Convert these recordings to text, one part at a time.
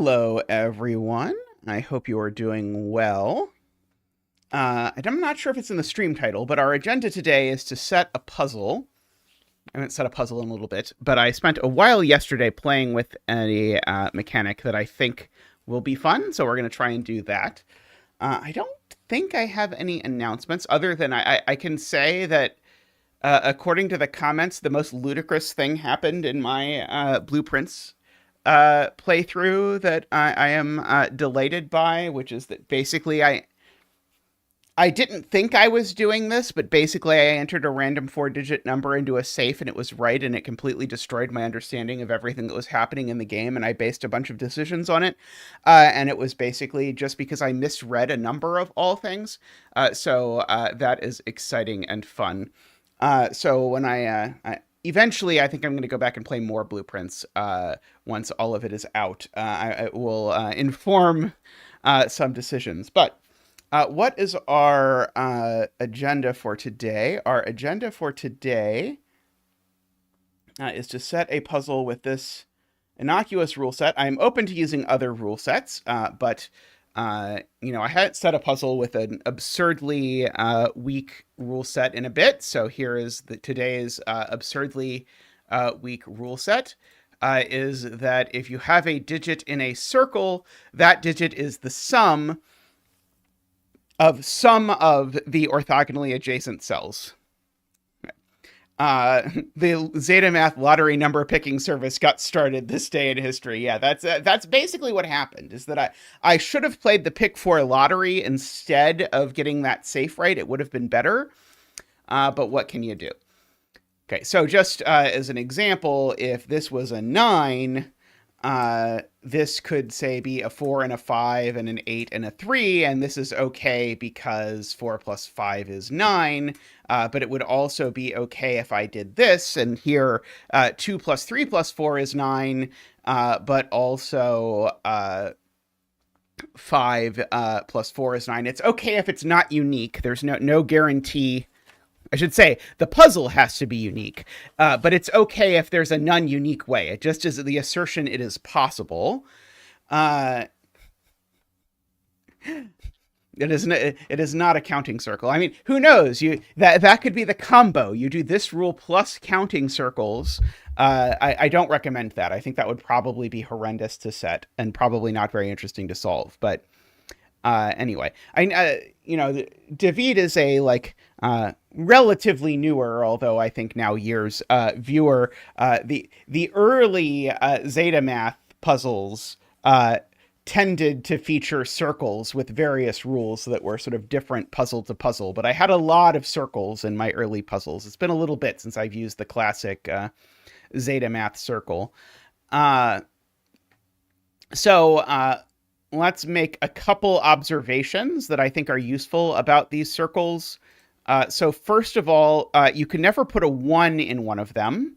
Hello, everyone. I hope you are doing well. I'm not sure if it's in the stream title, but our agenda today is to set a puzzle. I haven't set a puzzle in a little bit, but I spent a while yesterday playing with a mechanic that I think will be fun, so we're going to try and do that. I don't think I have any announcements other than I can say that according to the comments, the most ludicrous thing happened in my blueprints playthrough that I am delighted by, which is that basically I didn't think I was doing this, but basically I entered a random 4-digit number into a safe and it was right, and it completely destroyed my understanding of everything that was happening in the game, and I based a bunch of decisions on it. And it was basically just because I misread a number of all things. So that is exciting and fun. So when eventually, I think I'm going to go back and play more blueprints once all of it is out. I will inform some decisions. But what is our agenda for today? Our agenda for today is to set a puzzle with this innocuous rule set. I'm open to using other rule sets, but I hadn't set a puzzle with an absurdly weak rule set in a bit. So here is today's absurdly weak rule set. Is that if you have a digit in a circle, that digit is the sum of the orthogonally adjacent cells. The zetamath lottery number picking service got started this day in history. Yeah, that's basically what happened, is that I should have played the pick 4 lottery instead of getting that safe right. It would have been better. But what can you do? Okay, so just as an example, if this was a 9, this could, say, be a 4 and a 5 and an 8 and a 3, and this is okay because 4 plus 5 is 9, but it would also be okay if I did this, and here 2 plus 3 plus 4 is 9, but also 5 plus 4 is 9. It's okay if it's not unique. There's no guarantee. I should say the puzzle has to be unique, but it's okay if there's a non-unique way. It just is the assertion it is possible. It is not a counting circle. I mean, who knows? That could be the combo. You do this rule plus counting circles. I don't recommend that. I think that would probably be horrendous to set and probably not very interesting to solve. But anyway, David is a relatively newer, although I think now years, viewer. The early zetamath puzzles tended to feature circles with various rules that were sort of different puzzle to puzzle. But I had a lot of circles in my early puzzles. It's been a little bit since I've used the classic zetamath circle. So let's make a couple observations that I think are useful about these circles. So first of all, you can never put a 1 in one of them,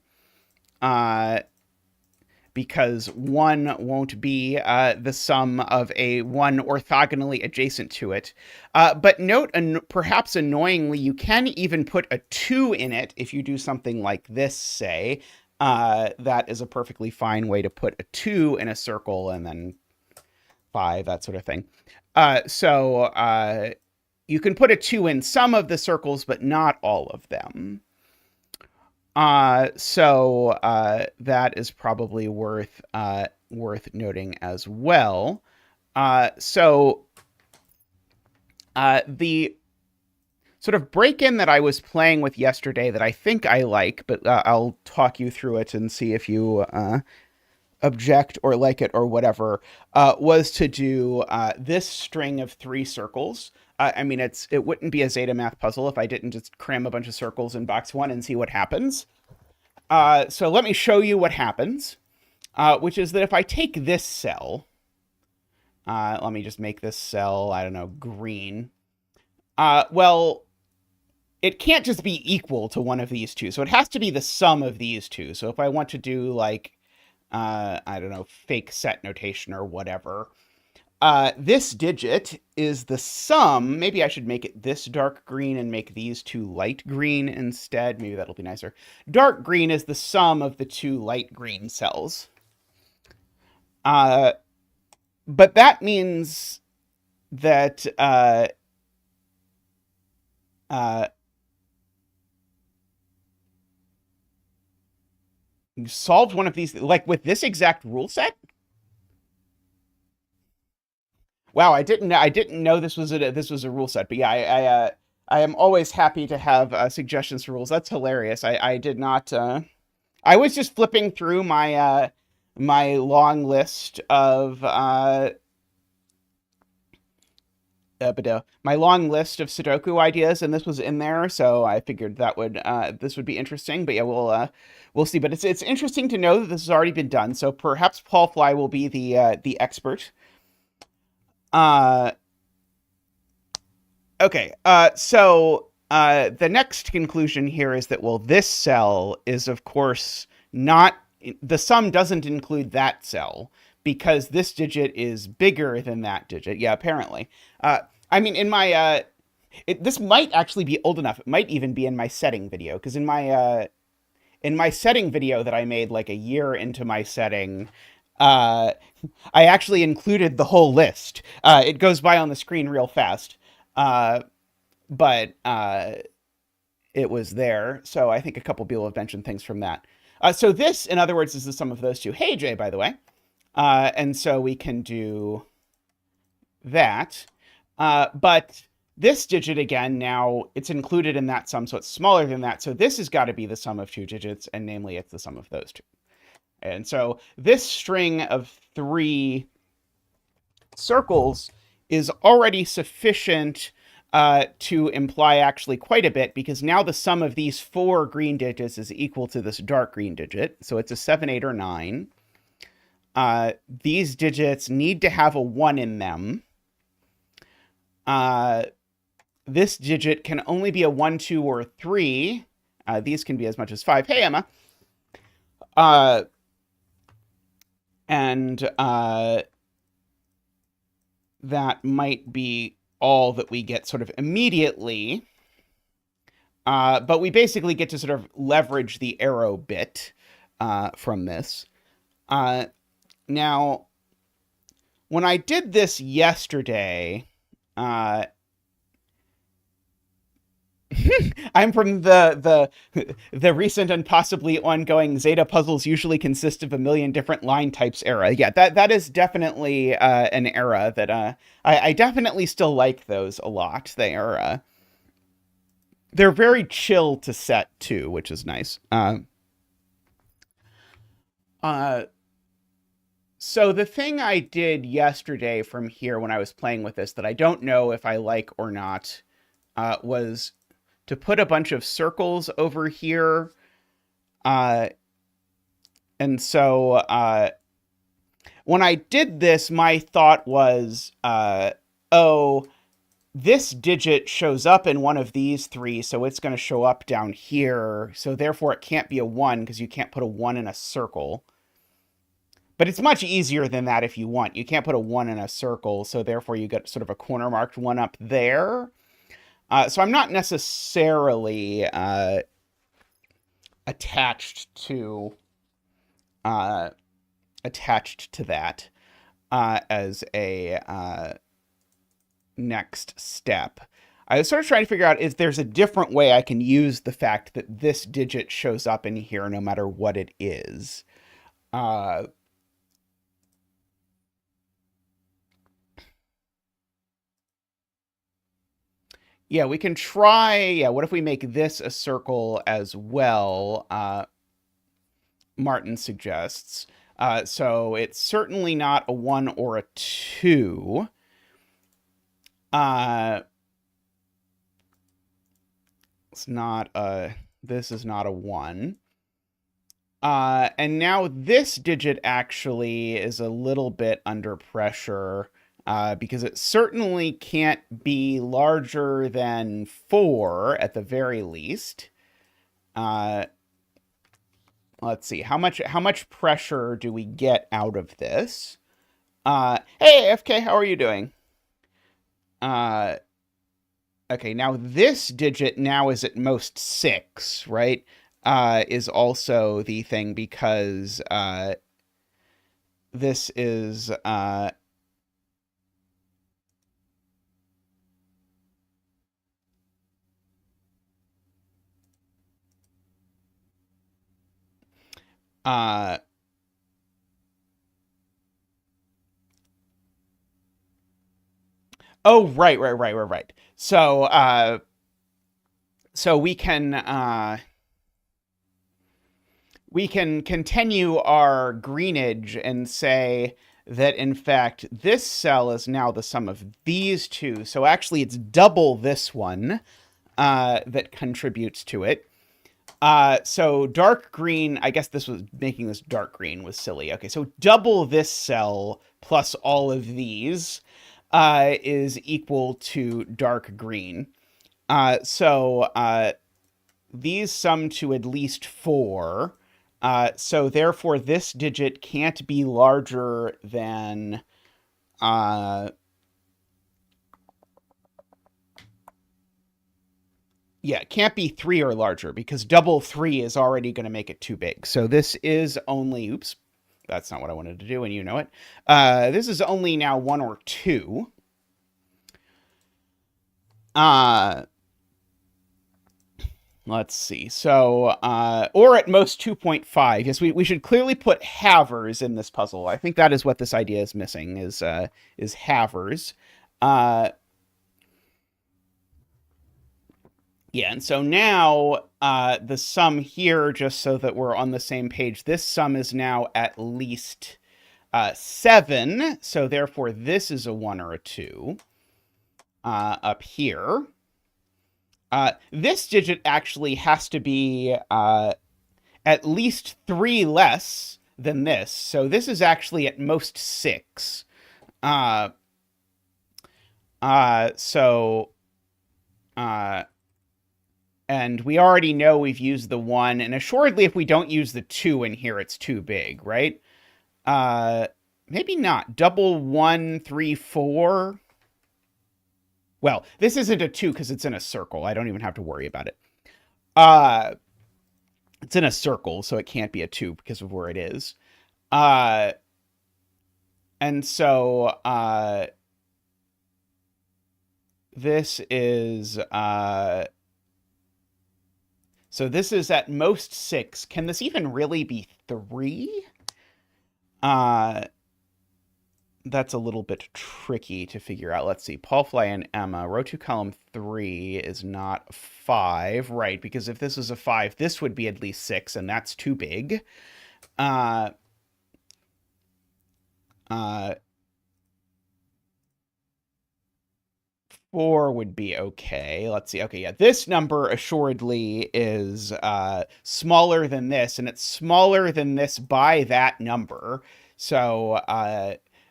because 1 won't be the sum of a 1 orthogonally adjacent to it. But note, and perhaps annoyingly, you can even put a 2 in it if you do something like this, say. That is a perfectly fine way to put a 2 in a circle, and then 5, that sort of thing. So you can put a 2 in some of the circles, but not all of them. So that is probably worth noting as well. So the sort of break-in that I was playing with yesterday that I think I like, but I'll talk you through it and see if you object or like it or whatever, was to do this string of 3 circles. I mean, it wouldn't be a zetamath puzzle if I didn't just cram a bunch of circles in box 1 and see what happens. So let me show you what happens, which is that if I take this cell, let me just make this cell, I don't know, green. Well, it can't just be equal to one of these two. So it has to be the sum of these two. So if I want to do like, I don't know, fake set notation or whatever, this digit is the sum. Maybe I should make it this dark green and make these 2 light green instead. Maybe that'll be nicer. Dark green is the sum of the 2 light green cells. but that means that you solved one of these, like with this exact rule set. Wow, I didn't know this was a rule set, but yeah, I am always happy to have suggestions for rules. That's hilarious. I did not. I was just flipping through my long list of my long list of Sudoku ideas, and this was in there, so I figured that would this would be interesting. But yeah, we'll see. But it's interesting to know that this has already been done. So perhaps Paul Fly will be the expert. Uh, okay. So the next conclusion here is that, well, this cell is of course not, the sum doesn't include that cell because this digit is bigger than that digit. Yeah, apparently. I mean, in my this might actually be old enough. It might even be in my setting video, because in my setting video that I made like a year into my setting, uh, I actually included the whole list. It goes by on the screen real fast, but it was there. So I think a couple people have mentioned things from that. So this, in other words, is the sum of those two. Hey, Jay, by the way. And so we can do that. But this digit, again, now it's included in that sum, so it's smaller than that. So this has got to be the sum of two digits, and namely, it's the sum of those two. And so this string of 3 circles is already sufficient to imply actually quite a bit, because now the sum of these 4 green digits is equal to this dark green digit. So it's a 7, 8, or 9. These digits need to have a 1 in them. This digit can only be a 1, 2, or 3. These can be as much as 5. Hey, Emma. And that might be all that we get sort of immediately. But we basically get to sort of leverage the arrow bit from this. Now, when I did this yesterday, I'm from the recent and possibly ongoing Zeta puzzles usually consist of a million different line types era. Yeah, that is definitely an era that I definitely still like those a lot. They're very chill to set too, which is nice. So the thing I did yesterday from here when I was playing with this that I don't know if I like or not was to put a bunch of circles over here. And so when I did this, my thought was, oh, this digit shows up in one of these 3, so it's going to show up down here. So therefore it can't be a 1 because you can't put a 1 in a circle. But it's much easier than that if you want. You can't put a 1 in a circle, so therefore you get sort of a corner marked 1 up there. So I'm not necessarily attached to that as a next step. I was sort of trying to figure out if there's a different way I can use the fact that this digit shows up in here no matter what it is. Yeah, we can try. Yeah, what if we make this a circle as well? Martin suggests. So it's certainly not a 1 or a 2. It's not a, this is not a 1. And now this digit actually is a little bit under pressure because it certainly can't be larger than 4 at the very least. Let's see, how much pressure do we get out of this? Hey, FK, how are you doing? Okay, now this digit now is at most 6, right? Is also the thing because this is Uh, oh, right. So we can continue our greenage and say that in fact this cell is now the sum of these two. So actually it's double this one that contributes to it. So dark green, I guess this was making this dark green was silly. Okay, so double this cell plus all of these is equal to dark green. So these sum to at least 4. So therefore, this digit can't be larger than yeah, it can't be 3 or larger because double 3 is already going to make it too big. So this is only, oops, that's not what I wanted to do, and you know it. This is only now 1 or 2. Let's see. So, or at most 2.5. Yes, we should clearly put halvers in this puzzle. I think that is what this idea is missing, is halvers. Yeah, and so now the sum here, just so that we're on the same page, this sum is now at least 7. So therefore, this is a 1 or a 2 up here. This digit actually has to be at least 3 less than this. So this is actually at most 6. And we already know we've used the 1, and assuredly if we don't use the 2 in here, it's too big, right? Maybe not. Double 1, 3, 4. Well, this isn't a 2 because it's in a circle. I don't even have to worry about it. It's in a circle, so it can't be a 2 because of where it is. And so this is so this is at most 6. Can this even really be 3? That's a little bit tricky to figure out. Let's see. Paul, Fly, and Emma. Row 2, column 3 is not 5. Right, because if this is a 5, this would be at least 6, and that's too big. 4 would be okay. Let's see. Okay, yeah. This number assuredly is smaller than this, and it's smaller than this by that number. So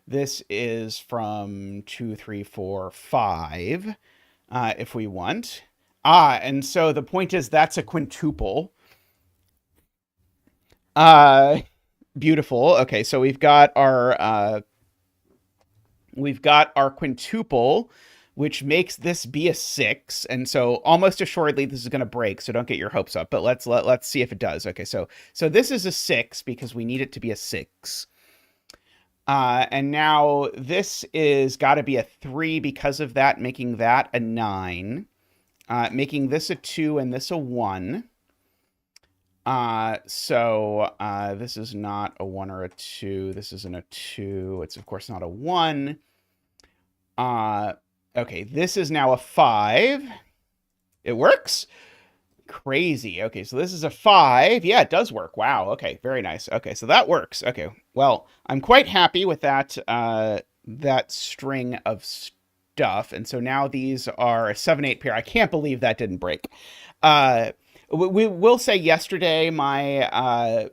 this is from 2, 3, 4, 5, if we want. And so the point is that's a quintuple. Beautiful. Okay, so we've got our quintuple, which makes this be a 6, and so almost assuredly this is going to break, so don't get your hopes up, but let's see if it does. Okay, so this is a 6 because we need it to be a 6. And now this is got to be a 3 because of that, making that a 9, making this a 2 and this a 1. So this is not a 1 or a 2. This isn't a 2. It's of course not a 1. Okay, this is now a 5. It works? Crazy. Okay, so this is a 5. Yeah, it does work. Wow. Okay, very nice. Okay, so that works. Okay, well, I'm quite happy with that that string of stuff. And so now these are a 7, 8 pair. I can't believe that didn't break. We will say yesterday my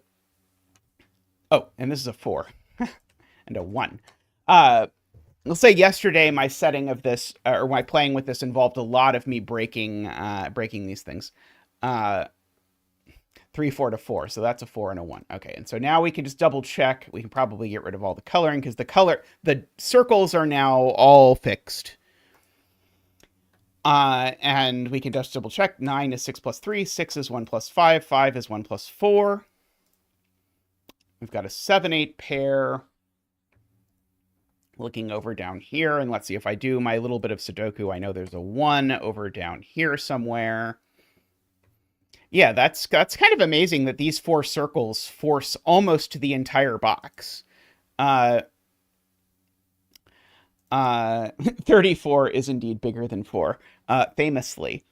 oh, and this is a 4 and a 1. We'll say yesterday my setting of this, or my playing with this, involved a lot of me breaking these things. 3, 4 to 4, so that's a 4 and a 1. Okay, and so now we can just double check. We can probably get rid of all the coloring because the circles are now all fixed. And we can just double check. 9 is 6 plus 3, 6 is 1 plus 5, 5 is 1 plus 4. We've got a 7, 8 pair. Looking over down here, and let's see if I do my little bit of Sudoku. I know there's a 1 over down here somewhere. Yeah, that's kind of amazing that these 4 circles force almost the entire box. Uh, 34 is indeed bigger than 4, famously.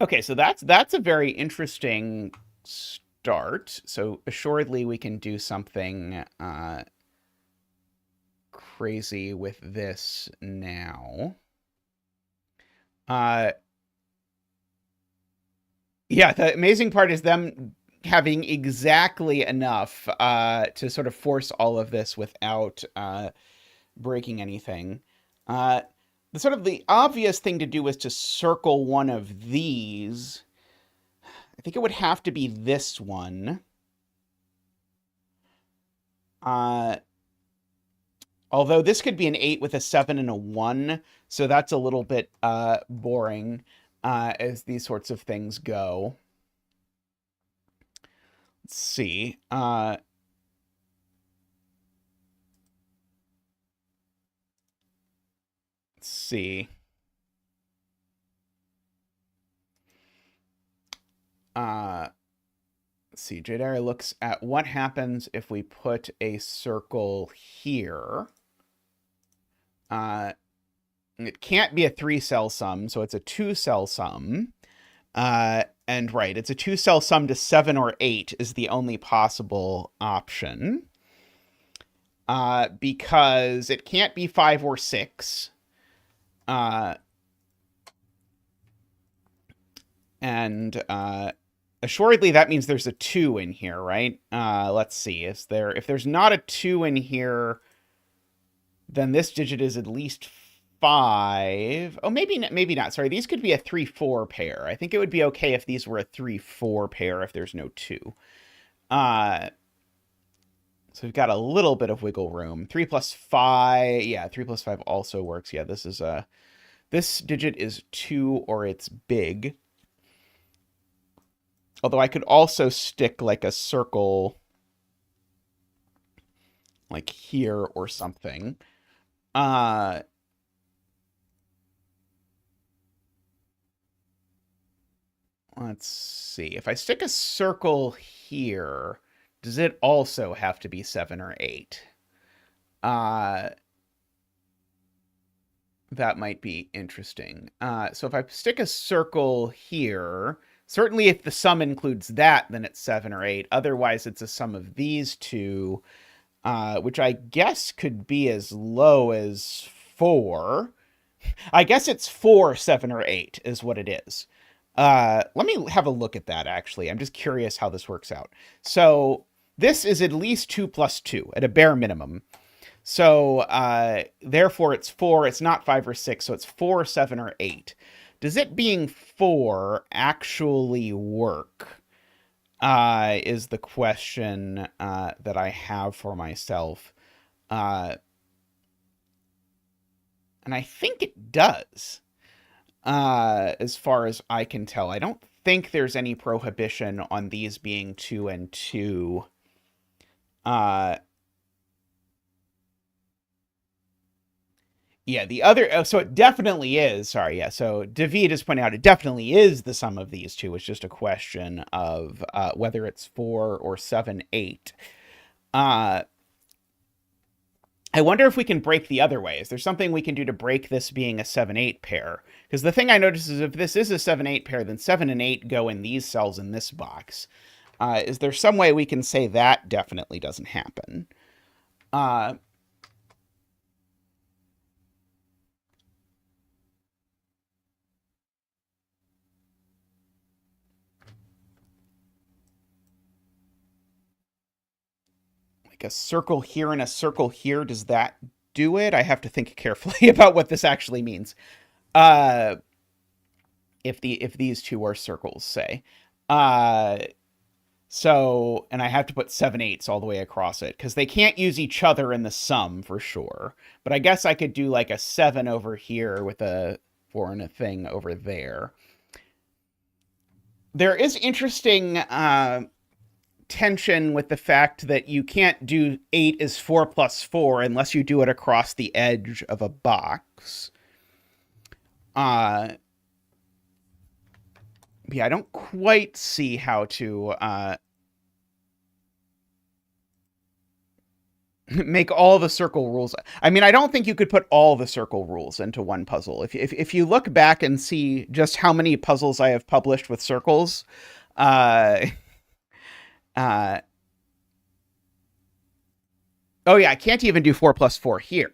Okay, so that's a very interesting start. So assuredly we can do something crazy with this now. Uh, yeah, the amazing part is them having exactly enough to sort of force all of this without breaking anything. Uh, the obvious thing to do is to circle one of these. I think it would have to be this one. Uh, Although this could be an 8 with a 7 and a 1, so that's a little bit boring as these sorts of things go. Let's see. Let's see. Let's see. Jadar looks at what happens if we put a circle here. It can't be a 3-cell sum, so it's a 2-cell sum. And right, it's a 2-cell sum to 7 or 8 is the only possible option. Because it can't be 5 or 6. And assuredly that means there's a 2 in here, right? Let's see. If there's not a 2 in here, then this digit is at least 5. Oh, maybe not. Sorry, these could be a 3-4 pair. I think it would be okay if these were a 3-4 pair if there's no 2. So we've got a little bit of wiggle room. 3 plus 5. Yeah, 3 plus 5 also works. Yeah, this digit is 2 or it's big. Although I could also stick like a circle like here or something. Let's see. If I stick a circle here, does it also have to be 7 or 8? That might be interesting. So if I stick a circle here, certainly if the sum includes that, then it's 7 or 8. Otherwise, it's a sum of these two, which I guess could be as low as 4. I guess it's 4, 7, or 8 is what it is. Let me have a look at that, actually. I'm just curious how this works out. So this is at least 2 plus 2 at a bare minimum. So therefore it's 4. It's not 5 or 6, so it's 4, 7, or 8. Does it being 4 actually work? Is the question that I have for myself. And I think it does, as far as I can tell. I don't think there's any prohibition on these being 2 and 2. Yeah, the other, so it definitely is, sorry, yeah, so David is pointing out it definitely is the sum of these two. It's just a question of whether it's 4 or 7, 8. I wonder if we can break the other way. Is there something we can do to break this being a 7-8 pair? Because the thing I notice is if this is a 7-8 pair, then 7 and 8 go in these cells in this box. Is there some way we can say that definitely doesn't happen? Like a circle here and a circle here, does that do it? I have to think carefully about what this actually means. If these two are circles, say. So, and I have to put 7 8s all the way across it, because they can't use each other in the sum for sure. But I guess I could do like a 7 over here with a 4 and a thing over there. There is interesting tension with the fact that you can't do 8 is 4 plus 4 unless you do it across the edge of a box. Yeah, I don't quite see how to make all the circle rules. I mean, I don't think you could put all the circle rules into one puzzle. If you look back and see just how many puzzles I have published with circles, uh, uh, oh yeah, I can't even do 4+4 here.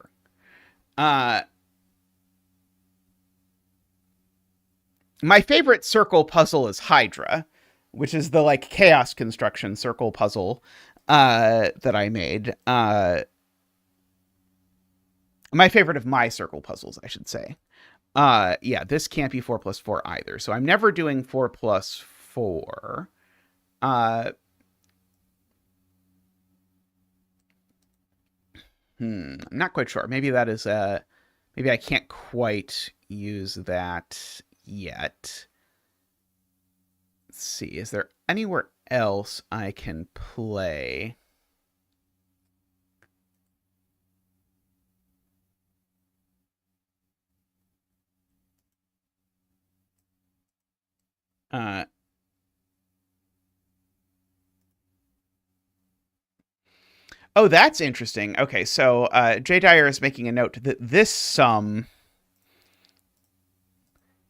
My favorite circle puzzle is Hydra, which is the like chaos construction circle puzzle that I made. My favorite of my circle puzzles, I should say. Yeah, this can't be 4+4 either. So I'm never doing 4+4. I'm not quite sure. Maybe that is maybe I can't quite use that yet. Let's see. Is there anywhere else I can play? Oh, that's interesting. Okay, so Jay Dyer is making a note that this sum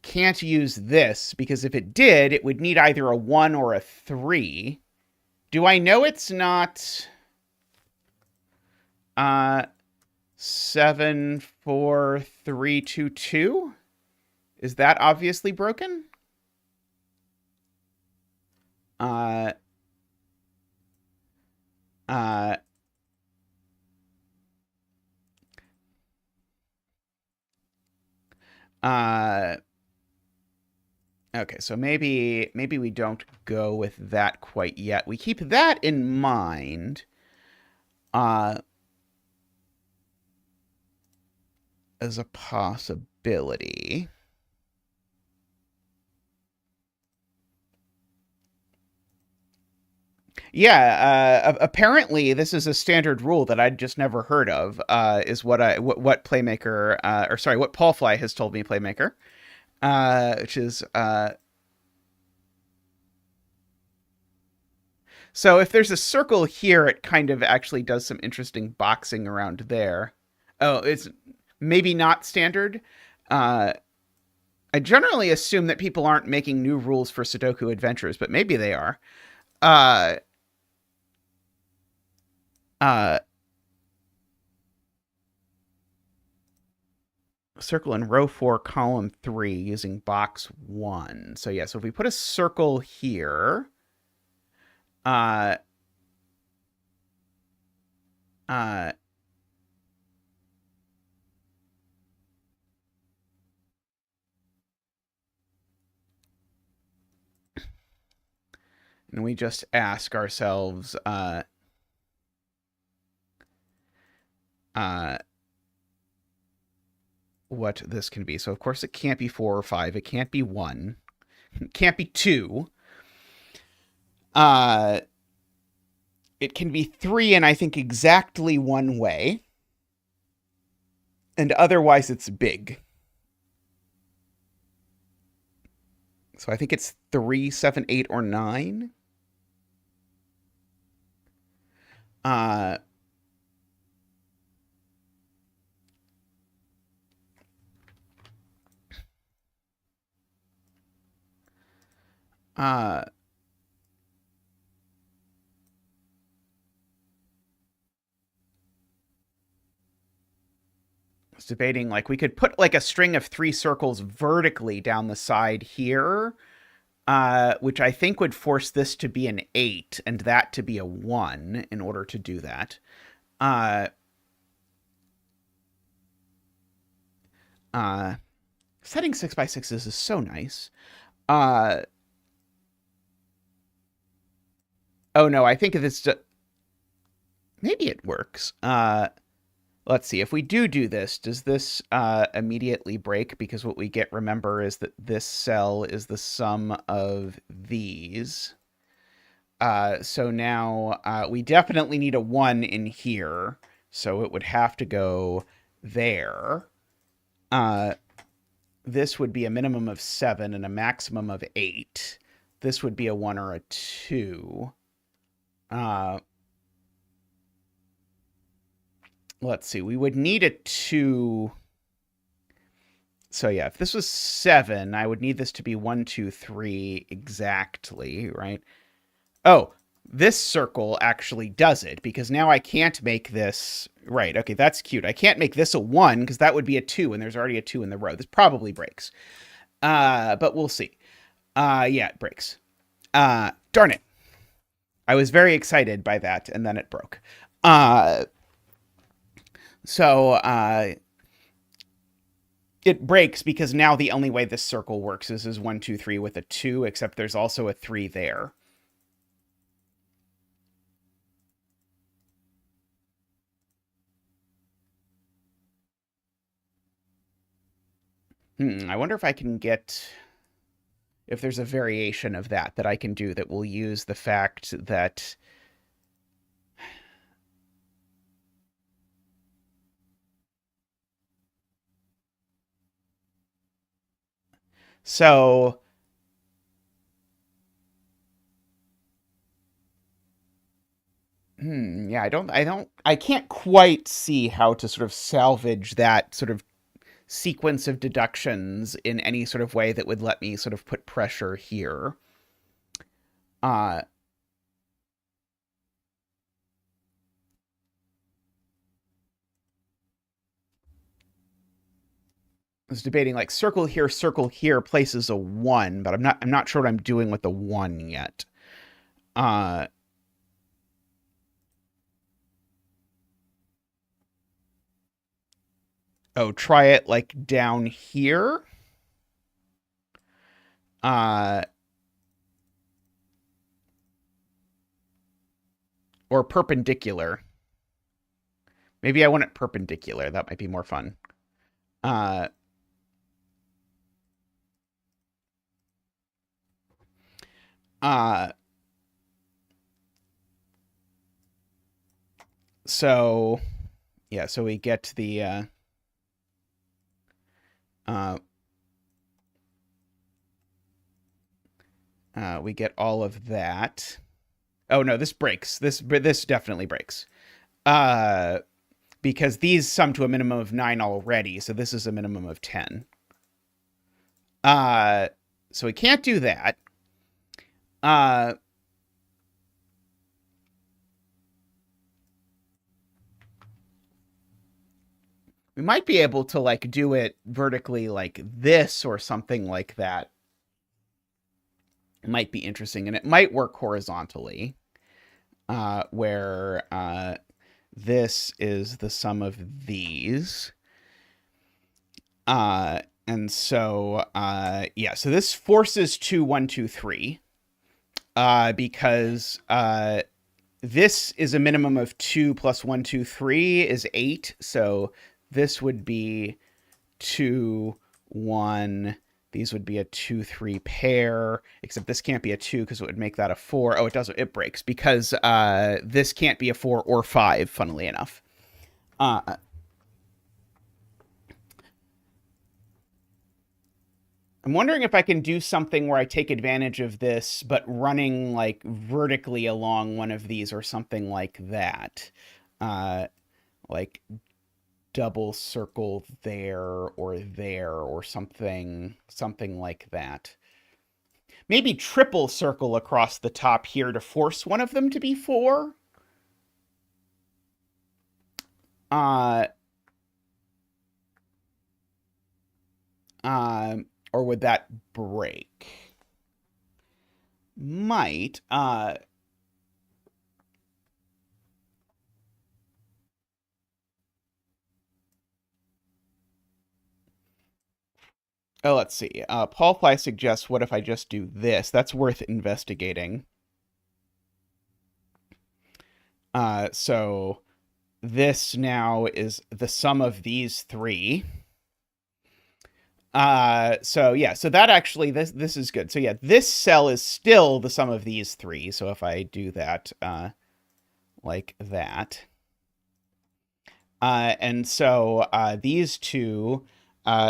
can't use this because if it did, it would need either a 1 or a 3. Do I know it's not 7, 4, 3, 2, 2? Is that obviously broken? Uh, uh, uh, okay, so maybe we don't go with that quite yet. We keep that in mind. As a possibility. Yeah, apparently this is a standard rule that I'd just never heard of. Is what Playmaker, or sorry, what Paulfly has told me, Playmaker, which is so if there's a circle here, it kind of actually does some interesting boxing around there. Oh, it's maybe not standard. Uh, I generally assume that people aren't making new rules for Sudoku Adventures, but maybe they are. Uh, uh, circle in row 4, column 3 using box 1. So yeah, so if we put a circle here, uh, uh, and we just ask ourselves, what this can be. So of course it can't be 4 or 5. It can't be 1. It can't be 2. It can be 3 in I think exactly one way. And otherwise it's big. So I think it's 3, 7, 8, or 9. Uh, uh, I was debating, like, we could put like a string of 3 circles vertically down the side here, which I think would force this to be an 8 and that to be a 1 in order to do that. Uh, setting 6x6s is so nice. Oh no, I think it's maybe it works. Let's see. If we do this, does this immediately break? Because what we get, remember, is that this cell is the sum of these. So now we definitely need a 1 in here. So it would have to go there. this would be a minimum of 7 and a maximum of 8. This would be a 1 or a 2. Let's see. We would need a 2. So yeah, if this was 7, I would need this to be 1, 2, 3 exactly, right? Oh, this circle actually does it, because now I can't make this... Right, okay, that's cute. I can't make this a 1, because that would be a 2, and there's already a 2 in the row. This probably breaks. But we'll see. Yeah, it breaks. Darn it. I was very excited by that, and then it broke. It breaks because now the only way this circle works is 1, 2, 3 with a 2, except there's also a 3 there. I wonder if I can get... if there's a variation of that I can do that will use the fact that... So... yeah, I can't quite see how to sort of salvage that sort of sequence of deductions in any sort of way that would let me sort of put pressure here. I was debating like circle here places a 1, but I'm not sure what I'm doing with the 1 yet. Oh, try it like down here. Or perpendicular. Maybe I want it perpendicular. That might be more fun. So, yeah, so we get the, we get all of that. Oh, no, this breaks. This definitely breaks. Because these sum to a minimum of 9 already, so this is a minimum of 10. So we can't do that. We might be able to, like, do it vertically like this or something like that. It might be interesting, and it might work horizontally, where this is the sum of these. And so, yeah, so this forces 2, 1, 2, 3, because this is a minimum of 2 plus 1, 2, 3 is 8. So this would be 2, 1. These would be a 2, 3 pair, except this can't be a 2 because it would make that a 4. Oh, it doesn't. It breaks because this can't be a 4 or 5, funnily enough. I'm wondering if I can do something where I take advantage of this, but running like vertically along one of these or something like that. Like double circle there or something like that. Maybe triple circle across the top here to force one of them to be 4. Or would that break? Might. Oh, let's see. Paul Fly suggests, what if I just do this? That's worth investigating. So this now is the sum of these 3. So yeah, so that actually, this is good. So yeah, this cell is still the sum of these 3. So if I do that, like that. And so these two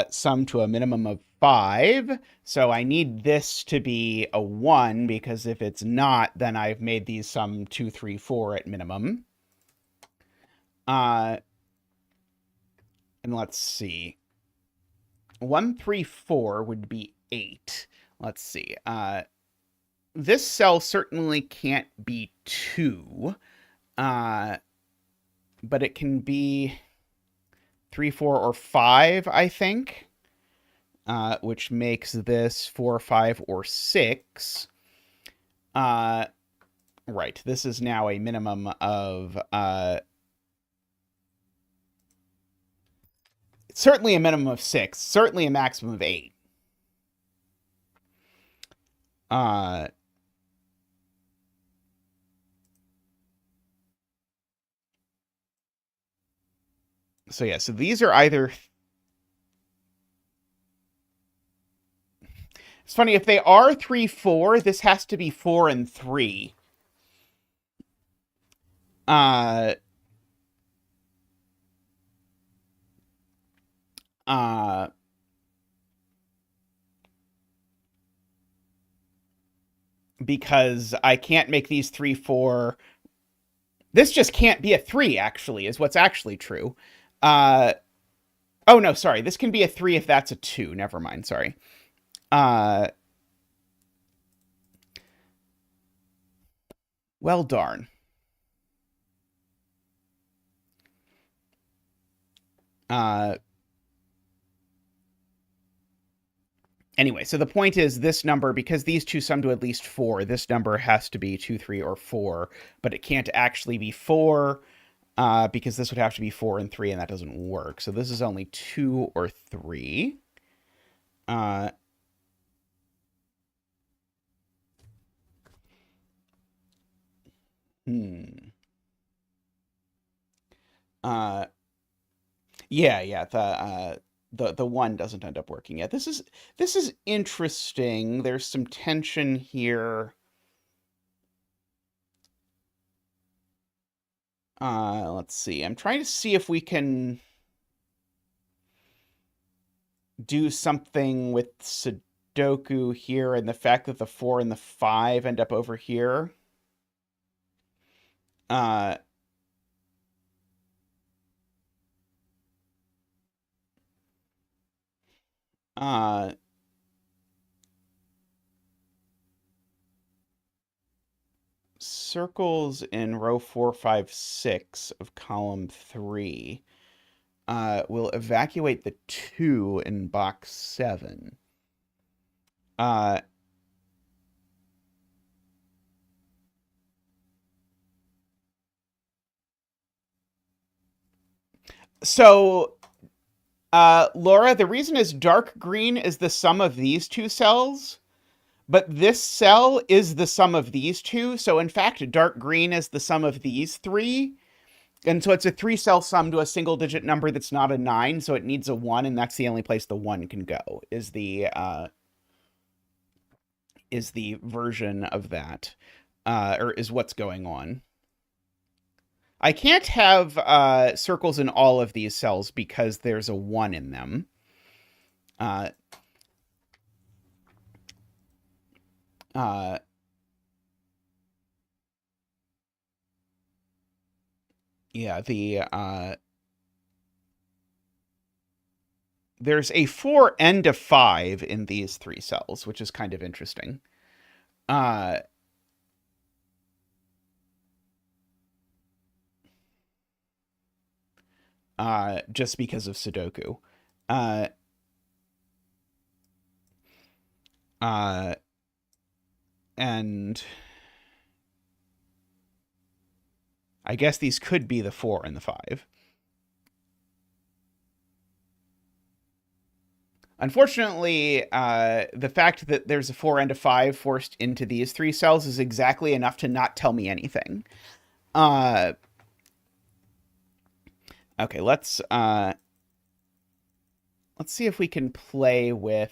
sum to a minimum of 5. So I need this to be a 1, because if it's not, then I've made these some 2, 3, 4 at minimum. And let's see. 1, 3, 4 would be 8. Let's see. This cell certainly can't be 2. But it can be 3, 4, or 5, I think. Which makes this 4, 5, or 6. Right, this is now a minimum of... certainly a minimum of 6. Certainly a maximum of 8. So yeah, so these are either... It's funny, if they are 3, 4, this has to be 4 and 3. Because I can't make these 3, 4. This just can't be a 3, actually, is what's actually true. Oh, no, sorry. This can be a 3 if that's a 2. Never mind, sorry. Well, darn. Anyway, so the point is this number, because these two sum to at least 4, this number has to be 2, 3, or 4, but it can't actually be 4, because this would have to be 4 and 3, and that doesn't work. So this is only 2 or 3. Yeah, the 1 doesn't end up working yet. This is interesting. There's some tension here. Let's see. I'm trying to see if we can do something with Sudoku here, and the fact that the 4 and the 5 end up over here. Circles in row 4, 5, 6 of column 3 will evacuate the 2 in box 7. So, Laura, the reason is dark green is the sum of these two cells, but this cell is the sum of these two. So, in fact, dark green is the sum of these 3. And so it's a 3-cell sum to a single-digit number that's not a 9, so it needs a 1, and that's the only place the 1 can go, is the version of that, or is what's going on. I can't have circles in all of these cells because there's a 1 in them. Yeah, there's a 4 and a 5 in these 3 cells, which is kind of interesting. Just because of Sudoku. And I guess these could be the 4 and the 5. Unfortunately, the fact that there's a 4 and a 5 forced into these 3 cells is exactly enough to not tell me anything. Okay, let's see if we can play with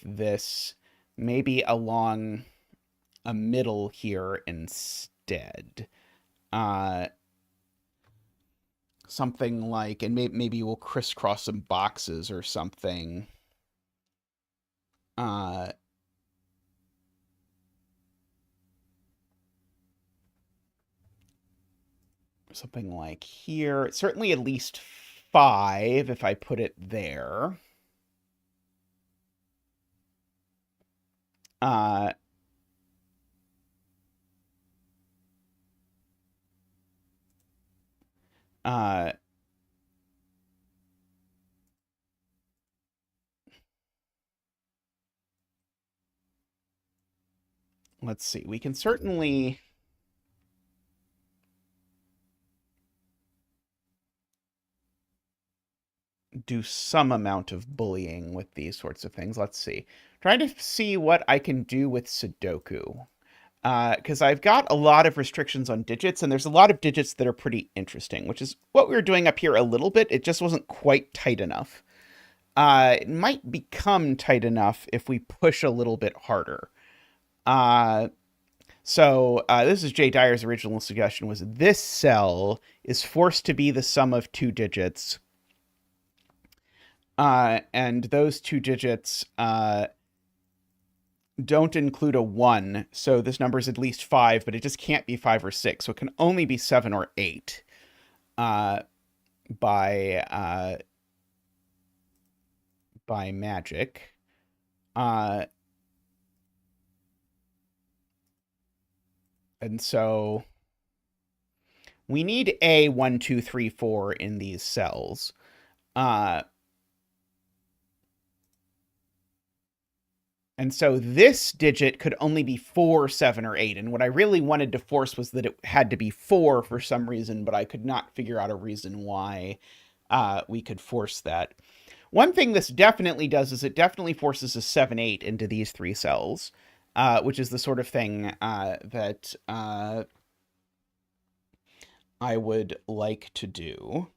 this maybe along a middle here instead. Something like, and maybe we'll crisscross some boxes or something. something like here. Certainly at least 5 if I put it there. Let's see. We can certainly do some amount of bullying with these sorts of things. Let's see. Trying to see what I can do with Sudoku. Because I've got a lot of restrictions on digits, and there's a lot of digits that are pretty interesting, which is what we were doing up here a little bit. It just wasn't quite tight enough. It might become tight enough if we push a little bit harder. So this is Jay Dyer's original suggestion, was this cell is forced to be the sum of 2 digits. And those 2 digits don't include a 1, so this number is at least 5, but it just can't be 5 or 6, so it can only be 7 or 8 by magic. And so we need a 1, 2, 3, 4 in these cells. And so this digit could only be 4, 7, or 8. And what I really wanted to force was that it had to be 4 for some reason, but I could not figure out a reason why we could force that. One thing this definitely does is it definitely forces a 7, 8 into these 3 cells, which is the sort of thing that I would like to do.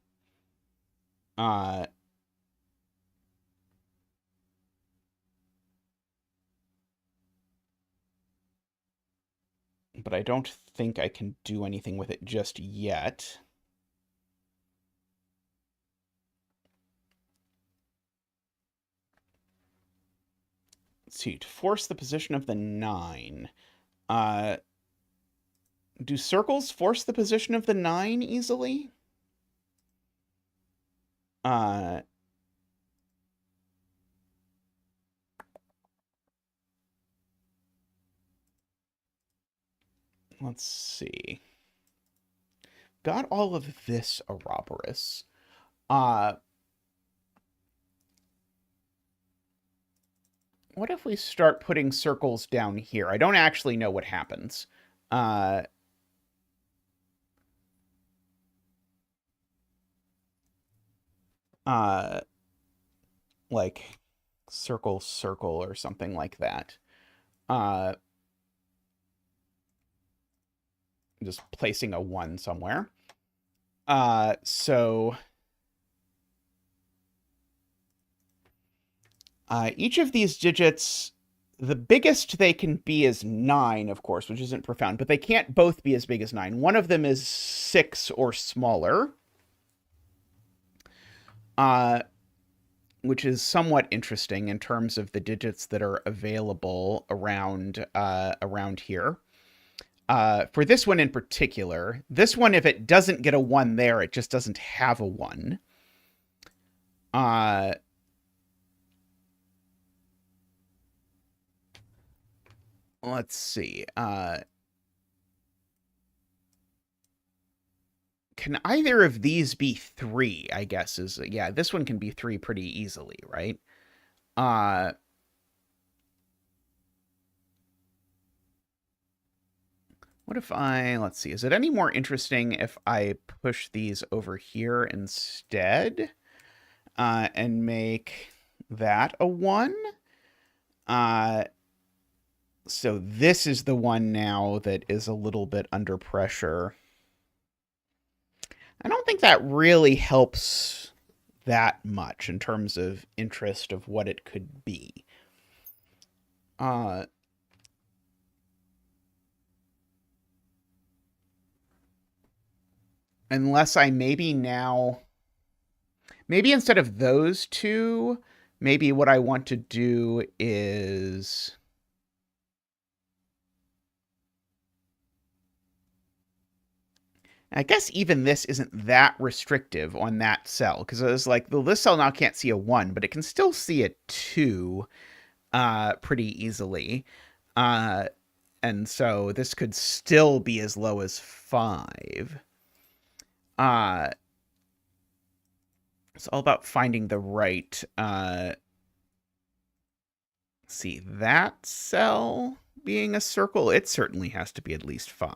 But I don't think I can do anything with it just yet. Let's see, to force the position of the 9. Do circles force the position of the 9 easily? Let's see. Got all of this Ouroboros. What if we start putting circles down here? I don't actually know what happens. Like circle, circle, or something like that. Just placing a 1 somewhere. So each of these digits, the biggest they can be is 9, of course, which isn't profound, but they can't both be as big as 9. One of them is 6 or smaller, which is somewhat interesting in terms of the digits that are available around here. For this one in particular, this one, if it doesn't get a 1 there, it just doesn't have a 1. Let's see. Can either of these be 3, I guess is... Yeah, this one can be 3 pretty easily, right? What if I... Let's see. Is it any more interesting if I push these over here instead? And make that a 1? So this is the one now that is a little bit under pressure. I don't think that really helps that much in terms of interest of what it could be. Unless I maybe now... Maybe instead of those 2, maybe what I want to do is... I guess even this isn't that restrictive on that cell, because it's like this cell now can't see a 1, but it can still see a 2 pretty easily. And so this could still be as low as 5. It's all about finding the right... see, that cell being a circle, it certainly has to be at least 5.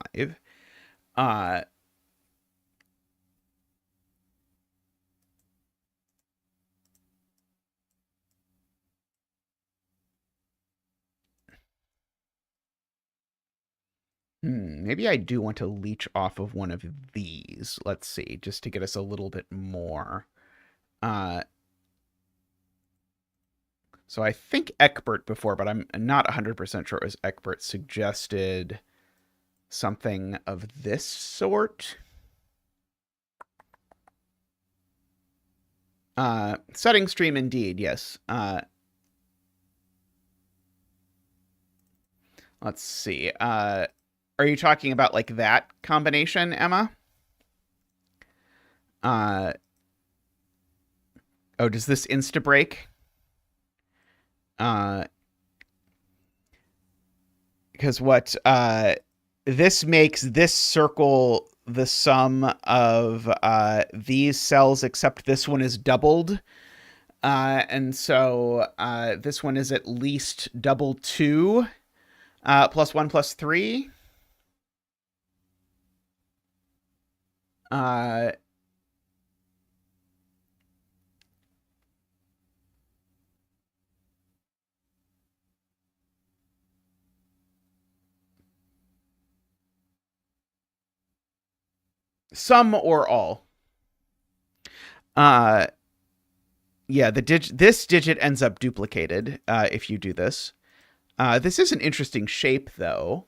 Maybe I do want to leech off of one of these. Let's see, just to get us a little bit more. So I think Eckbert before, but I'm not 100% sure it was Eckbert, suggested something of this sort. Setting stream indeed, yes. Let's see. Are you talking about like that combination, Emma? Oh, does this insta-break? Because what this makes this circle the sum of these cells, except this one is doubled. And so this one is at least double 2 plus 1 plus 3. Some or all. Yeah, this digit ends up duplicated if you do this. This is an interesting shape, though.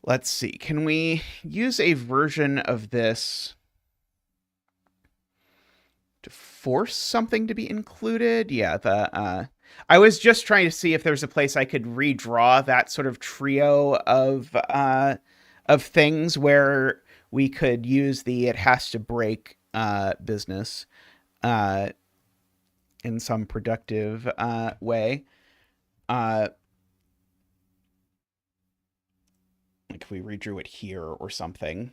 Let's see. Can we use a version of this to force something to be included? Yeah, I was just trying to see if there's a place I could redraw that sort of trio of things where we could use the it has to break business in some productive way. Like if we redrew it here or something.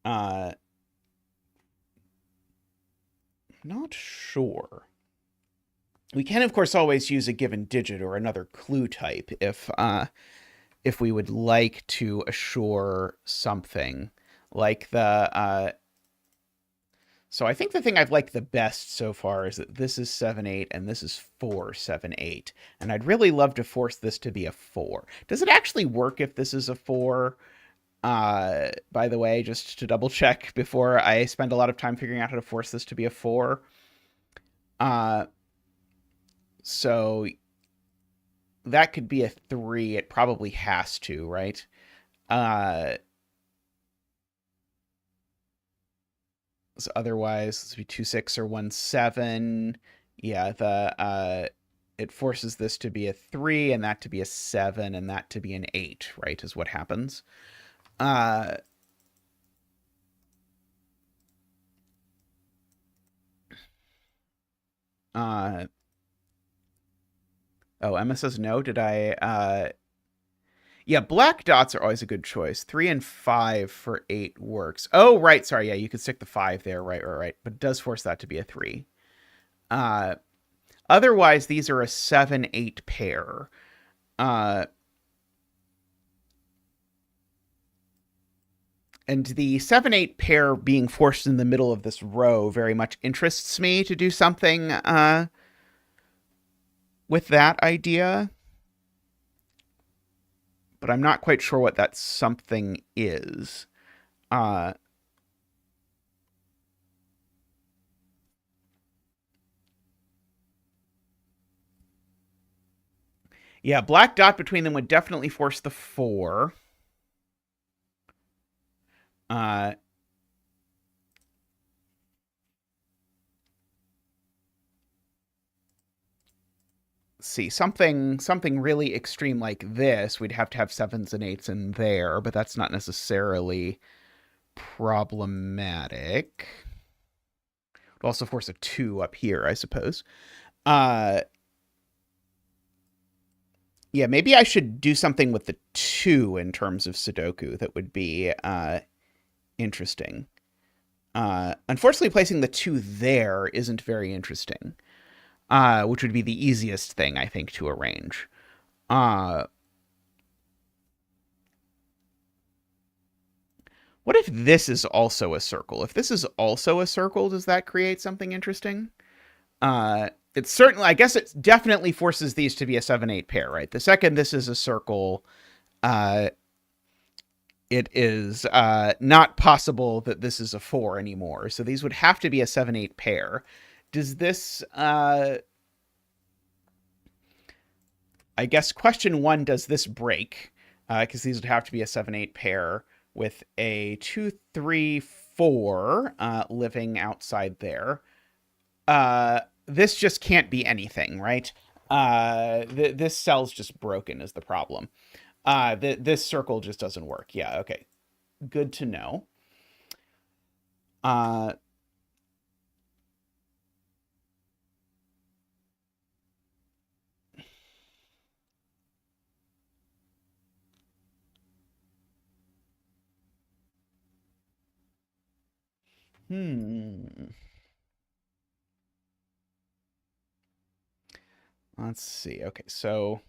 Not sure. We can, of course, always use a given digit or another clue type if we would like to assure something. Like the... So I think the thing I've liked the best so far is that this is 7, 8, and this is 4, 7, 8. And I'd really love to force this to be a 4. Does it actually work if this is a 4? By the way, just to double check before I spend a lot of time figuring out how to force this to be a 4. So that could be a 3. It probably has to, right? So otherwise, this would be 2, 6 or 1, 7. Yeah, it forces this to be a 3 and that to be a 7 and that to be an 8, right, is what happens. Oh, Emma says no. Did I... Yeah, black dots are always a good choice. 3 and 5 for 8 works. Oh, right. Sorry. Yeah, you could stick the 5 there. Right. But it does force that to be a 3. Otherwise, these are a 7, 8 pair. And the 7, 8 pair being forced in the middle of this row very much interests me to do something with that idea. But I'm not quite sure what that something is. Yeah, black dot between them would definitely force the 4. See, something really extreme like this, we'd have to have 7s and 8s in there, but that's not necessarily problematic. Would also force a 2 up here, I suppose. Yeah, maybe I should do something with the 2 in terms of Sudoku that would be interesting. Unfortunately, placing the 2 there isn't very interesting, which would be the easiest thing, I think, to arrange. What if this is also a circle? If this is also a circle, does that create something interesting? It's certainly, I guess it definitely forces these to be a 7-8 pair, right? The second this is a circle, it is not possible that this is a 4 anymore. So these would have to be a 7-8 pair. Does this, I guess question 1, does this break? Because these would have to be a 7-8 pair with a 2, 3, 4 living outside there. This just can't be anything, right? This cell's just broken is the problem. This circle just doesn't work. Yeah, okay. Good to know. Let's see. Okay, so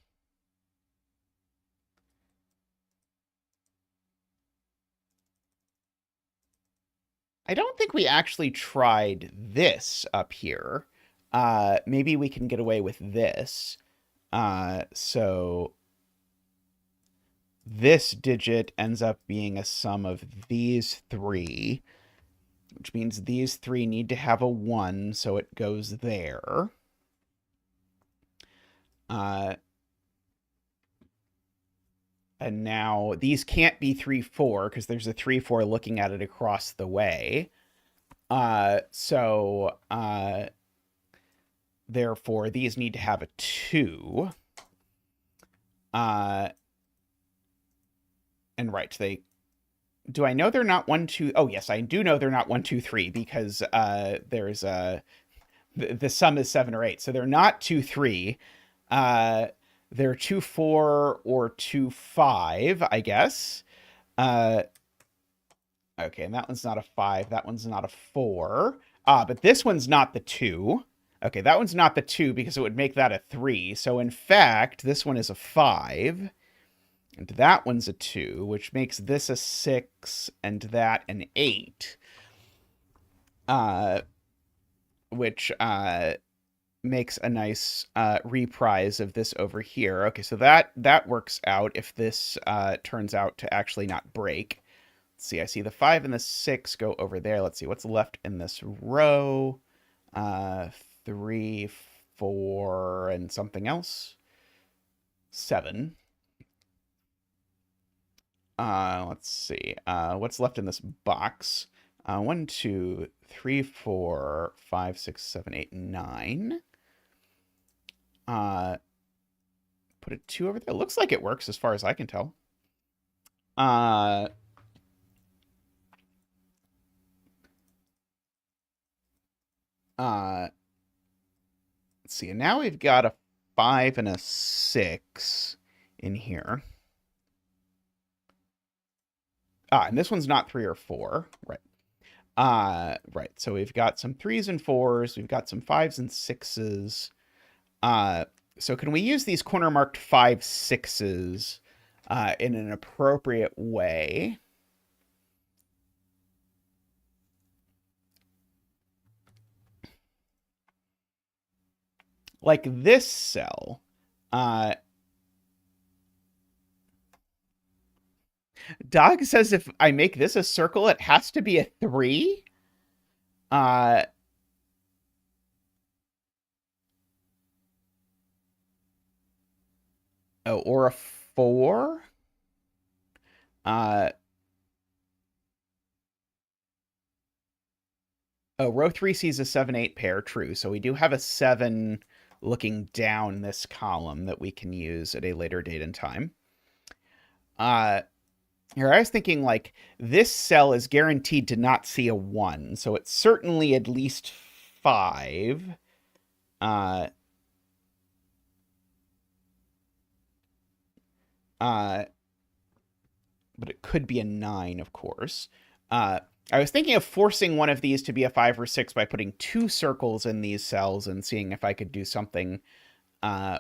I don't think we actually tried this up here. Maybe we can get away with this. So this digit ends up being a sum of these 3, which means these 3 need to have a 1, so it goes there. And now these can't be 3, 4 because there's a 3, 4 looking at it across the way. So therefore, these need to have a 2. And right, do I know they're not 1, 2? Oh, yes, I do know they're not 1, 2, 3 because there's the sum is 7 or 8. So they're not 2, 3. They're 2, 4 or 2, 5, I guess. Okay, and that one's not a 5. That one's not a 4. But this one's not the 2. Okay, that one's not the 2 because it would make that a 3. So in fact, this one is a 5. And that one's a 2, which makes this a 6 and that an 8. Which makes a nice reprise of this over here. Okay, so that works out if this turns out to actually not break. Let's see, I see the 5 and the 6 go over there. Let's see, what's left in this row? 3, 4, and something else. 7. Let's see. What's left in this box? 1, 2, 3, 4, 5, 6, 7, 8, 9. Put a 2 over there. Looks like it works as far as I can tell. Let's see. And now we've got a 5 and a 6 in here. And this one's not 3 or 4. Right. Right. So we've got some 3s and 4s. We've got some 5s and 6s. So can we use these corner marked 5, 6s in an appropriate way? Like this cell. Dog says if I make this a circle, it has to be a 3. Oh, or a 4. Oh, row 3 sees a 7-8 pair, true. So we do have a 7 looking down this column that we can use at a later date and time. Here, I was thinking, like, this cell is guaranteed to not see a 1, so it's certainly at least 5. Uh, uh, but it could be a 9, of course. I was thinking of forcing one of these to be a 5 or 6 by putting 2 circles in these cells and seeing if I could do something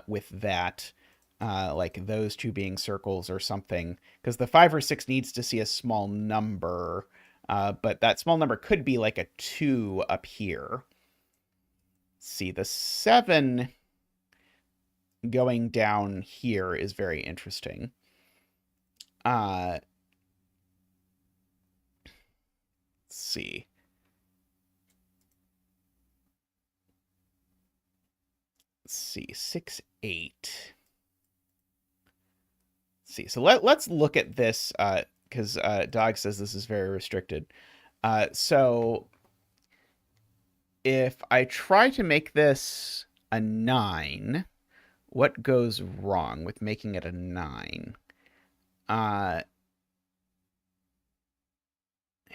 with that, like those 2 being circles or something, because the 5 or 6 needs to see a small number, but that small number could be like a 2 up here. See, the 7 going down here is very interesting. Let's see. Let's see, 6, 8. Let's see, so let's look at this, because Dog says this is very restricted. So if I try to make this a 9, what goes wrong with making it a 9? I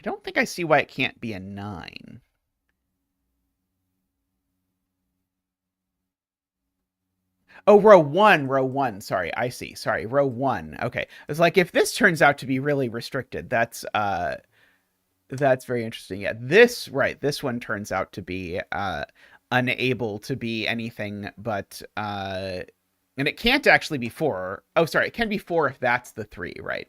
don't think I see why it can't be a 9. Oh, row 1, row 1. Sorry, I see. Sorry, row 1. Okay. It's like, if this turns out to be really restricted, that's very interesting. Yeah, this one turns out to be unable to be anything but and it can't actually be 4. Oh, sorry, it can be 4 if that's the 3, right?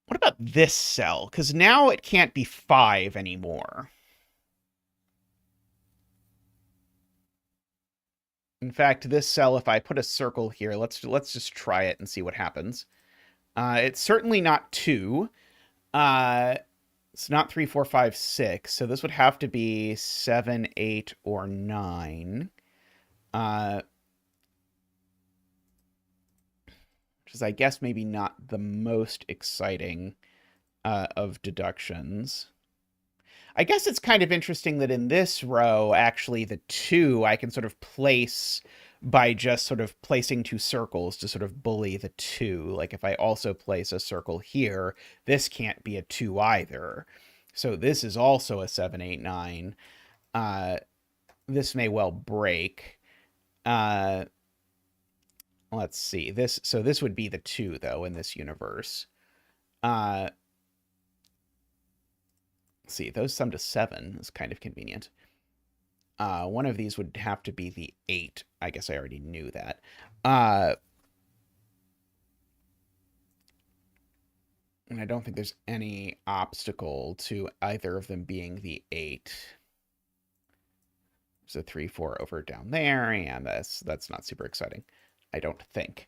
What about this cell? Because now it can't be 5 anymore. In fact, this cell, if I put a circle here, let's just try it and see what happens. It's certainly not 2. It's not 3, 4, 5, 6. So this would have to be 7, 8, or 9. Which is, I guess, maybe not the most exciting of deductions. I guess it's kind of interesting that in this row, actually, the 2 I can sort of place by just sort of placing 2 circles to sort of bully the 2. Like, if I also place a circle here, this can't be a 2 either. So this is also a 7, 8, 9. This may well break. Let's see. So this would be the 2, though, in this universe. Let's see. Those sum to 7 is kind of convenient. One of these would have to be the 8. I guess I already knew that. And I don't think there's any obstacle to either of them being the 8. There's a 3, 4 over down there, and that's not super exciting, I don't think.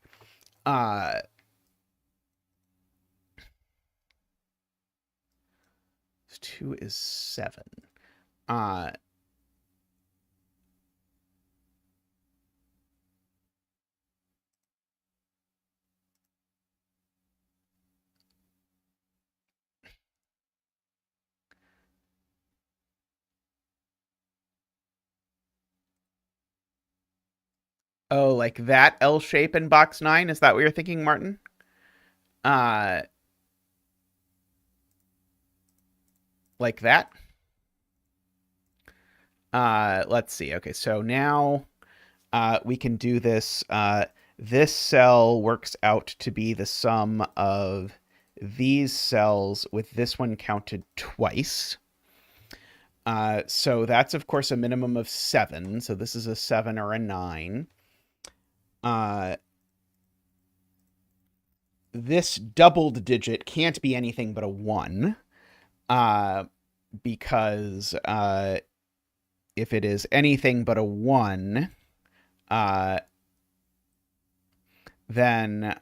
2 is 7. Oh, like that L shape in box 9? Is that what you're thinking, Martin? Like that? Let's see. Okay, so now we can do this. This cell works out to be the sum of these cells with this one counted twice. So that's, of course, a minimum of 7. So this is a 7 or a 9. This doubled digit can't be anything but a 1. Because if it is anything but a 1, then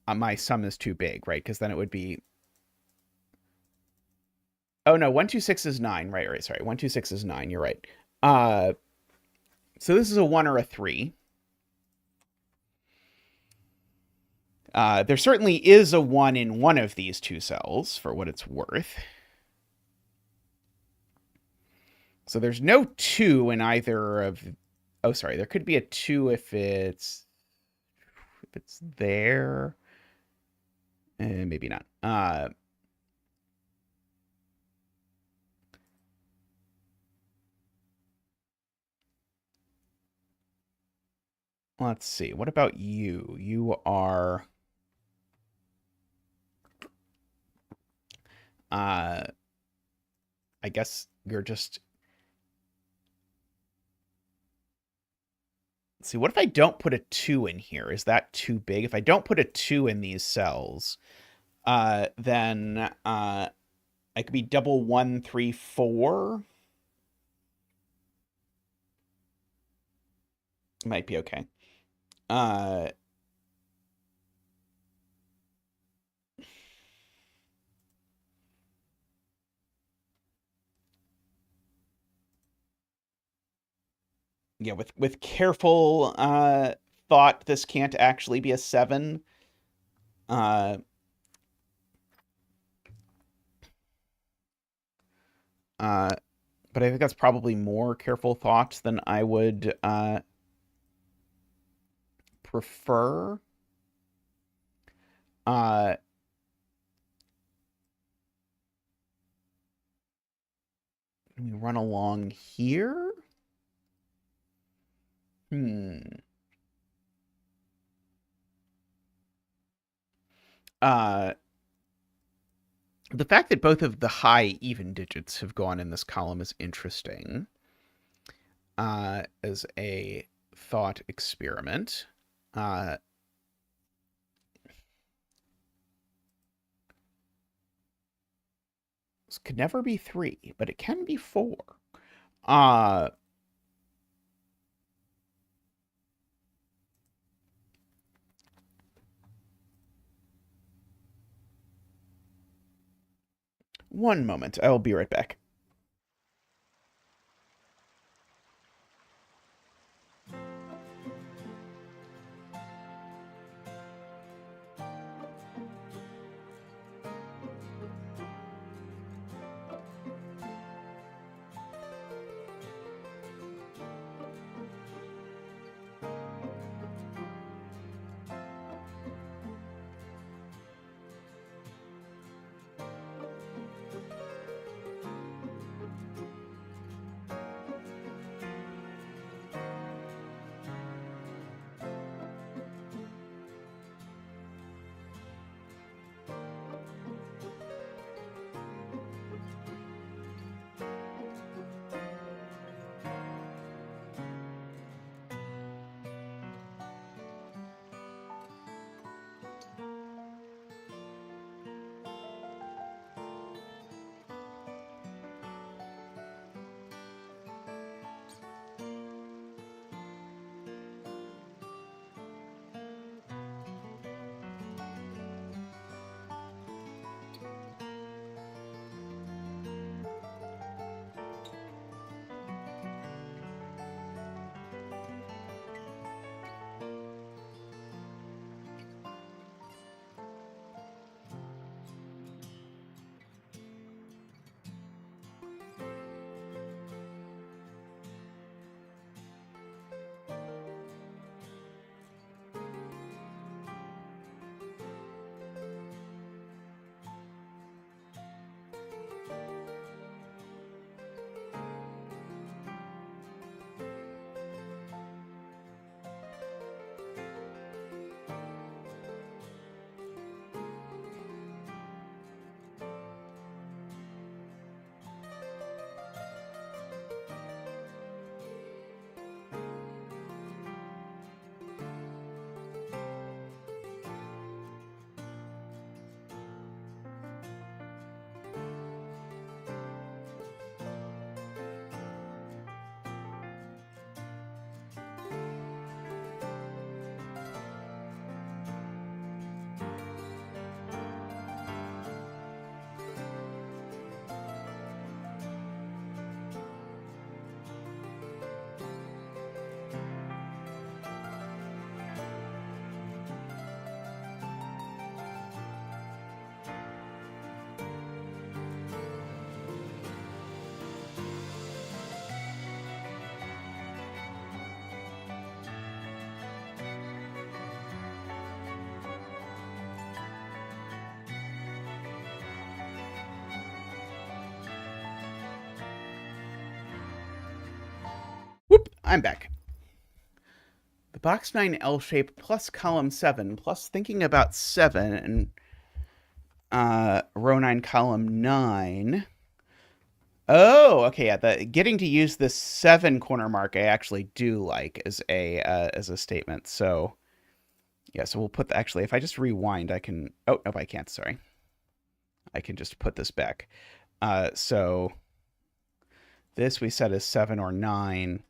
my sum is too big, right? Because then it would be Oh, no, 126 is 9. Right, sorry. 126 is 9. You're right. So this is a 1 or a 3. There certainly is a 1 in one of these two cells, for what it's worth. So there's no 2 in either of... Oh, sorry. There could be a 2 if it's there. Maybe not. Let's see. What about you? You are... I guess you're just... Let's see, what if I don't put a 2 in here? Is that too big? If I don't put a 2 in these cells, then I could be double 1, 3, 4. Might be okay. Yeah, with careful thought, this can't actually be a 7. But I think that's probably more careful thought than I would prefer. Can we run along here? The fact that both of the high even digits have gone in this column is interesting as a thought experiment. This could never be 3, but it can be 4. One moment. I'll be right back. I'm back. The box 9 L shape plus column 7 plus thinking about 7 and row 9 column 9. Oh, okay, yeah. Getting to use this 7 corner mark I actually do like as a statement. So yeah, so we'll put actually if I just rewind I can oh no I can't, sorry. I can just put this back. So this we set as 7 or 9.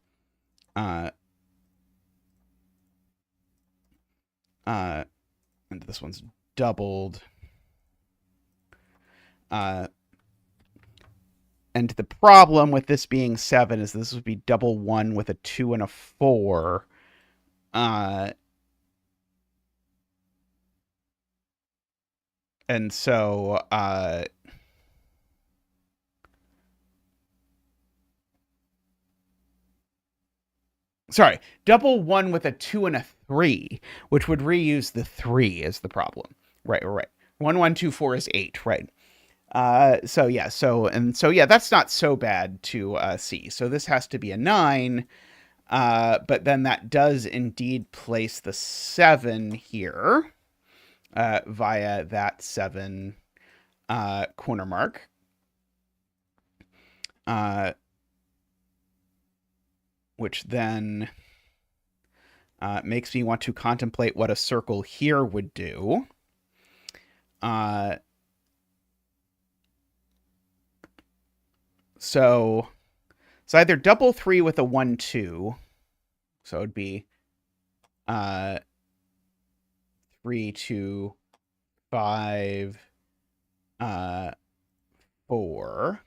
And this one's doubled. And the problem with this being 7 is this would be double 1 with a 2 and a 4. And so, sorry, double 1 with a 2 and a 3, which would reuse the 3 is the problem. Right. 1, 1, 2, 4 is 8, right? So yeah, that's not so bad to see. So this has to be a 9, but then that does indeed place the 7 here via that 7 corner mark. Which then makes me want to contemplate what a circle here would do. So it's either double 3 with a 1, 2. So it would be 3, 2, 5, 4.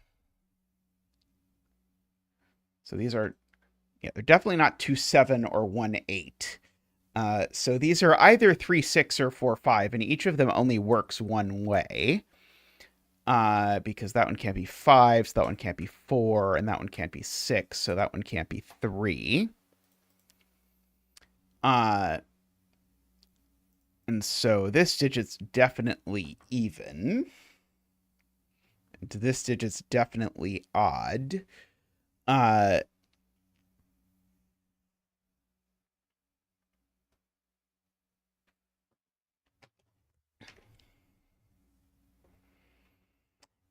So these are, yeah, they're definitely not 2, 7 or 1, 8. So these are either 3, 6 or 4, 5, and each of them only works one way. Because that one can't be 5, so that one can't be 4, and that one can't be 6, so that one can't be 3. And so this digit's definitely even. And this digit's definitely odd.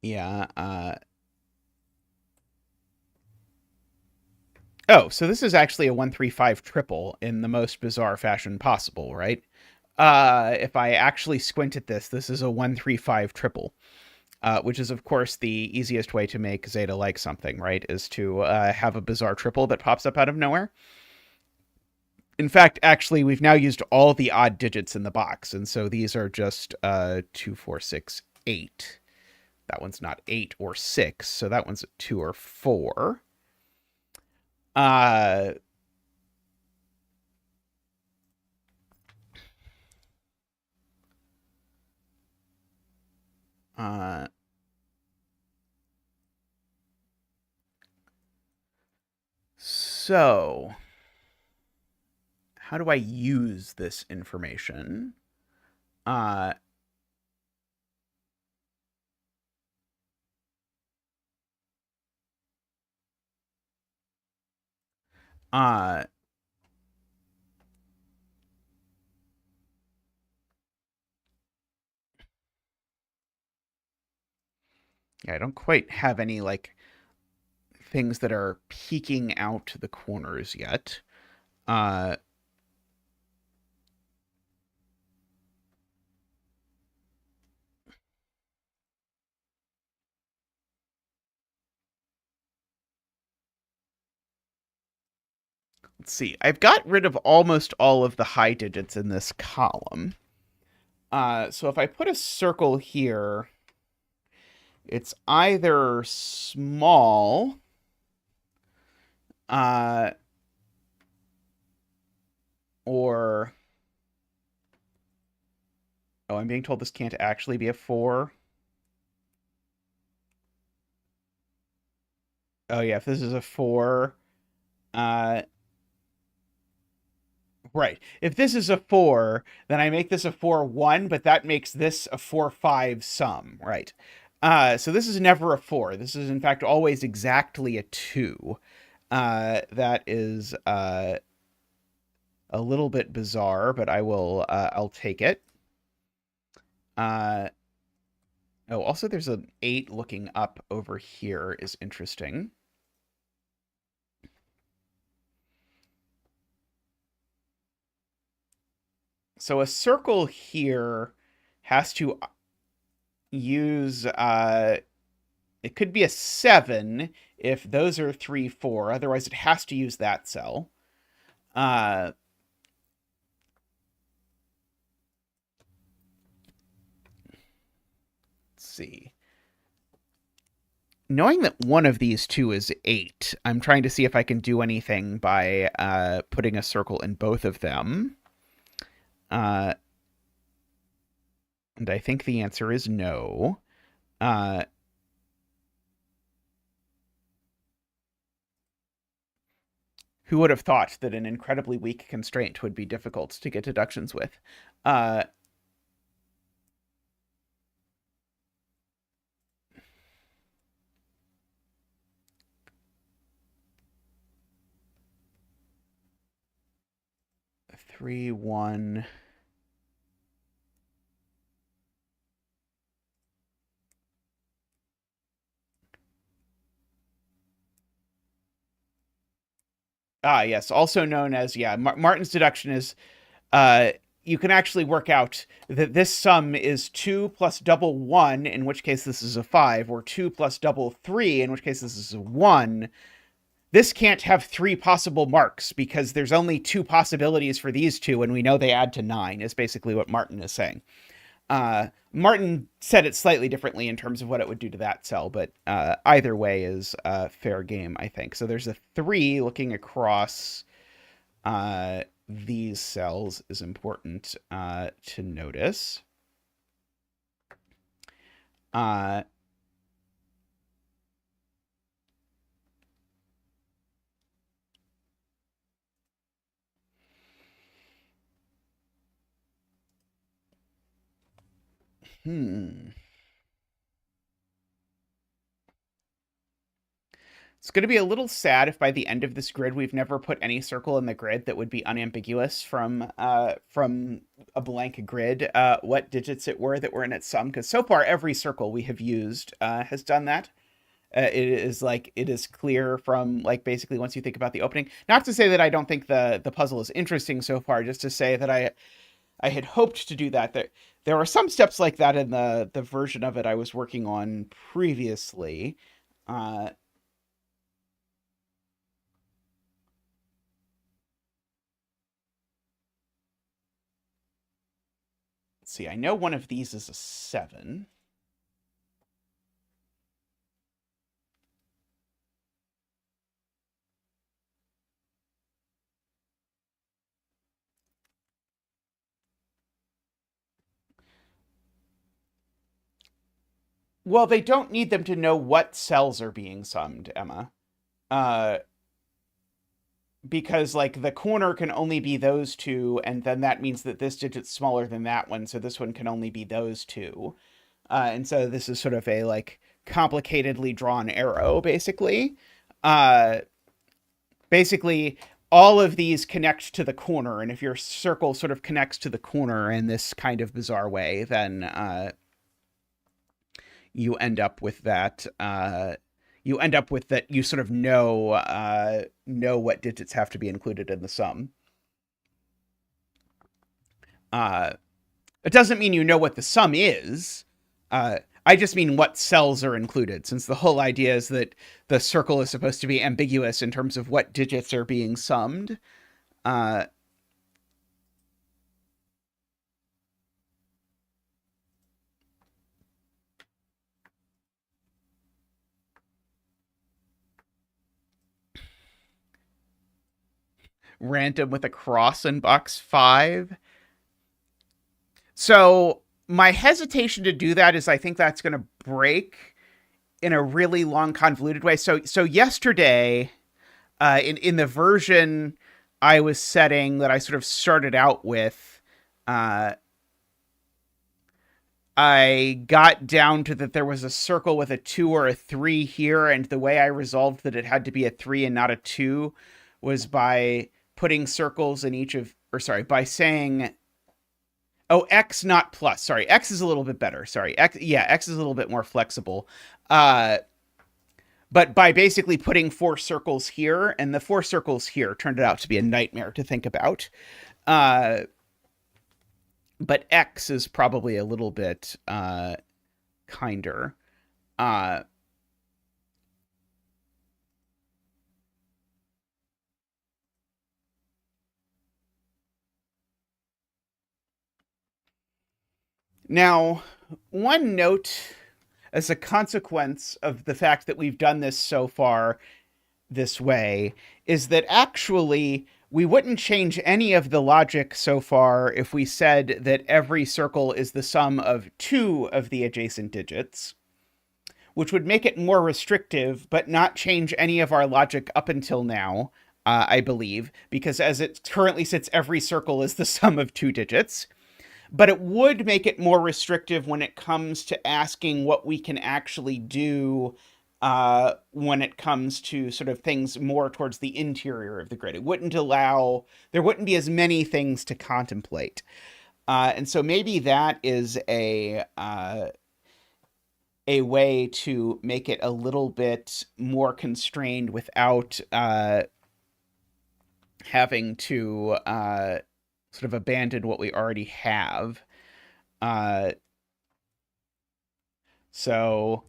Yeah, oh, so this is actually a 1, 3, 5 triple in the most bizarre fashion possible, right? If I actually squint at this, this is a 1, 3, 5 triple, which is, of course, the easiest way to make zeta like something, right? Is to have a bizarre triple that pops up out of nowhere. In fact, actually, we've now used all the odd digits in the box, and so these are just 2, 4, 6, 8. That one's not 8 or 6, so that one's a 2 or 4. So how do I use this information? Yeah, I don't quite have any like things that are peeking out the corners yet. Let's see. I've got rid of almost all of the high digits in this column. So if I put a circle here, it's either small, or... Oh, I'm being told this can't actually be a 4. Oh, yeah, if this is a 4... Right. If this is a 4, then I make this a 4, 1, but that makes this a 4, 5 sum, right? So this is never a 4. This is, in fact, always exactly a 2. That is a little bit bizarre, but I'll take it. Oh, also there's an 8 looking up over here is interesting. So a circle here has to use, it could be a 7 if those are 3, 4. Otherwise, it has to use that cell. Let's see. Knowing that one of these two is 8, I'm trying to see if I can do anything by putting a circle in both of them. And I think the answer is no. Who would have thought that an incredibly weak constraint would be difficult to get deductions with? 3, 1. Yes, also known as, Martin's deduction is, you can actually work out that this sum is 2 plus double 1, in which case this is a 5, or 2 plus double 3, in which case this is a 1. This can't have 3 possible marks because there's only 2 possibilities for these two, and we know they add to 9, is basically what Martin is saying. Martin said it slightly differently in terms of what it would do to that cell, but either way is fair game, I think. So there's a 3 looking across these cells is important to notice. It's going to be a little sad if by the end of this grid we've never put any circle in the grid that would be unambiguous from a blank grid what digits it were that were in its sum, because so far every circle we have used has done that. It is clear from basically once you think about the opening. Not to say that I don't think the puzzle is interesting so far, just to say that I had hoped to do that. There are some steps like that in the version of it I was working on previously. Let's see, I know one of these is a 7. Well, they don't need them to know what cells are being summed, Emma. Because the corner can only be those two, and then that means that this digit's smaller than that one, so this one can only be those two. And so this is sort of a complicatedly drawn arrow, basically. Basically, all of these connect to the corner, and if your circle sort of connects to the corner in this kind of bizarre way, then you end up with that. You sort of know what digits have to be included in the sum. It doesn't mean you know what the sum is. I just mean what cells are included, since the whole idea is that the circle is supposed to be ambiguous in terms of what digits are being summed. Random with a cross in box 5. So my hesitation to do that is I think that's going to break in a really long, convoluted way. So yesterday, in the version I was setting that I sort of started out with, I got down to that there was a circle with a 2 or a 3 here, and the way I resolved that it had to be a 3 and not a 2 was by putting circles in each of, or sorry, by saying, oh, X not plus. Sorry, X is a little bit better. Sorry, X, yeah, X is a little bit more flexible. Uh, but by basically putting 4 circles here, and the 4 circles here turned out to be a nightmare to think about. Uh, but X is probably a little bit kinder. Uh, Now, one note as a consequence of the fact that we've done this so far this way is that actually we wouldn't change any of the logic so far if we said that every circle is the sum of 2 of the adjacent digits, which would make it more restrictive but not change any of our logic up until now, I believe, because as it currently sits, every circle is the sum of 2 digits. But it would make it more restrictive when it comes to asking what we can actually do when it comes to sort of things more towards the interior of the grid. It wouldn't allow, there wouldn't be as many things to contemplate. And so maybe that is a way to make it a little bit more constrained without having to sort of abandon what we already have. Uh, so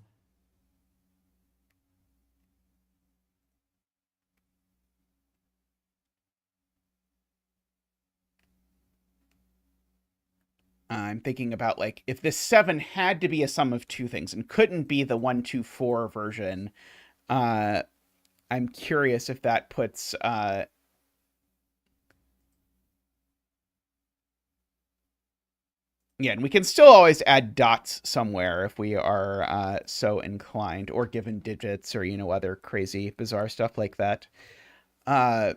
I'm thinking about like if this 7 had to be a sum of 2 things and couldn't be the 1, 2, 4 version. Uh, I'm curious if that puts yeah, and we can still always add dots somewhere if we are so inclined, or given digits, or other crazy bizarre stuff like that. Uh,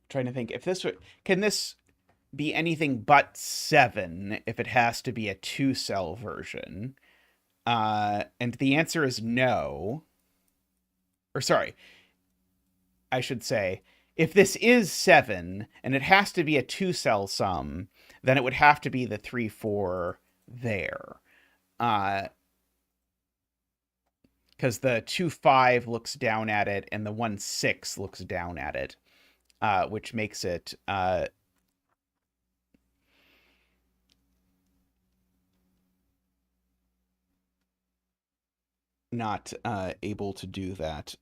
Trying to think if can this be anything but 7 if it has to be a 2-cell version. And the answer is no. Or sorry, I should say, if this is 7 and it has to be a 2-cell sum, then it would have to be the 3, 4 there. Because the 2, 5 looks down at it and the 1, 6 looks down at it, which makes it not able to do that.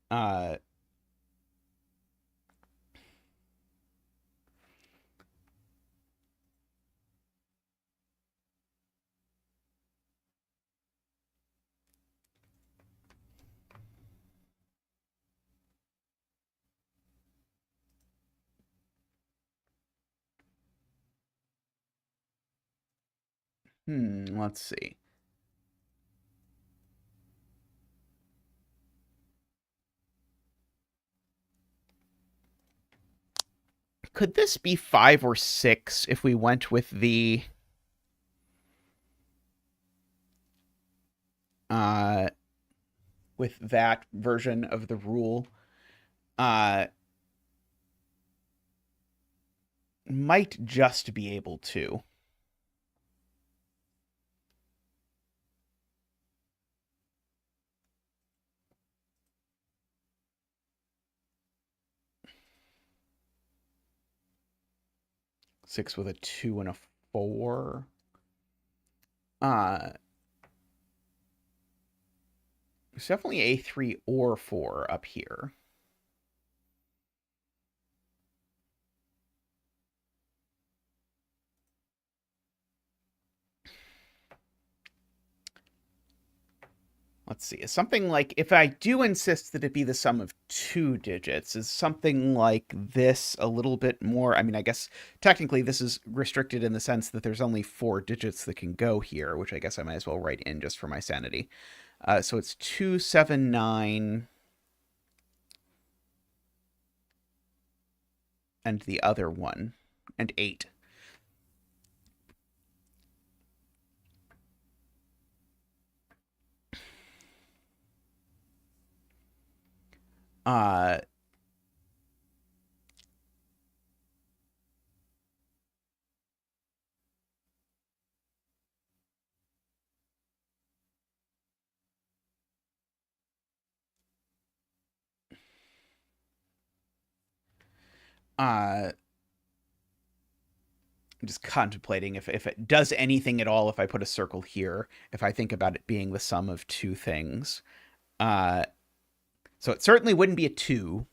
Let's see. Could this be 5 or 6 if we went uh with that version of the rule? Uh might just be able to. Six with a 2 and a 4. Uh, it's definitely a 3 or 4 up here. let's see, is something like, if I do insist that it be the sum of 2 digits, is something like this a little bit more? I mean, I guess technically this is restricted in the sense that there's only 4 digits that can go here, which I guess I might as well write in just for my sanity. So it's 279 and the other one, and 8. Uh, I'm just contemplating if it does anything at all if I put a circle here, if I think about it being the sum of 2 things. So it certainly wouldn't be a 2.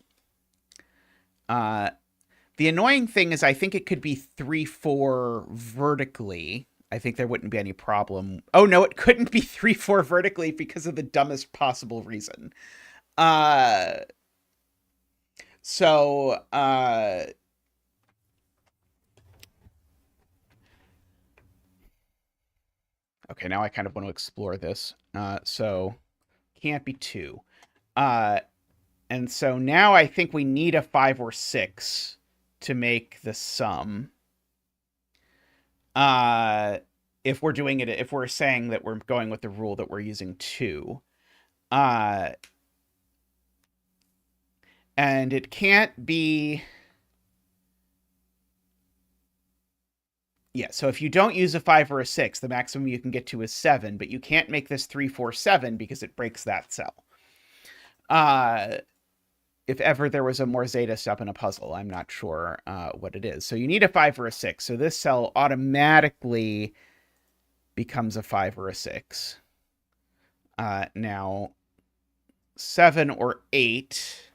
The annoying thing is I think it could be 3, 4 vertically. I think there wouldn't be any problem. Oh, no, it couldn't be 3, 4 vertically because of the dumbest possible reason. So, okay, now I kind of want to explore this. So, can't be 2. And so now I think we need a 5 or 6 to make the sum. If we're doing it, if we're saying that we're going with the rule that we're using 2. And it can't be... Yeah, so if you don't use a 5 or a 6, the maximum you can get to is 7, but you can't make this 3, 4, 7 because it breaks that cell. If ever there was a more zeta step in a puzzle, I'm not sure what it is. So you need a 5 or a 6. So this cell automatically becomes a 5 or a 6. Now, 7 or 8...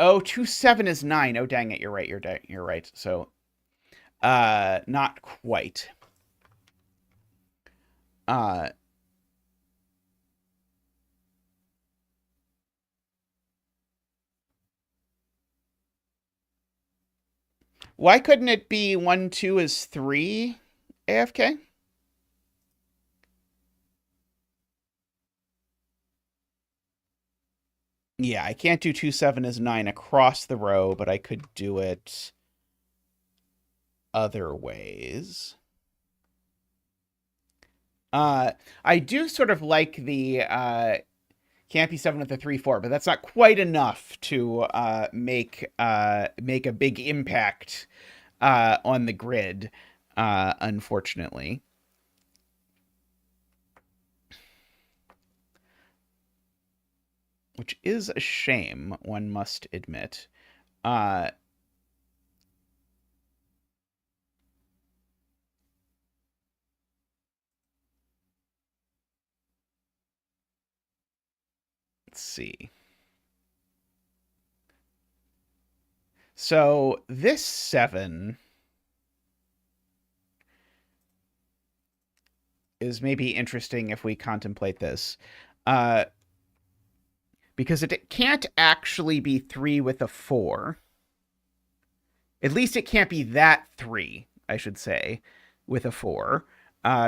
Oh, 2, 7 is 9. Oh, dang it. You're right. You're right. So, not quite. Why couldn't it be 1, 2 is 3, AFK? Yeah, I can't do 2, 7 is 9 across the row, but I could do it other ways. I do sort of like the can't be 7 with a 3, 4, but that's not quite enough to make a big impact on the grid, unfortunately. Which is a shame, one must admit. Let's see. So this 7 is maybe interesting if we contemplate this. Because it can't actually be 3 with a 4. At least it can't be that 3, I should say, with a 4.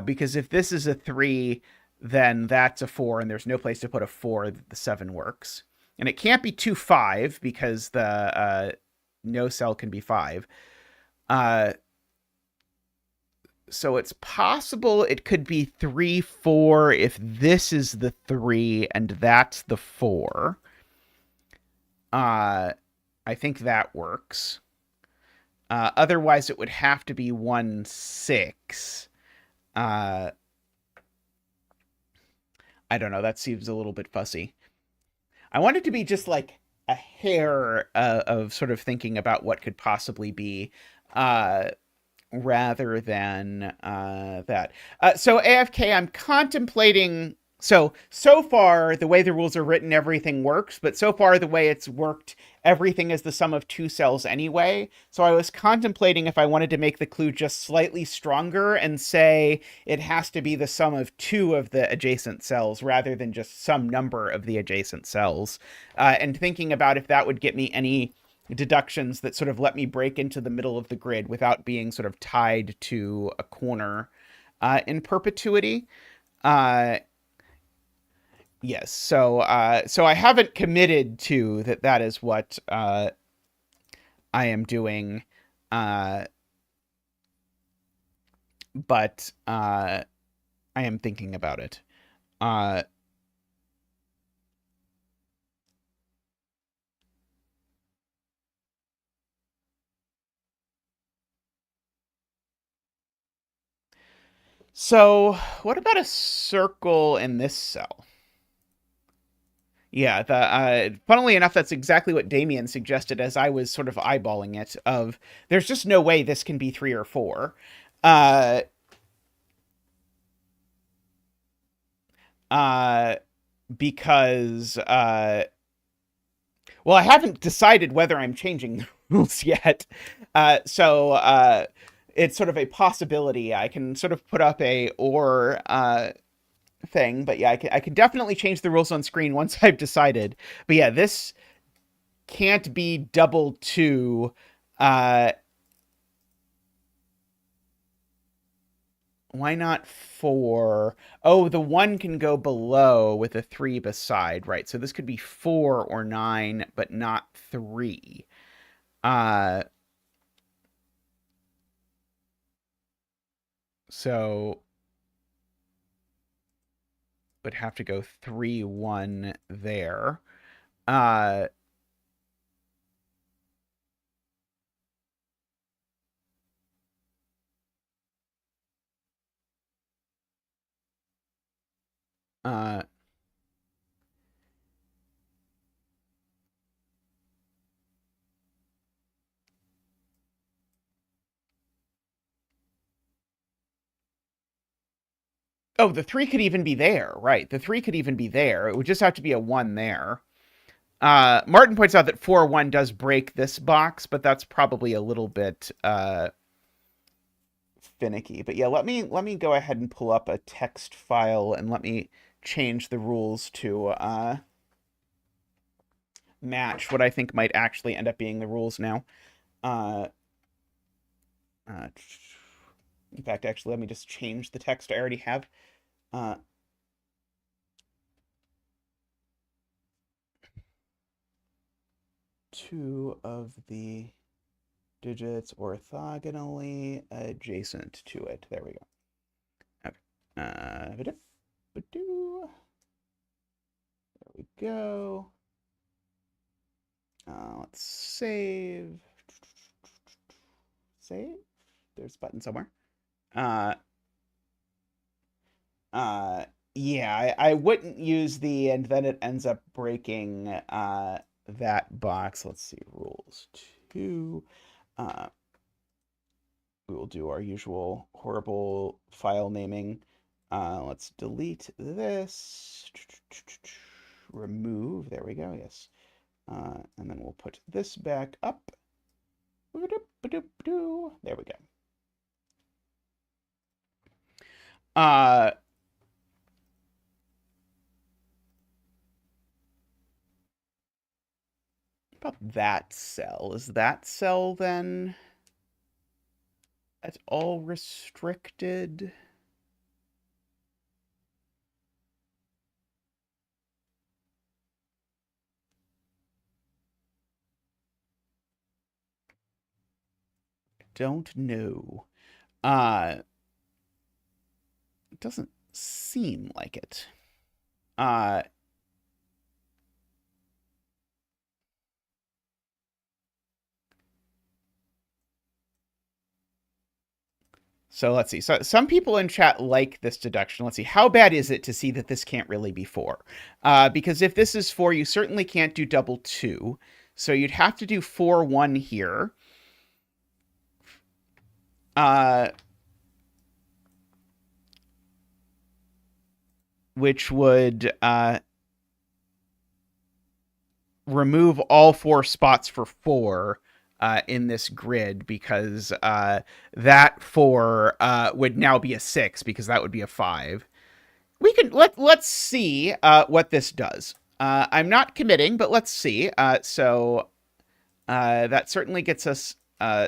Because if this is a 3, then that's a 4, and there's no place to put a 4 that the 7 works. And it can't be 2, 5, because the no cell can be 5. So it's possible it could be 3, 4 if this is the 3 and that's the 4. I think that works. Otherwise, it would have to be 1, 6. I don't know. That seems a little bit fussy. I want it to be just like a hair of sort of thinking about what could possibly be, rather than that. So AFK, I'm contemplating So far, the way the rules are written, everything works, but so far, the way it's worked, everything is the sum of two cells anyway. So I was contemplating if I wanted to make the clue just slightly stronger and say it has to be the sum of two of the adjacent cells rather than just some number of the adjacent cells. And thinking about if that would get me any deductions that sort of let me break into the middle of the grid without being sort of tied to a corner in perpetuity. Uh, Yes. So I haven't committed to that. That is what I am doing, uh, but I am thinking about it. Uh, so what about a circle in this cell? Yeah, funnily enough, that's exactly what Damien suggested as I was sort of eyeballing it. Of there's just no way this can be 3 or 4. Uh, uh, because well, I haven't decided whether I'm changing the rules yet. So it's sort of a possibility. I can sort of put up a or thing, but yeah, I can definitely change the rules on screen once I've decided. But yeah, this can't be double two. Uh, why not 4? Oh, the 1 can go below with a 3 beside, right? So this could be 4 or 9, but not 3. Uh, so would have to go 3-1 there. Uh, uh, oh, the 3 could even be there, right? The 3 could even be there. It would just have to be a 1 there. Martin points out that 4-1 does break this box, but that's probably a little bit finicky. But yeah, let me go ahead and pull up a text file and let me change the rules to match what I think might actually end up being the rules now. Uh, uh, in fact, actually, let me just change the text I already have. Uh, two of the digits orthogonally adjacent to it. There we go. Okay. There we go. Let's save. Save. There's a button somewhere. Uh, uh, yeah, I wouldn't use the, and then it ends up breaking that box. Let's see, rules 2. We will do our usual horrible file naming. Let's delete this. Remove. There we go. Yes. And then we'll put this back up. There we go. About that cell. Is that cell then at all restricted? Don't know. It doesn't seem like it. So let's see. So some people in chat like this deduction. Let's see. How bad is it to see that this can't really be 4? Because if this is 4, you certainly can't do double 2. So you'd have to do 4-1 here. which would remove all 4 spots for 4 in this grid, because that 4 would now be a 6, because that would be a 5. We can let's see what this does. I'm not committing, but let's see. So that certainly gets us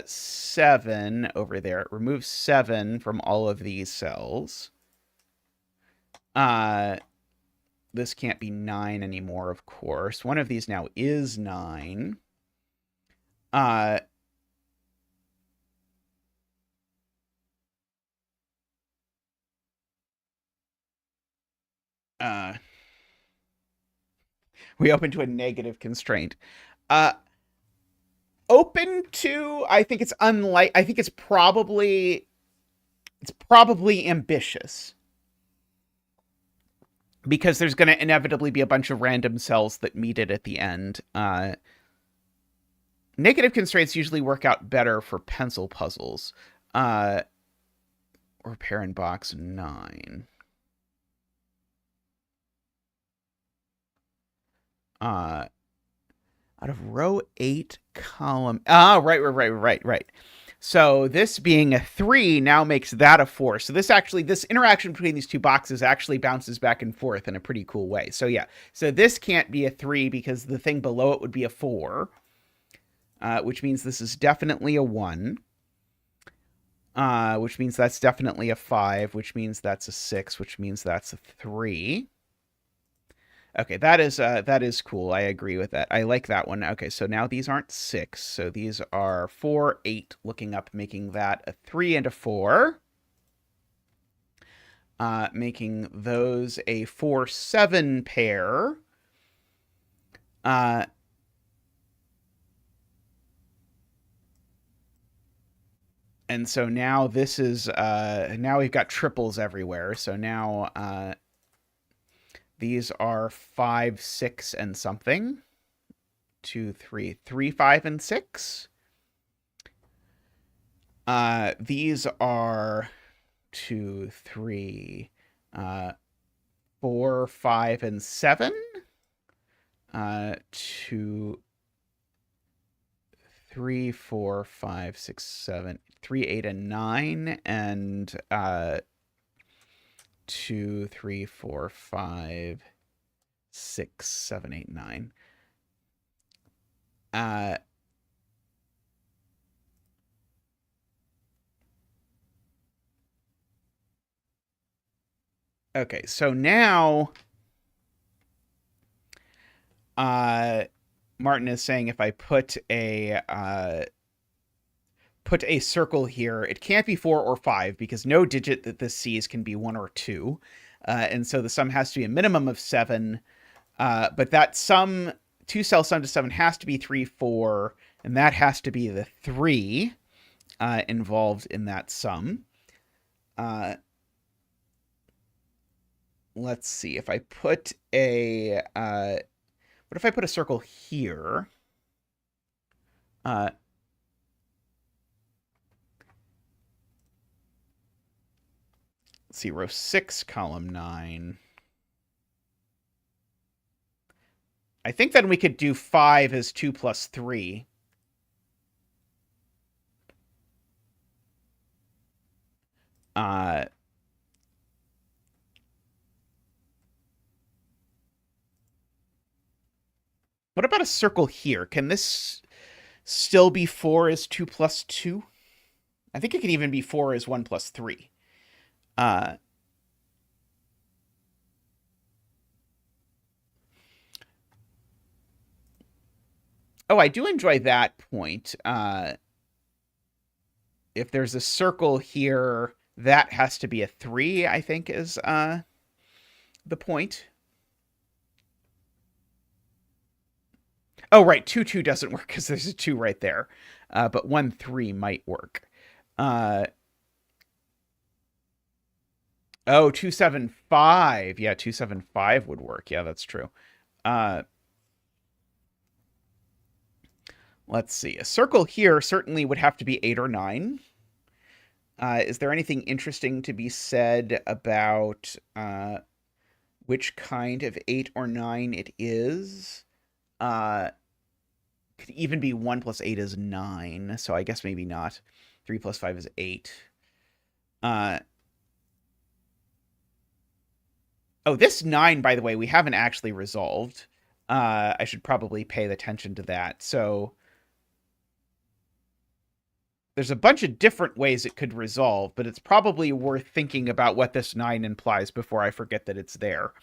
7 over there. It removes 7 from all of these cells. This can't be 9 anymore, of course. One of these now is 9. We open to a negative constraint. Open to, I think it's I think it's probably ambitious, because there's going to inevitably be a bunch of random cells that meet it at the end. Negative constraints usually work out better for pencil puzzles. Or pair in box 9. Out of row 8, column... right. So this being a 3 now makes that a 4. So this interaction between these two boxes actually bounces back and forth in a pretty cool way. So yeah, so this can't be a 3 because the thing below it would be a 4, which means this is definitely a 1, which means that's definitely a 5, which means that's a 6, which means that's a 3. Okay, that is cool. I agree with that. I like that one. Okay, so now these aren't 6. So these are 4, 8, looking up, making that a 3 and a 4. Making those a 4, 7 pair. And so now this is, now we've got triples everywhere. So now, these are 5, 6, and something. 2, 3, 3, 5, and 6. These are 2, 3, 4, 5, and 7. 2, 3, 4, 5, 6, 7, 3, 8, and 9, and 2, 3, 4, 5, 6, 7, 8, 9. Okay, so now Martin is saying if I put a circle here, it can't be 4 or 5 because no digit that this sees can be 1 or 2. And so the sum has to be a minimum of 7. But that sum, 2-cell sum to 7 has to be 3, 4, and that has to be the 3 involved in that sum. Let's see. If I put a... what if I put a circle here? Let's see, row 6, column 9. I think then we could do 5 as 2 plus 3. What about a circle here? Can this still be 4 as 2 plus 2? I think it can even be 4 as 1 plus 3. Oh, I do enjoy that point. If there's a circle here, that has to be a 3, I think, is the point. Oh, right. 2, 2 doesn't work because there's a 2 right there. But 1, 3 might work. Oh, 2, 7, 5. Yeah, 2, 7, 5 would work. Yeah, that's true. Let's see. A circle here certainly would have to be 8 or 9. Is there anything interesting to be said about which kind of 8 or 9 it is. Could even be 1 plus 8 is 9, so I guess maybe not. 3 plus 5 is 8. Oh, this 9, by the way, we haven't actually resolved. I should probably pay attention to that. So there's a bunch of different ways it could resolve, but it's probably worth thinking about what this 9 implies before I forget that it's there.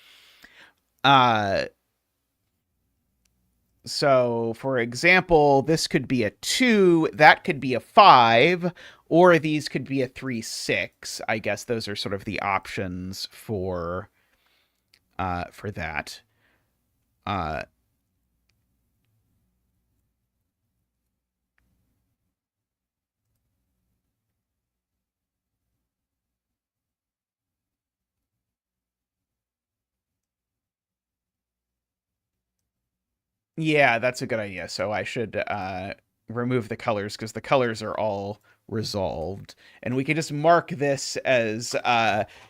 So, for example, this could be a 2, that could be a 5, or these could be a 3, 6. I guess those are sort of the options for that. Yeah, that's a good idea. So I should remove the colors because the colors are all resolved. And we can just mark this as,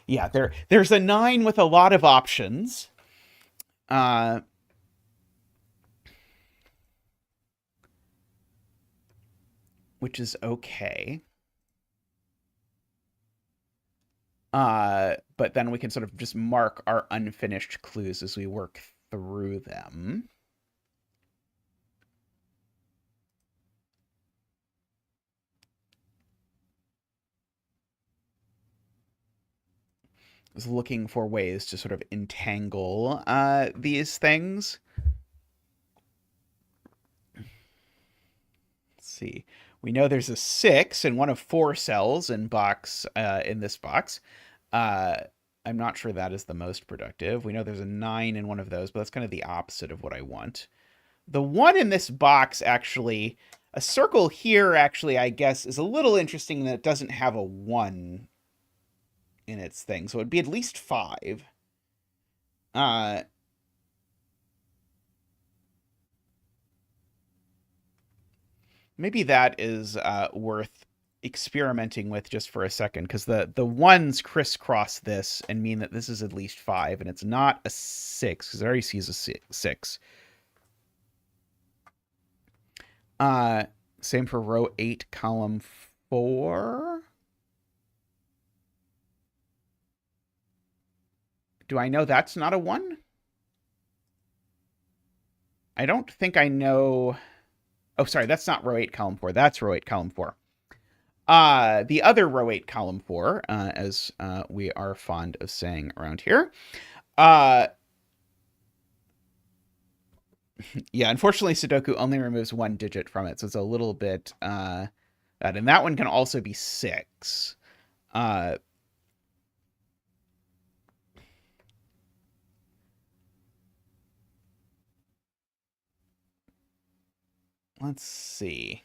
yeah, there's a 9 with a lot of options. Which is okay. But then we can sort of just mark our unfinished clues as we work through them. I was looking for ways to sort of entangle these things. Let's see. We know there's a 6 in one of 4 cells in this box. I'm not sure that is the most productive. We know there's a 9 in one of those, but that's kind of the opposite of what I want. The 1 in this box, actually, a circle here, actually, I guess, is a little interesting that it doesn't have a 1 in its thing. So it'd be at least 5. Maybe that is worth experimenting with just for a second, because the 1s crisscross this and mean that this is at least 5, and it's not a 6, because it already sees a 6. Same for row 8, column 4. Do I know that's not a 1? I don't think I know. Oh, sorry, that's not row 8, column 4. That's row 8, column 4. The other row 8, column 4, as we are fond of saying around here. Yeah, unfortunately, Sudoku only removes 1 digit from it, so it's a little bit that. And that one can also be 6. Let's see.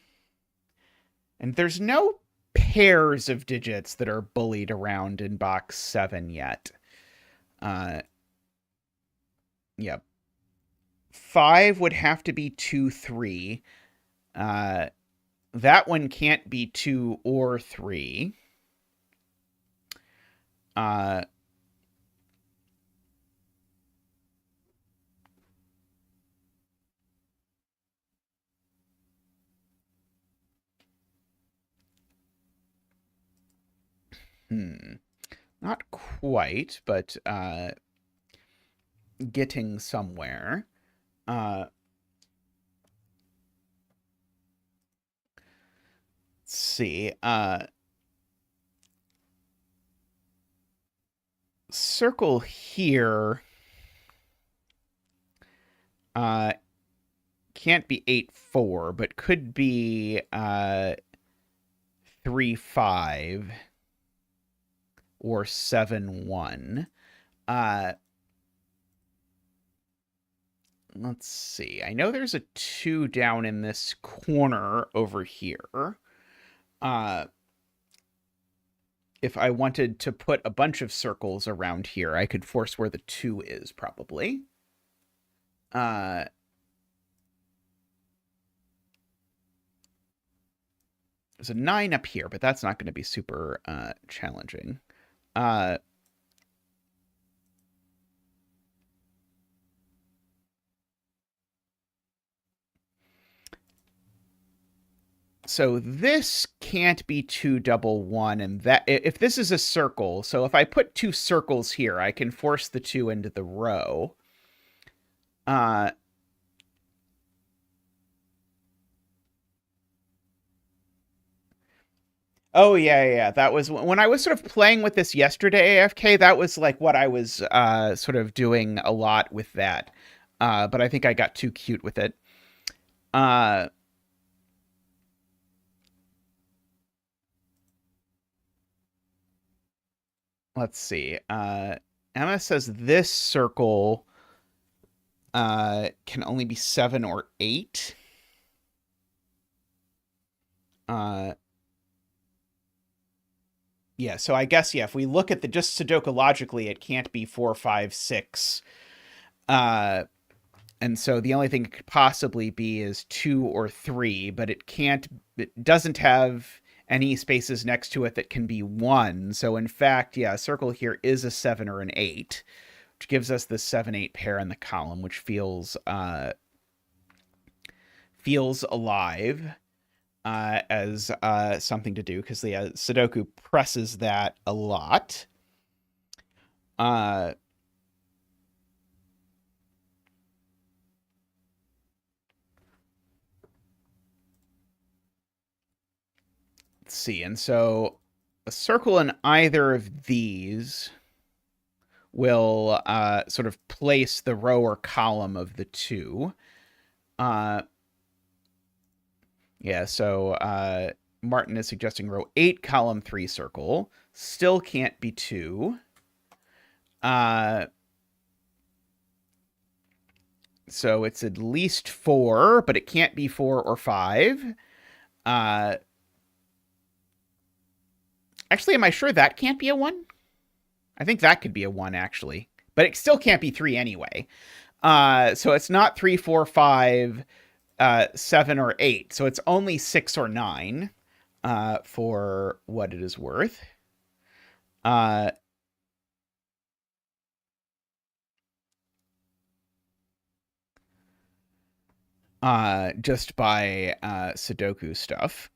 And there's no pairs of digits that are bullied around in box 7 yet. Yep. 5 would have to be 2, 3. That one can't be 2 or 3. Not quite, but getting somewhere. Let's see. Circle here can't be 8, 4, but could be 3, 5 or 7, 1. Let's see. I know there's a 2 down in this corner over here. If I wanted to put a bunch of circles around here, I could force where the 2 is, probably. There's a 9 up here, but that's not going to be super challenging. so this can't be 2 double 1, and that if this is a circle, so if I put 2 circles here, I can force the 2 into the row. Oh yeah. That was when I was sort of playing with this yesterday, AFK. That was like what I was sort of doing a lot with that. But I think I got too cute with it. Let's see. Emma says this circle can only be 7 or 8. Yeah, so I guess, yeah, if we look at the just Sudoku logically, it can't be 4, 5, 6. And so the only thing it could possibly be is 2 or 3, but it doesn't have any spaces next to it that can be 1. So in fact, yeah, a circle here is a 7 or an 8, which gives us the 7, 8 pair in the column, which feels alive. As something to do, because the Sudoku presses that a lot. Let's see, and so a circle in either of these will sort of place the row or column of the 2. Yeah, so Martin is suggesting row 8, column 3 circle. Still can't be 2. So it's at least 4, but it can't be 4 or 5. Actually, am I sure that can't be a 1? I think that could be a 1, actually. But it still can't be 3 anyway. So it's not 3, 4, 5, 7, or 8. So it's only 6 or 9 for what it is worth. Just by Sudoku stuff.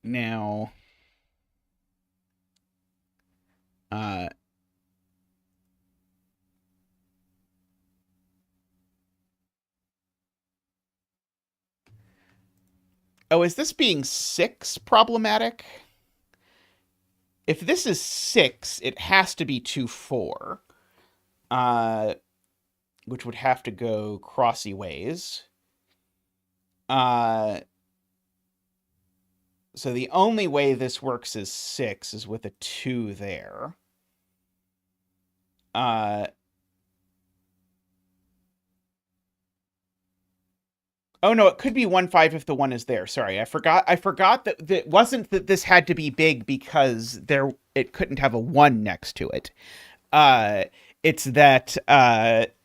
Now, oh, is this being 6 problematic? If this is 6, it has to be 2, 4. Which would have to go crossy ways. So the only way this works is 6 is with a 2 there. Oh no, it could be 1, 5 if the 1 is there. Sorry, I forgot that it wasn't that this had to be big because it couldn't have a 1 next to it. It's that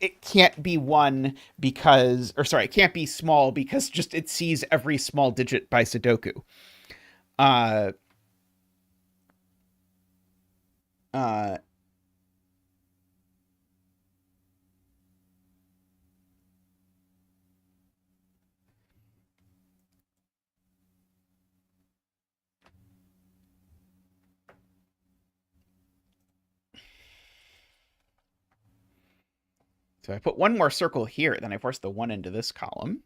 it can't be 1 because, or sorry, it can't be small because just it sees every small digit by Sudoku. So I put one more circle here, then I force the 1 into this column.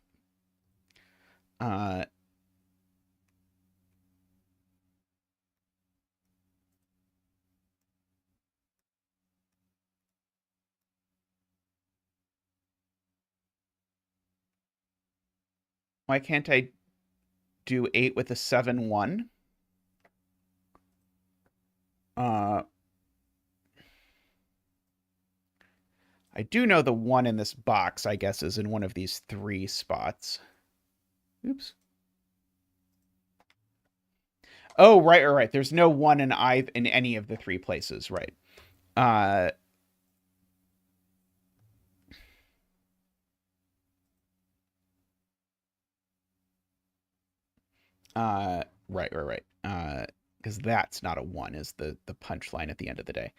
Why can't I do 8 with a 7, 1? I do know the 1 in this box, I guess, is in one of these 3 spots. Oops. Oh, right. There's no 1 in any of the 3 places, right. Right. Because that's not a 1, is the punchline at the end of the day.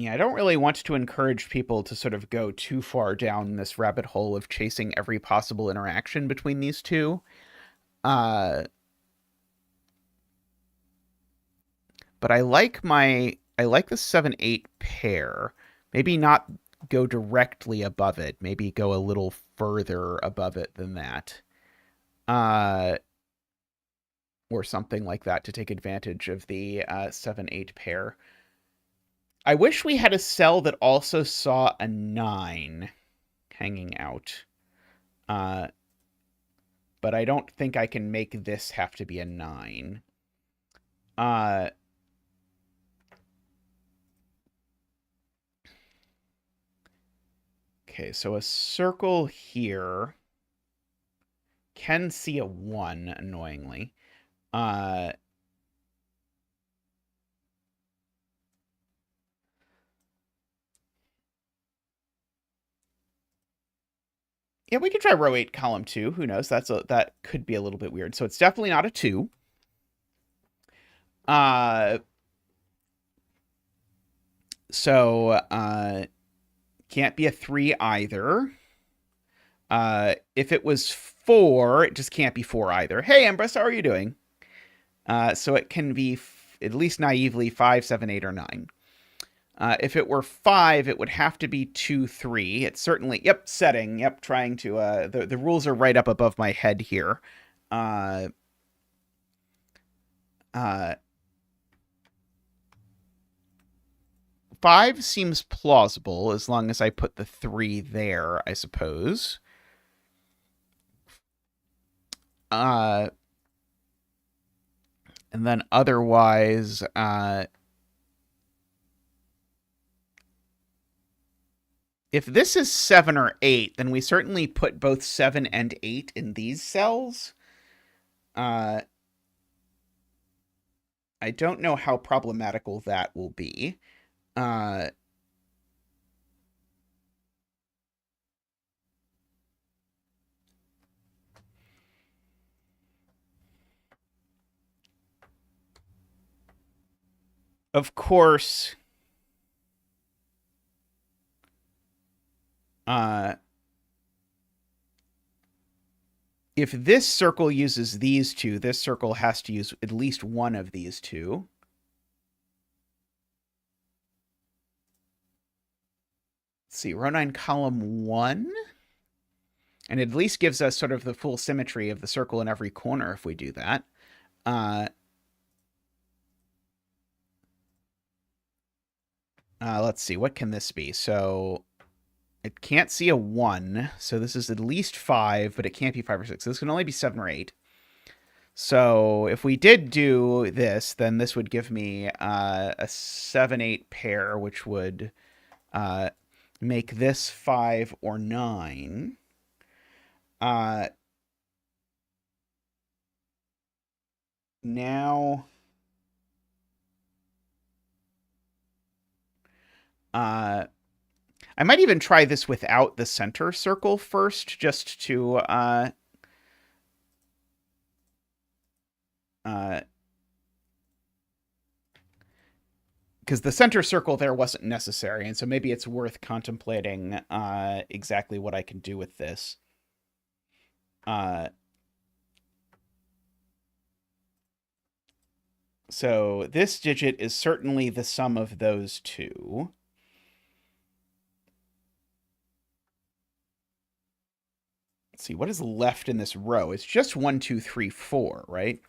Yeah, I don't really want to encourage people to sort of go too far down this rabbit hole of chasing every possible interaction between these two. But I like the 7-8 pair. Maybe not go directly above it. Maybe go a little further above it than that. Or something like that to take advantage of the 7-8 pair. I wish we had a cell that also saw a 9 hanging out. But I don't think I can make this have to be a 9. Okay, so a circle here can see a 1, annoyingly. Yeah, we could try row 8, column 2. Who knows? That could be a little bit weird. So it's definitely not a 2. So can't be a 3 either. If it was 4, it just can't be 4 either. Hey, Empress, how are you doing? So it can be, at least naively, 5, 7, 8, or 9. If it were 5, it would have to be 2, 3. It's certainly, setting, trying to, the rules are right up above my head here. 5 seems plausible, as long as I put the 3 there, I suppose. And then otherwise, if this is 7 or 8, then we certainly put both 7 and 8 in these cells. I don't know how problematical that will be. Of course, if this circle uses these two, this circle has to use at least one of these two. Let's see, row 9, column 1. And it at least gives us sort of the full symmetry of the circle in every corner if we do that. Let's see, what can this be? So it can't see a 1, so this is at least 5, but it can't be 5 or 6. This can only be 7 or 8. So if we did do this, then this would give me a 7-8 pair, which would make this 5 or 9. Now, I might even try this without the center circle first, just to because the center circle there wasn't necessary, and so maybe it's worth contemplating exactly what I can do with this. So this digit is certainly the sum of those two. Let's see, what is left in this row? It's just 1, 2, 3, 4, right?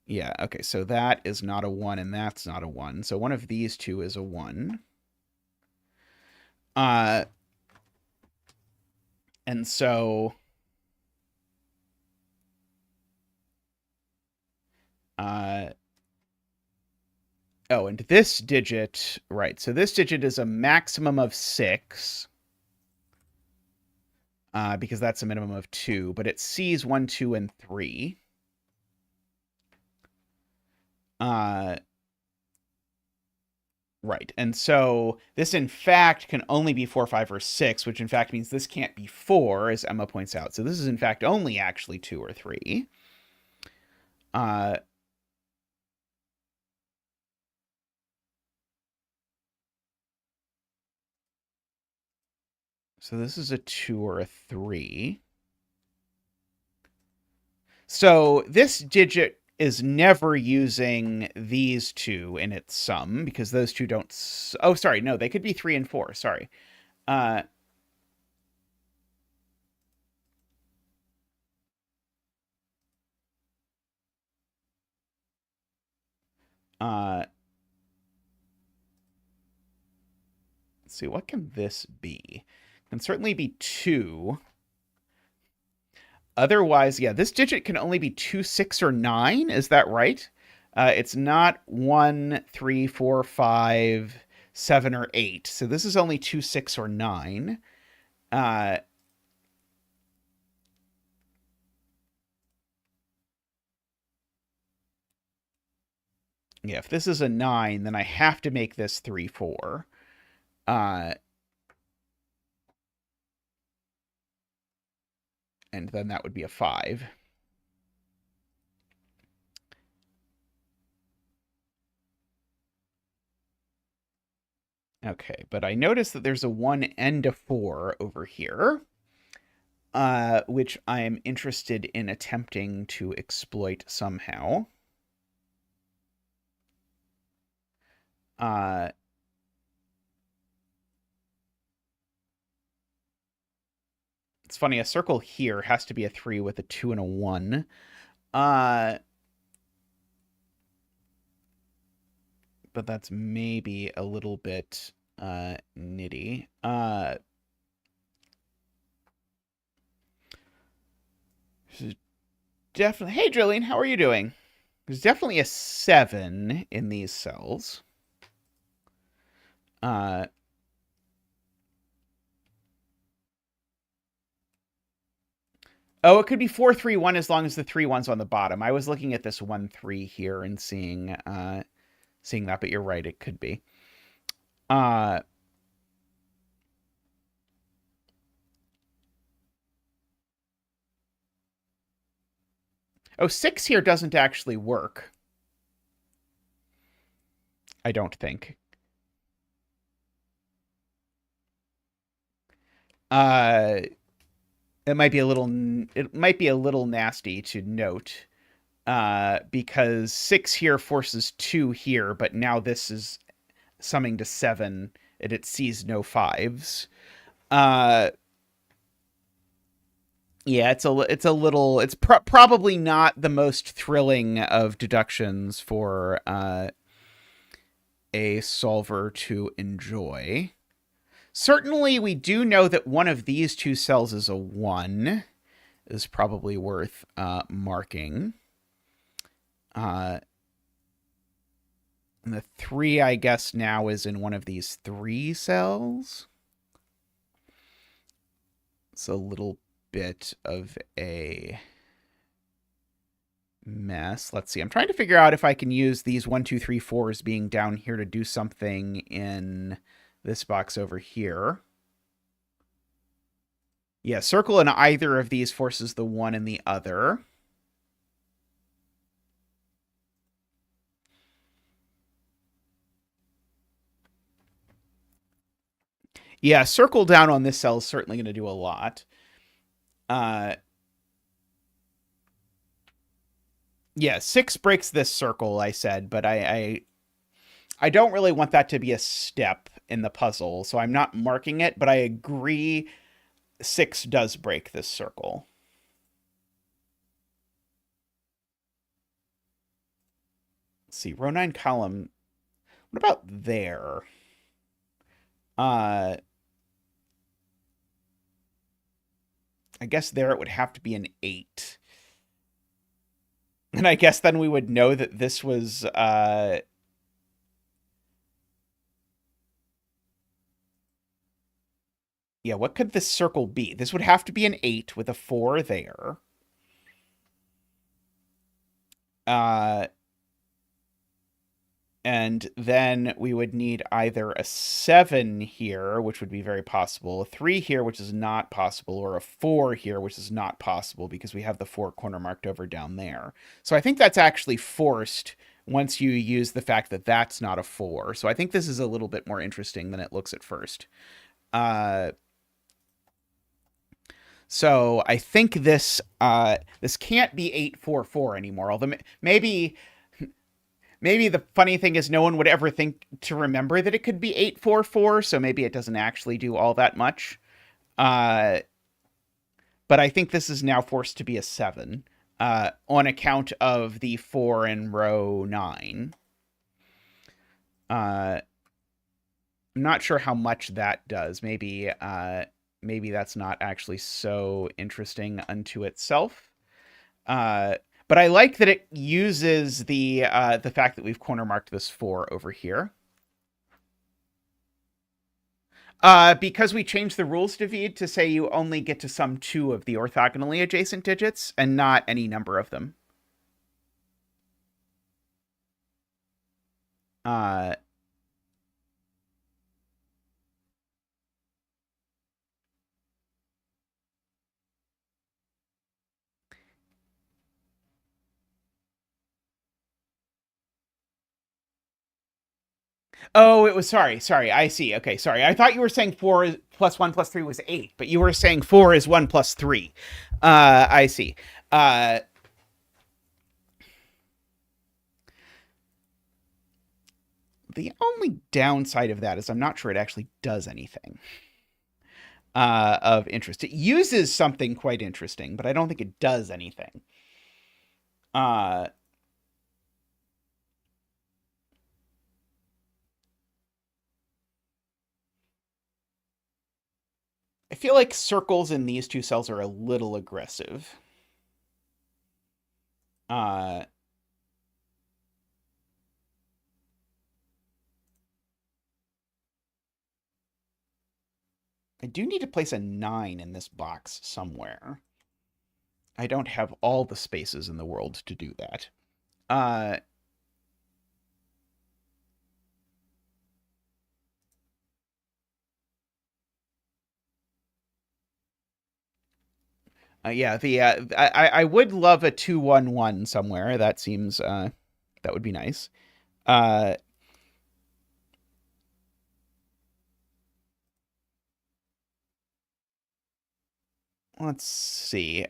Yeah, okay, so that is not a 1, and that's not a 1. So one of these two is a 1. And so... oh, and this digit... right, so this digit is a maximum of 6. Because that's a minimum of 2. But it sees 1, 2, and 3. Right, and so this in fact can only be 4, 5, or 6, which in fact means this can't be 4, as Emma points out. So this is in fact only actually 2 or 3. So this is a 2 or a 3. So this digit is never using these two in its sum because those two don't... Oh, sorry. No, they could be 3 and 4. Sorry. Uh, let's see. What can this be? It can certainly be 2. Otherwise, yeah, this digit can only be 2, 6, or 9. Is that right? It's not 1, 3, 4, 5, 7, or 8. So this is only 2, 6, or 9. Yeah, if this is a 9, then I have to make this 3, 4. And then that would be a 5. Okay, but I notice that there's a 1 and a 4 over here, which I am interested in attempting to exploit somehow. It's funny, a circle here has to be a 3 with a 2 and a 1. But that's maybe a little bit nitty. Definitely. Hey, Jillian, how are you doing? There's definitely a 7 in these cells. Oh, it could be 4, 3, 1 as long as the 3 one's on the bottom. I was looking at this 1, 3 here and seeing that, but you're right, it could be. Oh, 6 here doesn't actually work. I don't think. It might be a little nasty to note, because 6 here forces 2 here, but now this is summing to 7 and it sees no 5s. Yeah, it's probably not the most thrilling of deductions for a solver to enjoy. Certainly, we do know that one of these two cells is a 1. Is probably worth marking. And the 3, I guess, now is in one of these 3 cells. It's a little bit of a mess. Let's see. I'm trying to figure out if I can use these 1, 2, 3, 4s being down here to do something in this box over here. Yeah, circle in either of these forces the one in the other. Yeah, circle down on this cell is certainly going to do a lot. Yeah, 6 breaks this circle, I said, but I don't really want that to be a step in the puzzle, so I'm not marking it, but I agree 6 does break this circle. Let's see, row 9 column. What about there? I guess there it would have to be an 8. And I guess then we would know that this was yeah, what could this circle be? This would have to be an 8 with a 4 there. And then we would need either a 7 here, which would be very possible, a 3 here, which is not possible, or a 4 here, which is not possible because we have the 4 corner marked over down there. So I think that's actually forced once you use the fact that that's not a 4. So I think this is a little bit more interesting than it looks at first. So I think this can't be 844 anymore. Although maybe the funny thing is no one would ever think to remember that it could be 844, so maybe it doesn't actually do all that much. But I think this is now forced to be a 7 on account of the 4 in row 9. I'm not sure how much that does. Maybe that's not actually so interesting unto itself. But I like that it uses the fact that we've corner marked this 4 over here. Because we changed the rules to Veed to say you only get to sum 2 of the orthogonally adjacent digits and not any number of them. Oh, it was sorry. I see. Okay, sorry. I thought you were saying 4 plus 1 plus 3 was 8, but you were saying 4 is 1 plus 3. I see. The only downside of that is I'm not sure it actually does anything of interest. It uses something quite interesting, but I don't think it does anything. I feel like circles in these two cells are a little aggressive. I do need to place a 9 in this box somewhere. I don't have all the spaces in the world to do that. Yeah, I would love a 2-1-1 somewhere. That seems that would be nice. Let's see.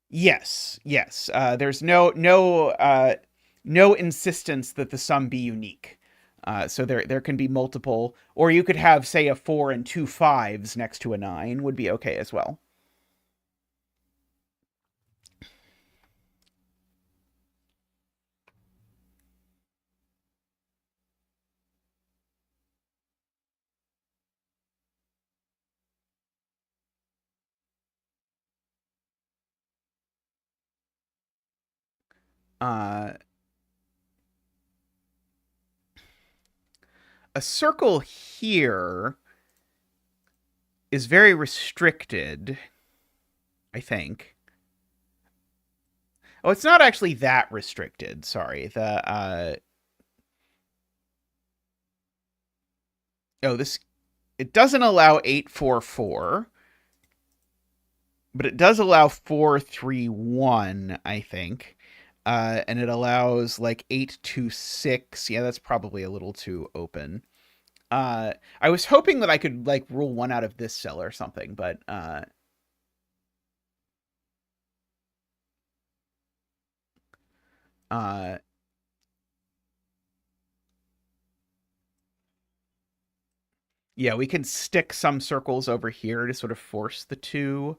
Yes. There's no insistence that the sum be unique. So there can be multiple, or you could have, say, a 4 and 2 5s next to a 9 would be okay as well. A circle here is very restricted, I think. Oh, it's not actually that restricted. Sorry. It doesn't allow 844, but it does allow 431, I think. And it allows like 826. Yeah, that's probably a little too open. I was hoping that I could like rule 1 out of this cell or something, but yeah, we can stick some circles over here to sort of force the 2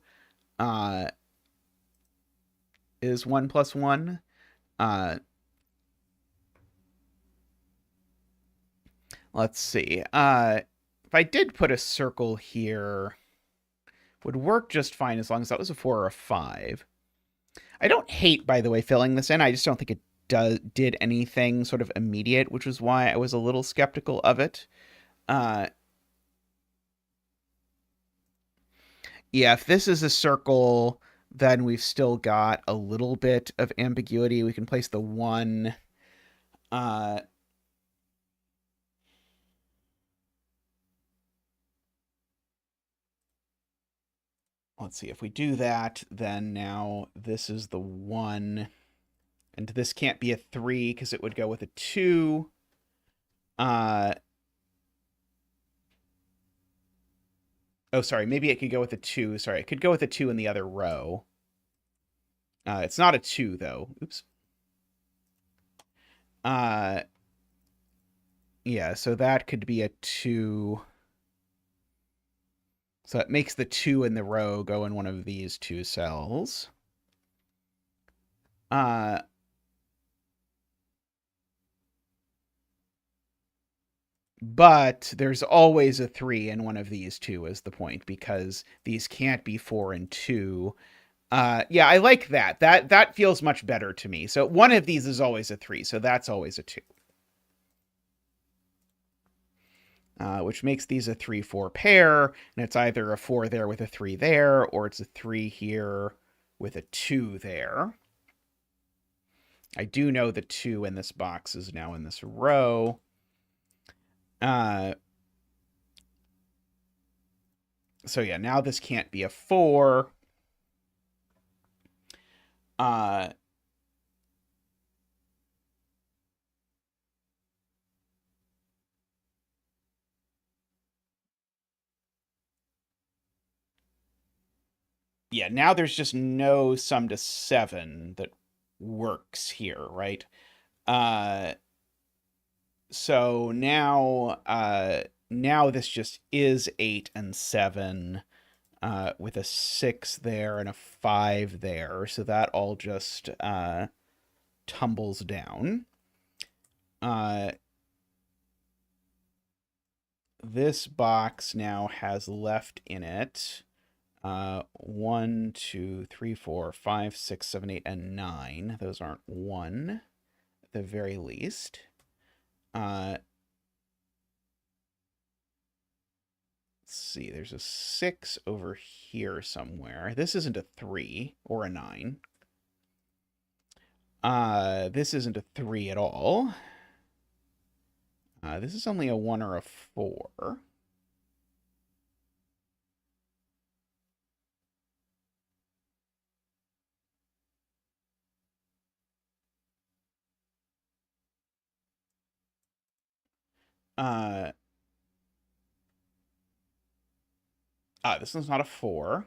is 1 plus 1. Let's see. If I did put a circle here, would work just fine as long as that was a 4 or a 5. I don't hate, by the way, filling this in. I just don't think it did anything sort of immediate, which is why I was a little skeptical of it. Yeah, if this is a circle, then we've still got a little bit of ambiguity. We can place the 1. Let's see. If we do that, then now this is the 1. And this can't be a 3 because it would go with a 2. Oh, sorry. Maybe it could go with a 2. Sorry, it could go with a 2 in the other row. It's not a 2, though. Oops. Yeah, so that could be a 2. So it makes the 2 in the row go in one of these 2 cells. But there's always a 3 in one of these 2 is the point, because these can't be 4 and 2. Yeah, I like that. That feels much better to me. So one of these is always a 3, so that's always a 2. Which makes these a 3-4 pair, and it's either a 4 there with a 3 there, or it's a 3 here with a 2 there. I do know the 2 in this box is now in this row. So yeah, now this can't be a 4. Yeah, now there's just no sum to 7 that works here, right? So now this just is 8 and 7, with a 6 there and a 5 there. So that all just tumbles down. This box now has left in it 1, 2, 3, 4, 5, 6, 7, 8, and 9. Those aren't 1 at the very least. Let's see, there's a 6 over here somewhere. This isn't a 3 or a 9. This isn't a 3 at all. This is only a 1 or a 4. This one's not a 4.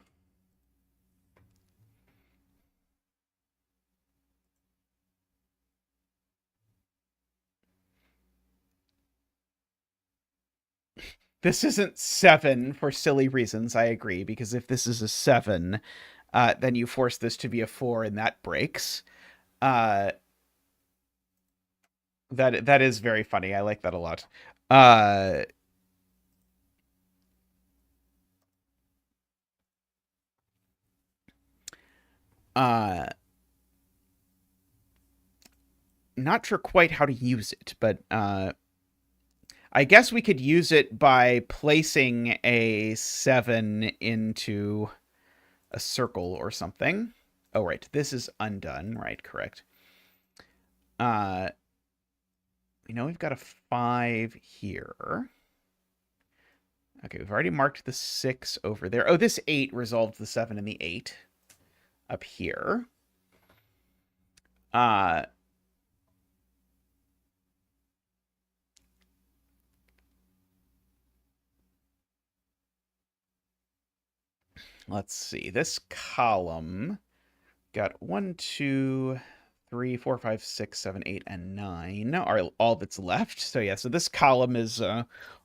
This isn't 7 for silly reasons, I agree, because if this is a 7, then you force this to be a 4 and that breaks. That is very funny. I like that a lot. Not sure quite how to use it, but I guess we could use it by placing a 7 into a circle or something. Oh, right. This is undone. Right, correct. We've got a 5 here. Okay, we've already marked the 6 over there. Oh, this 8 resolves the 7 and the 8 up here. Let's see. This column got 1, 2, 3, 4, 5, 6, 7, 8, and 9 are all that's left. So yeah, so this column is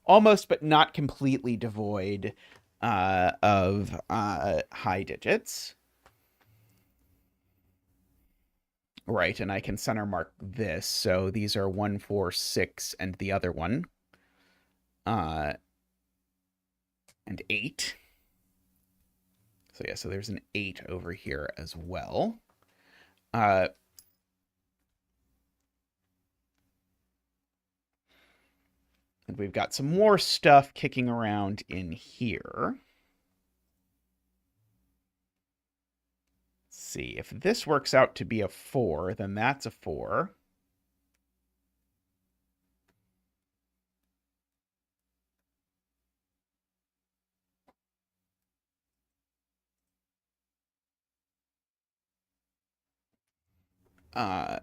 almost but not completely devoid of high digits. Right, and I can center mark this. So these are 1, 4, 6, and the other one. And 8. So yeah, so there's an 8 over here as well. And we've got some more stuff kicking around in here. Let's see, if this works out to be a 4, then that's a 4. Uh,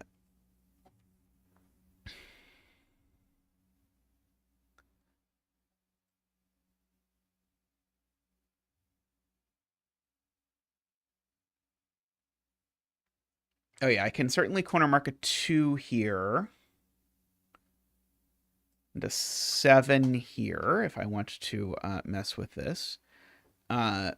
Oh yeah, I can certainly corner mark a 2 here. And a 7 here if I want to mess with this. Uh,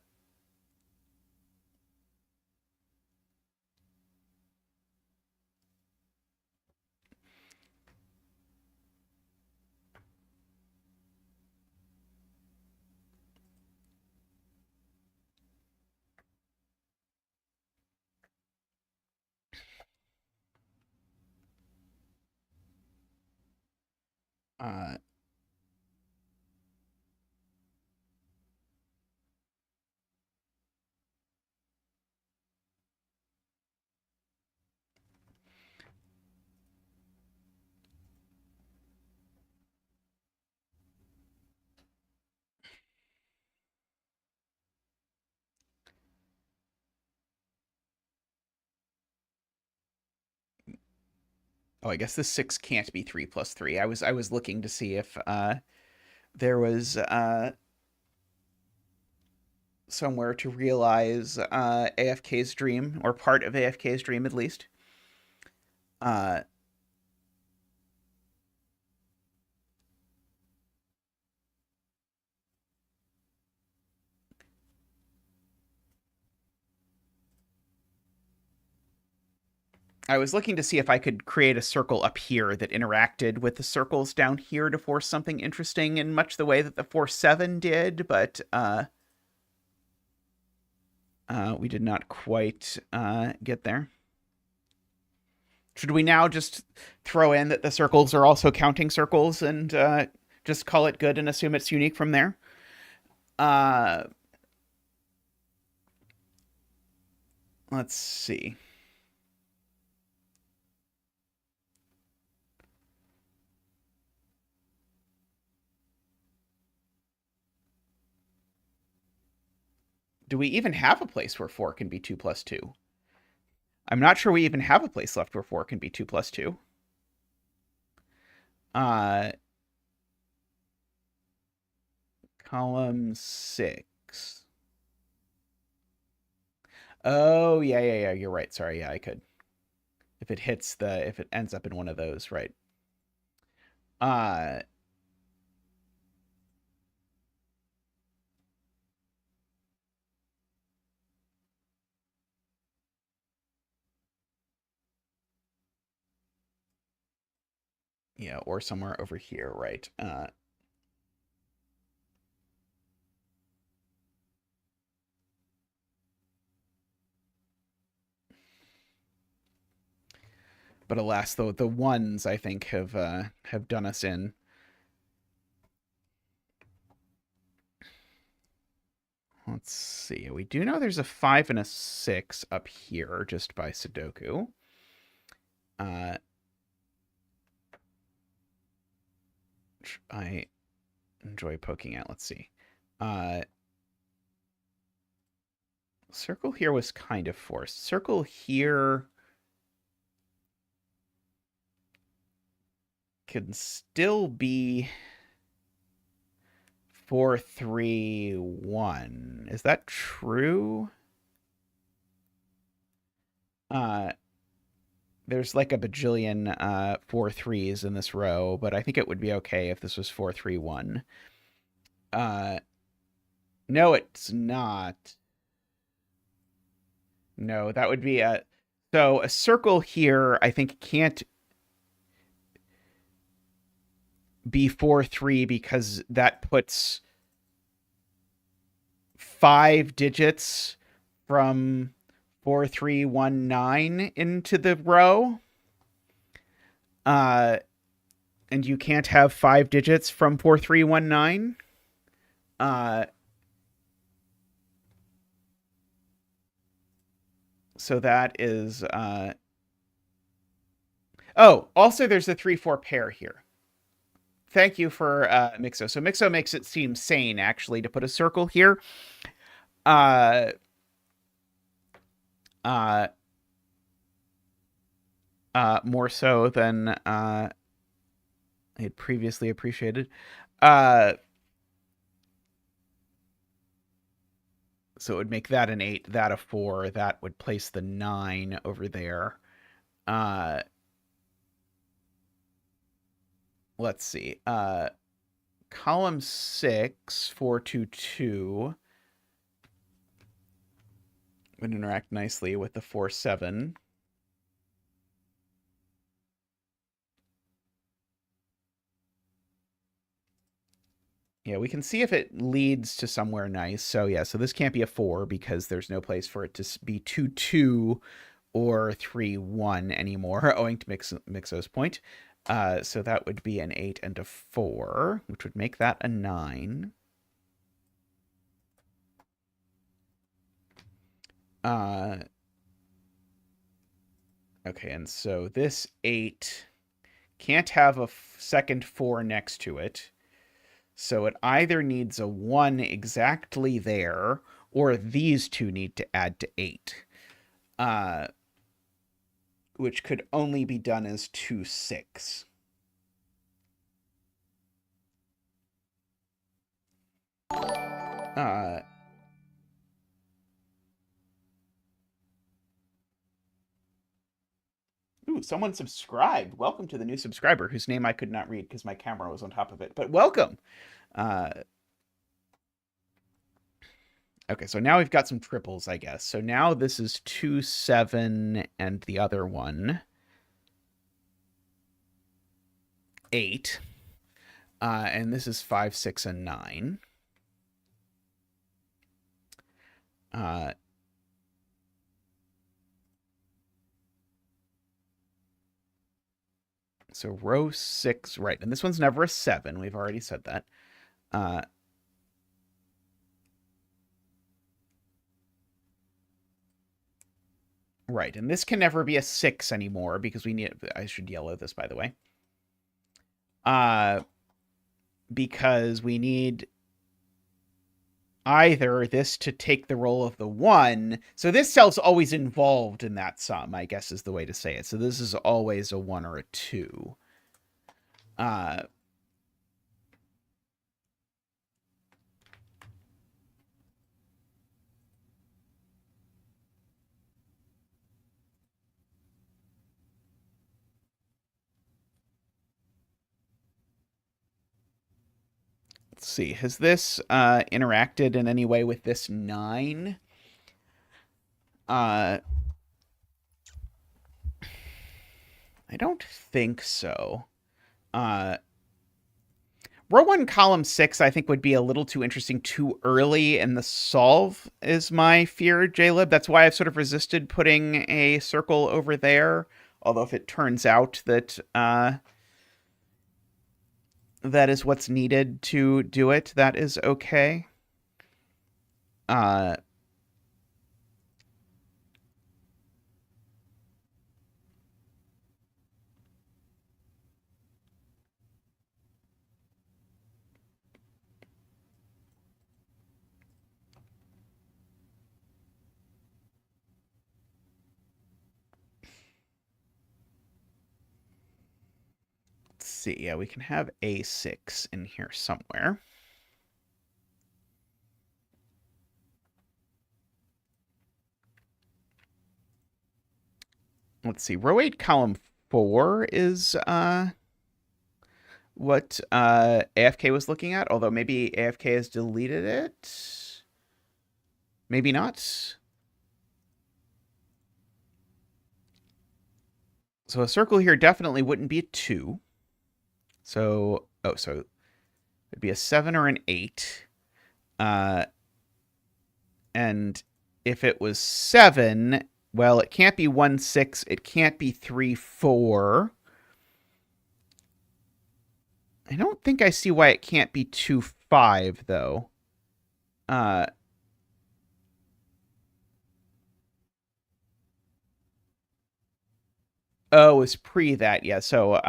oh, I guess this 6 can't be 3 plus 3. I was looking to see if there was somewhere to realize AFK's dream, or part of AFK's dream at least. Uh, I was looking to see if I could create a circle up here that interacted with the circles down here to force something interesting in much the way that the 4-7 did, but we did not quite get there. Should we now just throw in that the circles are also counting circles and just call it good and assume it's unique from there? Let's see. Do we even have a place where 4 can be 2 plus 2? I'm not sure we even have a place left where 4 can be 2 plus 2. Column 6. Oh, yeah, you're right. Sorry, yeah, I could. If it ends up in one of those, right. Yeah, or somewhere over here, right. But alas, the ones I think have done us in. Let's see. We do know there's a 5 and a 6 up here just by Sudoku. I enjoy poking at. Let's see. Circle here was kind of forced. Circle here can still be 4, 3, 1. Is that true? There's like a bajillion 4 3s in this row, but I think it would be okay if this was 4, 3, 1. No, it's not. No, that would be so a circle here I think can't be 4, 3 because that puts 5 digits from 4, 3, 1, 9 into the row. And you can't have 5 digits from 4, 3, 1, 9. So that is oh, also there's a 3, 4 pair here. Thank you for Mixo. So Mixo makes it seem sane actually to put a circle here. More so than I had previously appreciated. So it would make that an 8, that a 4, that would place the 9 over there. let's see. Column 6, 422 would interact nicely with the 4-7. Yeah, we can see if it leads to somewhere nice. So yeah, so this can't be a 4 because there's no place for it to be 2-2 or 3-1 anymore, owing to Mixo's point. So that would be an 8 and a 4, which would make that a 9. Okay, and so this 8 can't have a second 4 next to it. So it either needs a 1 exactly there, or these two need to add to 8. Which could only be done as 2-6. Ooh, someone subscribed. Welcome to the new subscriber, whose name I could not read because my camera was on top of it. But welcome. Okay, so now we've got some triples, I guess. So now this is 2-7 and the other one 8. And this is 5, 6, and 9. So row 6, right. And this one's never a 7. We've already said that. Right, and this can never be a 6 anymore because we need... I should yellow this, by the way. Because we need either this to take the role of the 1. So this cell's always involved in that sum, I guess is the way to say it. So this is always a 1 or a 2. Let's see. Has this interacted in any way with this 9? I don't think so. Row 1, column 6, I think would be a little too interesting too early in the solve, is my fear, JLib. That's why I've sort of resisted putting a circle over there. Although if it turns out that that is what's needed to do it, that is okay. Let's see. Yeah, we can have A6 in here somewhere. Let's see. Row 8, column 4 is what AFK was looking at, although maybe AFK has deleted it. Maybe not. So a circle here definitely wouldn't be a 2. So, so it'd be a 7 or an 8. And if it was 7, well, it can't be 1, 6. It can't be 3, 4. I don't think I see why it can't be 2, 5, though. Oh, it's pre that, yeah. So,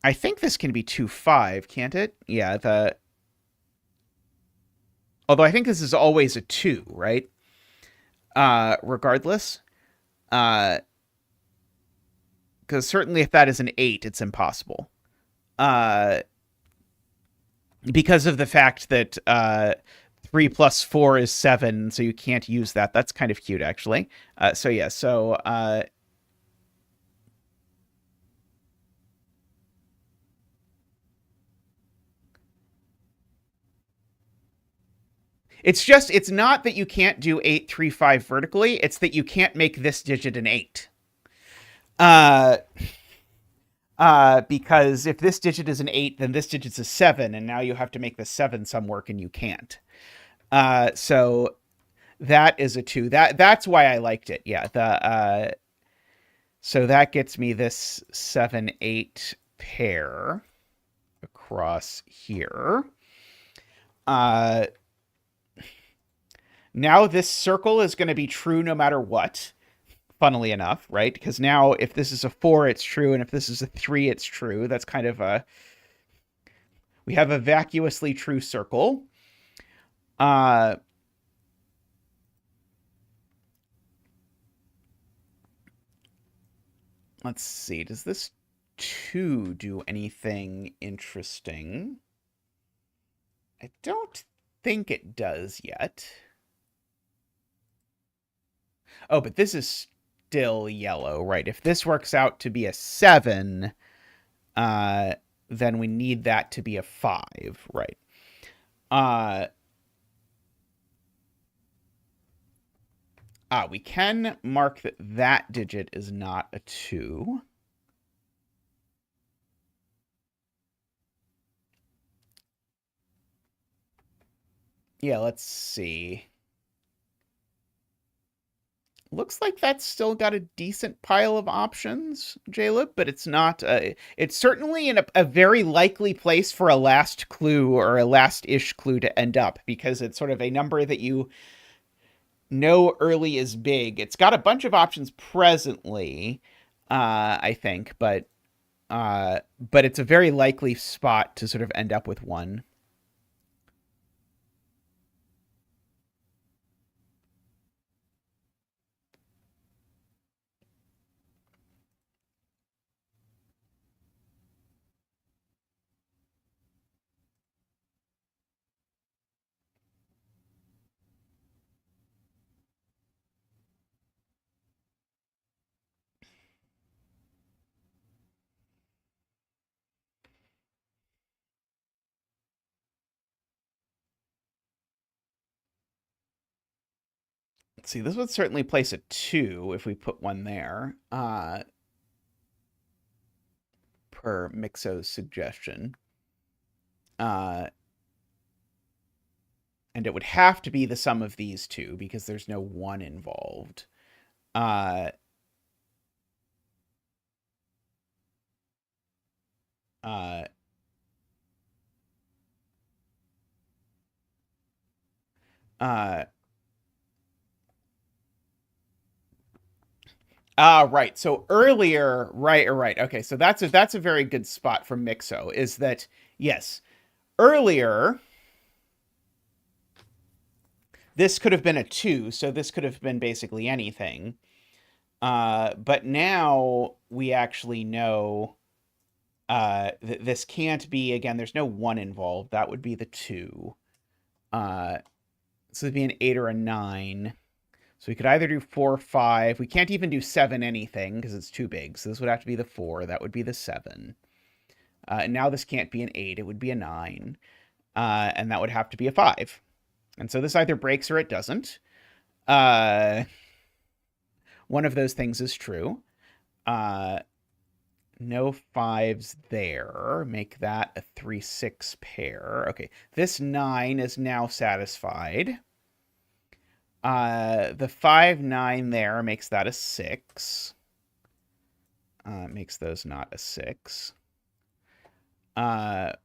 I think this can be 2, 5, can't it? Yeah, although I think this is always a 2, right? Regardless. Because certainly if that is an 8, it's impossible. Because of the fact that 3 plus 4 is 7, so you can't use that. That's kind of cute, actually. So yeah, so It's not that you can't do 835 vertically. It's that you can't make this digit an 8. Because if this digit is an 8, then this digit's a 7, and now you have to make the 7 some work, and you can't. So that is a 2. That's why I liked it. Yeah. So that gets me this 7-8 pair across here. Now this circle is going to be true no matter what, funnily enough, right? Because now if this is a 4, it's true, and if this is a 3, it's true. That's kind of a... We have a vacuously true circle. Let's see. Does this 2 do anything interesting? I don't think it does yet. Oh, but this is still yellow, right? If this works out to be a 7, then we need that to be a 5, right? We can mark that that digit is not a 2. Yeah, let's see. Looks like that's still got a decent pile of options, Jaleb, but it's not... it's certainly in a very likely place for a last clue or a last-ish clue to end up, because it's sort of a number that you know early is big. It's got a bunch of options presently, I think, but it's a very likely spot to sort of end up with one. Let's see, this would certainly place a 2 if we put one there, per Mixo's suggestion. And it would have to be the sum of these two because there's no 1 involved. Uh, right. So earlier, right. Okay, so that's a very good spot from Mixo, is that, yes, earlier, this could have been a 2, so this could have been basically anything. But now we actually know this can't be, again, there's no 1 involved. That would be the 2. So it'd be an 8 or a 9. So we could either do 4 or 5. We can't even do 7 anything because it's too big. So this would have to be the 4. That would be the 7. And now this can't be an 8. It would be a 9. And that would have to be a 5. And so this either breaks or it doesn't. One of those things is true. No 5s there. Make that a 3-6 pair. Okay, this 9 is now satisfied. The 5-9 there makes that a 6. Makes those not a 6. Okay,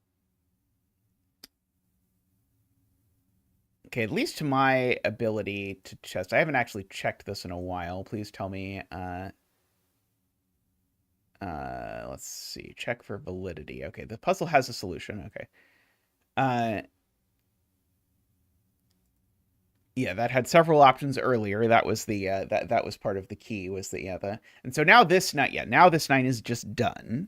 at least to my ability to test. I haven't actually checked this in a while. Please tell me. Let's see. Check for validity. Okay, the puzzle has a solution. Okay. Yeah, that had several options earlier. That was the that was part of the key, was the and so now this now this 9 is just done.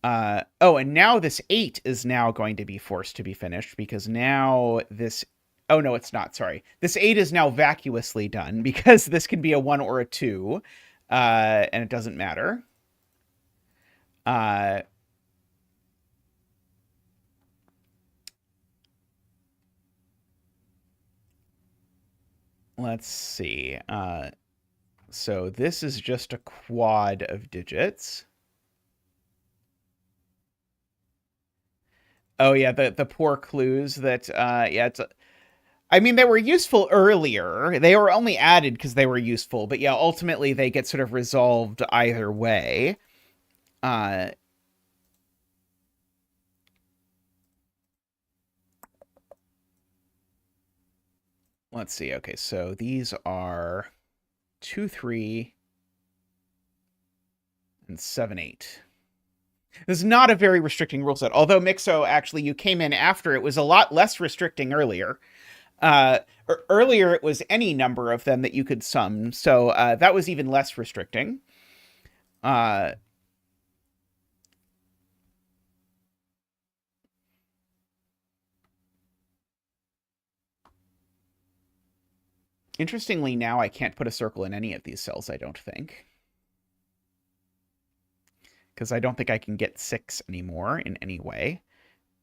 Oh, and now this 8 is now going to be forced to be finished because now this... Oh, no, it's not. Sorry. This 8 is now vacuously done because this can be a 1 or a 2, and it doesn't matter. Uh, let's see. So this is just a quad of digits. Oh yeah, the poor clues that yeah, I mean they were useful earlier. They were only added because they were useful, but yeah, ultimately they get sort of resolved either way. Uh let's see. Okay, so these are 2, 3, and 7, 8. This is not a very restricting rule set. Although Mixo, actually, you came in after it was a lot less restricting earlier. Earlier, it was any number of them that you could sum, so that was even less restricting. Uh, Interestingly, now I can't put a circle in any of these cells, I don't think. Because I don't think I can get 6 anymore in any way.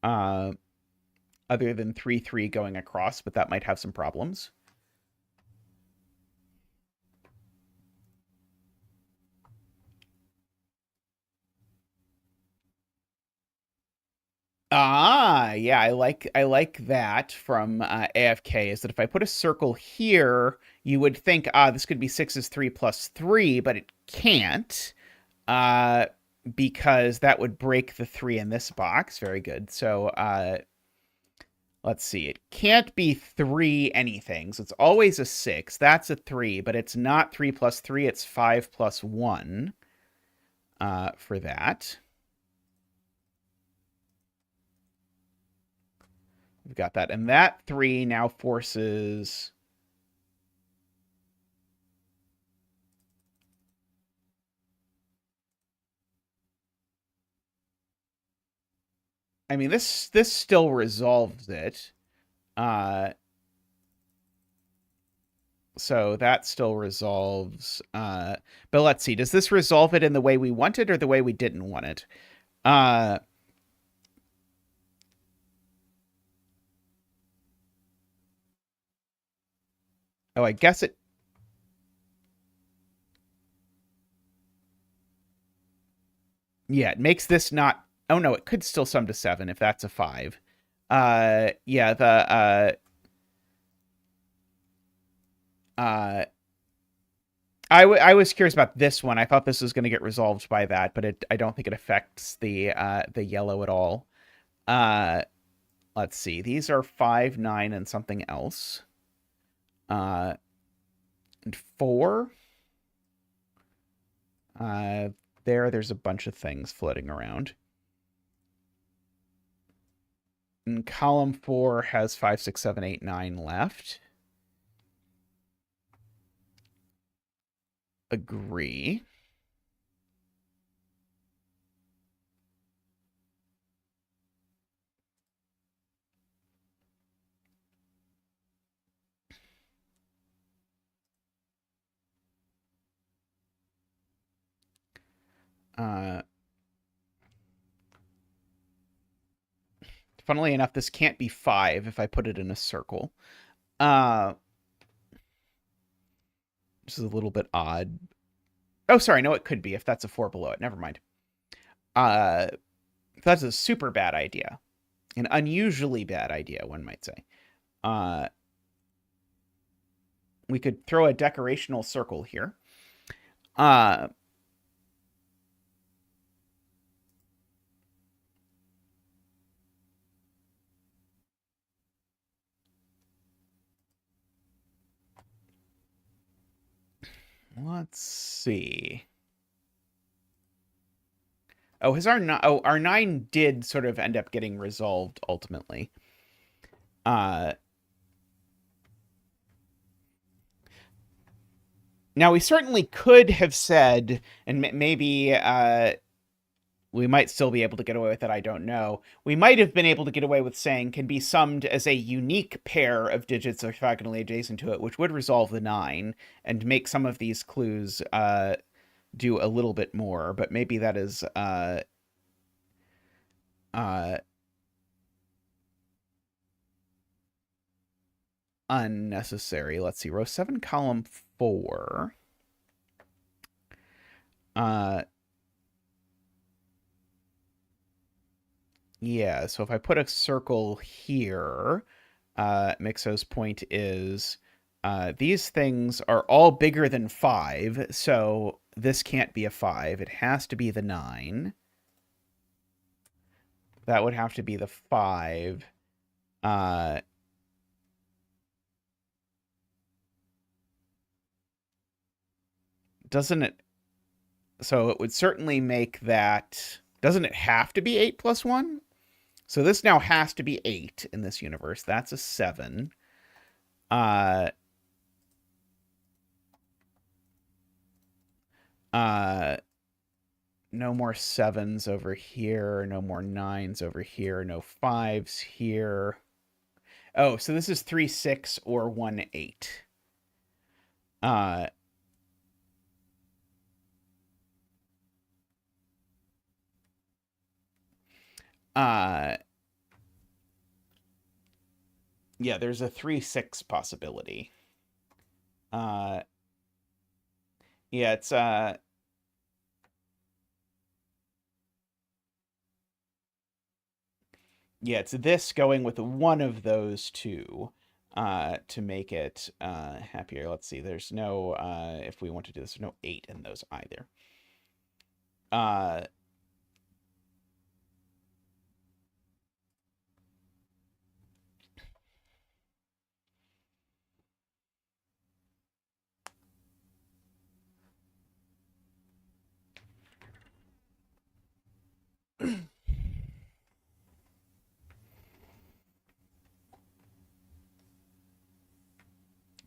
Other than 3, 3 going across, but that might have some problems. Ah, yeah, I like that from AFK is that if I put a circle here, you would think, this could be 6 is 3 plus 3, but it can't, uh, because that would break the 3 in this box. Very good. So let's see. It can't be 3 anything, so it's always a 6. That's a 3, but it's not 3 plus 3. It's 5 plus 1 for that. We've got that. And that 3 now forces... I mean, this still resolves it. So that still resolves. But let's see. Does this resolve it in the way we want it or the way we didn't want it? Oh, I guess it... Yeah, it makes this not... Oh, no, it could still sum to 7 if that's a 5. Yeah, I was curious about this one. I thought this was going to get resolved by that, but I don't think it affects the yellow at all. Let's see. These are 5, 9, and something else. And 4. There's a bunch of things floating around. And column 4 has 5, 6, 7, 8, 9 left. Agree. Funnily enough, this can't be 5 if I put it in a circle. Which is a little bit odd. Oh, sorry. No, it could be if that's a 4 below it. Never mind. That's a super bad idea. An unusually bad idea, one might say. We could throw a decorational circle here. Let's see. Oh, our 9 did sort of end up getting resolved ultimately. Now we certainly could have said, and maybe we might still be able to get away with it, I don't know. We might have been able to get away with saying can be summed as a unique pair of digits orthogonally adjacent to it, which would resolve the 9 and make some of these clues do a little bit more, but maybe that is unnecessary. Let's see, row 7, column 4. Yeah, so if I put a circle here, Mixo's point is these things are all bigger than 5, so this can't be a 5. It has to be the 9. That would have to be the 5. Doesn't it? So it would certainly make that... Doesn't it have to be 8 plus 1? So this now has to be 8 in this universe. That's a 7. No more 7s over here. No more 9s over here. No 5s here. Oh, so this is 3, 6, or 1, 8. Yeah, there's a 3, 6 possibility. Yeah, it's yeah, it's this going with one of those two to make it happier. Let's see. There's no if we want to do this, there's no 8 in those either.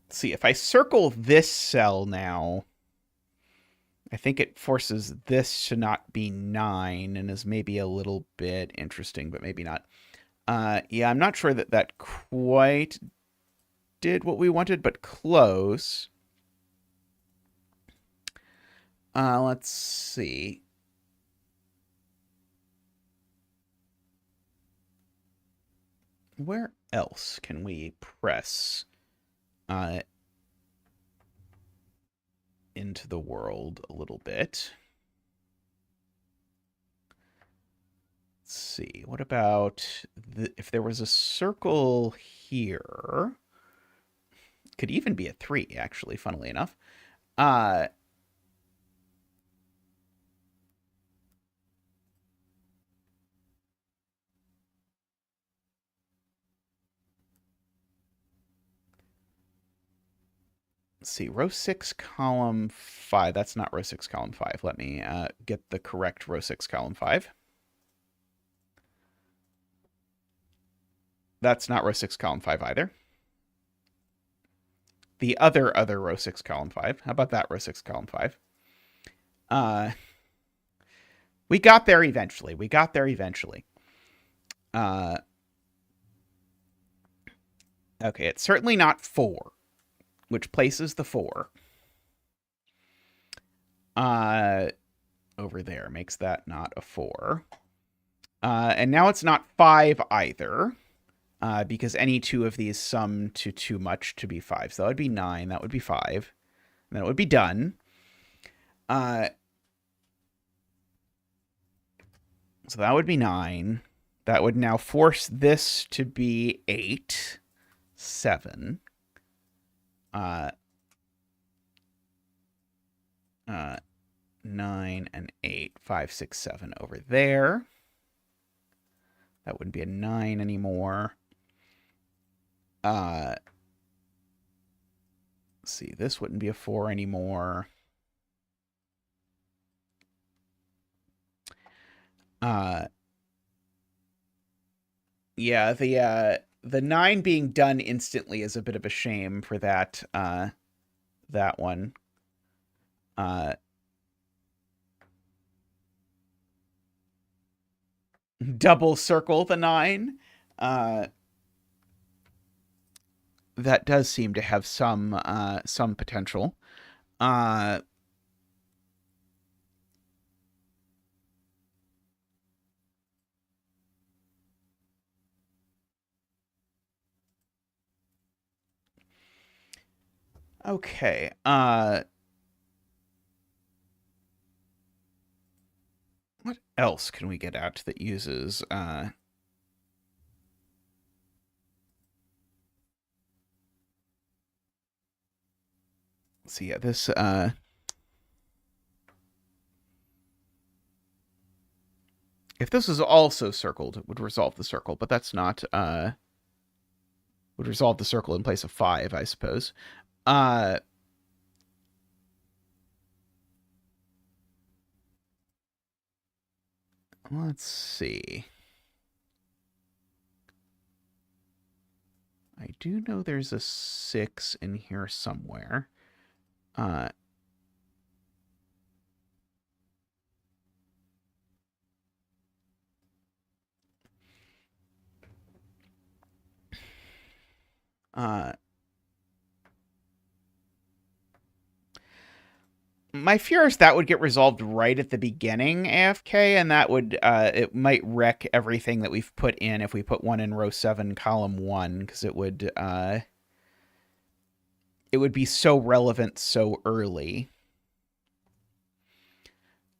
Let's see, if I circle this cell now, I think it forces this to not be 9 and is maybe a little bit interesting, but maybe not. Yeah, I'm not sure that that quite did what we wanted, but close. Let's see. Where else can we press into the world a little bit? Let's see. What about if there was a circle here? Could even be a 3, actually, funnily enough. Let's see, row 6, column 5. That's not row 6, column 5. Let me get the correct row 6, column 5. That's not row 6, column 5 either. The other row 6, column 5. How about that row 6, column 5? We got there eventually. We got there eventually. Okay, it's certainly not 4, which places the 4. Over there makes that not a 4. And now it's not 5 either, because any two of these sum to too much to be 5. So that would be 9. That would be 5. And then it would be done. So that would be 9. That would now force this to be 8, 7. 9 and 8, 5, 6, 7 over there. That wouldn't be a 9 anymore. Let's see, this wouldn't be a 4 anymore. Yeah, the 9 being done instantly is a bit of a shame for that that one. Double circle the 9. That does seem to have some potential. Okay. What else can we get out that uses let's see, yeah, this if this was also circled, it would resolve the circle, but that's not would resolve the circle in place of 5, I suppose. Uh let's see. I do know there's a 6 in here somewhere. Uh uh my fear is that would get resolved right at the beginning AFK, and that would it might wreck everything that we've put in if we put 1 in row 7, column 1, because it would be so relevant so early.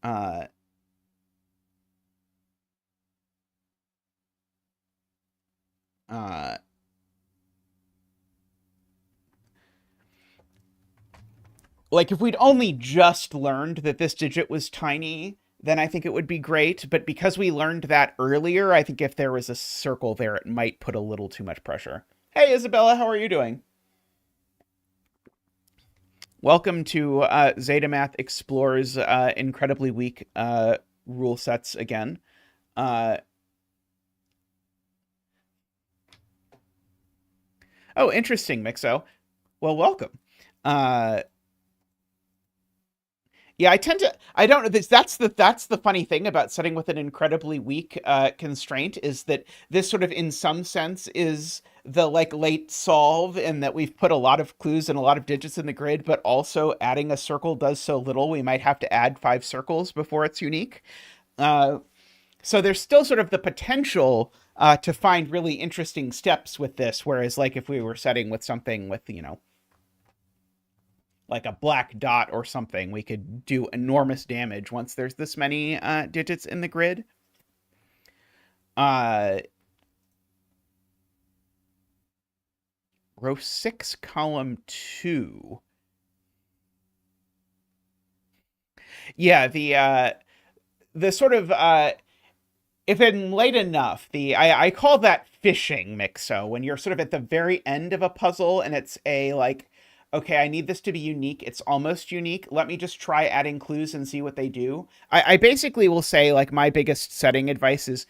Uh uh like if we'd only just learned that this digit was tiny, then I think it would be great. But because we learned that earlier, I think if there was a circle there, it might put a little too much pressure. Hey, Isabella, how are you doing? Welcome to Zetamath Explores incredibly weak rule sets again. Uh, oh, interesting, Mixo. Well, welcome. Uh, Yeah, I don't know this. That's the funny thing about setting with an incredibly weak constraint is that this sort of, in some sense, is the like late solve, in that we've put a lot of clues and a lot of digits in the grid, but also adding a circle does so little. We might have to add 5 circles before it's unique. Uh, so there's still sort of the potential to find really interesting steps with this. Whereas, like if we were setting with something with like a black dot or something, we could do enormous damage once there's this many digits in the grid. Uh, row 6, column 2. Yeah, the sort of if in late enough, I call that fishing, Mixo, when you're sort of at the very end of a puzzle and it's a like, okay, I need this to be unique. It's almost unique. Let me just try adding clues and see what they do. I basically will say, like, my biggest setting advice is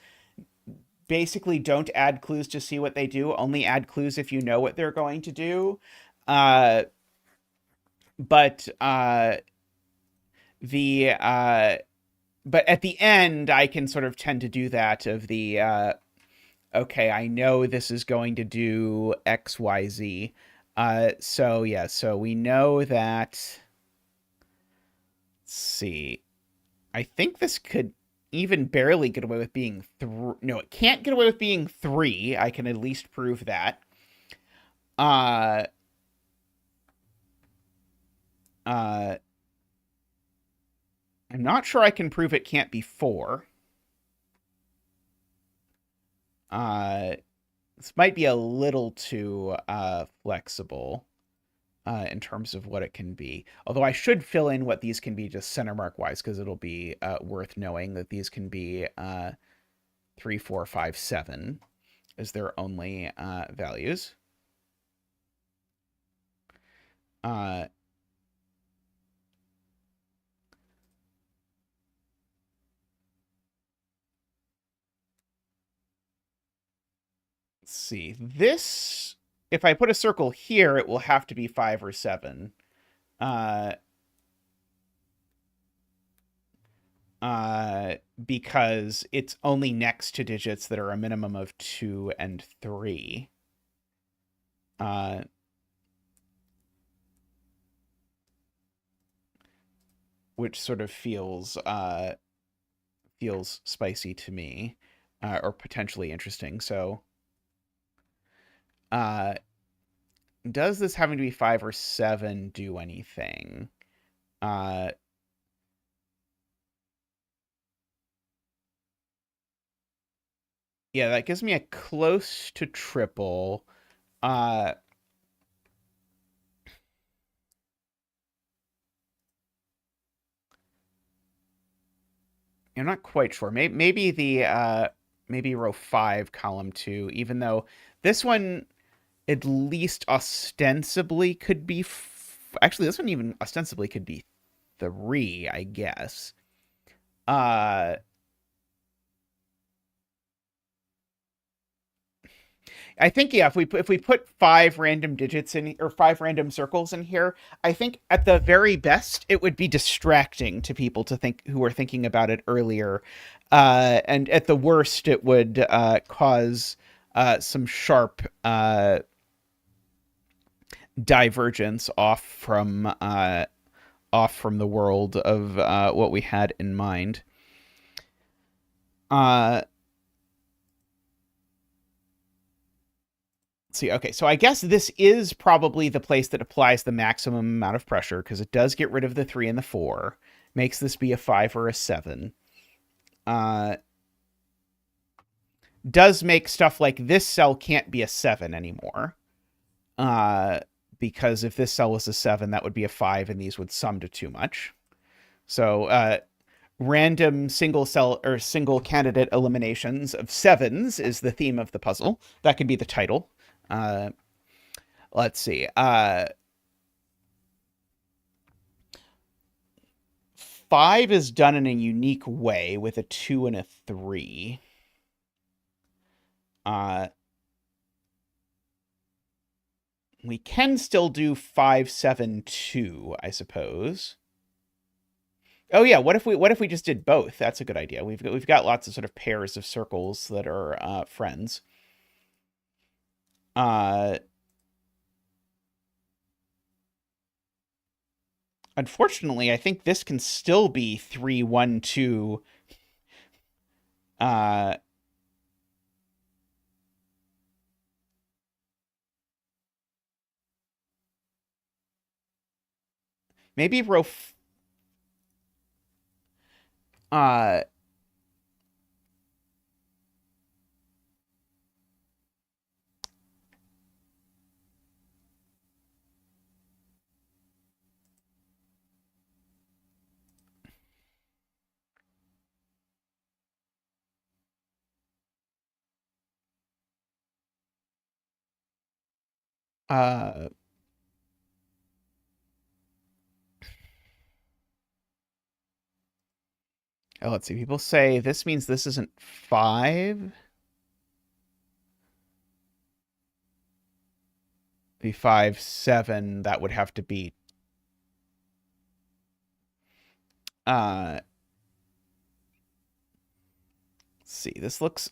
basically don't add clues to see what they do. Only add clues if you know what they're going to do. Uh, but the but at the end, I can sort of tend to do that of the okay, I know this is going to do X, Y, Z. So yeah, so we know that. Let's see. I think this could even barely get away with being no, it can't get away with being 3. I can at least prove that. Uh, uh, I'm not sure I can prove it can't be 4. Uh, this might be a little too flexible in terms of what it can be. Although I should fill in what these can be just center mark wise, because it'll be worth knowing that these can be 3, 4, 5, 7 as their only values. Uh, let's see. This, if I put a circle here, it will have to be 5 or 7. Uh, because it's only next to digits that are a minimum of 2 and 3. Uh, which sort of feels spicy to me, or potentially interesting. So, uh, does this having to be 5 or 7 do anything? Yeah, that gives me a close to triple. I'm not quite sure. Maybe maybe row 5, column 2, even though this one at least ostensibly could be actually, this one even ostensibly could be 3, I guess. I think, yeah, if we put 5 random digits in, or 5 random circles in here, I think at the very best it would be distracting to people to think who were thinking about it earlier, and at the worst it would cause some sharp divergence off from the world of what we had in mind. See, okay, so I guess this is probably the place that applies the maximum amount of pressure, because it does get rid of the 3 and the 4, makes this be a 5 or a 7. Does make stuff like this cell can't be a 7 anymore, because if this cell was a 7, that would be a 5, and these would sum to too much. So random single cell or single candidate eliminations of 7s is the theme of the puzzle. That could be the title. Let's see. 5 is done in a unique way with a 2 and a 3. We can still do 5, 7, 2, I suppose. Oh yeah, what if we just did both? That's a good idea. We've got lots of sort of pairs of circles that are friends. Unfortunately, I think this can still be 3, 1, 2. Maybe row. Uh, uh, oh, let's see. People say this means this isn't 5. Be 5, 7. That would have to be. Let's see. This looks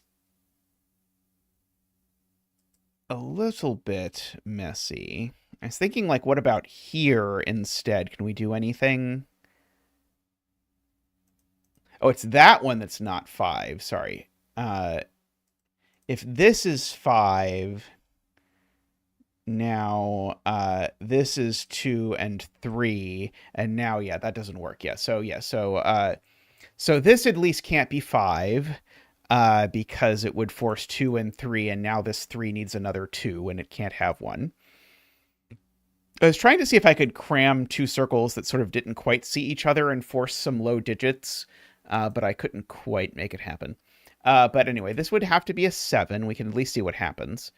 a little bit messy. I was thinking, like, what about here instead? Can we do anything? Oh, it's that one that's not 5. Sorry. If this is 5, now this is 2 and 3, and now, yeah, that doesn't work. Yeah, so this at least can't be 5, because it would force 2 and 3, and now this 3 needs another 2, and it can't have one. I was trying to see if I could cram 2 circles that sort of didn't quite see each other and force some low digits, but I couldn't quite make it happen. But anyway, this would have to be a 7. We can at least see what happens.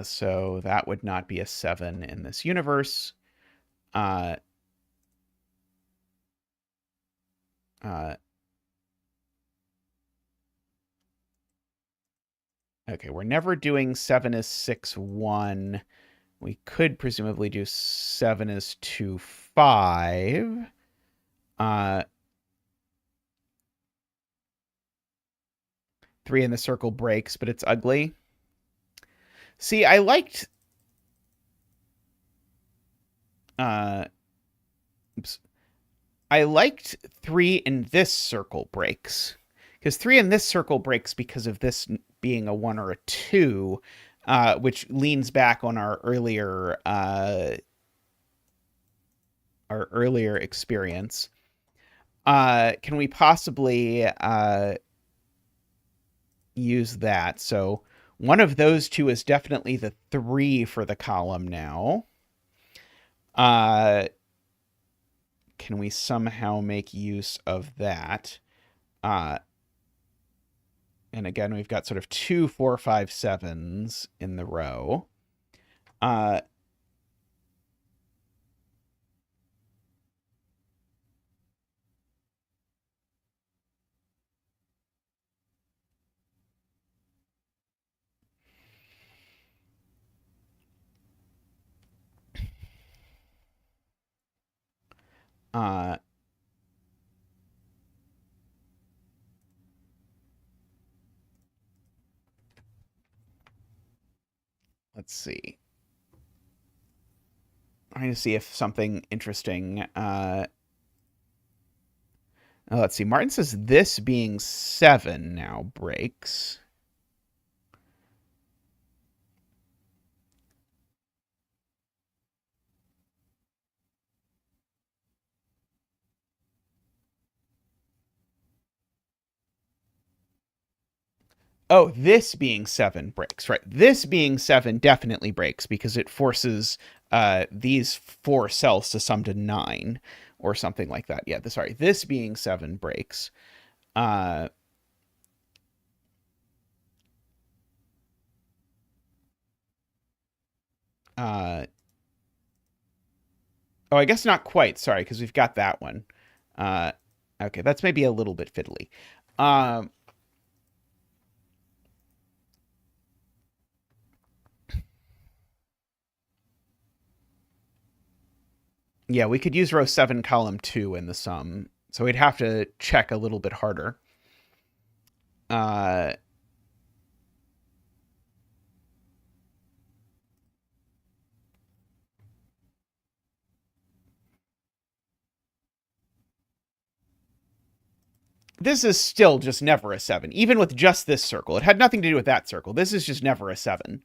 So that would not be a 7 in this universe. Okay, we're never doing 7 is 6, 1. We could presumably do 7 is 2, 5. 3 in the circle breaks, but it's ugly. See, I liked... oops. I liked 3 in this circle breaks, because 3 in this circle breaks because of this being a 1 or a 2, which leans back on our earlier experience. Can we possibly use that? So one of those two is definitely the 3 for the column now. Can we somehow make use of that? And again, we've got sort of 2, 4, 5, 7s in the row. Let's see. I'm going to see if something interesting. Let's see. Martin says this being 7 now breaks. Oh, this being 7 breaks, right? This being 7 definitely breaks because it forces these 4 cells to sum to 9 or something like that. Yeah, sorry. This being 7 breaks. Oh, I guess not quite. Sorry, because we've got that one. Okay, that's maybe a little bit fiddly. Yeah, we could use row 7, column 2 in the sum. So we'd have to check a little bit harder. This is still just never a 7, even with just this circle. It had nothing to do with that circle. This is just never a 7.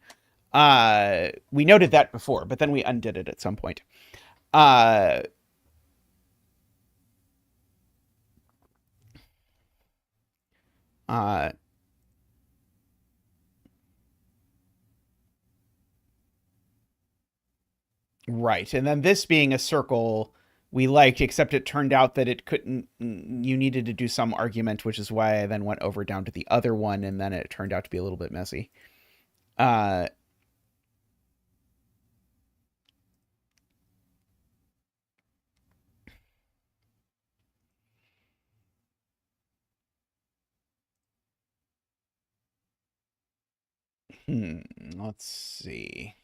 We noted that before, but then we undid it at some point. Right. And then this being a circle we liked, except it turned out that it couldn't, you needed to do some argument, which is why I then went over down to the other one, and then it turned out to be a little bit messy. Let's see.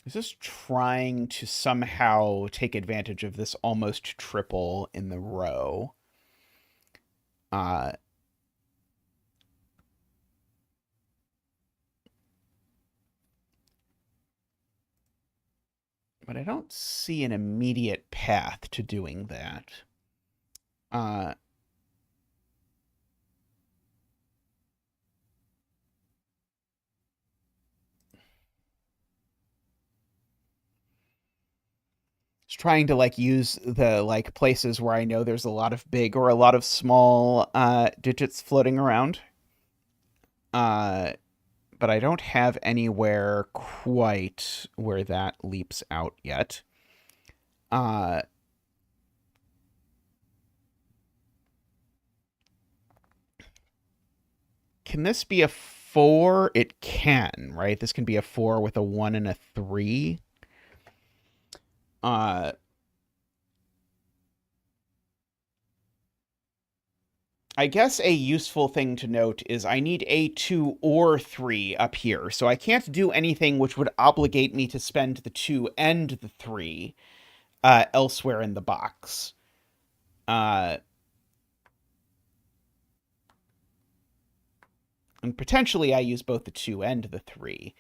Is this trying to somehow take advantage of this almost triple in the row? But I don't see an immediate path to doing that. Just trying to like use the like places where I know there's a lot of big or a lot of small digits floating around. But I don't have anywhere quite where that leaps out yet. Can this be a 4? It can, right? This can be a 4 with a 1 and a 3. I guess a useful thing to note is I need a 2 or 3 up here. So I can't do anything which would obligate me to spend the 2 and the 3 elsewhere in the box. And potentially I use both the 2 and the 3.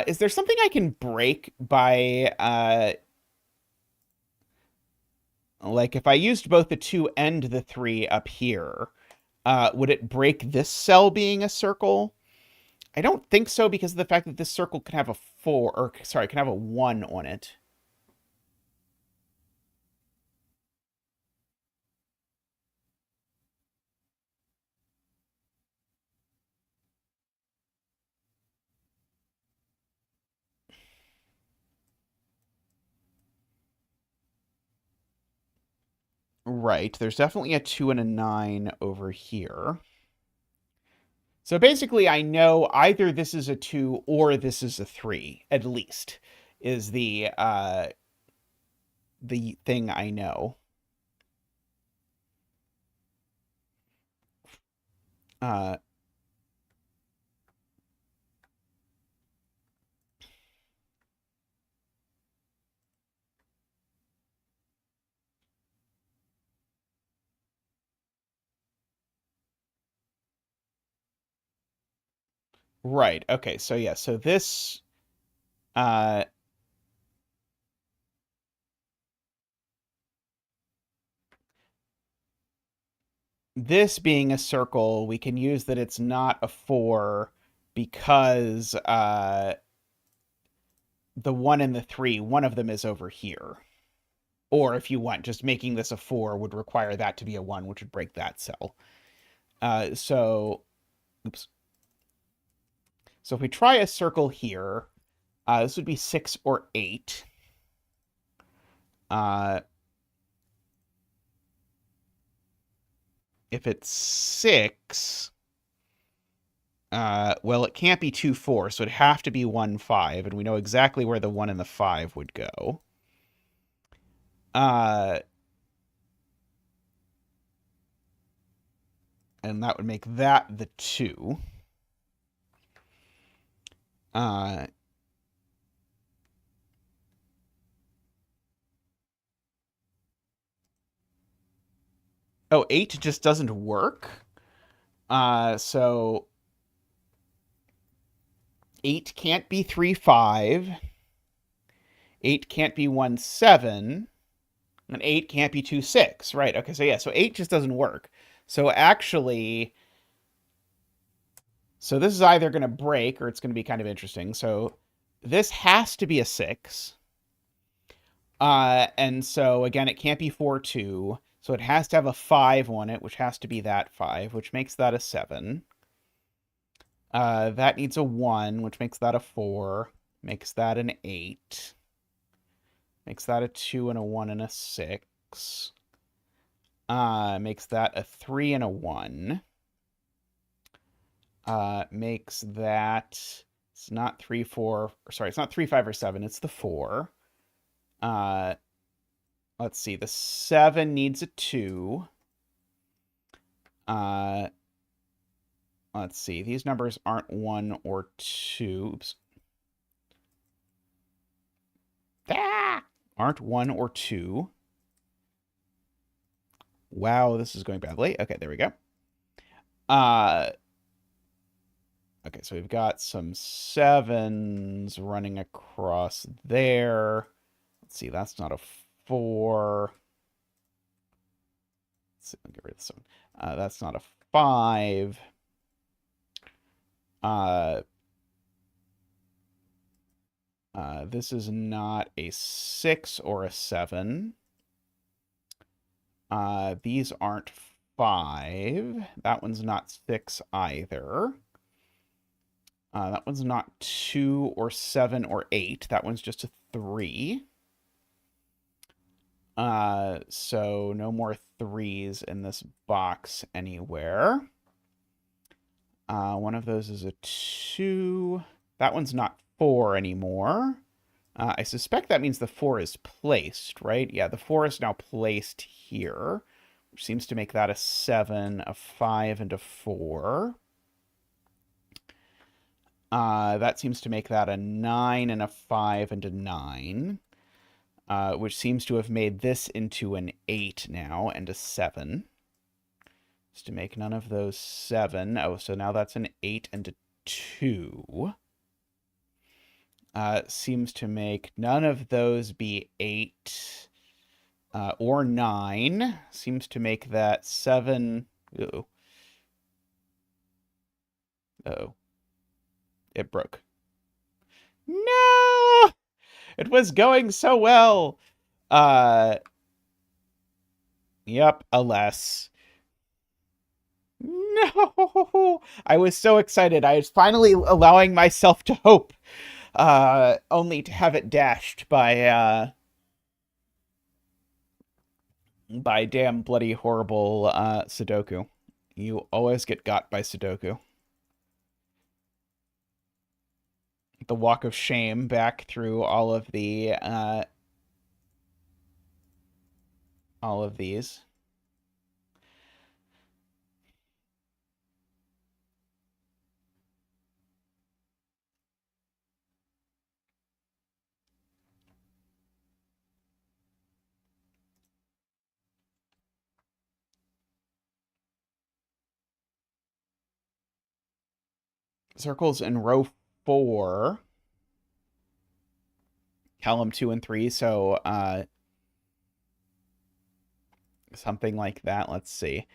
Is there something I can break by Like, if I used both the 2 and the 3 up here, would it break this cell being a circle? I don't think so, because of the fact that this circle can have a 4, or sorry, can have a 1 on it. Right, there's definitely a 2 and a 9 over here. So basically, I know either this is a 2 or this is a 3, at least, is the thing I know. Uh, right, okay, so yeah, so uh, this being a circle, we can use that it's not a 4 because the 1 and the 3, one of them is over here. Or if you want, just making this a 4 would require that to be a 1, which would break that cell. So, oops. So if we try a circle here, this would be 6 or 8. If it's 6, well, it can't be 2, 4, so it'd have to be 1, 5, and we know exactly where the 1 and the 5 would go. And that would make that the 2. Oh, 8 just doesn't work. So 8 can't be 3, 5. 8 can't be 1, 7. And 8 can't be 2, 6. Right, okay, so yeah, so 8 just doesn't work. So actually, so this is either going to break or it's going to be kind of interesting. So this has to be a 6. And so, again, it can't be 4, 2. So it has to have a 5 on it, which has to be that 5, which makes that a 7. That needs a 1, which makes that a 4. Makes that an 8. Makes that a 2 and a 1 and a 6. Makes that a 3 and a 1. Makes that... It's not 3, 4... Sorry, it's not 3, 5, or 7. It's the 4. Let's see. The 7 needs a 2. Let's see. These numbers aren't 1 or 2. Oops. Aren't 1 or 2. Wow, this is going badly. Okay, there we go. Okay, so we've got some 7s running across there. Let's see, that's not a 4. Let's see, I'll get rid of this one. That's not a 5. This is not a 6 or a 7. These aren't 5. That one's not 6 either. That one's not 2 or 7 or 8. That one's just a 3. So no more 3s in this box anywhere. One of those is a 2. That one's not 4 anymore. I suspect that means the 4 is placed, right? Yeah, the 4 is now placed here, which seems to make that a 7, a 5, and a 4. That seems to make that a 9 and a 5 and a 9, which seems to have made this into an 8 now and a 7. Just to make none of those 7. Oh, so now that's an 8 and a 2. Seems to make none of those be 8. or 9 seems to make that 7. Ooh. Oh, it broke. No! It was going so well. Yep, alas. No! I was so excited. I was finally allowing myself to hope. Only to have it dashed by damn bloody horrible Sudoku. You always get got by Sudoku. The walk of shame back through all of these. Circles in row 4. Column 2 and 3, so something like that. Let's see.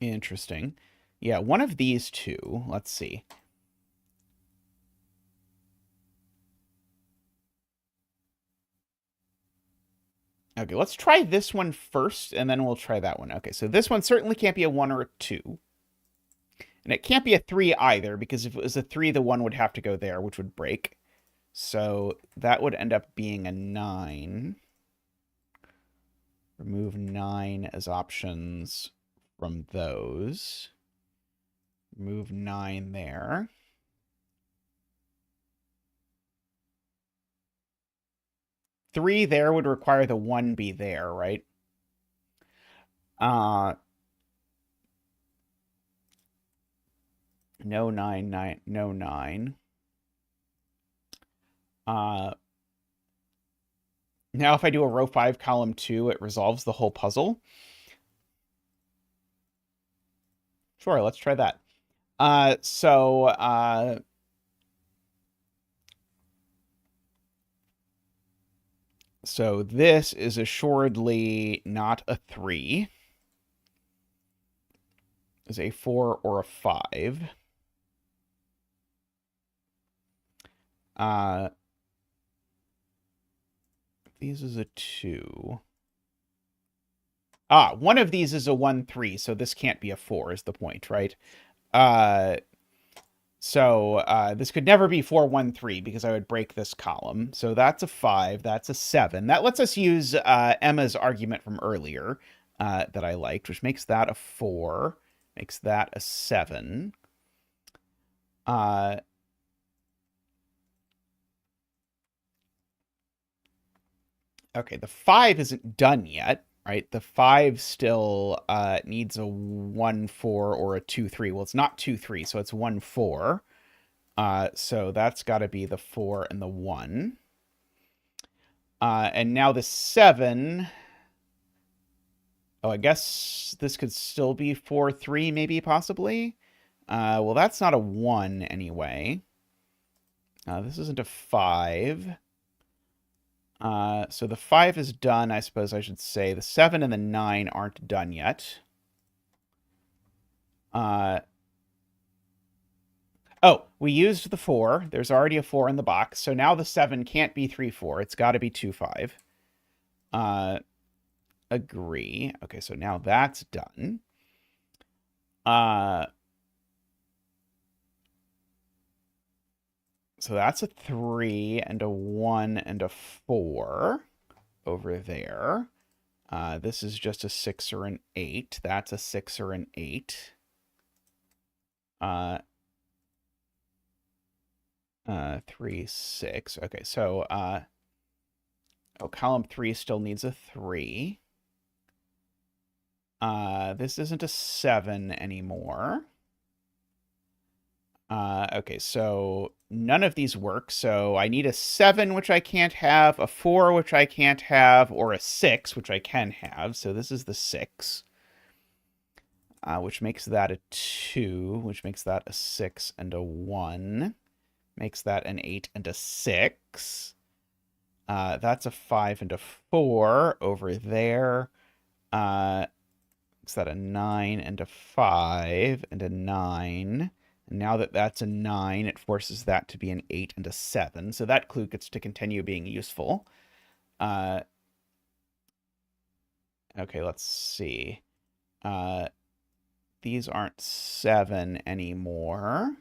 Interesting. Yeah, one of these two. Let's see. Okay, let's try this one first, and then we'll try that one. Okay, so this one certainly can't be a 1 or a 2. And it can't be a 3 either, because if it was a 3, the 1 would have to go there, which would break. So that would end up being a 9. Remove 9 as options from those. Move 9 there. Three there would require the 1 be there, right? No 9, 9, no 9. Now if I do a row 5, column 2, it resolves the whole puzzle. Sure, let's try that. So this is assuredly not a 3. Is a 4 or a 5. These is a 2. One of these is a 1, 3, so this can't be a 4 is the point, right? This could never be 4, 1, 3 because I would break this column. So that's a 5. That's a 7. That lets us use Emma's argument from earlier that I liked, which makes that a 4. Makes that a 7. Okay, the 5 isn't done yet, right? The 5 still needs a 1, 4 or a 2, 3. Well, it's not 2, 3, so it's 1, 4. So that's got to be the 4 and the 1. And now the 7. Oh, I guess this could still be 4, 3, maybe, possibly. Well, that's not a 1 anyway. This isn't a 5. So the 5 is done, I suppose I should say. The 7 and the 9 aren't done yet. Oh, we used the 4. There's already a 4 in the box. So now the 7 can't be 3, 4. It's got to be 2, 5. Agree. Okay, so now that's done. So that's a 3 and a 1 and a 4 over there. This is just a 6 or an 8. That's a 6 or an 8. 3, 6. Okay, so column 3 still needs a 3. This isn't a 7 anymore. Okay, so none of these work. So I need a 7, which I can't have, a 4, which I can't have, or a 6, which I can have. So this is the 6, which makes that a 2, which makes that a 6 and a 1. Makes that an 8 and a 6. That's a 5 and a 4 over there. Makes that a 9 and a 5 and a 9. And now that that's a 9, it forces that to be an 8 and a 7. So that clue gets to continue being useful. Okay, let's see. These aren't 7 anymore.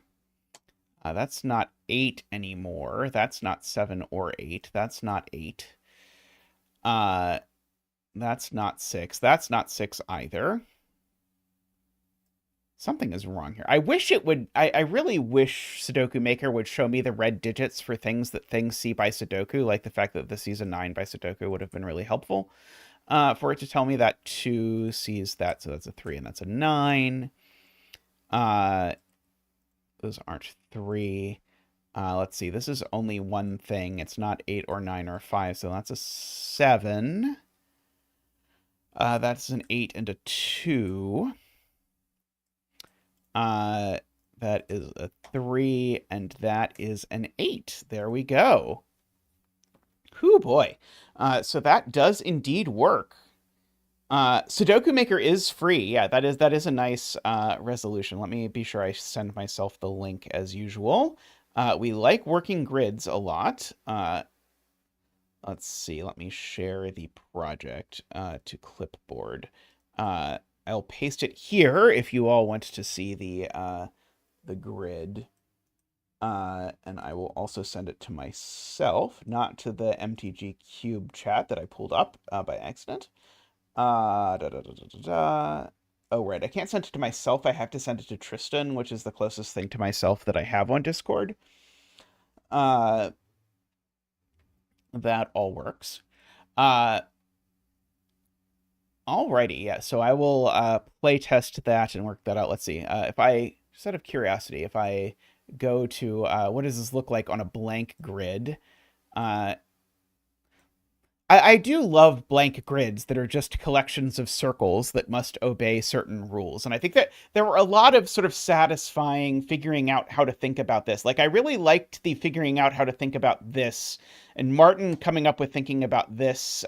That's not 8 anymore. That's not 7 or 8. That's not 8. That's not 6. That's not 6 either. Something is wrong here. I wish it would... I really wish Sudoku Maker would show me the red digits for things that things see by Sudoku, like the fact that this sees a 9 by Sudoku would have been really helpful. For it to tell me that 2 sees that, so that's a 3 and that's a 9. Those aren't 3. Let's see, this is only one thing. It's not 8 or 9 or 5, so that's a 7. That's an 8 and a 2. That is a 3, and that is an 8. There we go. Whew, boy. So that does indeed work. Sudoku Maker is free. Yeah, that is a nice resolution. Let me be sure I send myself the link as usual. We like working grids a lot. Let's see. Let me share the project to clipboard. I'll paste it here if you all want to see the grid. And I will also send it to myself, not to the MTG Cube chat that I pulled up by accident. Oh, right. I can't send it to myself. I have to send it to Tristan, which is the closest thing to myself that I have on Discord. That all works. Alrighty, yeah. So I will play test that and work that out. Let's see. If I, just out of curiosity, if I go to what does this look like on a blank grid? I do love blank grids that are just collections of circles that must obey certain rules. And I think that there were a lot of sort of satisfying figuring out how to think about this. Like, I really liked the figuring out how to think about this, and Martin coming up with thinking about this,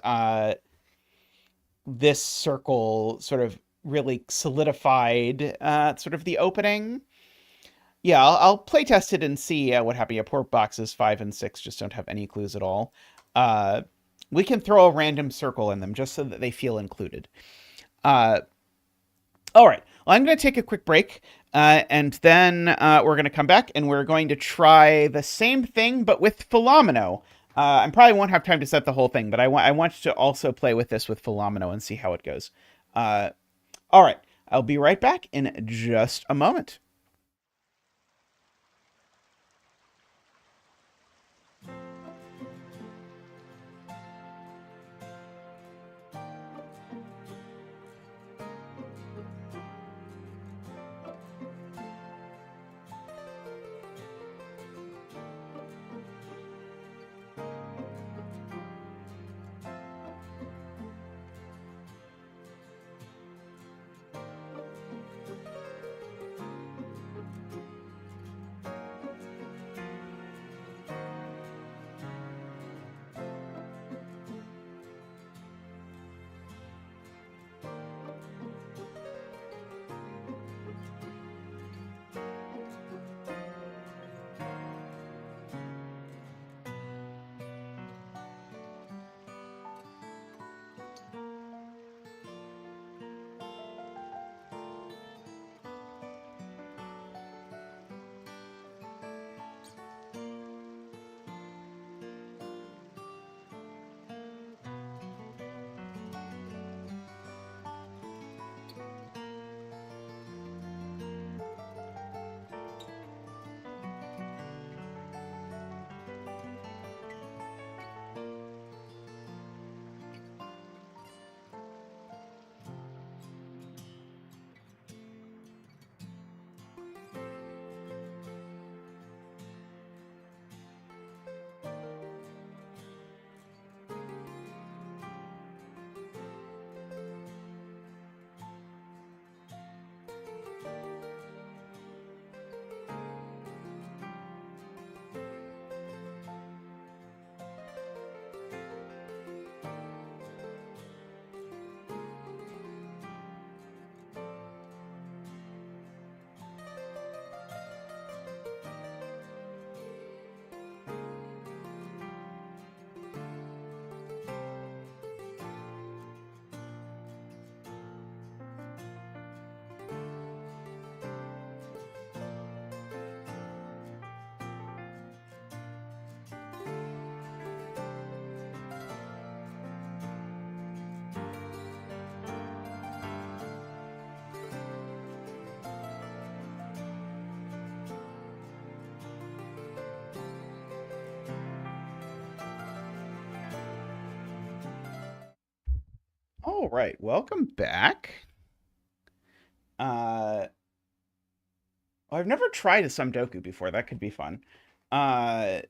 this circle sort of really solidified sort of the opening. Yeah, I'll play test it and see what happens. Yeah, poor boxes 5 and 6 just don't have any clues at all. We can throw a random circle in them just so that they feel included. All right. Well, I'm going to take a quick break, and then we're going to come back, and we're going to try the same thing, but with phomino. I probably won't have time to set the whole thing, but I want to also play with this with phomino and see how it goes. All right. I'll be right back in just a moment. All right, welcome back. Well, I've never tried a Sumdoku before. That could be fun. One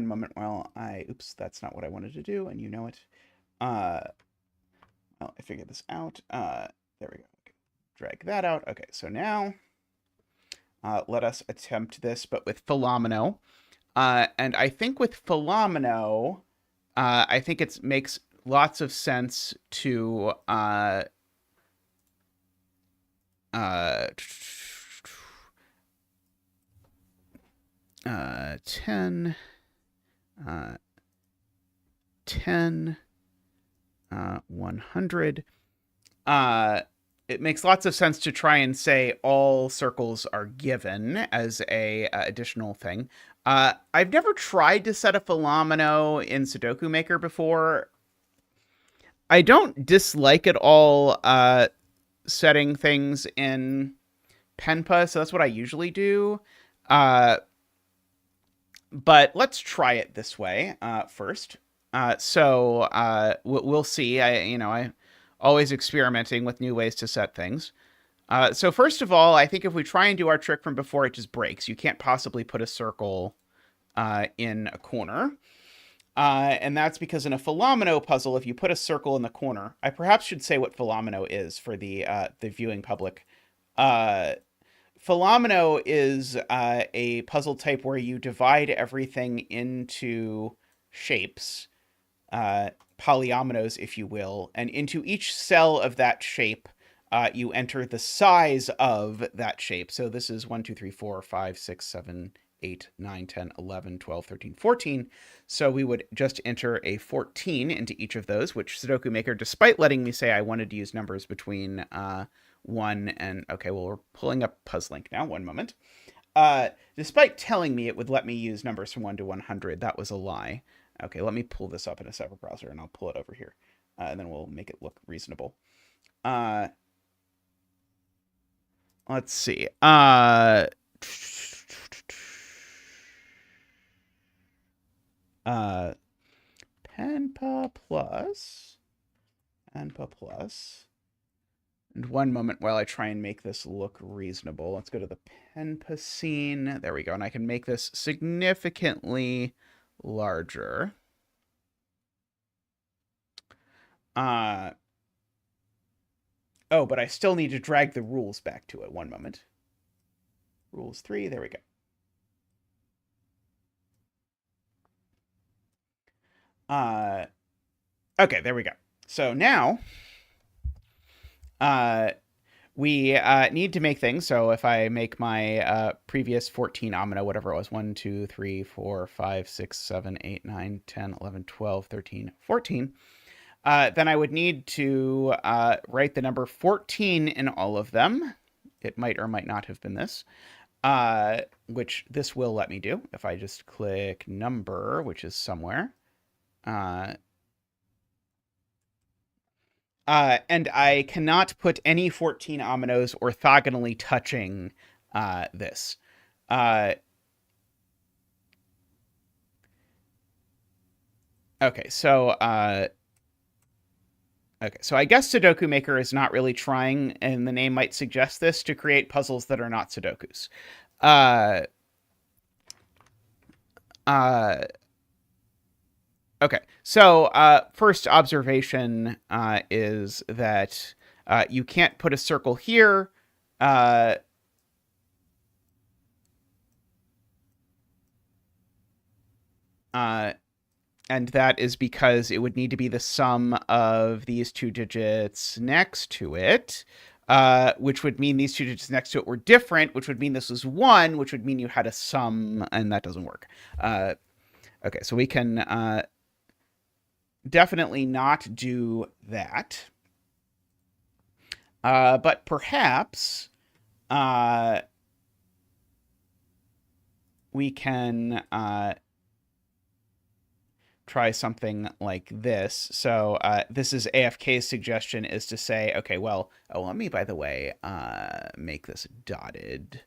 moment while oops, that's not what I wanted to do, and you know it. Well, I figured this out. There we go. Okay. Drag that out. Okay, so now let us attempt this, but with phomino. And I think with phomino, I think it makes lots of sense to 10, 10, 100. It makes lots of sense to try and say all circles are given as a additional thing. I've never tried to set a phomino in Sudoku Maker before. I don't dislike at all setting things in Penpa, so that's what I usually do. But let's try it this way first. We'll see. I always experimenting with new ways to set things. So first of all, I think if we try and do our trick from before, it just breaks. You can't possibly put a circle in a corner. And that's because in a phomino puzzle, if you put a circle in the corner, I perhaps should say what phomino is for the viewing public. Phomino is a puzzle type where you divide everything into shapes, polyominoes, if you will, and into each cell of that shape, you enter the size of that shape. So this is 1, 2, 3, 4, 5, 6, 7, 8, 9, 10, 11, 12, 13, 14. So we would just enter a 14 into each of those, which Sudoku Maker, despite letting me say I wanted to use numbers between 1 and... Okay, well, we're pulling up Puzzlink now. One moment. Despite telling me it would let me use numbers from 1 to 100, that was a lie. Okay, let me pull this up in a separate browser, and I'll pull it over here. And then we'll make it look reasonable. Let's see. Penpa plus. And one moment while I try and make this look reasonable. Let's go to the Penpa scene. There we go. And I can make this significantly larger. Oh, but I still need to drag the rules back to it. One moment. Rules 3. There we go. Okay, there we go. So now we need to make things. So if I make my previous 14 omino, whatever it was, 1, 2, 3, 4, 5, 6, 7, 8, 9, 10, 11, 12, 13, 14, then I would need to write the number 14 in all of them. It might or might not have been this, which this will let me do if I just click number, which is somewhere. And I cannot put any 14 ominoes orthogonally touching this. Okay, so I guess Sudoku Maker is not really trying, and the name might suggest this, to create puzzles that are not Sudokus. Okay, so first observation is that you can't put a circle here. And that is because it would need to be the sum of these two digits next to it, which would mean these two digits next to it were different, which would mean this was 1, which would mean you had a sum, and that doesn't work. Okay, so we can definitely not do that. But perhaps we can try something like this. So this is AFK's suggestion, is to say, okay, well, let me, by the way, make this dotted.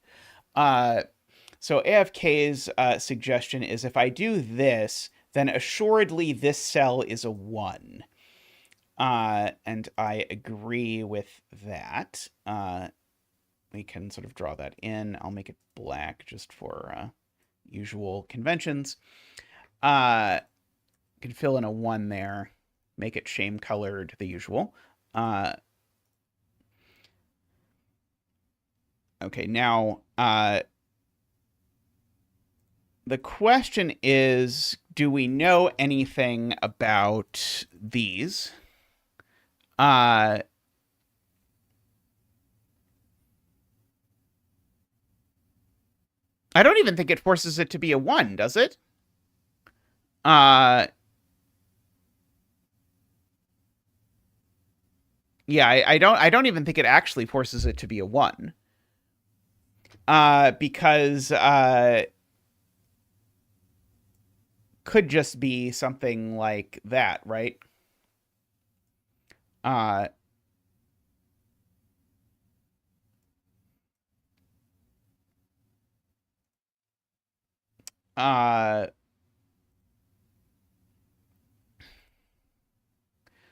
So AFK's suggestion is if I do this, then assuredly this cell is a 1. And I agree with that. We can sort of draw that in. I'll make it black just for usual conventions. Can fill in a 1 there. Make it shame colored, the usual. Okay, now the question is, do we know anything about these? I don't even think it forces it to be a 1, does it? Yeah, I don't even think it actually forces it to be a 1. Because could just be something like that, right?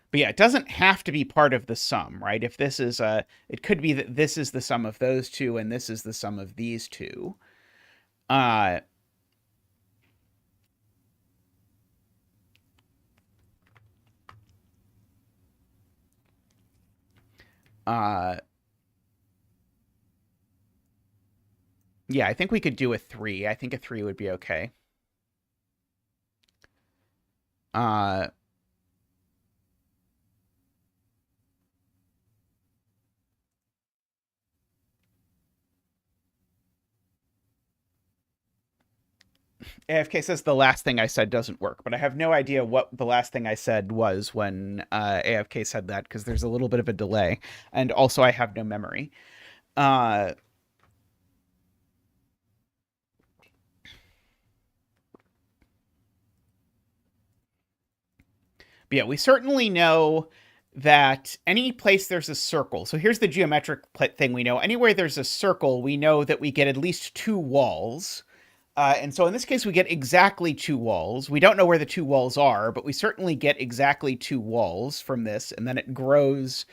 But yeah, it doesn't have to be part of the sum, right? If this is it could be that this is the sum of those two and this is the sum of these two. Yeah, I think we could do a 3. I think a 3 would be okay. AFK says the last thing I said doesn't work, but I have no idea what the last thing I said was when AFK said that, because there's a little bit of a delay, and also I have no memory. But yeah, we certainly know that any place there's a circle. So here's the geometric thing we know. Anywhere there's a circle, we know that we get at least 2 walls. And so in this case, we get exactly 2 walls. We don't know where the 2 walls are, but we certainly get exactly 2 walls from this, and then it grows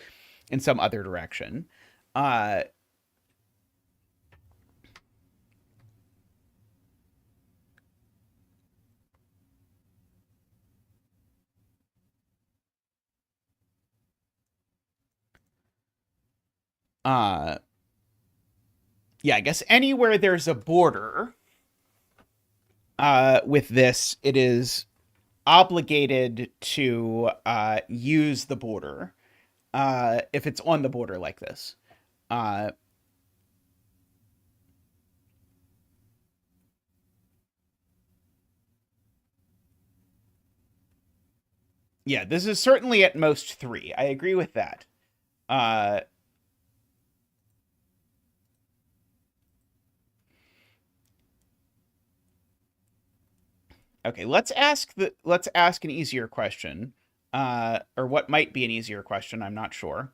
in some other direction. Yeah, I guess anywhere there's a border with this, it is obligated to use the border if it's on the border like this. Yeah, this is certainly at most 3. I agree with that. Okay, let's ask an easier question, or what might be an easier question. I'm not sure.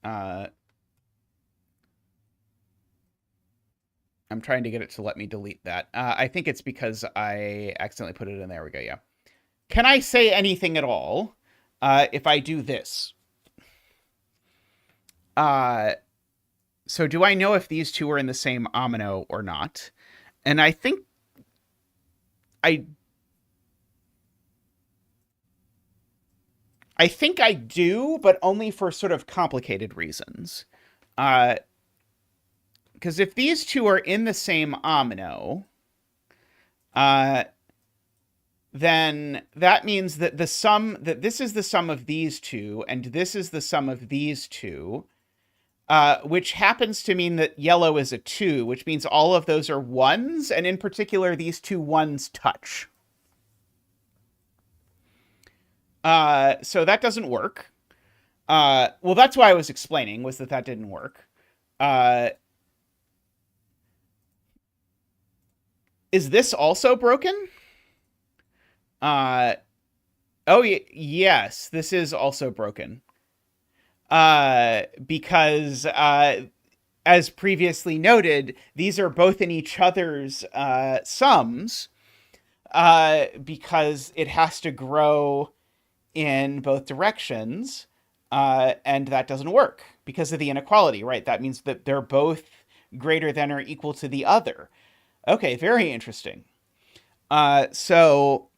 I'm trying to get it to let me delete that. I think it's because I accidentally put it in. There we go. Yeah. Can I say anything at all if I do this? So do I know if these two are in the same omino or not? And I think I think I do, but only for sort of complicated reasons. Because if these two are in the same omino, then that means that this is the sum of these two, and this is the sum of these two, which happens to mean that yellow is a 2, which means all of those are 1s, and in particular, these two 1s touch. So that doesn't work. Well, that's why I was explaining, was that didn't work. Is this also broken? Oh, yes, this is also broken. Because, as previously noted, these are both in each other's sums, because it has to grow in both directions, and that doesn't work because of the inequality, right? That means that they're both greater than or equal to the other. Okay, very interesting. So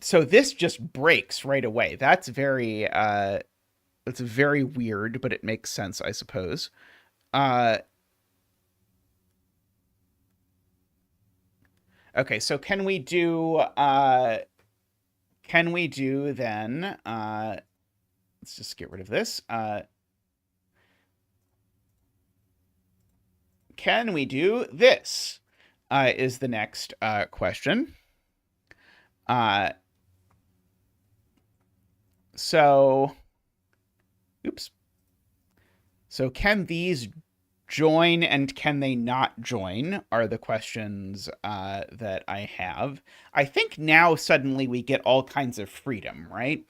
this just breaks right away. That's very weird, but it makes sense, I suppose. Okay, so can we do then, let's just get rid of this. Can we do this? Is the next question. So, oops. So can these join and can they not join are the questions that I have. I think now suddenly we get all kinds of freedom, right?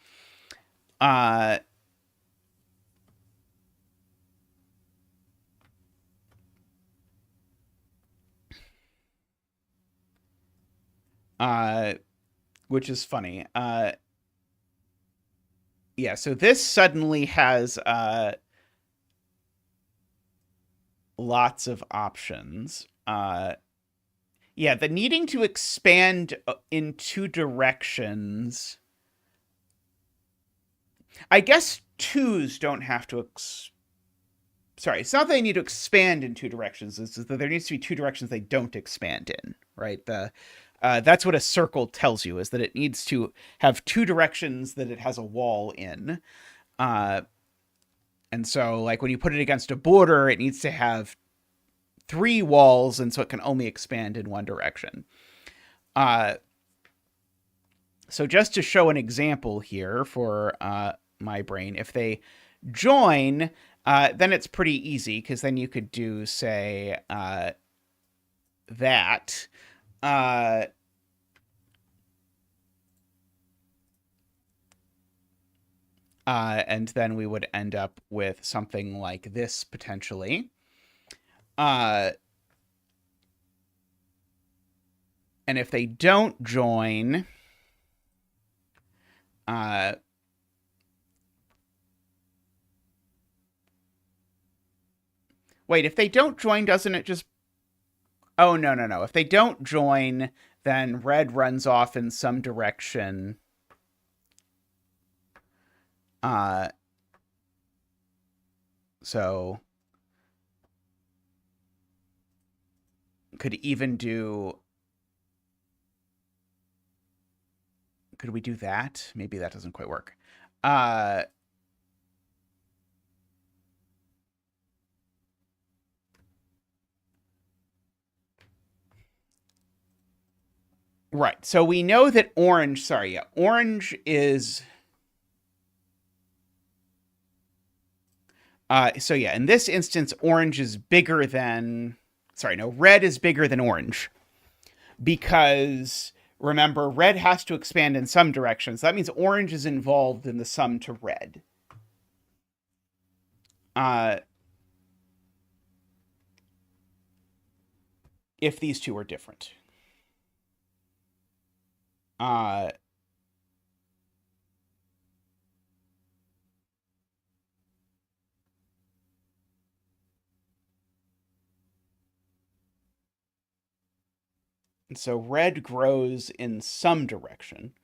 Which is funny. Yeah, so this suddenly has lots of options. Yeah, the needing to expand in two directions. I guess twos don't have to. Sorry, it's not that they need to expand in two directions. It's that there needs to be two directions they don't expand in, right? That's what a circle tells you, is that it needs to have two directions that it has a wall in. And so, like, when you put it against a border, it needs to have three walls, and so it can only expand in one direction. So just to show an example here for my brain, if they join, then it's pretty easy, because then you could do, say, that. And then we would end up with something like this, potentially. And if they don't join, wait, if they don't join, doesn't it just... Oh, no. If they don't join, then red runs off in some direction. So could even do... Could we do that? Maybe that doesn't quite work. Right. So we know that orange... Sorry, yeah. Orange is... So yeah, in this instance, orange is bigger than... Sorry, no, red is bigger than orange. Because, remember, red has to expand in some directions. That means orange is involved in the sum to red. If these two are different. And so red grows in some direction.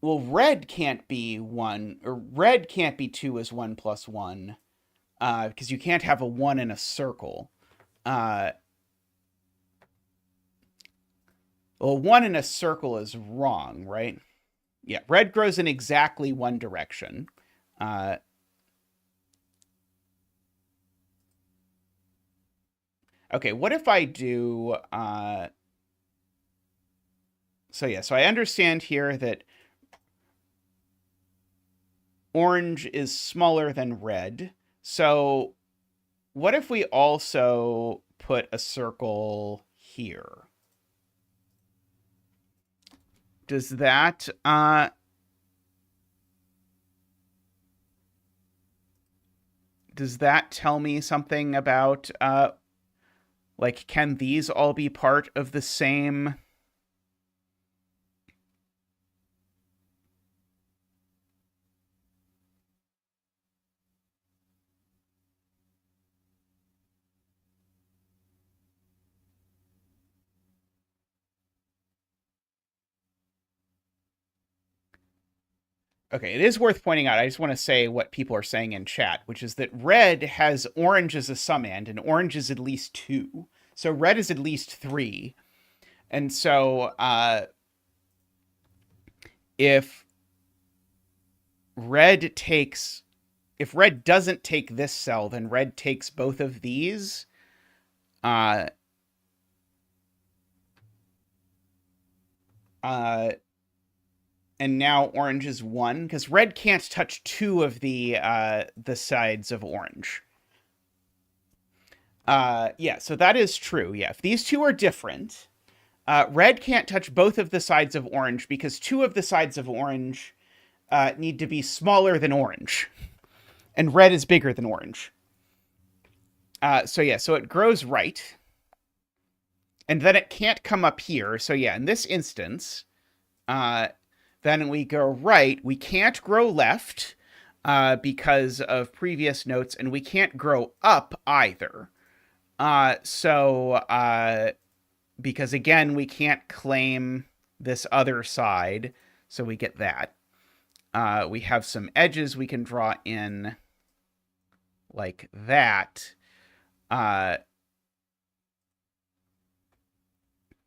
Well, red can't be 1, or red can't be 2 as 1 plus 1, because you can't have a 1 in a circle. Well, 1 in a circle is wrong, right? Yeah, red grows in exactly one direction. Okay, what if I do... So yeah, so I understand here that orange is smaller than red. So what if we also put a circle here? Does that... does that tell me something about... like, can these all be part of the same... Okay, it is worth pointing out. I just want to say what people are saying in chat, which is that red has orange as a summand, and orange is at least 2. So red is at least 3. And so if red doesn't take this cell, then red takes both of these. And now orange is 1, because red can't touch 2 of the sides of orange. Yeah, so that is true. Yeah, if these two are different, red can't touch both of the sides of orange because 2 of the sides of orange need to be smaller than orange, and red is bigger than orange. So yeah, so it grows right, and then it can't come up here. So yeah, in this instance, then we go right. We can't grow left because of previous notes, and we can't grow up either. Because again, we can't claim this other side, so we get that. We have some edges we can draw in like that.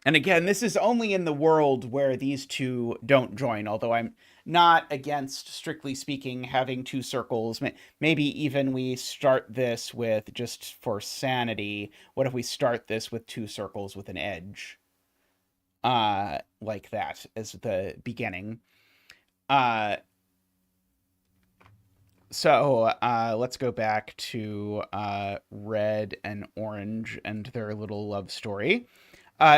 And again, this is only in the world where these two don't join, although I'm not against, strictly speaking, having 2 circles. Maybe even we start this with, just for sanity, what if we start this with 2 circles with an edge? Like that as the beginning. So let's go back to red and orange and their little love story.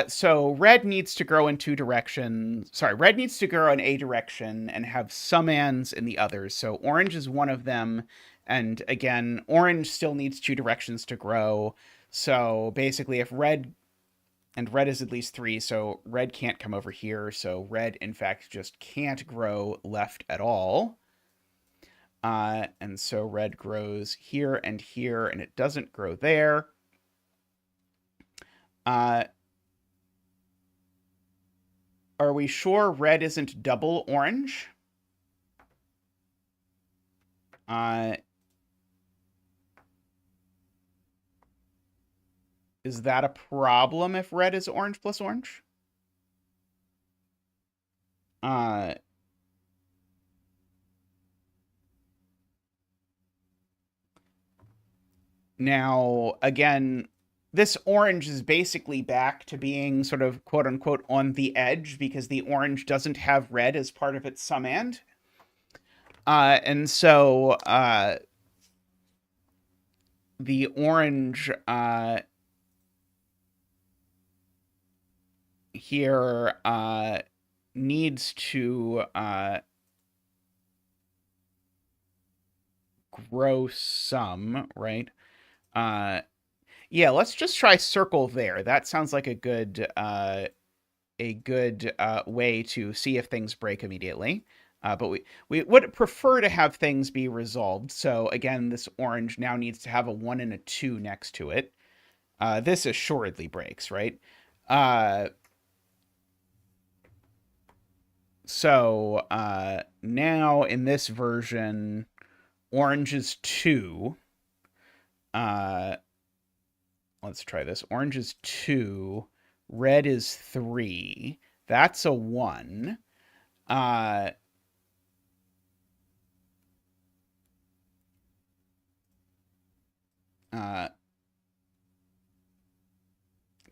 So red needs to grow in 2 directions. Sorry, red needs to grow in a direction and have summands in the others. So orange is one of them. And again, orange still needs 2 directions to grow. So basically, if red is at least 3, so red can't come over here. So red, in fact, just can't grow left at all. And so red grows here, and it doesn't grow there. Are we sure red isn't double orange? Is that a problem if red is orange plus orange? Now, again, this orange is basically back to being sort of quote unquote on the edge because the orange doesn't have red as part of its summand. And so the orange here needs to grow some, right? Yeah, let's just try circle there. That sounds like a good way to see if things break immediately. But we would prefer to have things be resolved. So again, this orange now needs to have a 1 and a 2 next to it. This assuredly breaks, right? So now in this version, orange is 2. Let's try this. Orange is 2. Red is 3. That's a 1.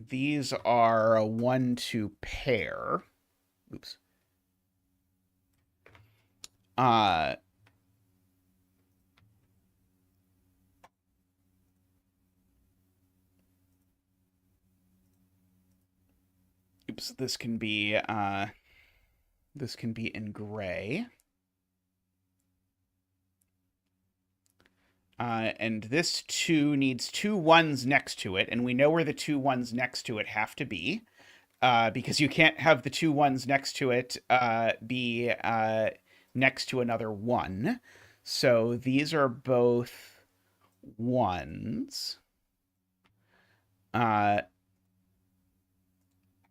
These are a 1-2 pair. Oops. Oops, this can be in gray. And this 2 needs 2 1s next to it, and we know where the 2 1s next to it have to be, because you can't have the 2 1s next to it be next to another 1. So these are both 1s.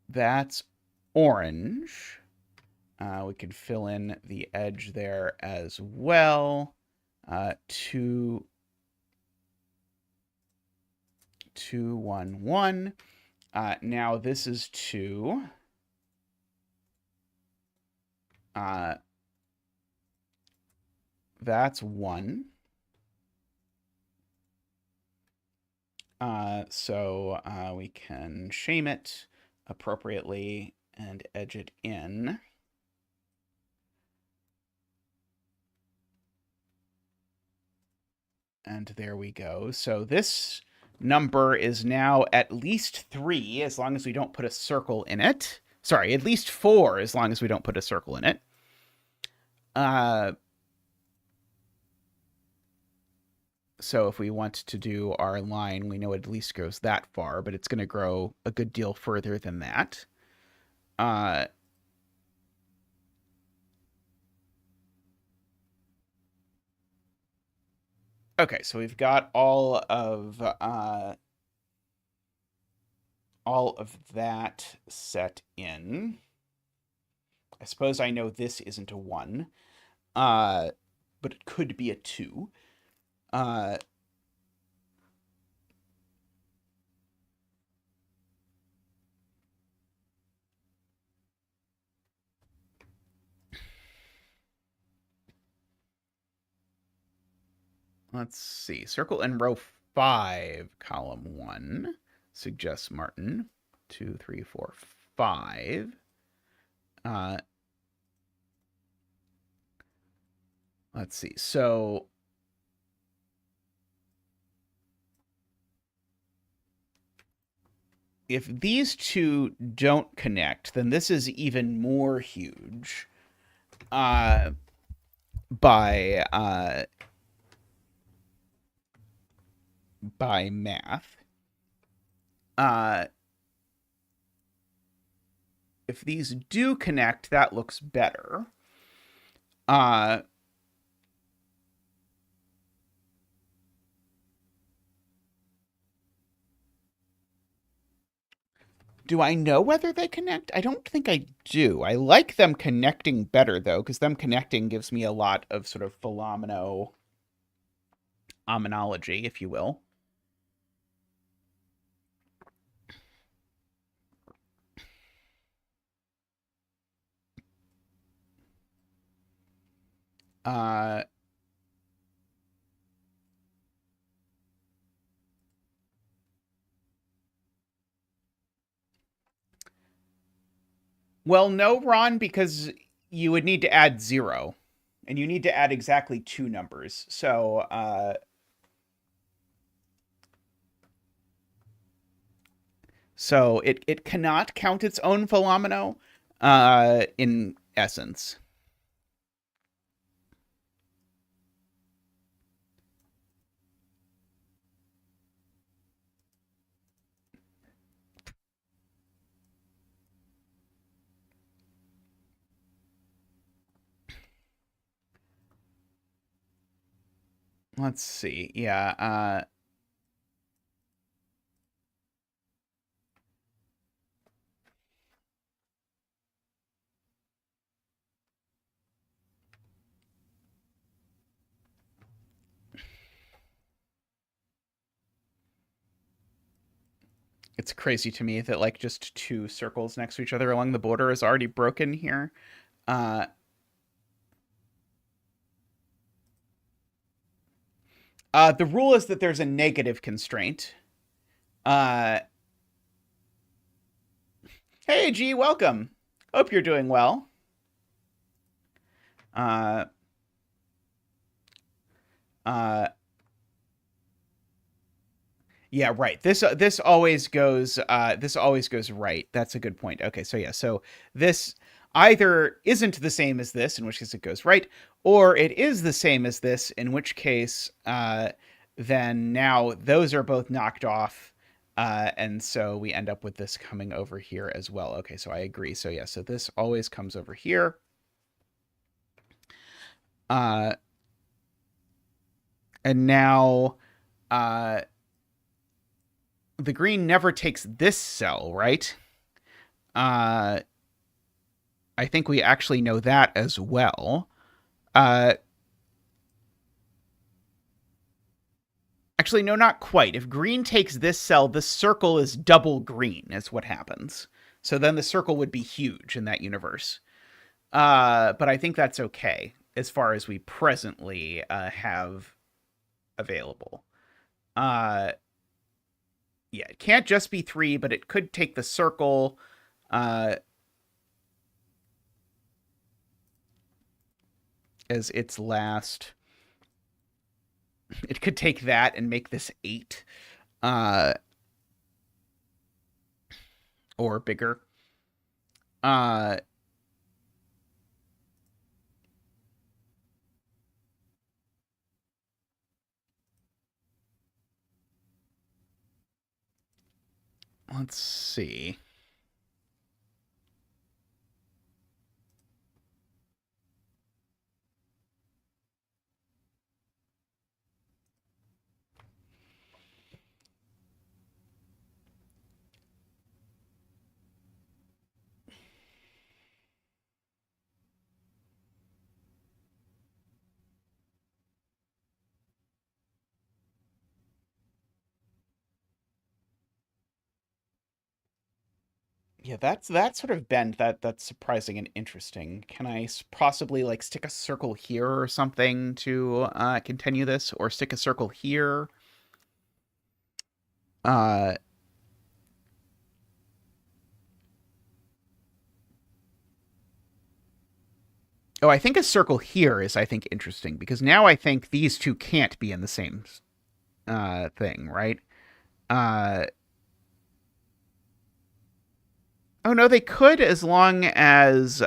That's orange. We can fill in the edge there as well. 2, 2, 1, 1. Now this is 2. That's 1. So we can shame it appropriately and edge it in. And there we go. So this number is now at least 3, as long as we don't put a circle in it. Sorry, at least 4, as long as we don't put a circle in it. So if we want to do our line, we know it at least goes that far, but it's going to grow a good deal further than that. Okay, so we've got all of that set in. I suppose I know this isn't a 1, but it could be a 2. Let's see. Circle in row 5, column 1, suggests Martin. 2, 3, 4, 5. Let's see. So if these two don't connect, then this is even more huge by math. If these do connect, that looks better. Do I know whether they connect? I don't think I do. I like them connecting better, though, because them connecting gives me a lot of sort of phomino omenology, if you will. Well, no, Ron, because you would need to add 0. And you need to add exactly 2 numbers. So it cannot count its own phomino in essence. Let's see. Yeah. It's crazy to me that like just 2 circles next to each other along the border is already broken here. The rule is that there's a negative constraint. Hey, G, welcome. Hope you're doing well. Yeah, right. This always goes right. That's a good point. Okay, so yeah, so this either isn't the same as this, in which case it goes right, or it is the same as this, in which case then now those are both knocked off, and so we end up with this coming over here as well. Okay, so I agree. So yeah, so this always comes over here. And now the green never takes this cell, right? I think we actually know that as well. Uh, Actually, no, not quite. If green takes this cell, the circle is double green, is what happens. So then the circle would be huge in that universe. But I think that's okay as far as we presently have available. Uh, yeah, it can't just be 3, but it could take the circle. Uh, as its last. It could take that and make this 8. Uh, or bigger. Uh, let's see. Yeah, that's sort of bend that's surprising and interesting. Can I possibly like stick a circle here or something to continue this, or stick a circle here? Uh, oh, I think a circle here is I think interesting because now I think these two can't be in the same thing, right? Uh, oh no, they could as long as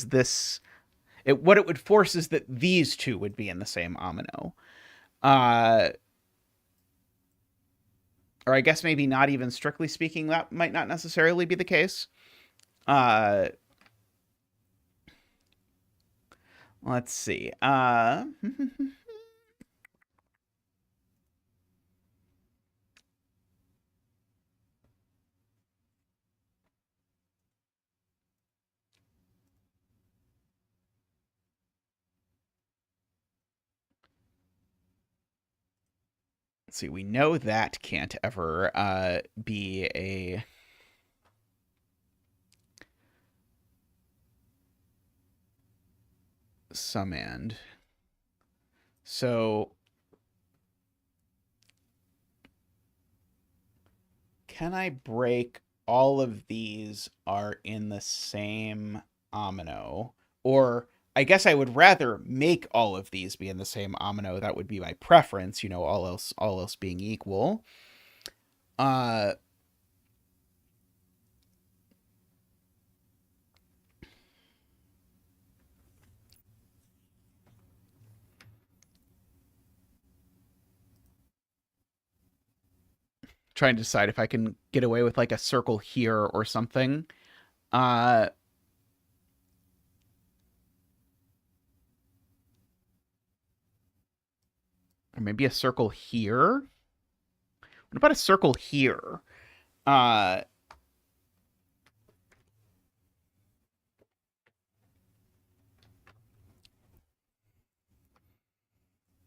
this what it would force is that these two would be in the same omino. Uh, or I guess maybe not even strictly speaking, that might not necessarily be the case. Uh, let's see. Let's see. We know that can't ever be a summand. So can I break all of these are in the same omino? Or I guess I would rather make all of these be in the same omino. That would be my preference, all else being equal. Uh trying to decide if I can get away with like a circle here or something. Uh or maybe a circle here. What about a circle here? Uh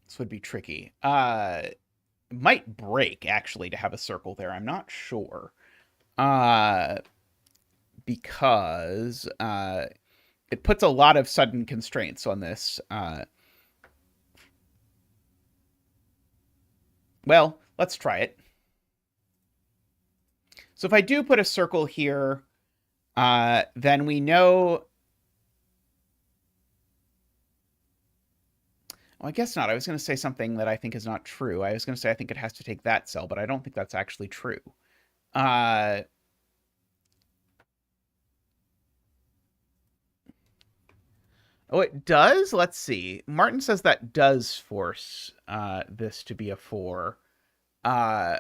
this would be tricky. It might break actually to have a circle there. I'm not sure. Uh because it puts a lot of sudden constraints on this. Well, let's try it. So if I do put a circle here, then we know. Well, I guess not. I was going to say something that I think is not true. I was going to say I think it has to take that cell, but I don't think that's actually true. Uh, oh, it does? Let's see. Martin says that does force this to be a 4. Uh,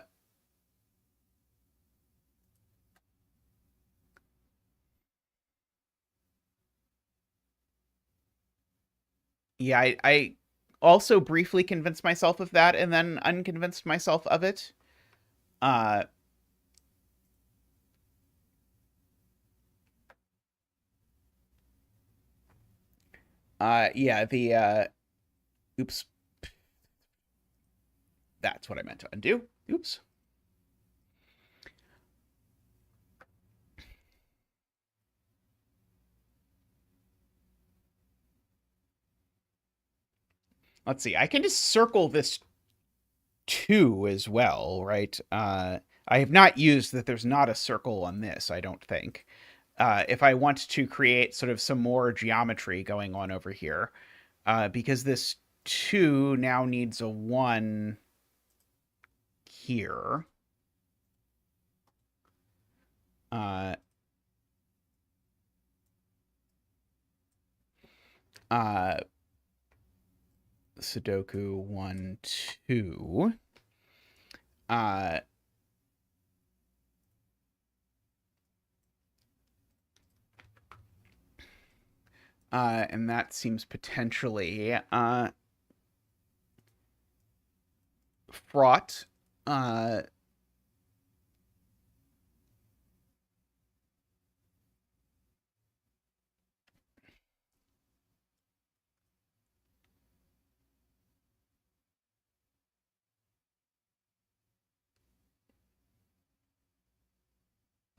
yeah, I also briefly convinced myself of that and then unconvinced myself of it. Uh, Yeah, oops. That's what I meant to undo. Oops. Let's see. I can just circle this 2 as well, right? I have not used that there's not a circle on this, I don't think. If I want to create sort of some more geometry going on over here, because this 2 now needs a 1 here. Uh, uh, Sudoku 1, 2. Uh, and that seems potentially fraught.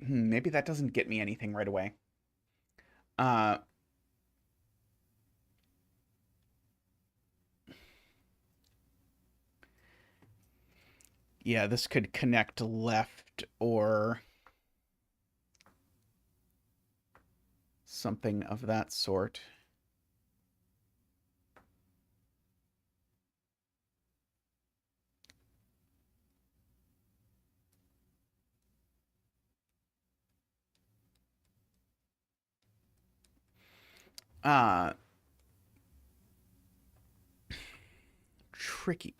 Maybe that doesn't get me anything right away. Uh, yeah, this could connect left or something of that sort. Uh,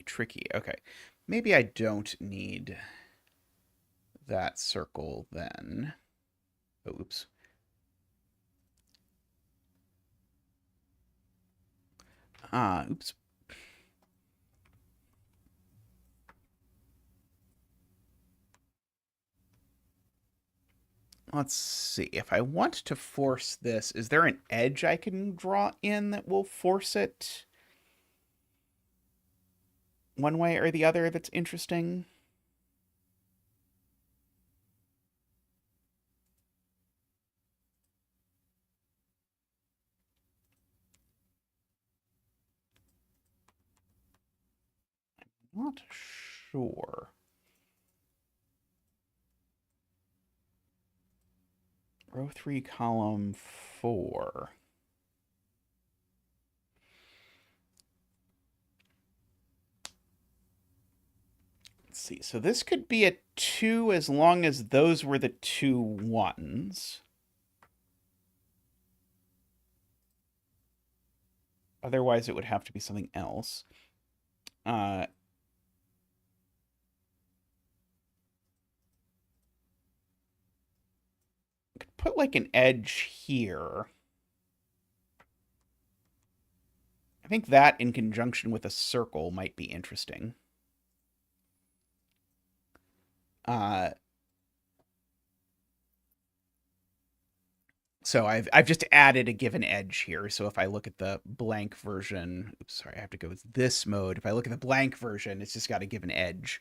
tricky. Okay. Maybe I don't need that circle then. Oops. Oops. Let's see. If I want to force this, is there an edge I can draw in that will force it one way or the other that's interesting? Not sure. Row 3, column 4. Let's see. So this could be a 2 as long as those were the 2 1s. Otherwise, it would have to be something else. Uh, could put like an edge here. I think that in conjunction with a circle might be interesting. So I've just added a given edge here. So if I look at the blank version, oops, sorry, I have to go with this mode. If I look at the blank version, it's just got a given edge.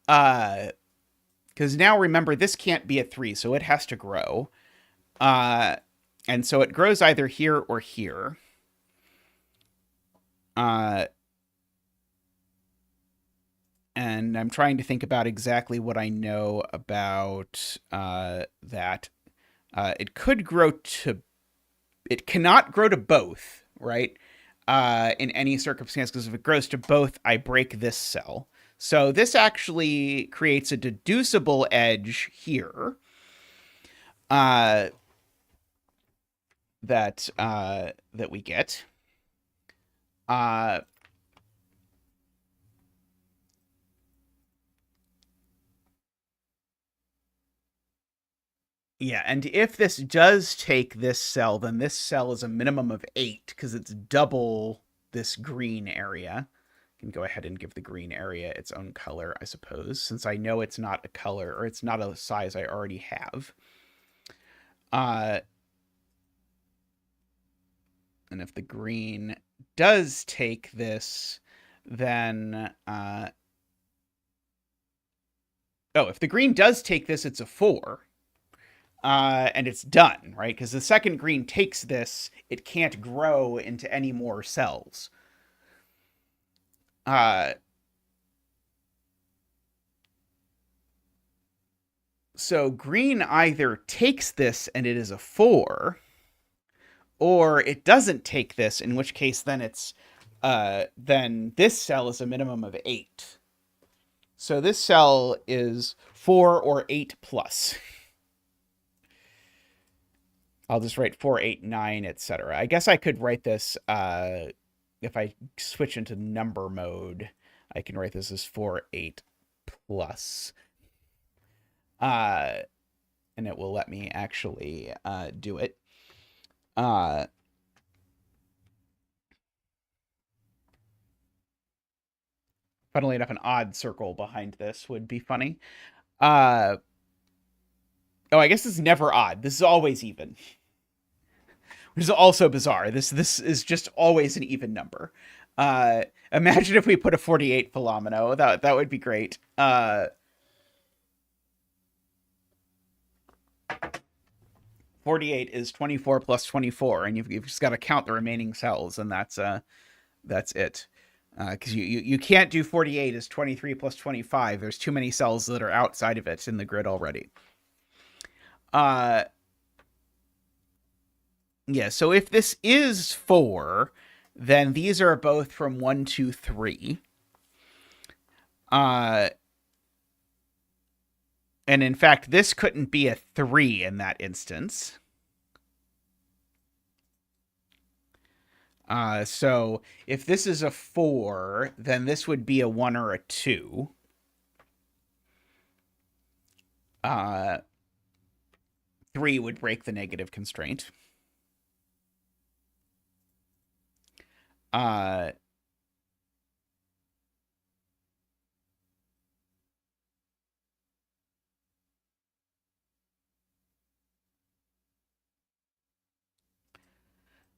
Because now remember, this can't be a 3, so it has to grow. And so it grows either here or here. And I'm trying to think about exactly what I know about that. It could grow to. It cannot grow to both, right? In any circumstance, because if it grows to both, I break this cell. So this actually creates a deducible edge here. That we get. Yeah, and if this does take this cell, then this cell is a minimum of 8 because it's double this green area. I can go ahead and give the green area its own color, I suppose, since I know it's not a color or it's not a size I already have. And if the green does take this, then... if the green does take this, it's a 4. And it's done, right? Because the second green takes this, it can't grow into any more cells. So green either takes this and it is a 4, or it doesn't take this, in which case then it's then this cell is a minimum of 8. So this cell is 4 or 8 plus. I'll just write 4, 8, 9, etc. I guess I could write this, if I switch into number mode, I can write this as 4, 8 plus. And it will let me actually do it. Funnily enough, an odd circle behind this would be funny. Oh, I guess this is never odd. This is always even. Which is also bizarre. This is just always an even number. Imagine if we put a 48 phomino. That would be great. 48 is 24 plus 24, and you've just got to count the remaining cells, and that's it. Because you can't do 48 as 23 plus 25. There's too many cells that are outside of it in the grid already. Yeah, so if this is 4, then these are both from 1, 2, 3. And in fact, this couldn't be a 3 in that instance. So if this is a 4, then this would be a 1 or a 2. 3 would break the negative constraint.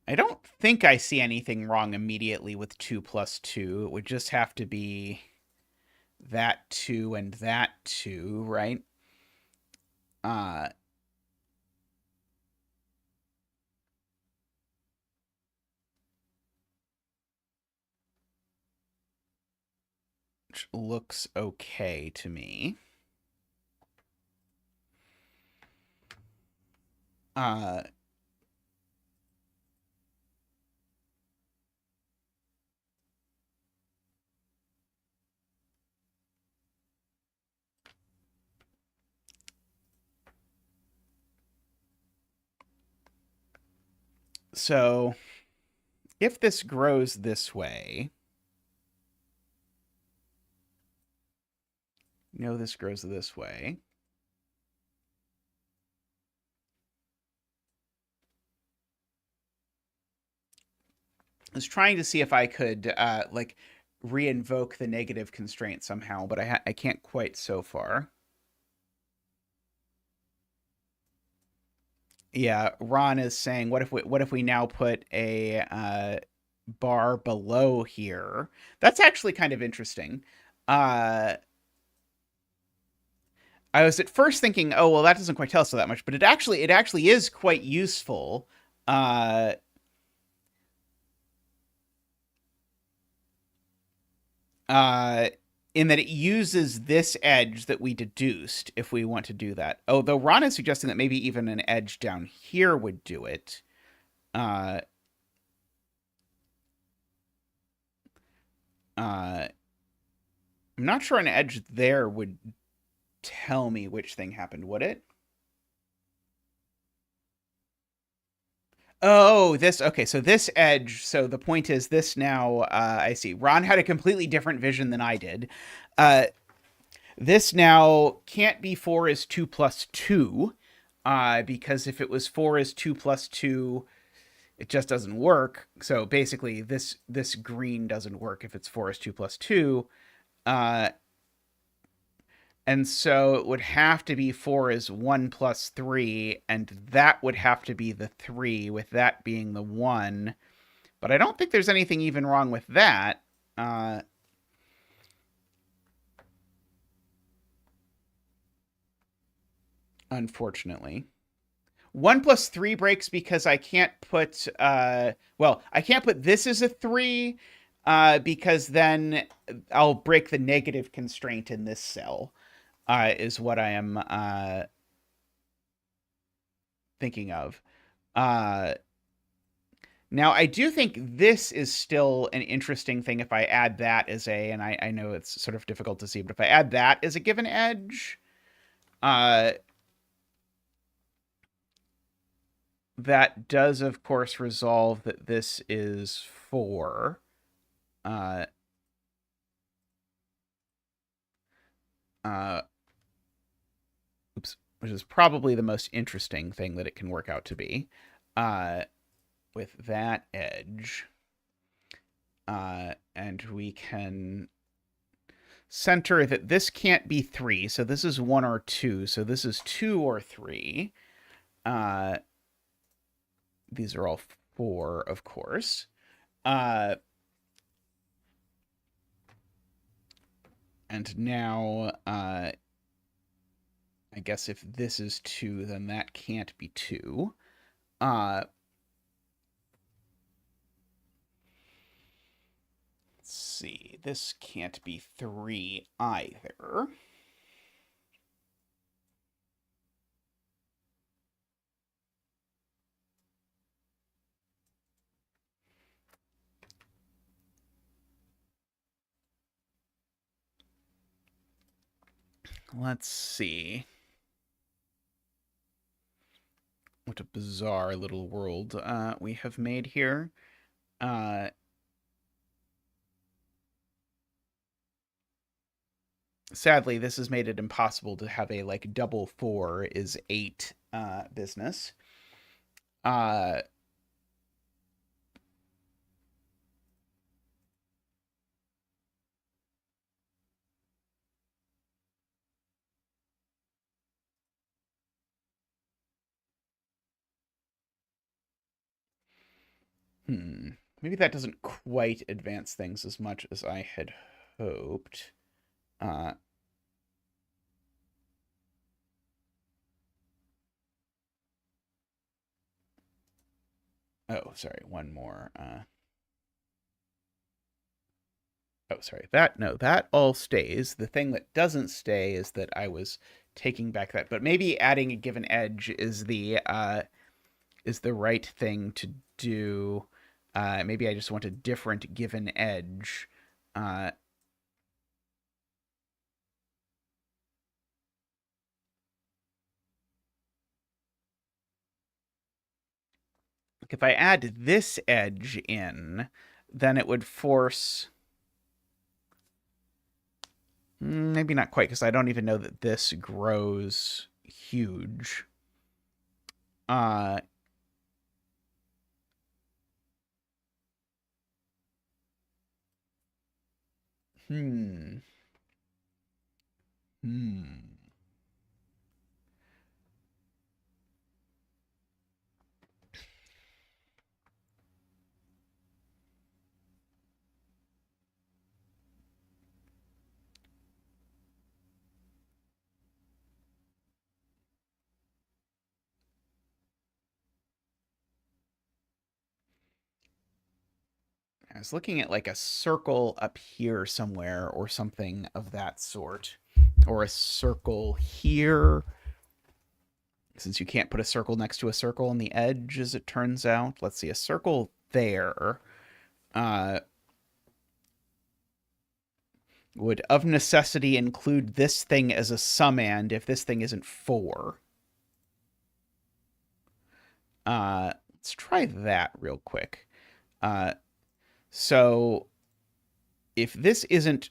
I don't think I see anything wrong immediately with 2 plus 2. It would just have to be that 2 and that 2, right? Which looks okay to me. So if this grows this way, this grows this way. I was trying to see if I could re-invoke the negative constraint somehow, but I can't quite so far. Yeah, Ron is saying, what if we now put a bar below here? That's actually kind of interesting. I was at first thinking, oh well, that doesn't quite tell us that much, but it actually is quite useful. In that it uses this edge that we deduced if we want to do that. Although Ron is suggesting that maybe even an edge down here would do it. I'm not sure an edge there would tell me which thing happened, would it? Oh, okay, so this edge, so the point is this now, I see. Ron had a completely different vision than I did. This now can't be 4 is 2 plus 2, because if it was 4 is 2 plus 2, it just doesn't work. So basically, this green doesn't work if it's 4 is 2 plus 2. And so it would have to be 4 is 1 plus 3, and that would have to be the 3, with that being the 1. But I don't think there's anything even wrong with that. Unfortunately. 1 plus 3 breaks because I can't put, well, I can't put this as a 3 because then I'll break the negative constraint in this cell, is what I am thinking of. Now, I do think this is still an interesting thing if I add that as a, and I know it's sort of difficult to see, but if I add that as a given edge, that does, of course, resolve that this is 4. Oops, which is probably the most interesting thing that it can work out to be. With that edge. And we can center that this can't be 3, so this is 1 or 2, so this is 2 or 3. These are all 4, of course. And now, I guess if this is 2, then that can't be 2. Let's see. This can't be 3 either. Let's see. What a bizarre little world we have made here. Sadly, this has made it impossible to have a, like, double 4 is 8 business. Maybe that doesn't quite advance things as much as I had hoped. Oh, sorry, one more. Oh, sorry, that all stays. The thing that doesn't stay is that I was taking back that, but maybe adding a given edge is the right thing to do. Maybe I just want a different given edge. If I add this edge in, then it would force... Maybe not quite, because I don't even know that this grows huge. Hmm. I was looking at, like, a circle up here somewhere or something of that sort. Or a circle here. Since you can't put a circle next to a circle on the edge, as it turns out. Let's see, a circle there would, of necessity, include this thing as a summand if this thing isn't 4. Let's try that real quick. So if this isn't...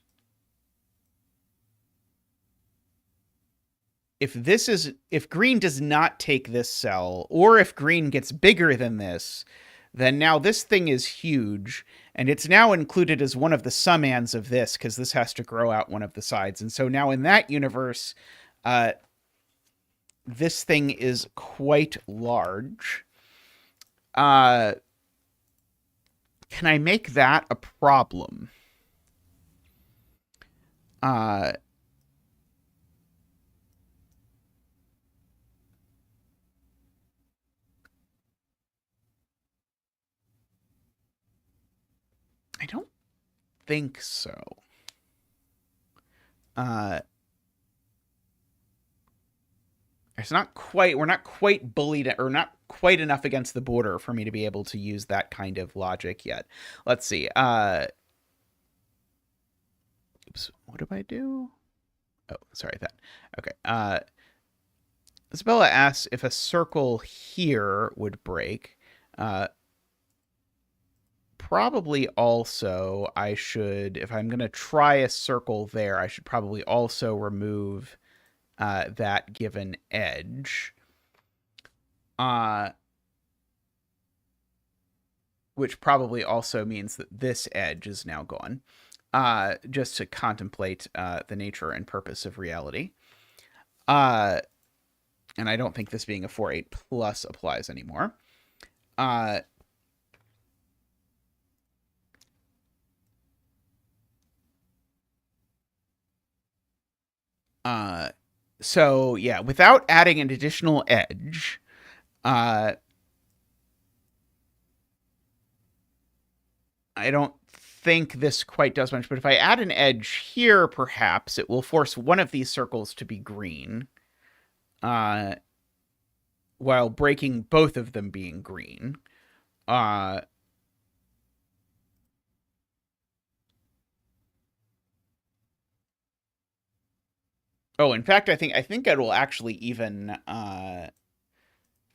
If green does not take this cell, or if green gets bigger than this, then now this thing is huge, and it's now included as one of the summands of this, because this has to grow out one of the sides. And so now in that universe, this thing is quite large. can I make that a problem? I don't think so. It's not quite, we're not quite bullied, or not quite enough against the border for me to be able to use that kind of logic yet. Let's see. Oops, what do I do? Oh, sorry, that. Okay. Isabella asks if a circle here would break. Probably also I should, if I'm going to try a circle there, I should probably also remove that given edge. Which probably also means that this edge is now gone. Just to contemplate the nature and purpose of reality. And I don't think this being a 4/8 plus applies anymore. So yeah, without adding an additional edge, I don't think this quite does much, but if I add an edge here, perhaps it will force one of these circles to be green, while breaking both of them being green. Oh, in fact, I think it will actually even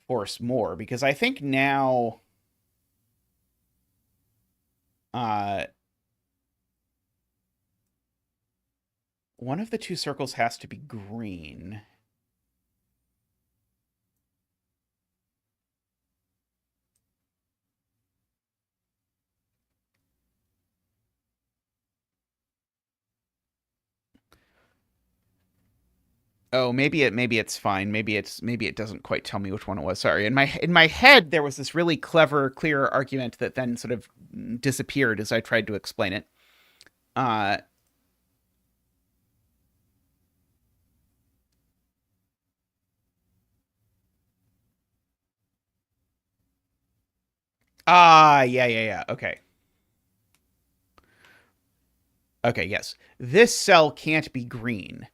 force more, because I think now one of the two circles has to be green. Oh, maybe it's fine. Maybe it doesn't quite tell me which one it was. Sorry. In my head there was this really clever, clear argument that then sort of disappeared as I tried to explain it. Yeah. Okay. Okay, yes. This cell can't be green.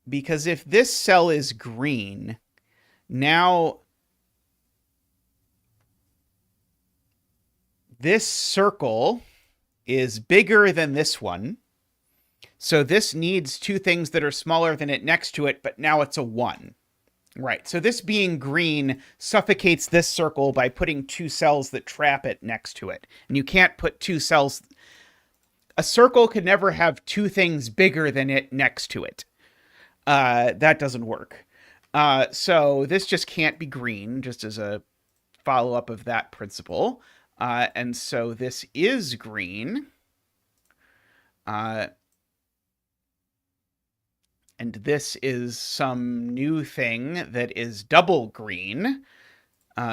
Because if this cell is green, now this circle is bigger than this one. So this needs two things that are smaller than it next to it, but now it's a 1. Right. So this being green suffocates this circle by putting two cells that trap it next to it. And you can't put two cells. A circle could never have two things bigger than it next to it. That doesn't work. So this just can't be green, just as a follow-up of that principle. And so this is green. And this is some new thing that is double green.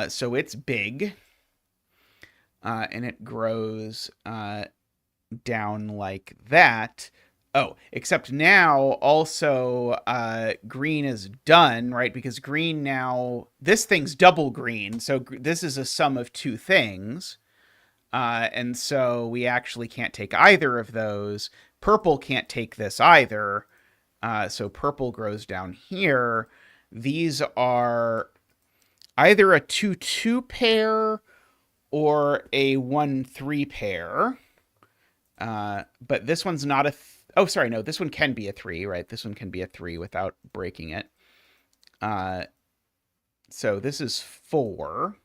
So it's big. And it grows down like that. Oh, except now also green is done, right? Because green now, this thing's double green. So this is a sum of two things. And so we actually can't take either of those. Purple can't take this either. So purple grows down here. These are either a 2-2 pair or a 1-3 pair. But this one's not a... oh, sorry, no, this one can be a 3, right? This one can be a 3 without breaking it. So this is 4.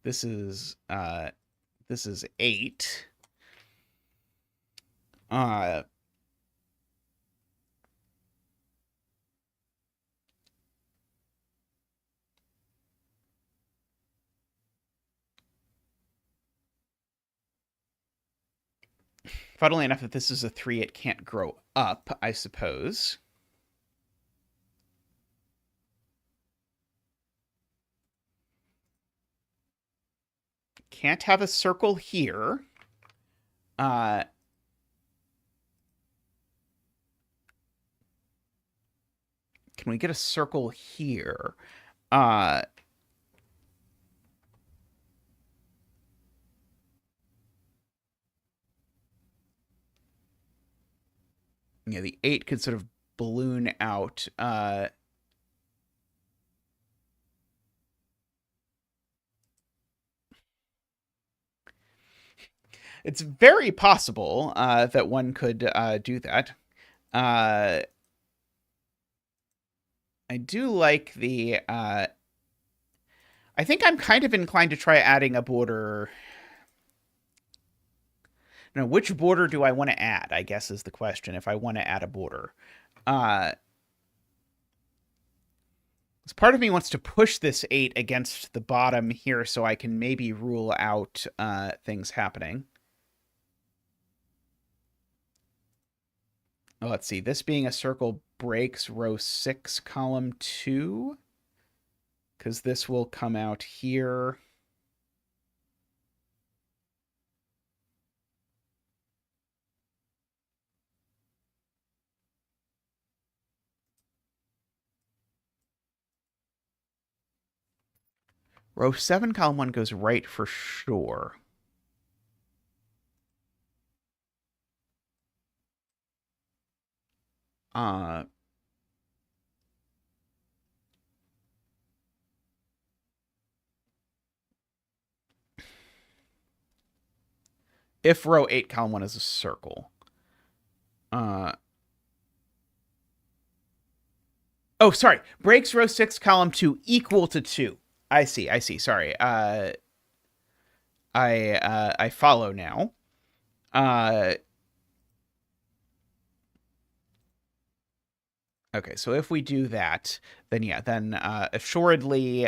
This is 8. Funnily enough, if this is a 3, it can't grow up, I suppose. can't have a circle here. Can we get a circle here? Yeah, the 8 could sort of balloon out. It's very possible that one could do that. I do like the... I think I'm kind of inclined to try adding a border. Now, which border do I want to add, I guess is the question, if I want to add a border. Part of me wants to push this 8 against the bottom here so I can maybe rule out things happening. Oh, let's see. This being a circle breaks row 6, column 2. Because this will come out here. Row 7, column 1 goes right for sure. If row 8, column 1 is a circle. Oh, sorry. Breaks row 6, column 2 equal to 2. I see. Sorry. I follow now. Okay, so if we do that, then yeah, then assuredly,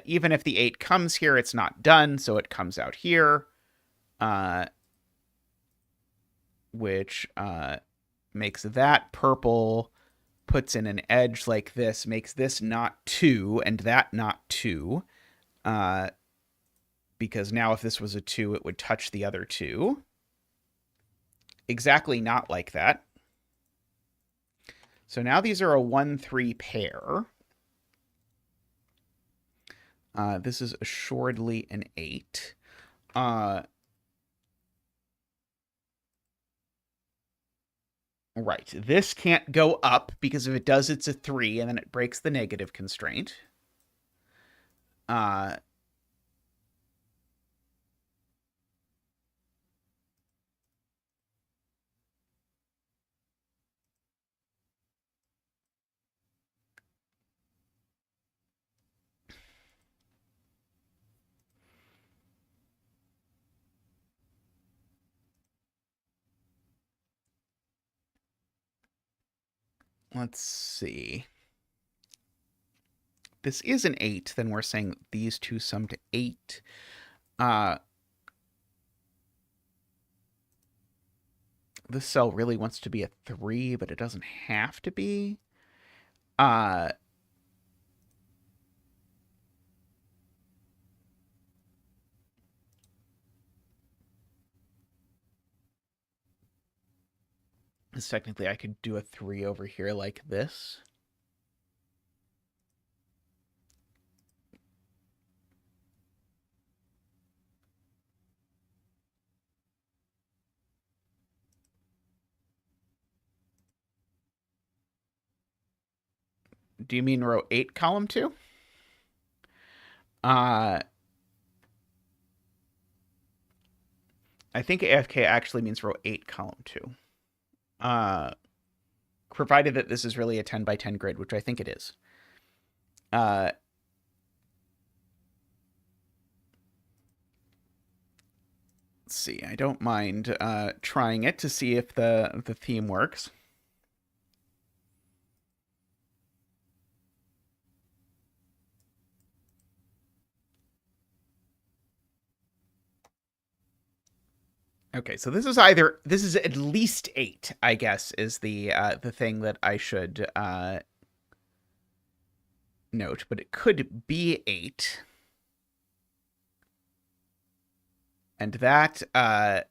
even if the 8 comes here, it's not done, so it comes out here, which makes that purple, puts in an edge like this, makes this not 2, and that not 2, because now if this was a 2, it would touch the other 2. Exactly not like that. So now these are a 1-3 pair. This is assuredly an 8. Right. This can't go up because if it does, it's a 3, and then it breaks the negative constraint. Let's see. This is an 8, then we're saying these two sum to 8. This cell really wants to be a 3, but it doesn't have to be. Technically, I could do a 3 over here like this. Do you mean row 8, column 2? I think AFK actually means row 8, column 2. Provided that this is really a 10 by 10 grid, which I think it is. Let's see. I don't mind trying it to see if the theme works. Okay, so this is at least 8, I guess, is the thing that I should note, but it could be 8. And that, I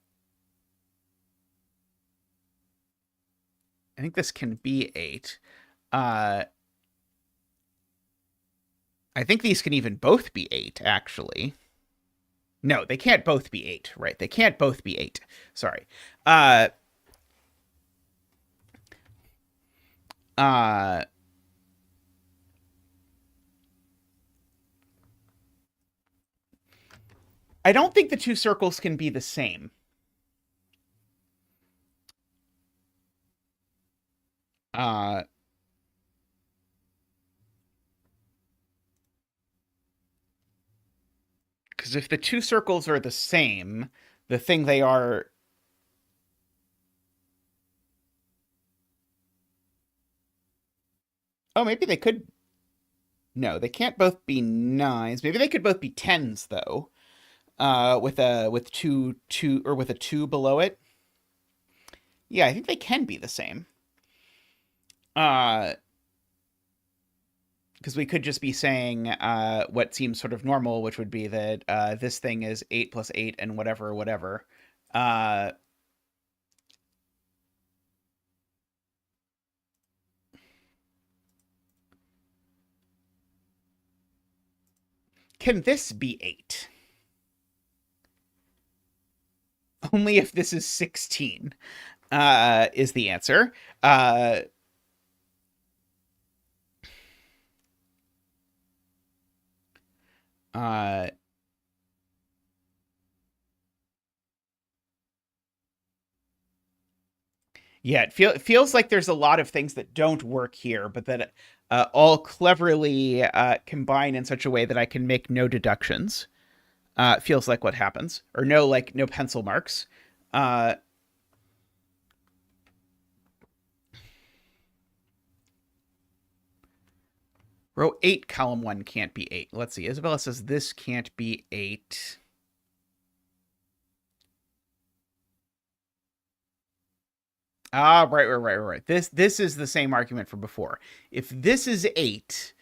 think this can be 8. I think these can even both be 8, actually. No, they can't both be 8, right? They can't both be 8. Sorry. Uh, uh, I don't think the two circles can be the same. Because if the two circles are the same, the thing they are... Oh, maybe they could... No, they can't both be 9s. Maybe they could both be 10s, though. With a 2 below it. Yeah, I think they can be the same. Because we could just be saying what seems sort of normal, which would be that this thing is 8 plus 8 and whatever, whatever. Can this be 8? Only if this is 16 is the answer. Yeah, it feels like there's a lot of things that don't work here, but that all cleverly combine in such a way that I can make no deductions. Feels like what happens. Or no pencil marks. Row 8, column 1 can't be 8. Let's see. Isabella says this can't be 8. Right. This is the same argument from before. If this is 8,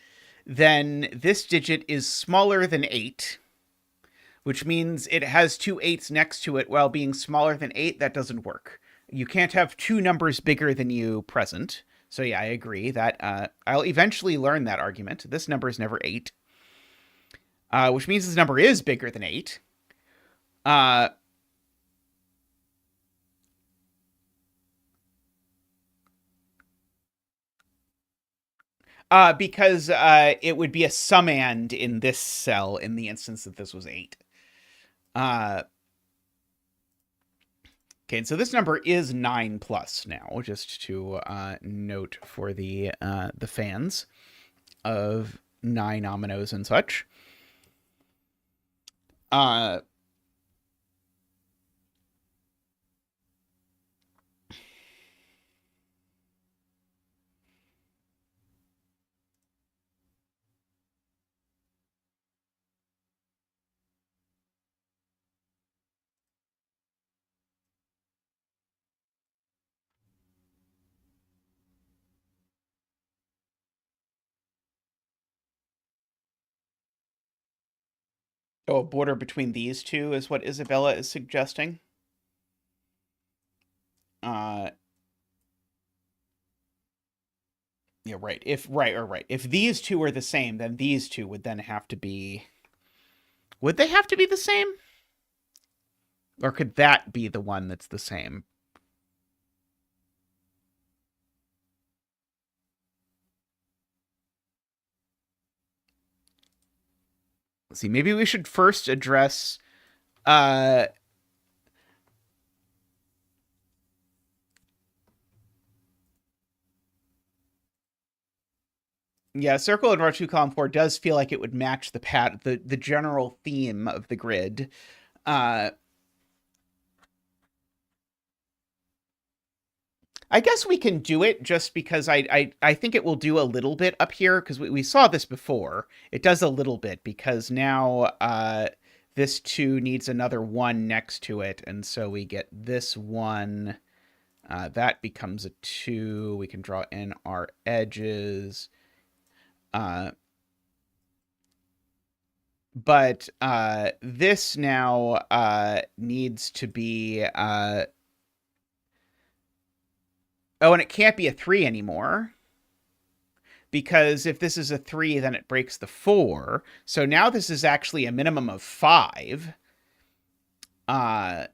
then this digit is smaller than 8, which means it has two 8s next to it while being smaller than 8. That doesn't work. You can't have two numbers bigger than you present. So yeah, I agree that I'll eventually learn that argument. This number is never 8, which means this number is bigger than 8. Because it would be a summand in this cell in the instance that this was 8. Okay, so this number is 9 plus now, just to note for the fans of 9 ominoes and such. Oh, a border between these two is what Isabella is suggesting. Yeah, right. If these two are the same, then these two would then have to be... Would they have to be the same? Or could that be the one that's the same? Let's see, maybe we should first address... Yeah, circle in row 2, column 4 does feel like it would match the general theme of the grid. I guess we can do it just because I think it will do a little bit up here, because we saw this before. It does a little bit because now this 2 needs another 1 next to it, and so we get this 1. That becomes a 2. We can draw in our edges. But this now needs to be... oh, and it can't be a 3 anymore. Because if this is a 3, then it breaks the 4. So now this is actually a minimum of 5. So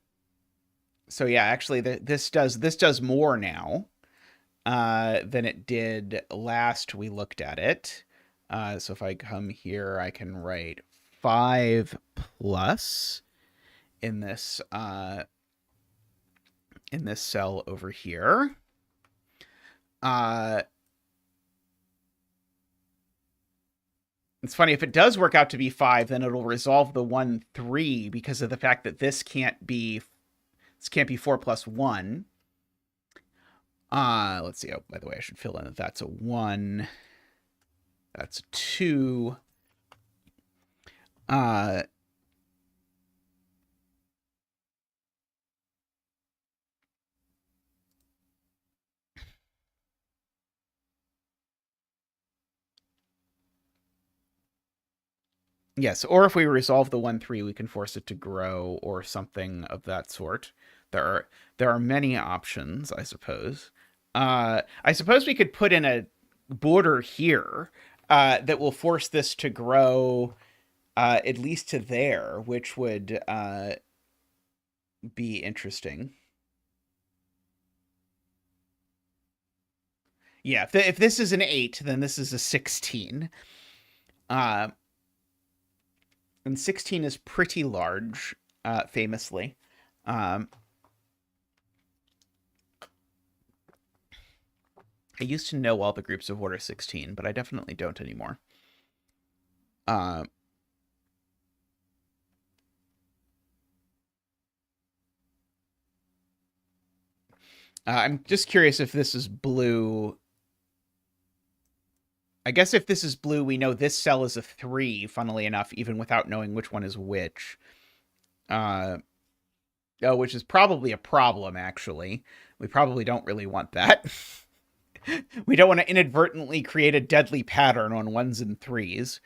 yeah, actually this does more now than it did last we looked at it. So if I come here, I can write 5 plus in this cell over here. It's funny, if it does work out to be 5, then it'll resolve the 1, 3 because of the fact that this can't be 4 plus 1. Let's see. Oh, by the way, I should fill in that that's a 1. That's a 2. Yes, or if we resolve the 1, 3, we can force it to grow or something of that sort. There are many options, I suppose. I suppose we could put in a border here that will force this to grow at least to there, which would be interesting. Yeah, if this is an 8, then this is a 16. And 16 is pretty large, famously. I used to know all the groups of order 16, but I definitely don't anymore. I'm just curious if this is blue. I guess if this is blue, we know this cell is a 3, funnily enough, even without knowing which one is which. Which is probably a problem, actually. We probably don't really want that. We don't want to inadvertently create a deadly pattern on 1s and 3s.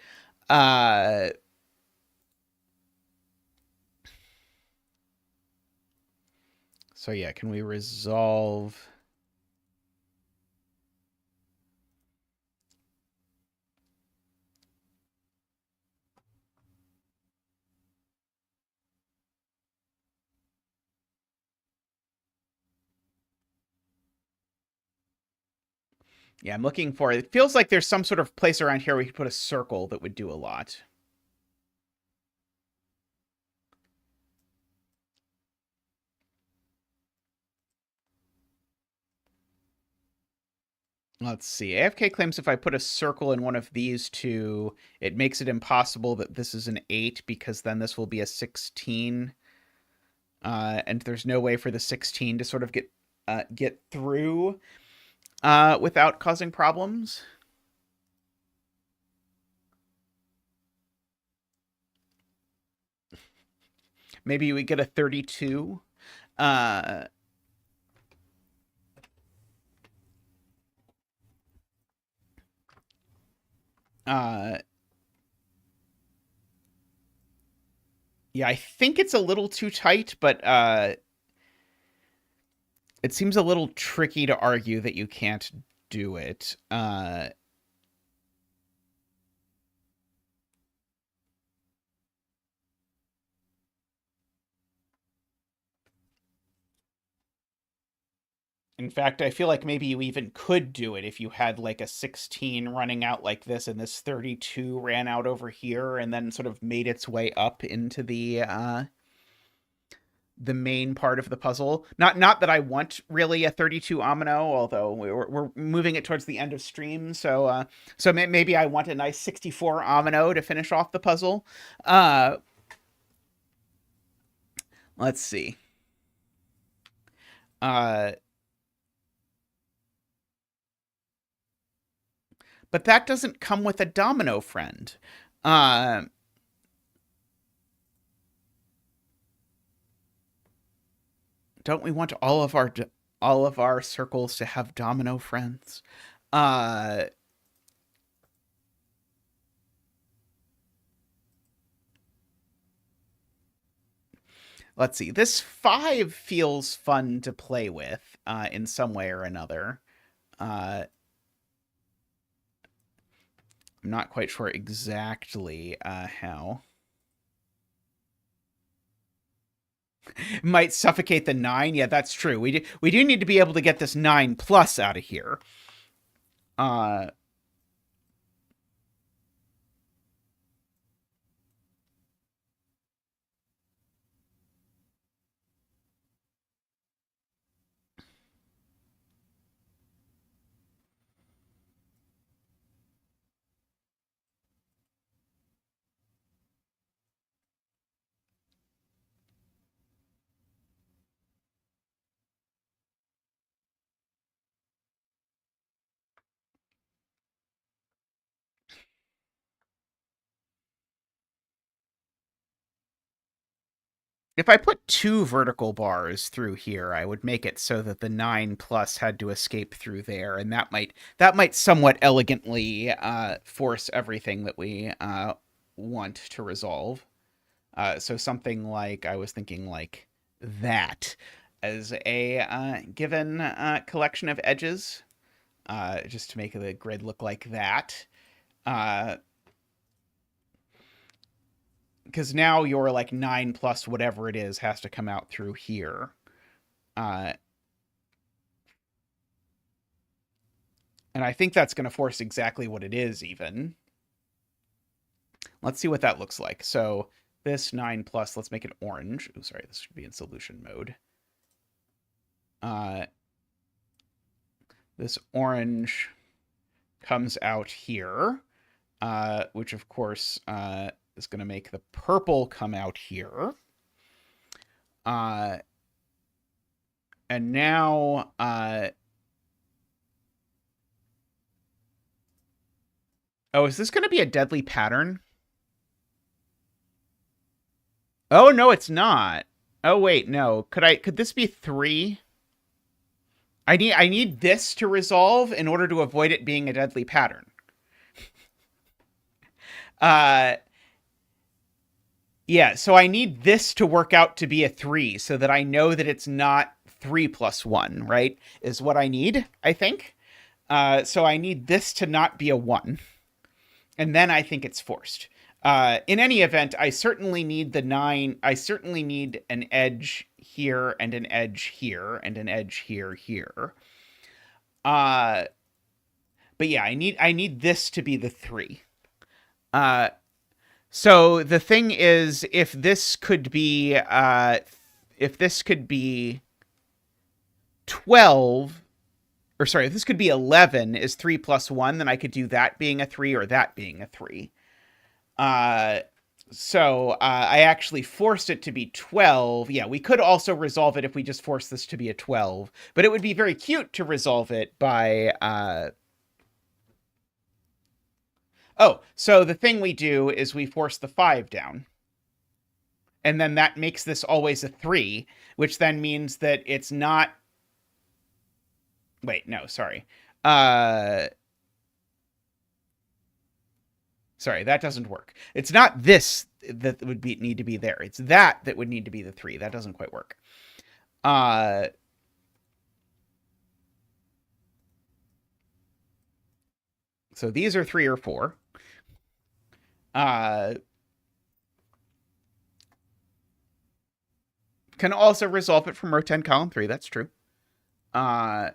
So yeah, can we resolve... Yeah, I'm looking for it. It feels like there's some sort of place around here we could put a circle that would do a lot. Let's see. AFK claims if I put a circle in one of these two, it makes it impossible that this is an 8 because then this will be a 16. And there's no way for the 16 to sort of get through without causing problems. Maybe we get a 32. Yeah, I think it's a little too tight, but it seems a little tricky to argue that you can't do it. In fact, I feel like maybe you even could do it if you had like a 16 running out like this and this 32 ran out over here and then sort of made its way up into the main part of the puzzle. Not that I want really a 32 omino, although we're moving it towards the end of stream, so maybe I want a nice 64 omino to finish off the puzzle. Let's see. But that doesn't come with a domino friend. Don't we want all of our circles to have domino friends? let's see. This 5 feels fun to play with in some way or another. I'm not quite sure exactly how. Might suffocate the 9. Yeah, that's true. We do need to be able to get this 9 plus out of here. If I put 2 vertical bars through here, I would make it so that the 9 plus had to escape through there, and that might somewhat elegantly force everything that we want to resolve. So something like, I was thinking like that as a given collection of edges, just to make the grid look like that. Because now your like 9 plus whatever it is has to come out through here. And I think that's going to force exactly what it is even. Let's see what that looks like. So this 9 plus, let's make it orange. Oh, sorry, this should be in solution mode. This orange comes out here, which of course is going to make the purple come out here. And now oh, is this going to be a deadly pattern? Oh, no, it's not. Oh, wait, no. Could this be 3? I need this to resolve in order to avoid it being a deadly pattern. Yeah, so I need this to work out to be a 3 so that I know that it's not 3 plus 1, right? Is what I need, I think. So I need this to not be a 1. And then I think it's forced. In any event, I certainly need the 9. I certainly need an edge here and an edge here and an edge here. But yeah, I need this to be the 3. So the thing is, if this could be 12, or sorry, if this could be 11 is 3 plus 1, then I could do that being a 3 or that being a 3. So I actually forced it to be 12. Yeah, we could also resolve it if we just forced this to be a 12. But it would be very cute to resolve it by... Oh, so the thing we do is we force the 5 down. And then that makes this always a 3, which then means that it's not... Wait, no, sorry. Sorry, that doesn't work. It's not this that would need to be there. It's that would need to be the 3. That doesn't quite work. So these are 3 or 4. Can also resolve it from row 10, column 3. That's true. Oh,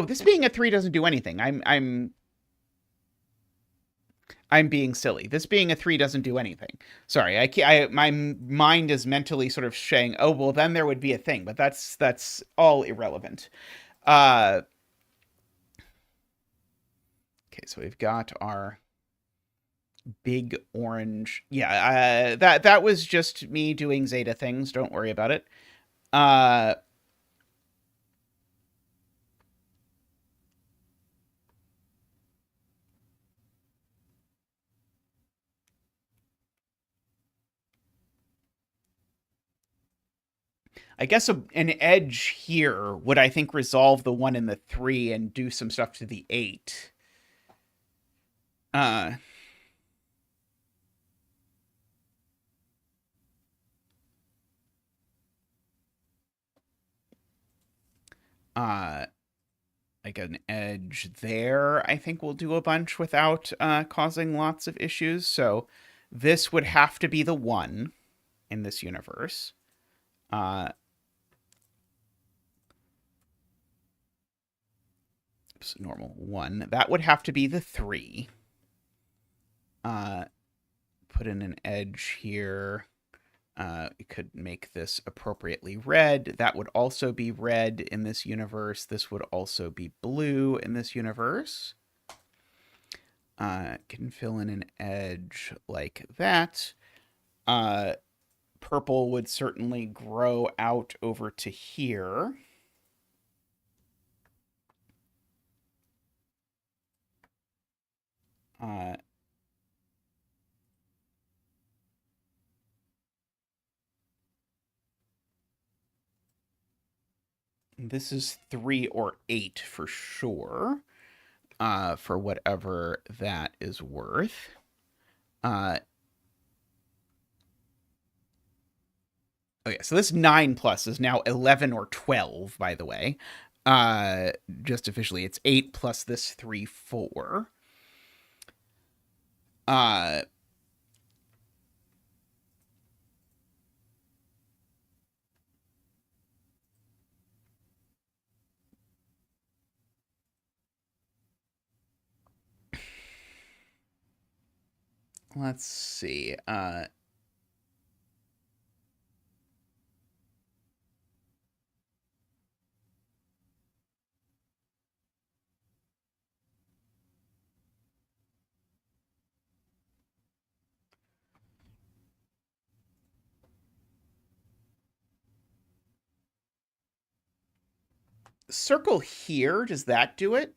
this being a 3 doesn't do anything. I'm being silly. This being a 3 doesn't do anything. Sorry, my mind is mentally sort of saying, oh, well, then there would be a thing, but that's all irrelevant. Okay, so we've got our big orange. Yeah, that was just me doing Zeta things. Don't worry about it. I guess an edge here would, I think, resolve the 1 and the 3 and do some stuff to the 8. Uh, like an edge there, I think we'll do a bunch without causing lots of issues. So this would have to be the 1 in this universe. Normal 1. That would have to be the 3. Put in an edge here. We could make this appropriately red. That would also be red in this universe. This would also be blue in this universe. Can fill in an edge like that. Purple would certainly grow out over to here. This is 3 or 8 for sure, for whatever that is worth. Okay, so this 9 plus is now 11 or 12, by the way. Just officially, it's 8 plus this 3, 4. Let's see. Circle here, does that do it?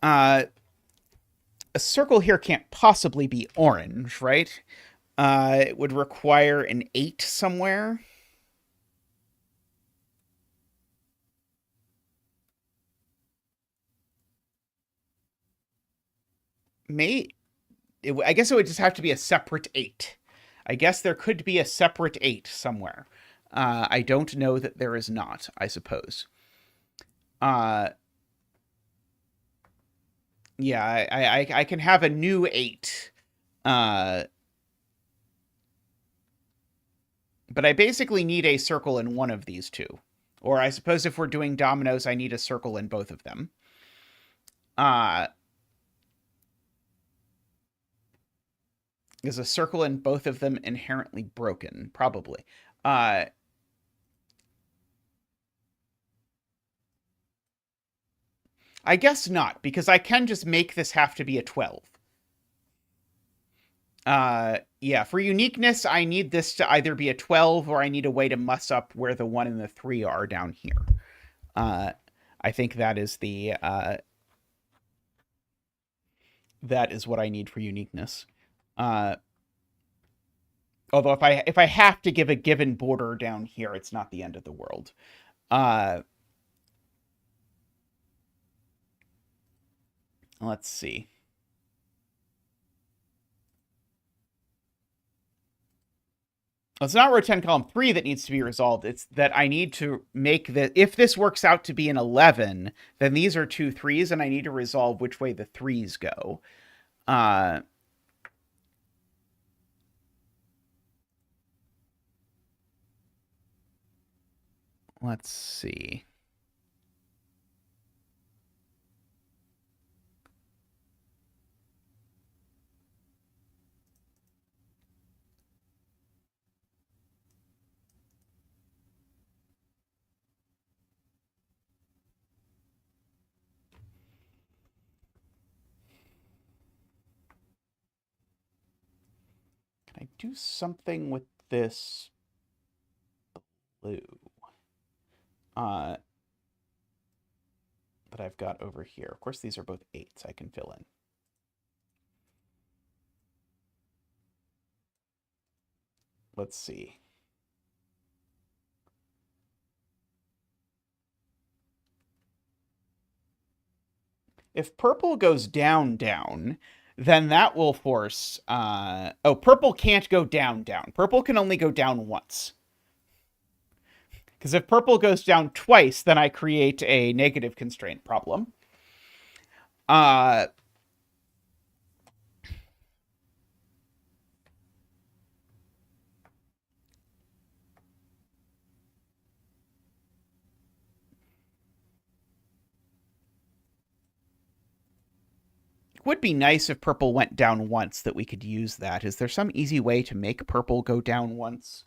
A circle here can't possibly be orange, right? It would require an 8 somewhere. I guess it would just have to be a separate 8. I guess there could be a separate 8 somewhere. I don't know that there is not, I suppose. Yeah, I can have a new 8. But I basically need a circle in one of these two. Or I suppose if we're doing dominoes, I need a circle in both of them. Is a circle in both of them inherently broken? Probably. I guess not, because I can just make this have to be a 12. Yeah, for uniqueness, I need this to either be a 12 or I need a way to muss up where the 1 and the 3 are down here. I think that is the that is what I need for uniqueness. Although if I have to give a given border down here, it's not the end of the world. Let's see. It's not row 10, column 3 that needs to be resolved. It's that I need to make the... If this works out to be an 11, then these are 2 3s, and I need to resolve which way the 3s go. Let's see. Can I do something with this blue? That I've got over here. Of course, these are both 8s I can fill in. Let's see. If purple goes down, down, then that will force... oh, purple can't go down, down. Purple can only go down once. Because if purple goes down twice, then I create a negative constraint problem. Would be nice if purple went down once that we could use that. Is there some easy way to make purple go down once?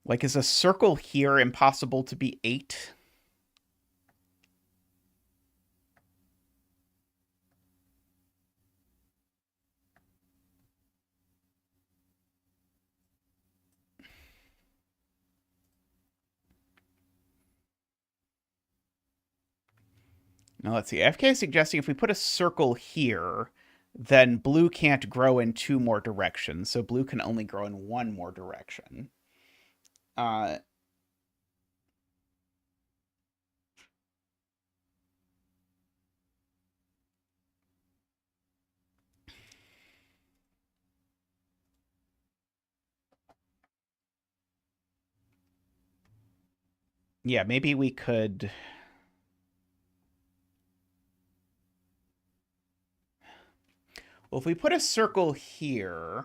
Like, is a circle here impossible to be 8? Now, let's see. AFK is suggesting if we put a circle here, then blue can't grow in 2 more directions. So blue can only grow in 1 more direction. Yeah, maybe we could... Well, if we put a circle here...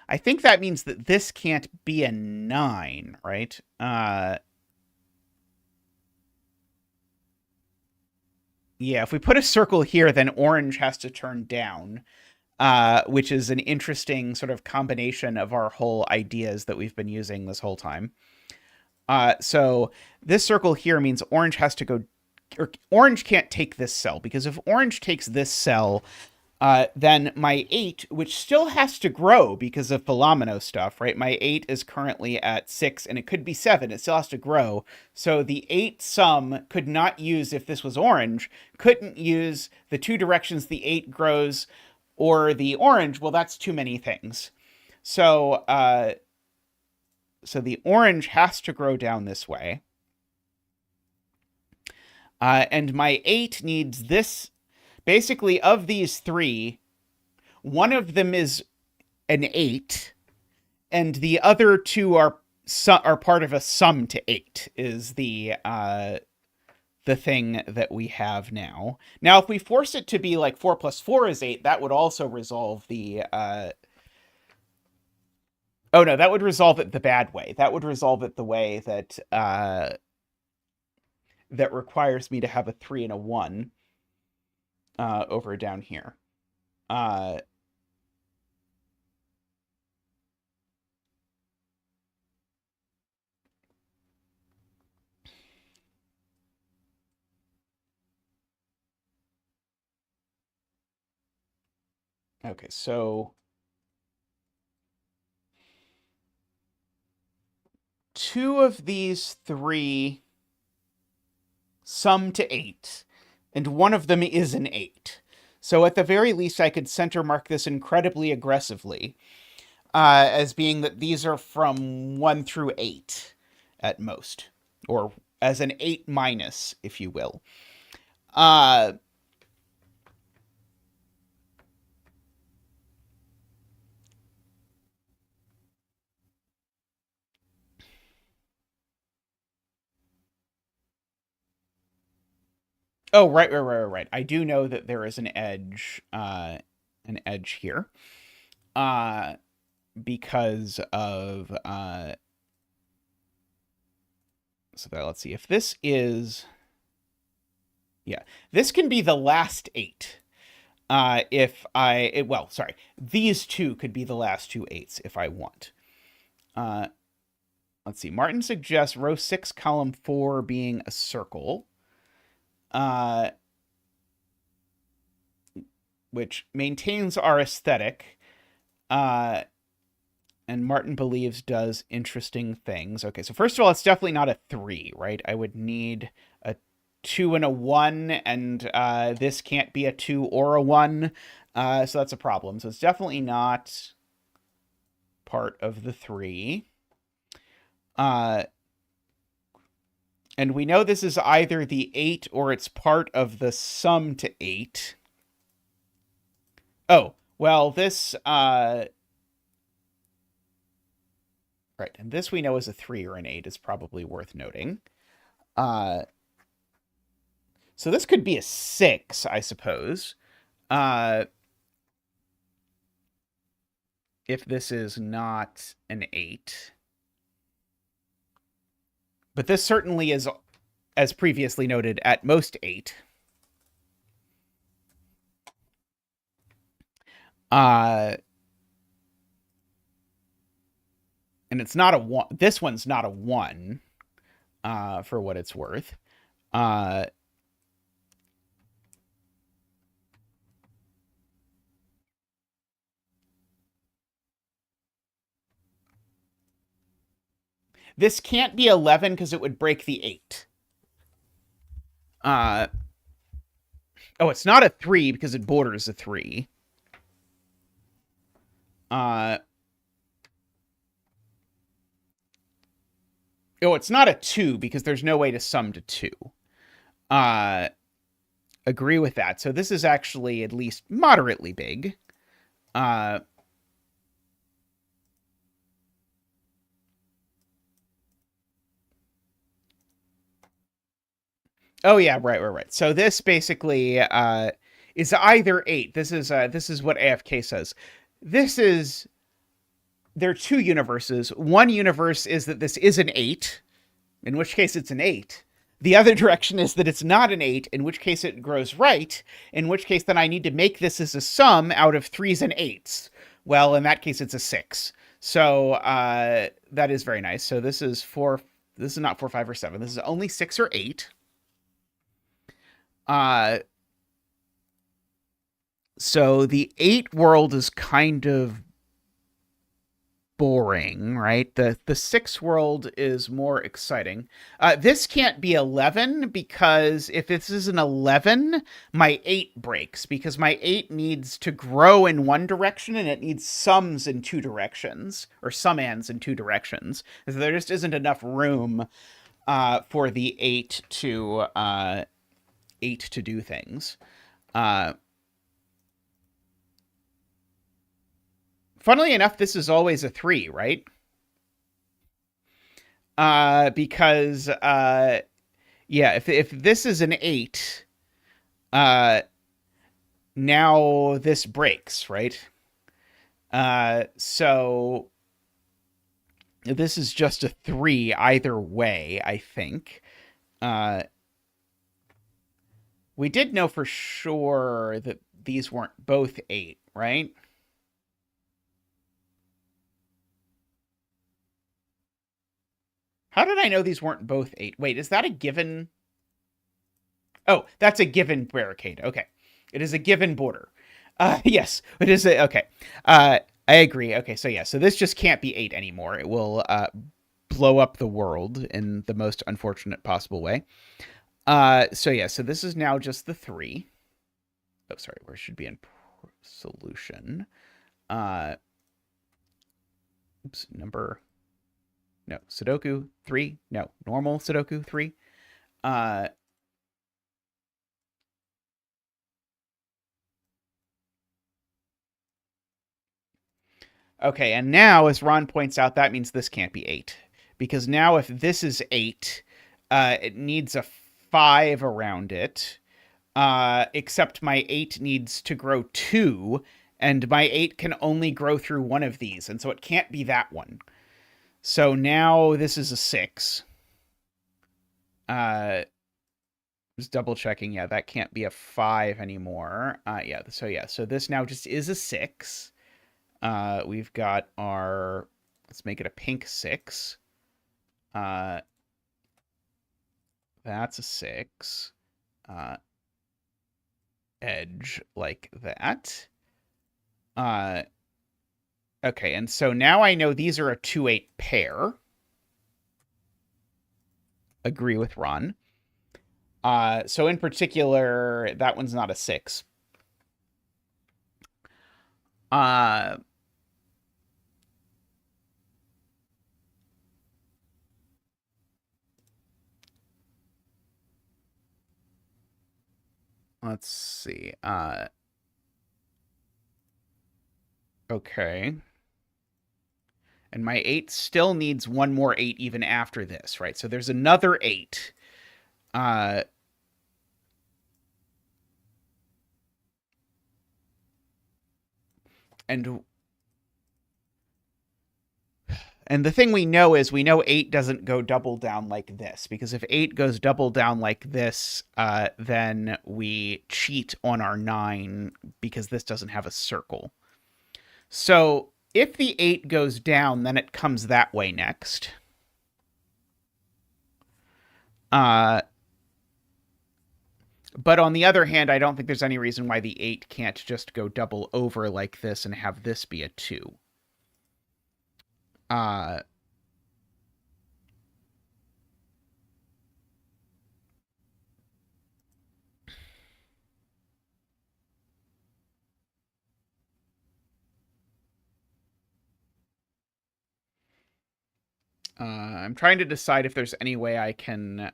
I think that means that this can't be a 9, right? Yeah, if we put a circle here, then orange has to turn down, which is an interesting sort of combination of our whole ideas that we've been using this whole time. So this circle here means orange has to go... Or orange can't take this cell, because if orange takes this cell... then my 8, which still has to grow because of phomino stuff, right? My 8 is currently at 6, and it could be 7. It still has to grow. So the 8 sum could not use, if this was orange, couldn't use the 2 directions the 8 grows or the orange. Well, that's too many things. So, so the orange has to grow down this way. And my 8 needs this... Basically, of these 3, one of them is an 8, and the other 2 are part of a sum to 8, is the thing that we have now. Now, if we force it to be like 4 plus 4 is 8, that would also resolve the... Oh, no, that would resolve it the bad way. That would resolve it the way that that requires me to have a 3 and a 1. Over down here. Okay, so 2 of these 3 sum to 8, and one of them is an 8. So at the very least, I could center mark this incredibly aggressively, as being that these are from 1 through 8 at most, or as an 8 minus, if you will. Oh, right. I do know that there is an edge here, because of, so that, let's see, if this is, yeah, this can be the last 8. Well, sorry, these 2 could be the last 2 8s if I want. Let's see, Martin suggests row 6, column 4 being a circle. Which maintains our aesthetic, and Martin believes does interesting things. Okay, so first of all, it's definitely not a 3, right? I would need a 2 and a 1, and this can't be a 2 or a 1, so that's a problem. So it's definitely not part of the 3. And we know this is either the 8 or it's part of the sum to 8. Oh, well, this... right, and this we know is a 3 or an 8 is probably worth noting. So this could be a 6, I suppose. If this is not an 8. But this certainly is, as previously noted, at most 8. And it's not a 1. This one's not a 1, for what it's worth. This can't be 11 because it would break the 8. Oh, it's not a 3 because it borders a 3. Oh, it's not a 2 because there's no way to sum to 2. Agree with that. So this is actually at least moderately big. Oh yeah, right. So this basically is either 8. This is what AFK says. There are 2 universes. One universe is that this is an 8, in which case it's an 8. The other direction is that it's not an 8, in which case it grows right, in which case then I need to make this as a sum out of 3s and 8s. Well, in that case, it's a 6. So that is very nice. So this is 4. This is not 4, 5, or 7. This is only 6 or 8. So the 8 world is kind of boring, right? The 6 world is more exciting. This can't be 11 because if this is an 11, my 8 breaks because my 8 needs to grow in one direction and it needs sums in 2 directions, or summands in 2 directions. So there just isn't enough room for the 8 to do things. Funnily enough, this is always a 3, right? Because yeah, if this is an 8, now this breaks, right? So this is just a 3 either way, I think. We did know for sure that these weren't both 8, right? How did I know these weren't both 8? Wait, is that a given? Oh, that's a given barricade. Okay. It is a given border. Yes, it is. Okay. I agree. Okay, so yeah, so this just can't be 8 anymore. It will blow up the world in the most unfortunate possible way. So yeah, so this is now just the 3. Oh, sorry, where should be in solution? Oops, number... No, Sudoku 3. No, normal Sudoku 3. Okay, and now, as Ron points out, that means this can't be 8. Because now if this is 8, it needs a 5 around it. Except my 8 needs to grow 2, and my 8 can only grow through one of these, and so it can't be that one. So now this is a 6. Just double checking. Yeah, that can't be a 5 anymore. Yeah, so this now just is a 6. We've got our, let's make it a pink 6. That's a 6. Edge like that. Okay, and so now I know these are a 2-8 pair. Agree with Ron. So in particular, that one's not a 6. Uh, let's see. Okay. And my 8 still needs one more 8 even after this, right? So there's another 8. Uh, and And the thing we know is we know 8 doesn't go double down like this, because if 8 goes double down like this, then we cheat on our 9 because this doesn't have a circle. So if the 8 goes down, then it comes that way next. But on the other hand, I don't think there's any reason why the 8 can't just go double over like this and have this be a 2. Uh, I'm trying to decide if there's any way I can...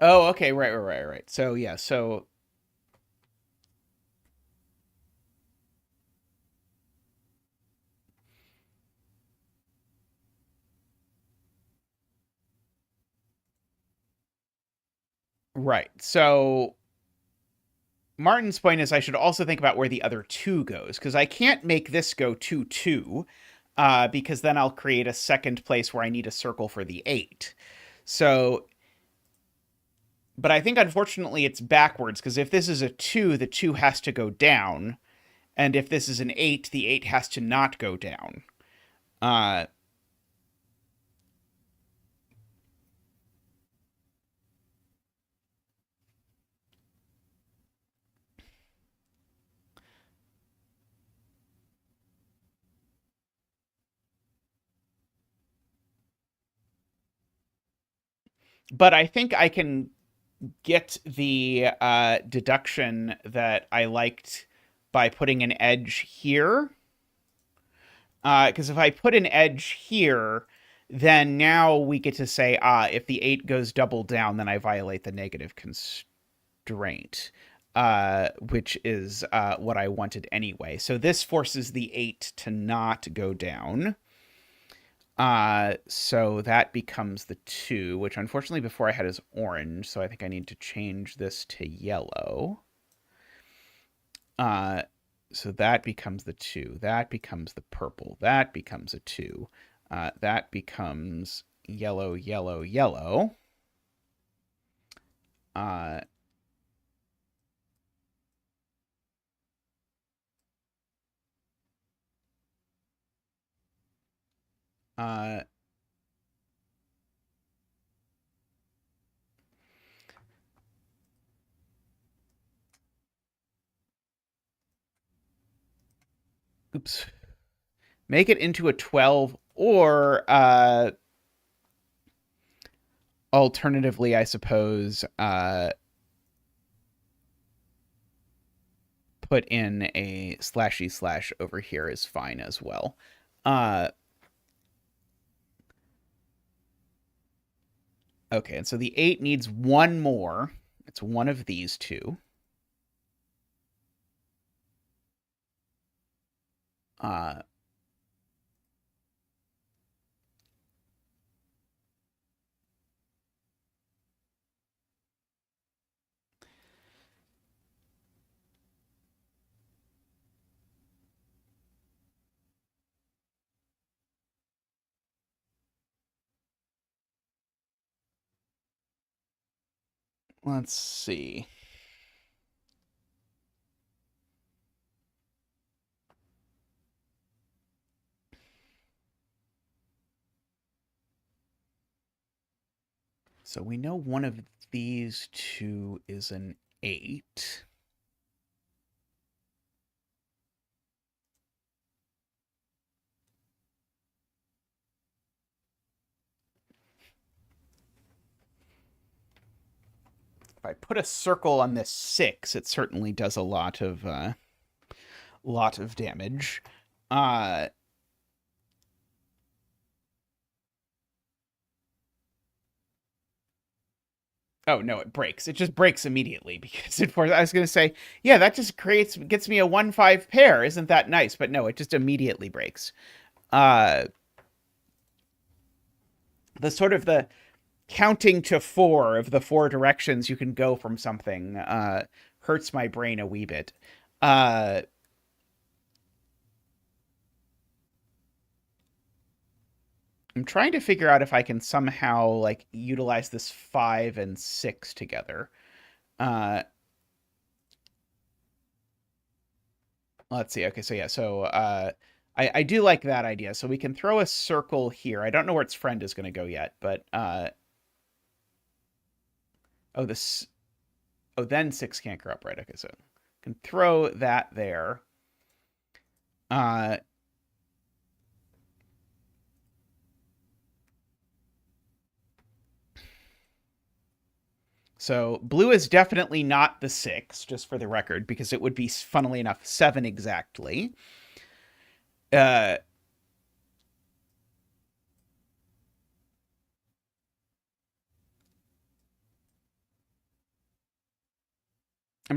Oh, okay, right. So, yeah, so... Right, so... Martin's point is I should also think about where the other 2 goes, because I can't make this go 2, 2, because then I'll create a second place where I need a circle for the 8. So... But I think, unfortunately, it's backwards, because if this is a 2, the 2 has to go down, and if this is an 8, the 8 has to not go down. Uh, but I think I can get the deduction that I liked by putting an edge here. Because if I put an edge here, then now we get to say, if the 8 goes double down, then I violate the negative constraint, which is what I wanted anyway. So this forces the 8 to not go down. So that becomes the 2, which unfortunately before I had is orange, so I think I need to change this to yellow. So that becomes the 2. That becomes the purple. That becomes a 2. That becomes yellow, yellow, yellow. Uh, uh, oops. Make it into a 12, or alternatively, I suppose, put in a // over here is fine as well. Okay, and so the 8 needs one more. It's one of these 2. Let's see. So we know one of these 2 is an 8. If I put a circle on this 6, it certainly does a lot of damage. Oh, no, it breaks. It just breaks immediately because I was going to say, yeah, that just gets me a 1-5 pair. Isn't that nice? But no, it just immediately breaks. The sort of the counting to 4 of the 4 directions you can go from something hurts my brain a wee bit. I'm trying to figure out if I can somehow like utilize this 5 and 6 together. Let's see. Okay, so yeah, so I do like that idea. So we can throw a circle here. I don't know where its friend is going to go yet, but oh, this. Oh, then 6 can't grow up, right? Okay, so can throw that there. So blue is definitely not the 6, just for the record, because it would be, funnily enough, 7 exactly. I'm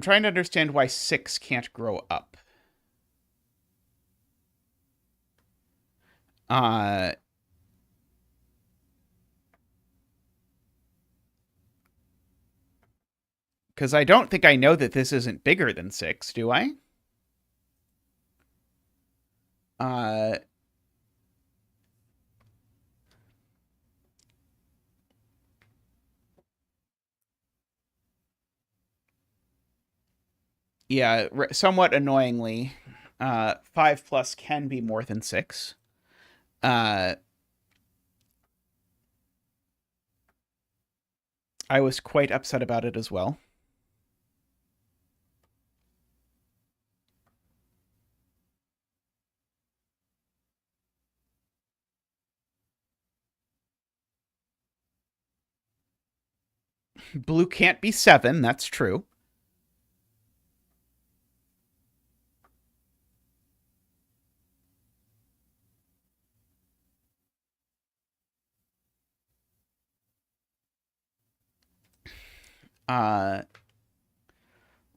trying to understand why 6 can't grow up. Because I don't think I know that this isn't bigger than 6, do I? Yeah, somewhat annoyingly, 5 plus can be more than 6. I was quite upset about it as well. Blue can't be 7, that's true.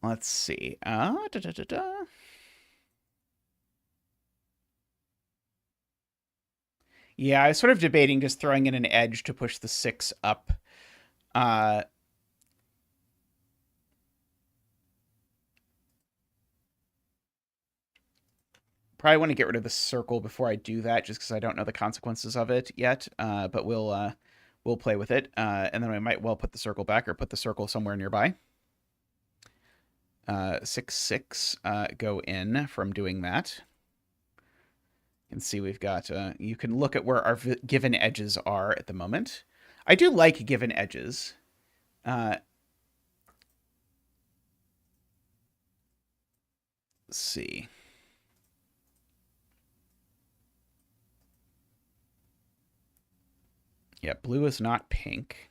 Let's see. Yeah, I was sort of debating just throwing in an edge to push the 6 up. Probably want to get rid of the circle before I do that, just because I don't know the consequences of it yet. But we'll play with it, and then I might well put the circle back or put the circle somewhere nearby. 6, 6 go in from doing that. You can see we've got. You can look at where our given edges are at the moment. I do like given edges. Let's see. Yeah, blue is not pink.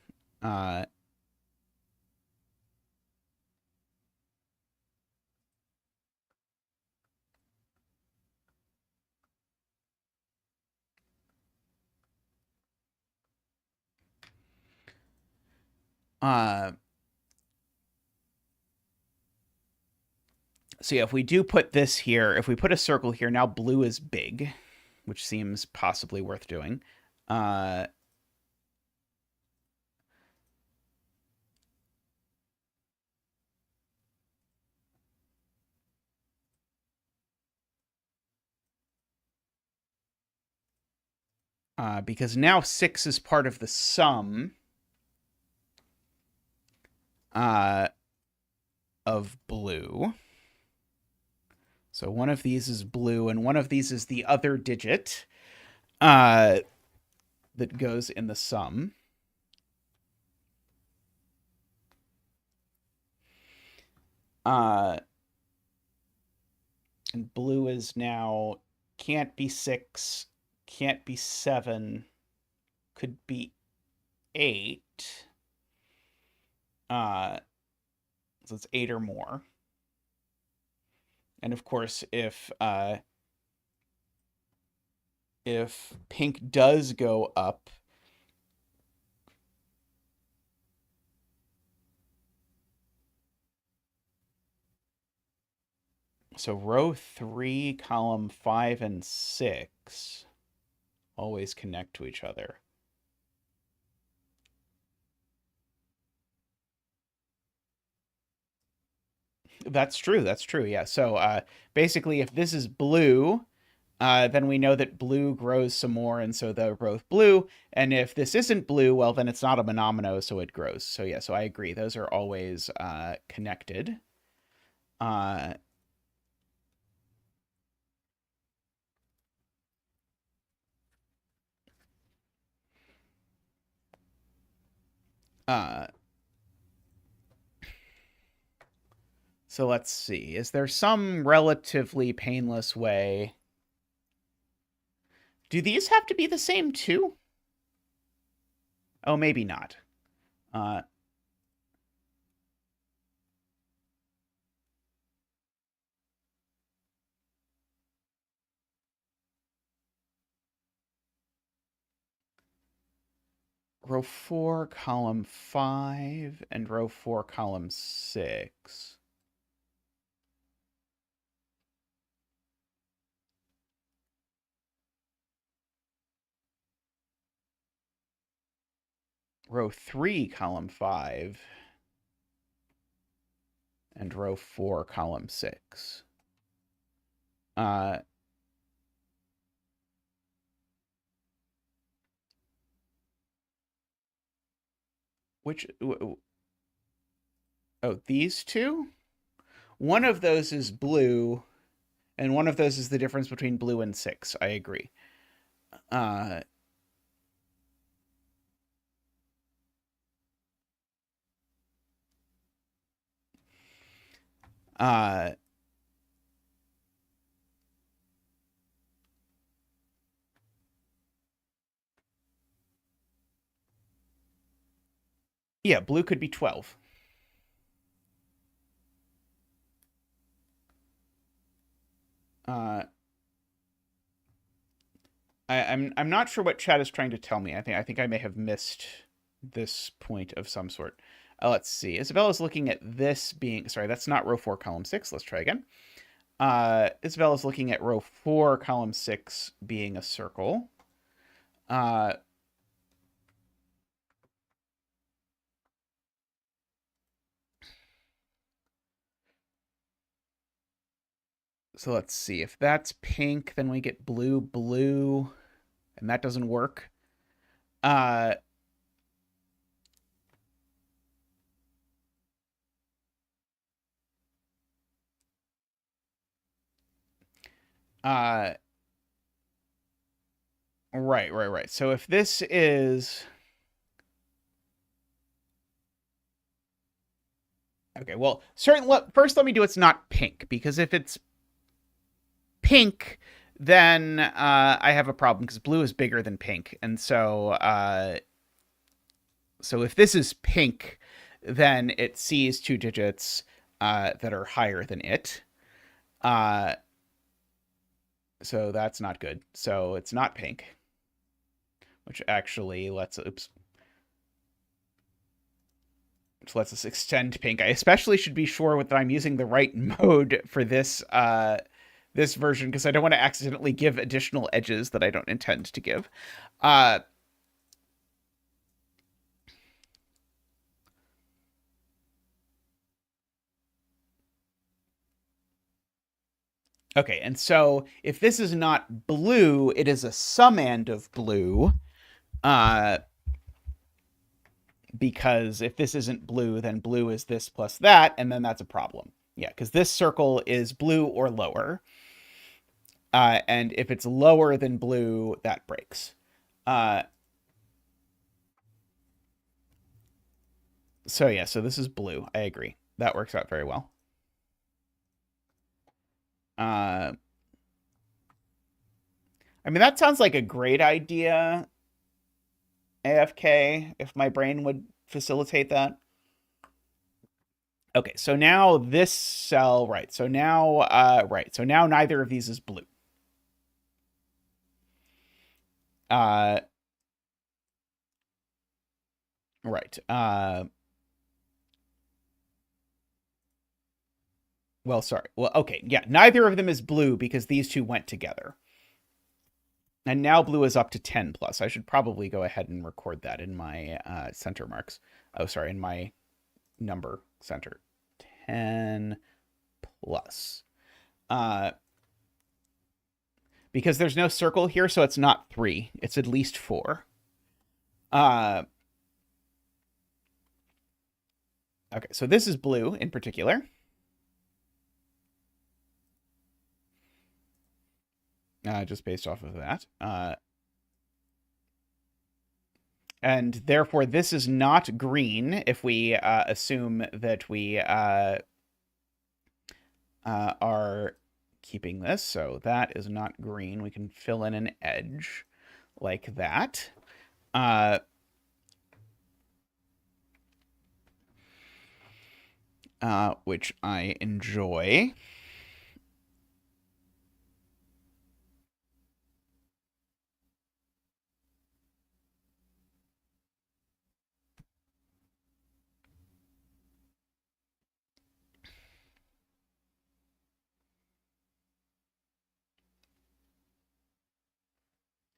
So yeah, if we do put this here, if we put a circle here, now blue is big, which seems possibly worth doing. Because now 6 is part of the sum of blue. So one of these is blue, and one of these is the other digit that goes in the sum. And blue is now can't be 6, can't be 7, could be 8. So it's 8 or more. And of course, if pink does go up, so row 3, column 5 and 6 always connect to each other. That's true. That's true. Yeah. So basically, if this is blue, then we know that blue grows some more, and so they're both blue. And if this isn't blue, well, then it's not a monomino, so it grows. So yeah, so I agree. Those are always connected. Uh, uh, so let's see. Is there some relatively painless way? Do these have to be the same too? Oh, maybe not. Uh, row 4, column 5, and row 4, column 6. Row 3, column 5, and row 4, column 6. Which, oh, these two? One of those is blue, and one of those is the difference between blue and 6. I agree. Uh, uh, yeah, blue could be 12. I'm not sure what chat is trying to tell me. I think I may have missed this point of some sort. Let's see. Isabella's looking at this being, sorry, that's not row 4, column 6. Let's try again. Isabella's looking at row 4, column 6 being a circle. So let's see. If that's pink, then we get blue, blue, and that doesn't work. Uh, uh, right. So if this is... Okay, well, first let me do it's not pink, because if it's pink, then I have a problem, because blue is bigger than pink. And so so if this is pink, then it sees 2 digits that are higher than it. So that's not good. So it's not pink, which actually lets us extend pink. I especially should be sure that I'm using the right mode for this this version, because I don't want to accidentally give additional edges that I don't intend to give. Okay, and so if this is not blue, it is a summand of blue. Because if this isn't blue, then blue is this plus that, and then that's a problem. Yeah, because this circle is blue or lower. And if it's lower than blue, that breaks. So yeah, so this is blue. I agree. That works out very well. I mean, that sounds like a great idea, AFK, if my brain would facilitate that. Okay, so now this cell, right? So now, right. So now neither of these is blue. Right. Well, sorry. Well, okay. Yeah, neither of them is blue because these two went together. And now blue is up to 10 plus. I should probably go ahead and record that in my center marks. Oh, sorry, in my number center. 10 plus. Uh, because there's no circle here, so it's not 3. It's at least 4. Uh, okay, so this is blue in particular. Just based off of that. And therefore, this is not green if we assume that we are keeping this. So that is not green. We can fill in an edge like that. Which I enjoy.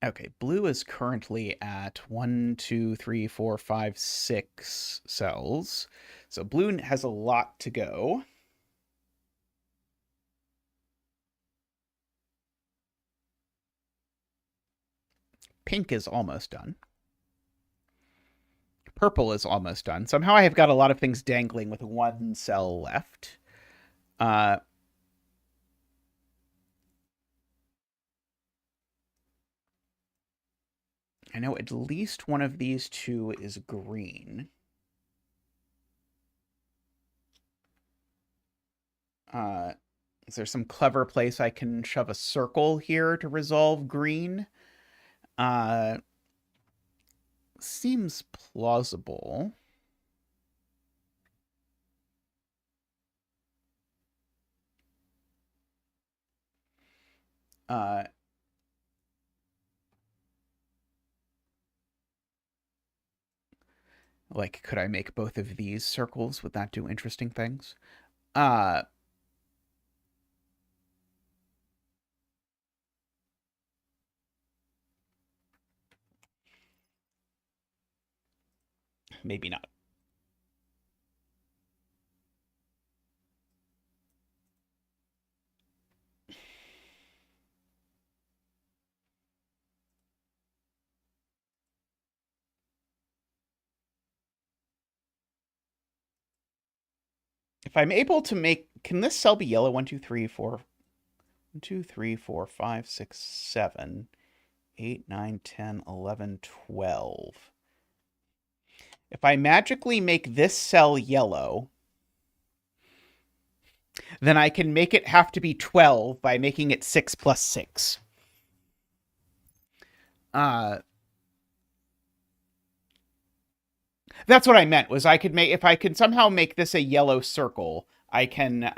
Okay, blue is currently at 1, 2, 3, 4, 5, 6 cells. So blue has a lot to go. Pink is almost done. Purple is almost done. Somehow I have got a lot of things dangling with 1 cell left. I know at least one of these two is green. Is there some clever place I can shove a circle here to resolve green? Seems plausible. Like, could I make both of these circles? Would that do interesting things? Uh, maybe not. If I'm able to make, can this cell be yellow? 1, 2, 3, 4, 1, 2, 3, 4, 5, 6, 7, 8, 9, 10, 11, 12. If I magically make this cell yellow, then I can make it have to be 12 by making it 6 plus 6. Uh, that's what I meant, was I could make, if I could somehow make this a yellow circle, I can,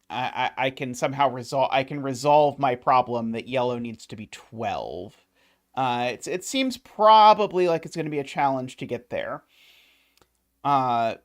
I can somehow resolve my problem that yellow needs to be 12. It seems probably like it's going to be a challenge to get there. Uh,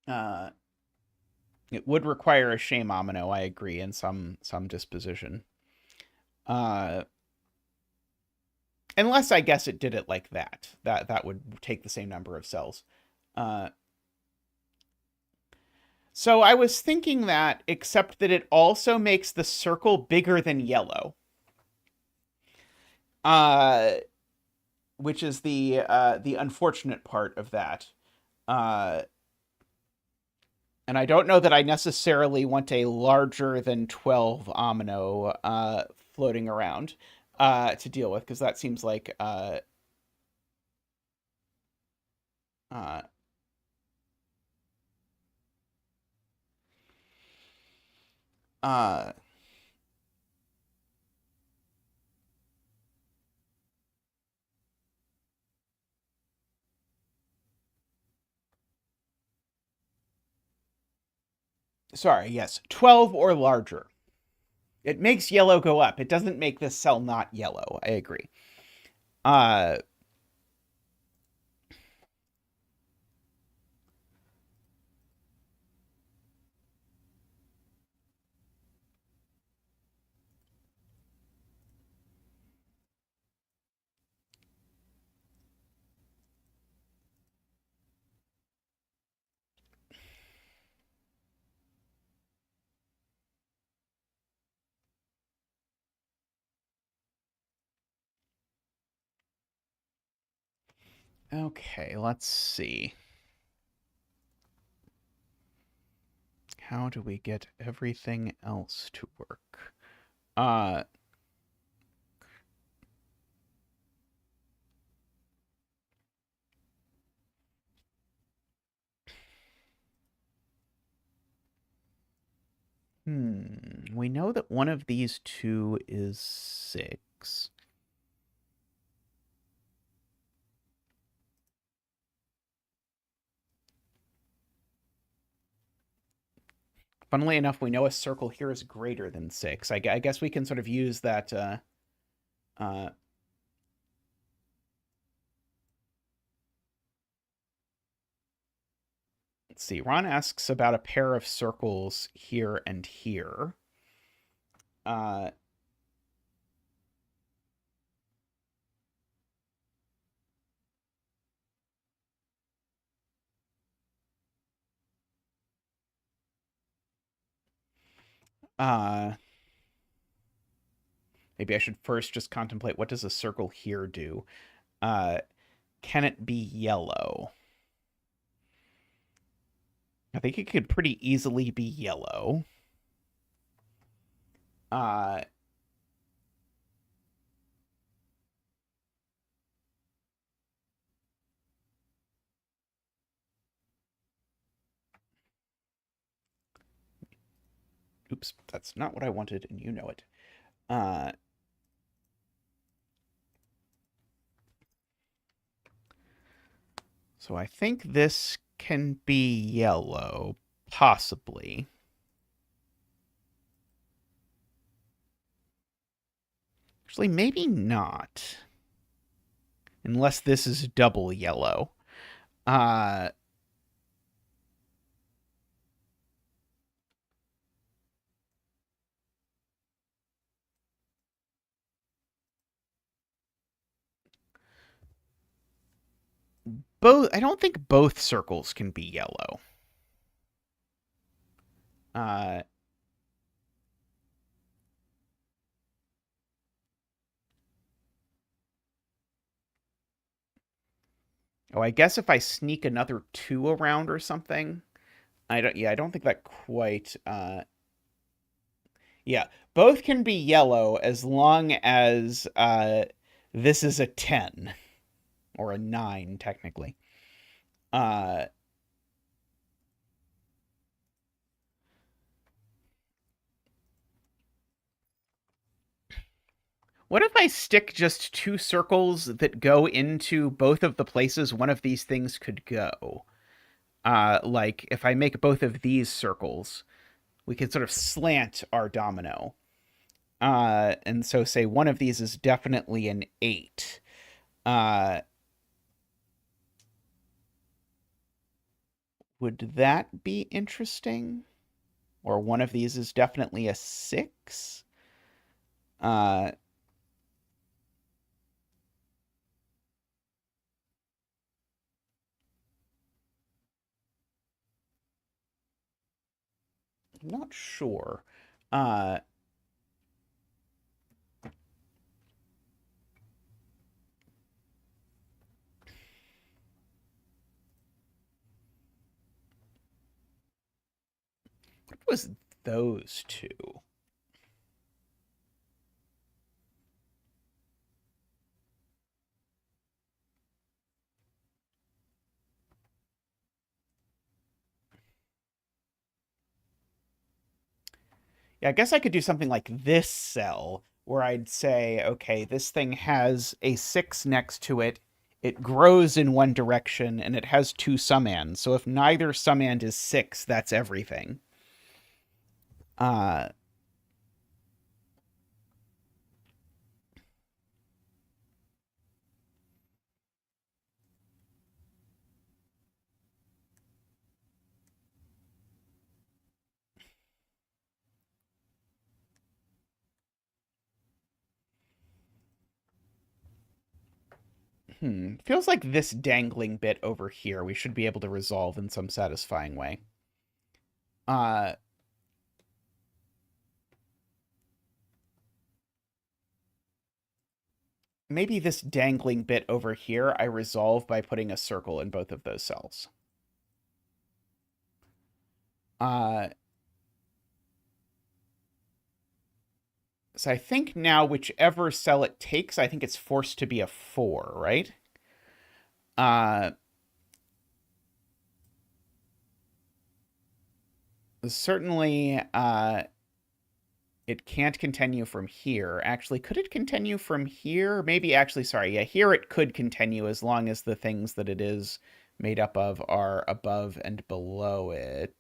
uh, it would require a shame omino, I agree, in some disposition. Unless I guess it did it like that. That would take the same number of cells. So I was thinking that, except that it also makes the circle bigger than yellow. Which is the unfortunate part of that. And I don't know that I necessarily want a larger than 12 omino floating around to deal with, because that seems like uh, uh, sorry, yes, 12 or larger. It makes yellow go up. It doesn't make this cell not yellow. I agree. Uh, okay, let's see. How do we get everything else to work? Uh, we know that one of these two is 6. Funnily enough, we know a circle here is greater than 6. I guess we can sort of use that. Uh, let's see. Ron asks about a pair of circles here and here. Uh, uh, maybe I should first just contemplate what does a circle here do? Uh, can it be yellow? I think it could pretty easily be yellow. Uh, oops, that's not what I wanted, and you know it. Uh, so I think this can be yellow, possibly. Actually, maybe not. Unless this is double yellow. Uh, I don't think both circles can be yellow. Uh, oh, I guess if I sneak another 2 around or something. I don't think that quite yeah, both can be yellow as long as this is a 10 or a 9 technically. Uh What if I stick just 2 circles that go into both of the places one of these things could go? Like if I make both of these circles, we could sort of slant our domino. And so say one of these is definitely an 8. Uh, would that be interesting? Or one of these is definitely a 6? Uh, I'm not sure. Uh, What was those two? Yeah, I guess I could do something like this cell where I'd say, okay, this thing has a 6 next to it. It grows in one direction and it has two summands. So if neither summand is 6, that's everything. Uh, Feels like this dangling bit over here we should be able to resolve in some satisfying way. Uh, maybe this dangling bit over here I resolve by putting a circle in both of those cells. So I think now whichever cell it takes, I think it's forced to be a 4, right? Certainly, it can't continue from here. Actually, could it continue from here? Maybe, actually, sorry. Yeah, here it could continue as long as the things that it is made up of are above and below it.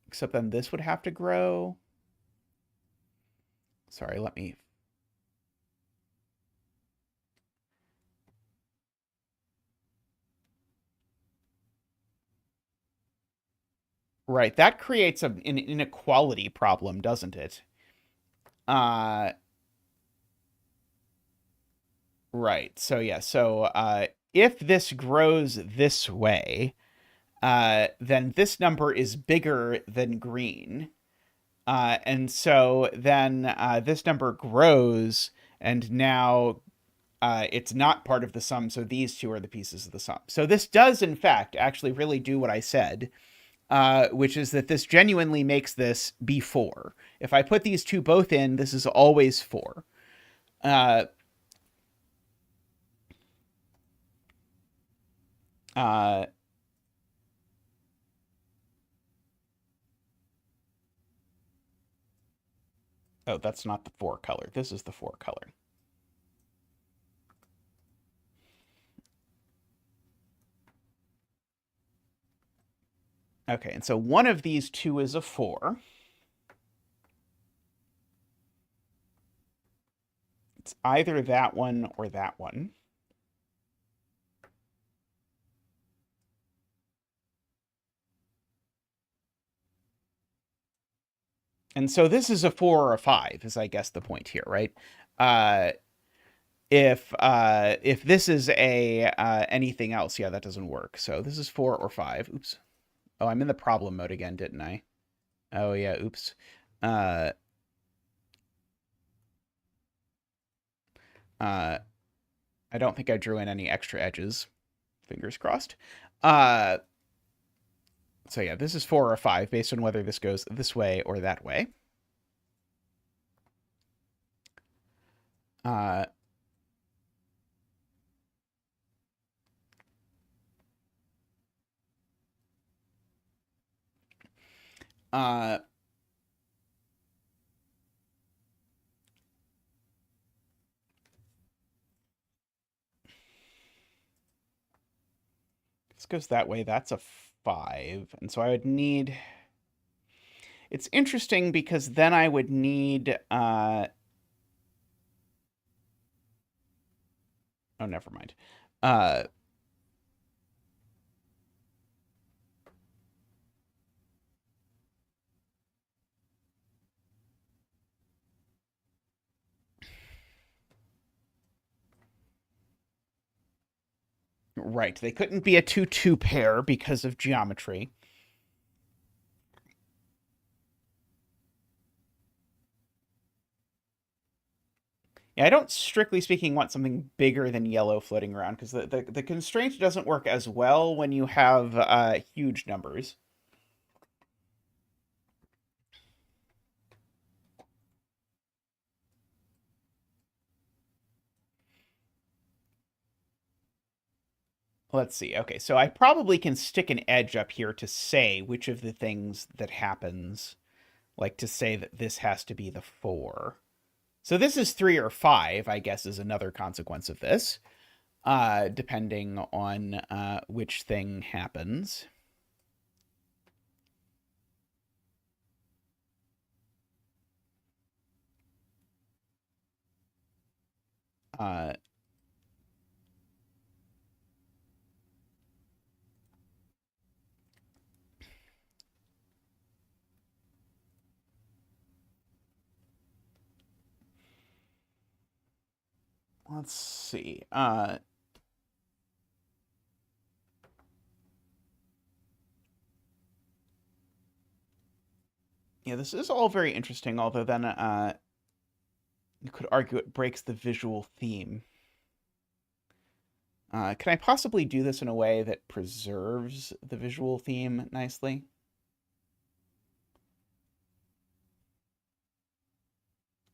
Except then this would have to grow. Sorry, let me... Right, that creates an inequality problem, doesn't it? Right. So yeah. So if this grows this way, then this number is bigger than green, and so then this number grows, and now it's not part of the sum. So these two are the pieces of the sum. So this does, in fact, actually really do what I said, which is that this genuinely makes this be 4. If I put these two both in, this is always 4. Uh, oh, that's not the 4 color. This is the 4 color. Okay, and so one of these two is a 4. It's either that one or that one. And so this is a 4 or a 5, is I guess the point here, right? If this is a anything else, yeah, that doesn't work. So this is 4 or 5. Oops. Oh, I'm in the problem mode again, didn't I? Oh yeah, oops. I don't think I drew in any extra edges. Fingers crossed. So yeah, this is 4 or 5 based on whether this goes this way or that way. Uh, uh, this goes that way. That's a 5. And so I would need... It's interesting because then I would need... oh, never mind. Right. They couldn't be a 2-2 pair because of geometry. Yeah, I don't, strictly speaking, want something bigger than yellow floating around, because the constraint doesn't work as well when you have huge numbers. Let's see. Okay, so I probably can stick an edge up here to say which of the things that happens, like to say that this has to be the 4. So this is 3 or 5, I guess, is another consequence of this, depending on which thing happens. Uh, let's see. Yeah, this is all very interesting, although then you could argue it breaks the visual theme. Can I possibly do this in a way that preserves the visual theme nicely?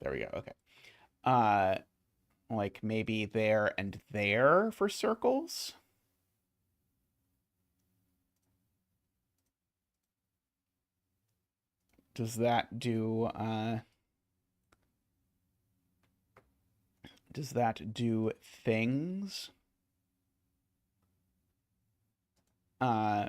There we go. Okay. Like maybe there and there for circles. Does that do things? Uh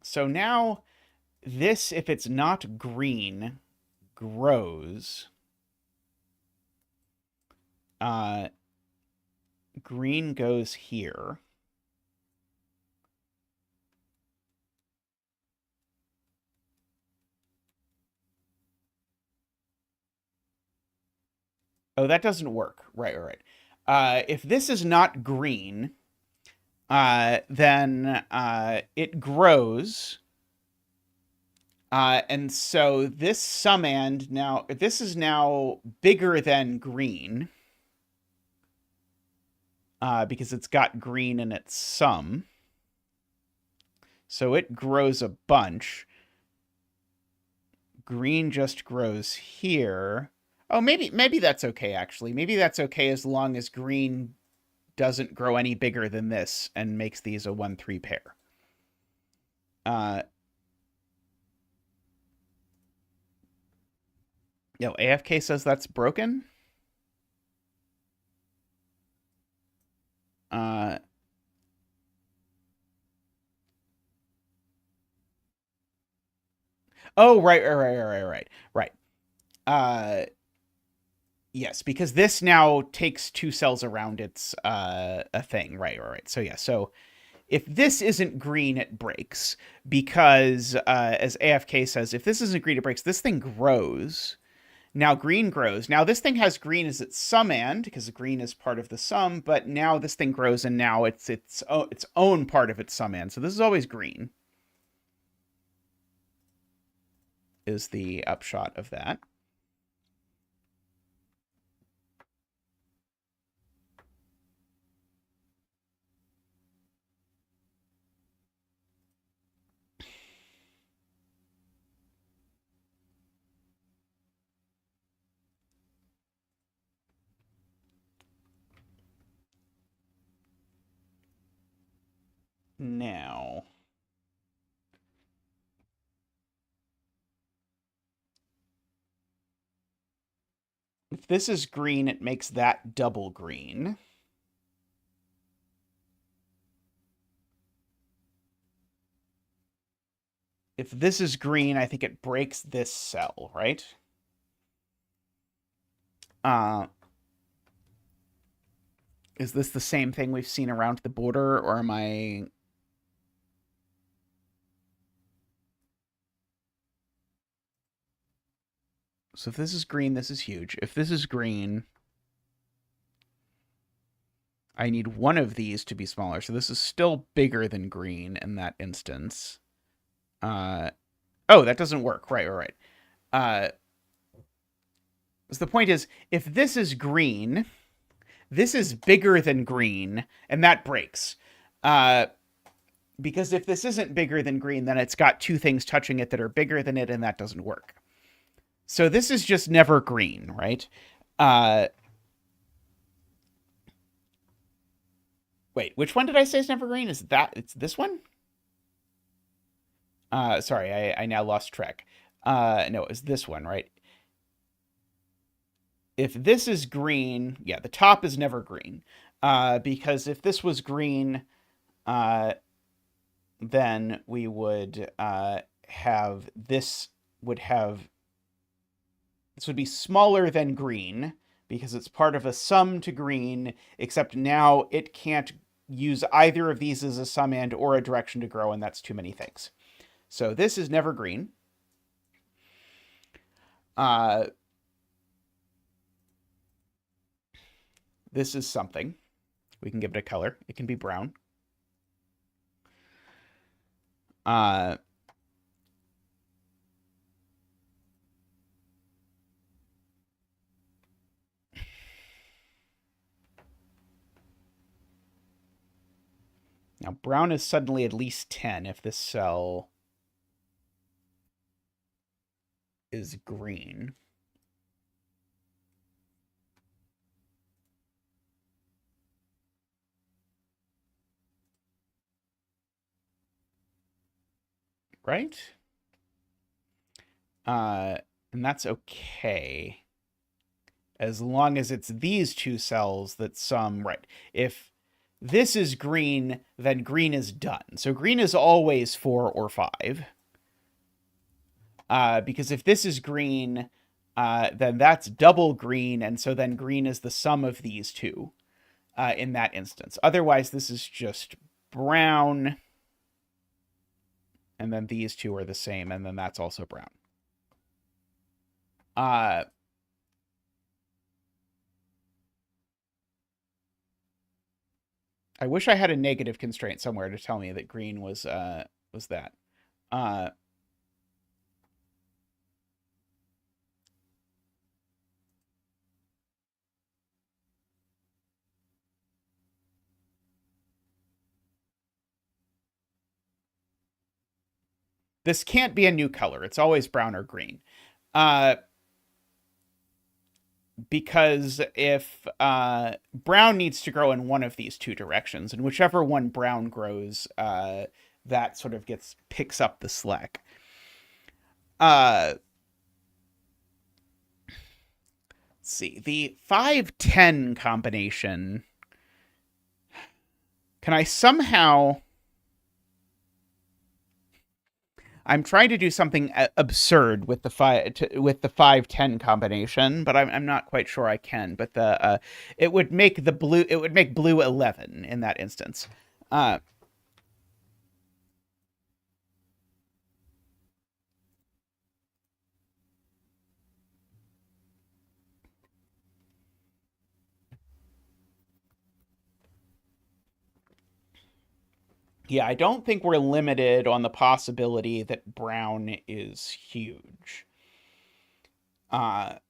so now this, if it's not green, grows. Green goes here. Oh, that doesn't work. Right. If this is not green, then it grows. And so this summand now, this is now bigger than green. Because it's got green in its sum. So it grows a bunch. Green just grows here. Oh, maybe that's okay, actually. Maybe that's okay as long as green doesn't grow any bigger than this and makes these a 1-3 pair. AFK says that's broken. Oh, right. Yes, because this now takes 2 cells around its a thing. Right. So yeah, so if this isn't green, it breaks, because as AFK says, if this isn't green, it breaks. This thing grows. Now green grows. Now this thing has green as its summand, because green is part of the sum, but now this thing grows, and now it's its own part of its summand. So this is always green, is the upshot of that. Now, if this is green, it makes that double green. If this is green, I think it breaks this cell, right? Is this the same thing we've seen around the border, or am I... So if this is green, this is huge. If this is green, I need one of these to be smaller. So this is still bigger than green in that instance. Oh, that doesn't work. Right. So the point is, if this is green, this is bigger than green, and that breaks. Because if this isn't bigger than green, then it's got two things touching it that are bigger than it, and that doesn't work. So this is just never green, right? Wait, which one did I say is never green? Is that, it's this one? Sorry, I now lost track. No, it's this one, right? If this is green, yeah, the top is never green. Because if this was green, then we would have this would be smaller than green because it's part of a sum to green, except now it can't use either of these as a sum and or a direction to grow, and that's too many things. So this is never green. This is something. We can give it a color. It can be brown. Now, brown is suddenly at least 10 if this cell is green. Right? And that's okay. As long as it's these two cells that sum, right. If this is green, then green is done. So green is always 4 or 5. Because if this is green, then that's double green, and so then green is the sum of these two in that instance. Otherwise, this is just brown, and then these two are the same, and then that's also brown. I wish I had a negative constraint somewhere to tell me that green was that. This can't be a new color. It's always brown or green. Because if brown needs to grow in one of these two directions, and whichever one brown grows, that sort of picks up the slack. Let's see, the 5-10 combination. Can I somehow... I'm trying to do something absurd with the 5-10 combination, but I'm not quite sure I can. But it would make blue 11 in that instance. Yeah, I don't think we're limited on the possibility that brown is huge. And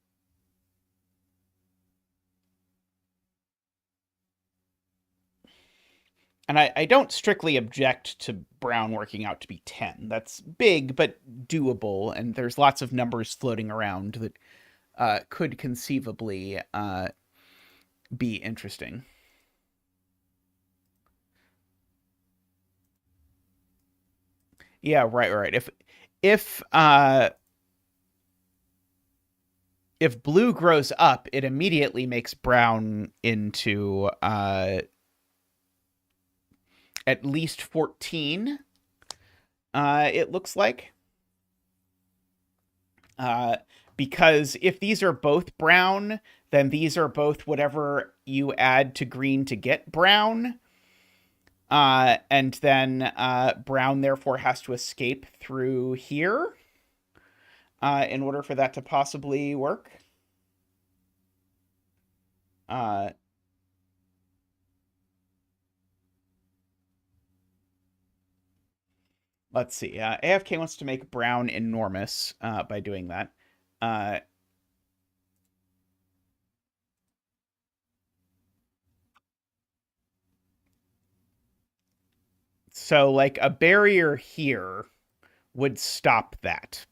I don't strictly object to brown working out to be 10. That's big, but doable, and there's lots of numbers floating around that could conceivably be interesting. Yeah, right. If blue grows up, it immediately makes brown into at least 14. It looks like. Because if these are both brown, then these are both whatever you add to green to get brown. And then brown therefore has to escape through here. in order for that to possibly work. Let's see. AFK wants to make brown enormous by doing that. So, like, a barrier here would stop that.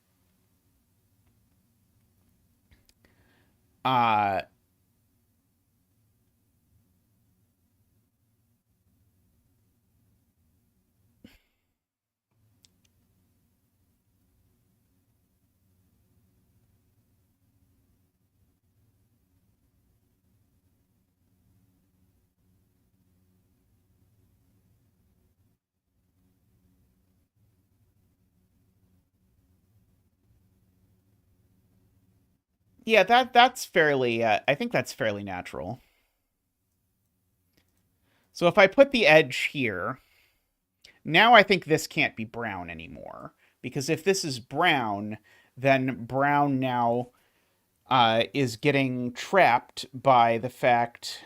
Yeah, that's fairly. I think that's fairly natural. So if I put the edge here, now I think this can't be brown anymore, because if this is brown, then brown now is getting trapped by the fact.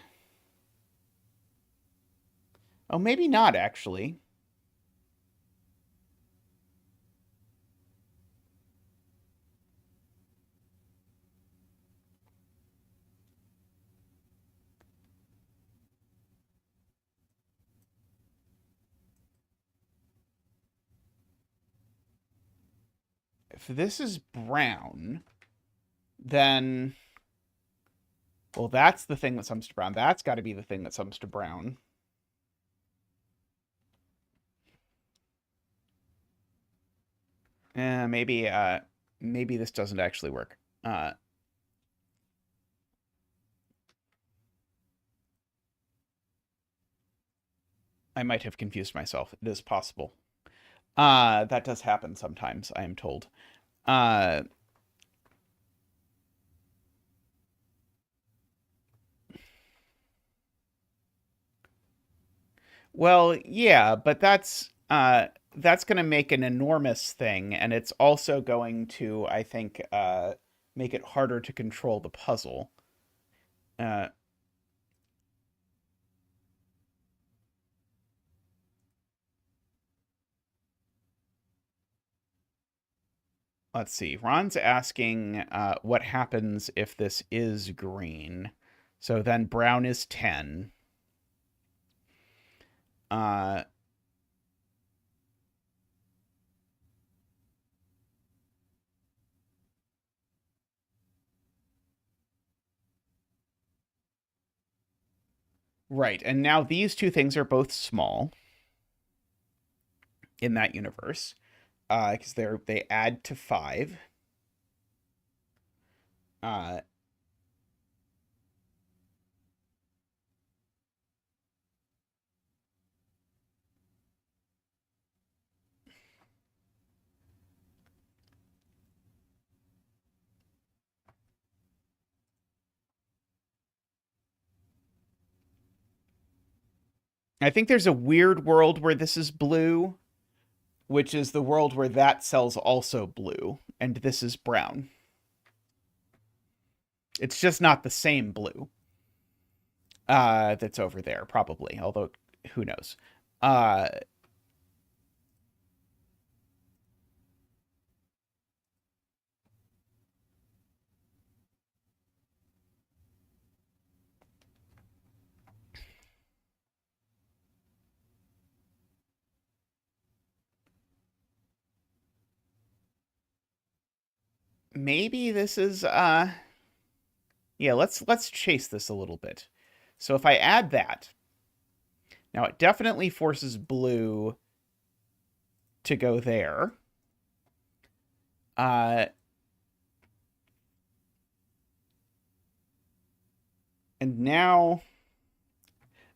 Oh, maybe not actually. If this is brown, then, well, that's the thing that sums to brown. That's got to be the thing that sums to brown. Maybe this doesn't actually work. I might have confused myself. It is possible. That does happen sometimes, I am told. Well, yeah, but that's going to make an enormous thing, and it's also going to, I think, make it harder to control the puzzle. Uh, let's see. Ron's asking what happens if this is green. So then brown is 10. Right, and now these two things are both small in that universe because they add to 5. I think there's a weird world where this is blue, which is the world where that cell's also blue, and this is brown. It's just not the same blue that's over there, probably, although who knows. Maybe this is yeah, let's chase this a little bit. So if I add that, now it definitely forces blue to go there. And now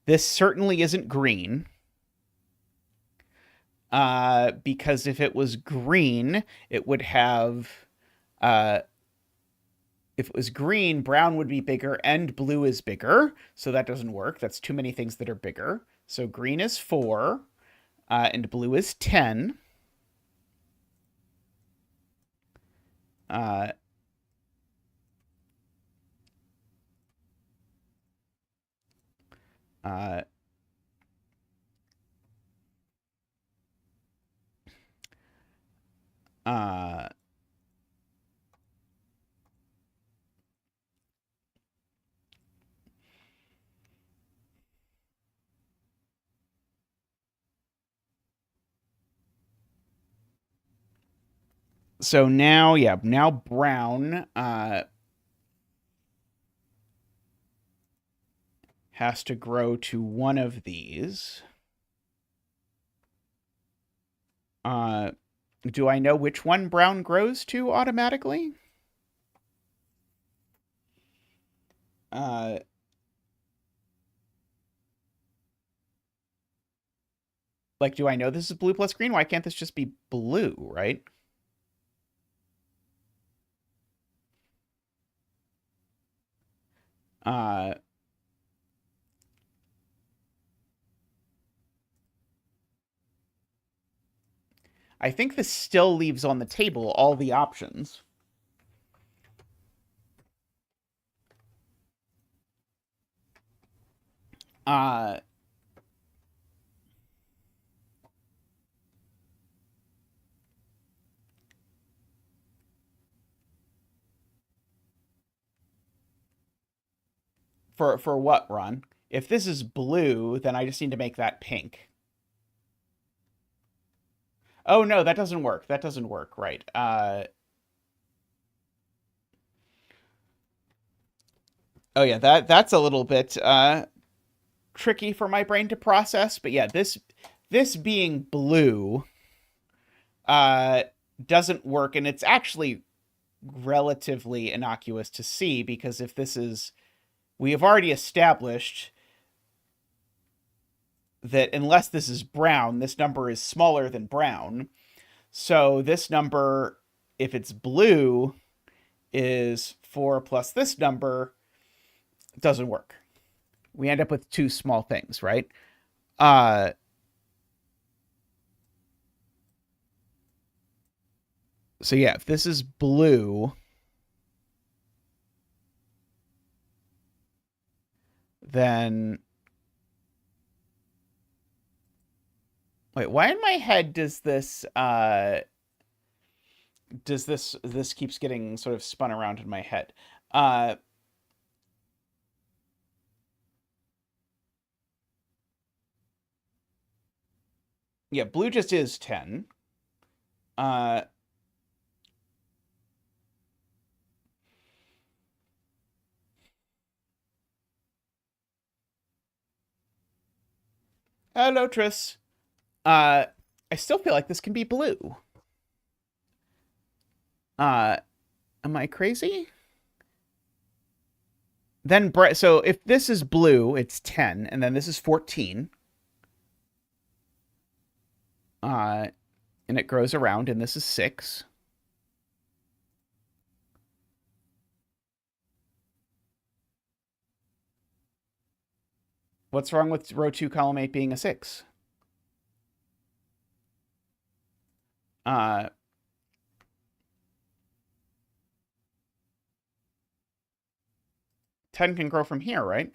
this certainly isn't green. Because if it was green, it would have if it was green, brown would be bigger and blue is bigger. So that doesn't work. That's too many things that are bigger. So green is 4 and blue is 10. Uh, uh, uh, so now, yeah, now brown has to grow to one of these. Do I know which one brown grows to automatically? Like, do I know this is blue plus green? Why can't this just be blue, right? Uh, I think this still leaves on the table all the options. Uh, for what, Ron? If this is blue, then I just need to make that pink. Oh no, that doesn't work. That doesn't work, right? Oh yeah, that's a little bit tricky for my brain to process, but yeah, this being blue uh doesn't work, and it's actually relatively innocuous to see, because if this is, we have already established that unless this is brown, this number is smaller than brown. So this number, if it's blue, is 4 plus this number, doesn't work. We end up with two small things, right? Uh, so yeah, if this is blue, then wait, why in my head does this keeps getting sort of spun around in my head? Uh, yeah, blue just is 10. Uh, hello, Tris. I still feel like this can be blue. Uh, am I crazy? Then so if this is blue, it's 10, and then this is 14. Uh, and it grows around, and this is 6. What's wrong with row 2, column 8 being a 6? Uh, 10 can grow from here, right?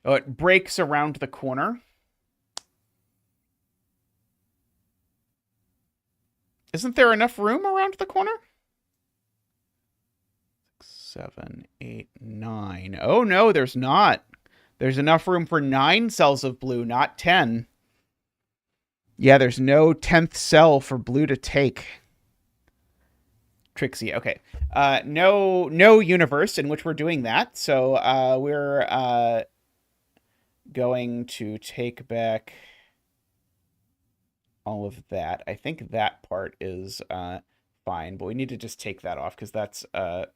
Oh, it breaks around the corner. Isn't there enough room around the corner? 7, 8, 9. Oh, no, there's not. There's enough room for 9 cells of blue, not 10. Yeah, there's no 10th cell for blue to take. Trixie, okay. No universe in which we're doing that, so we're going to take back all of that. I think that part is fine, but we need to just take that off because that's a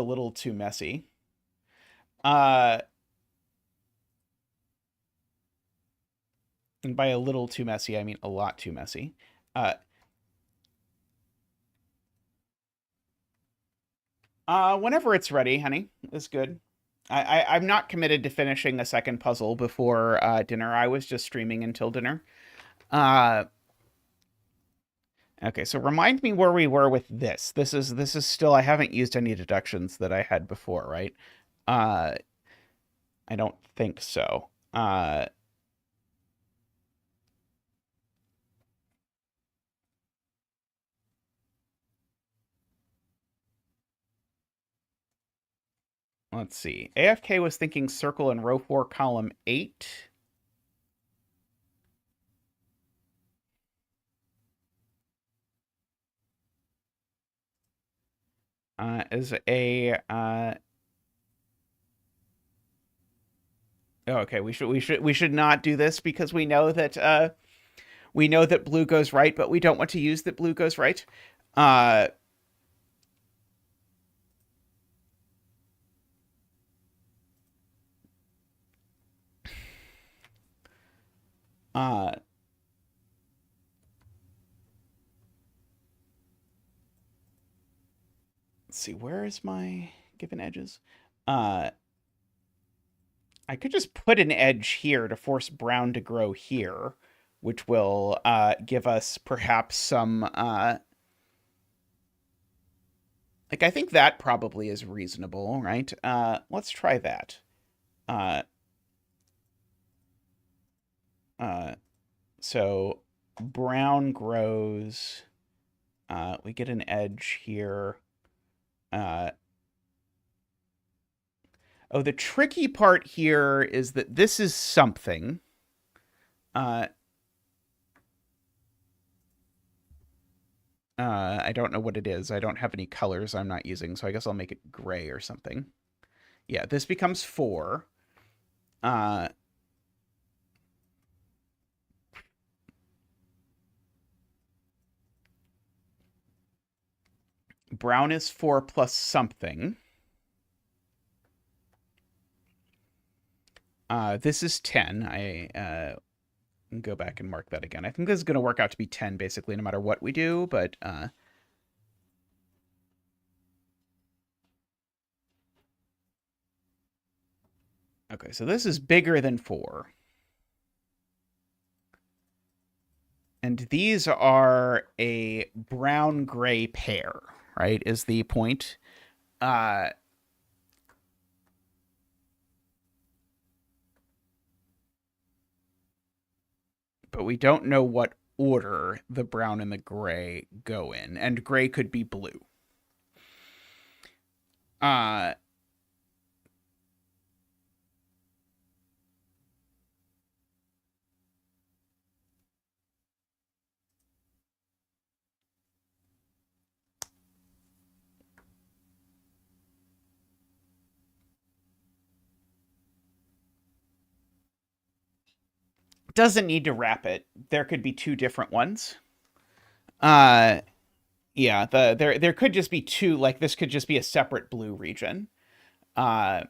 little too messy. And by a little too messy, I mean a lot too messy. Whenever it's ready, honey, is good. I'm not committed to finishing a second puzzle before dinner. I was just streaming until dinner. Uh, okay, so remind me where we were with this. This is still, I haven't used any deductions that I had before, right? Uh, I don't think so. Let's see. AFK was thinking circle in row 4, column 8. Is a oh, okay, we should not do this because we know that blue goes right, but we don't want to use that blue goes right. Uh uh let's see, where is my given edges? Uh I could just put an edge here to force brown to grow here, which will give us perhaps some like I think that probably is reasonable, right? Let's try that. Uh uh so brown grows, we get an edge here. Uh oh, the tricky part here is that this is something. Uh I don't know what it is. I don't have any colors I'm not using, so I guess I'll make it gray or something. Yeah, this becomes 4. Uh, brown is 4 plus something. This is 10. I go back and mark that again. I think this is going to work out to be 10, basically, no matter what we do, but... okay, so this is bigger than 4. And these are a brown-gray pair, right, is the point. But we don't know what order the brown and the gray go in, and gray could be blue. Uh, doesn't need to wrap it. There could be 2 different ones. Uh, yeah, there could just be 2. Like this could just be a separate blue region. Uh,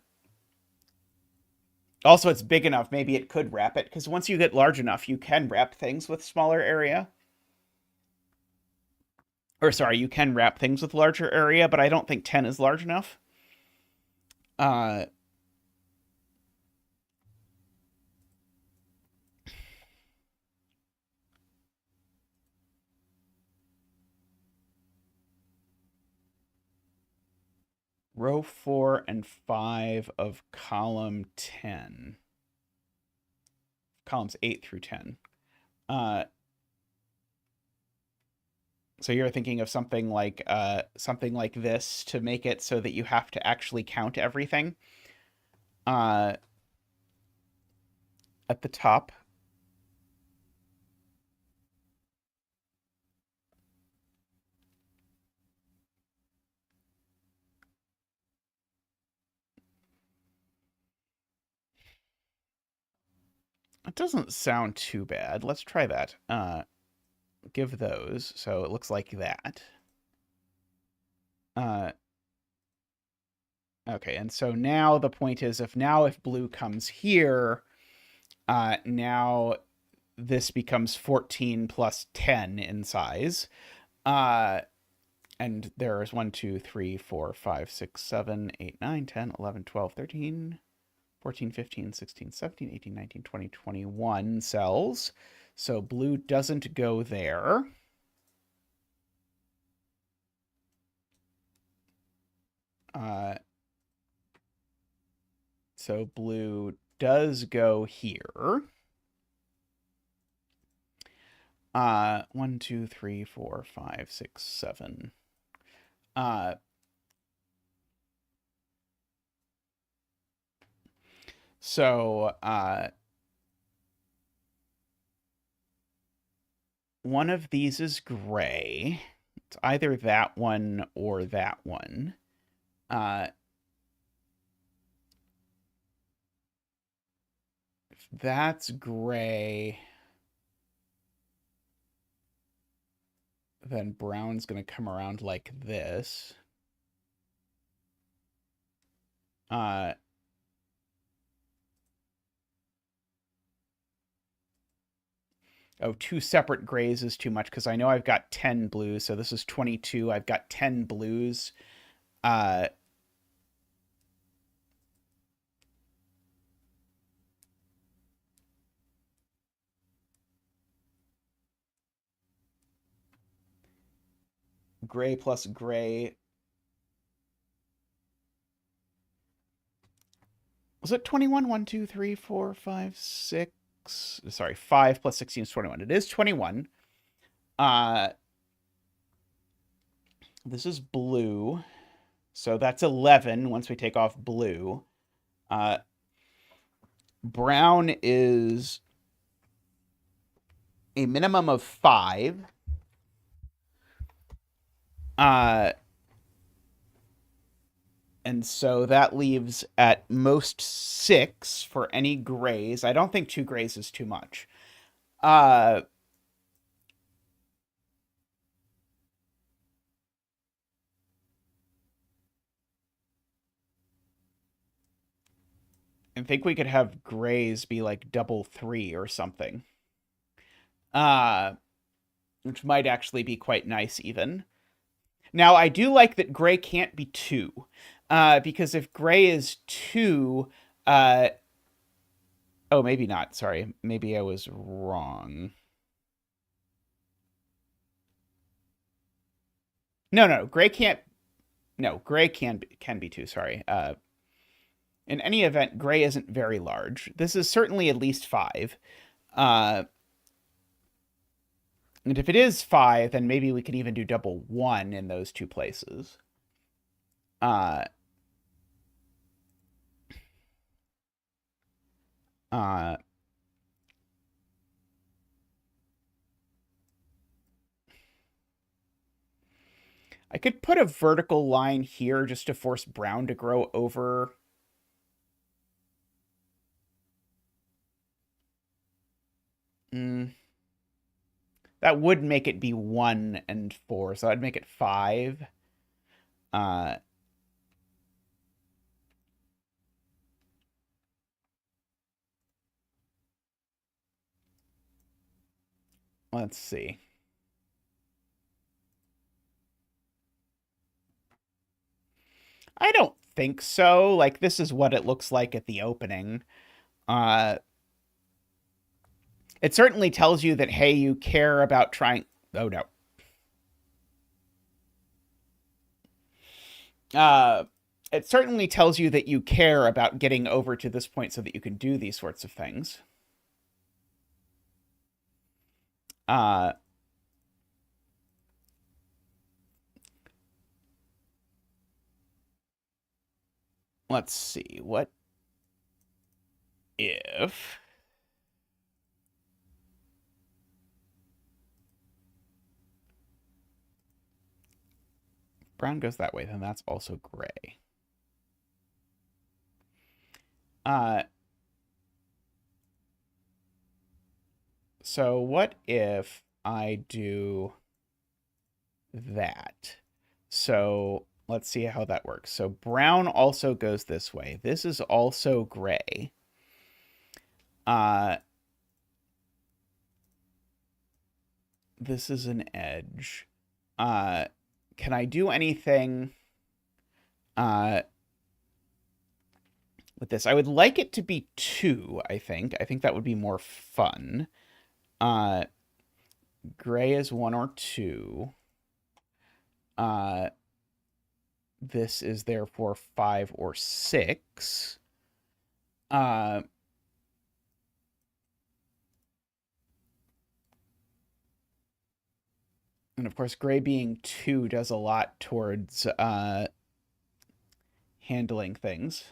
also, it's big enough. Maybe it could wrap it because once you get large enough, you can wrap things with smaller area. Or sorry, you can wrap things with larger area, but I don't think 10 is large enough. Uh, row 4 and 5 of column 10. Columns 8 through 10. So you're thinking of something like this to make it so that you have to actually count everything. At the top. It doesn't sound too bad. Let's try that. Give those. So it looks like that. Okay, and so now the point is if blue comes here, now this becomes 14 plus 10 in size. And there's 1, 2, 3, 4, 5, 6, 7, 8, 9, 10, 11, 12, 13, 14, 15, 16, 17, 18, 19, 20, 21 cells. So blue doesn't go there. So blue does go here. 1, 2, 3, 4, 5, 6, 7. So one of these is gray. It's either that one or that one. If that's gray, then brown's going to come around like this. Oh, 2 separate grays is too much because I know I've got 10 blues. So this is 22. I've got 10 blues. Gray plus gray. Was it 21? 1, 2, 3, 4, 5, 6. Sorry, 5 plus 16 is 21. It is 21. This is blue. So that's 11 once we take off blue. Brown is a minimum of 5. And so that leaves at most 6 for any grays. I don't think 2 grays is too much. I think we could have grays be like double 3 or something. Which might actually be quite nice even. Now, I do like that gray can't be 2. Because if gray is 2, oh, maybe not. Sorry. Maybe I was wrong. No, gray can't. No, gray can be 2. Sorry. In any event, gray isn't very large. This is certainly at least 5. And if it is 5, then maybe we can even do double 1 in those 2 places. I could put a vertical line here just to force brown to grow over. That would make it be 1 and 4, so I'd make it 5. Let's see. I don't think so. Like, this is what it looks like at the opening. It certainly tells you that, hey, you care about trying... Oh, no. It certainly tells you that you care about getting over to this point so that you can do these sorts of things. Let's see. What if... brown goes that way, then that's also gray. So what if I do that? So let's see how that works. So brown also goes this way. This is also gray. This is an edge. can I do anything with this? I would like it to be 2, I think. I think that would be more fun. Gray is 1 or 2. This is therefore 5 or 6. And of course, gray being 2 does a lot towards handling things.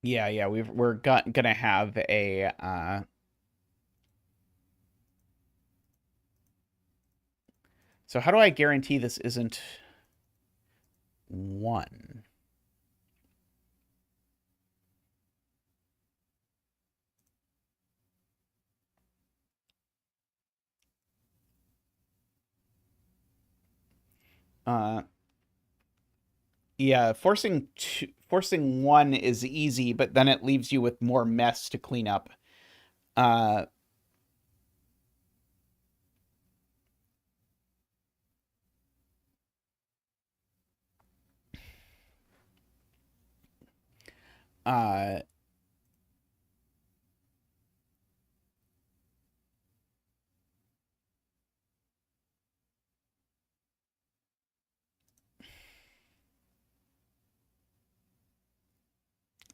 Yeah, we're gonna have a so how do I guarantee this isn't 1? Yeah, forcing 1 is easy, but then it leaves you with more mess to clean up.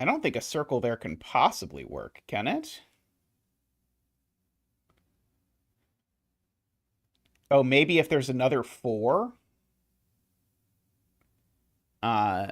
I don't think a circle there can possibly work, can it? Oh, maybe if there's another 4? Uh,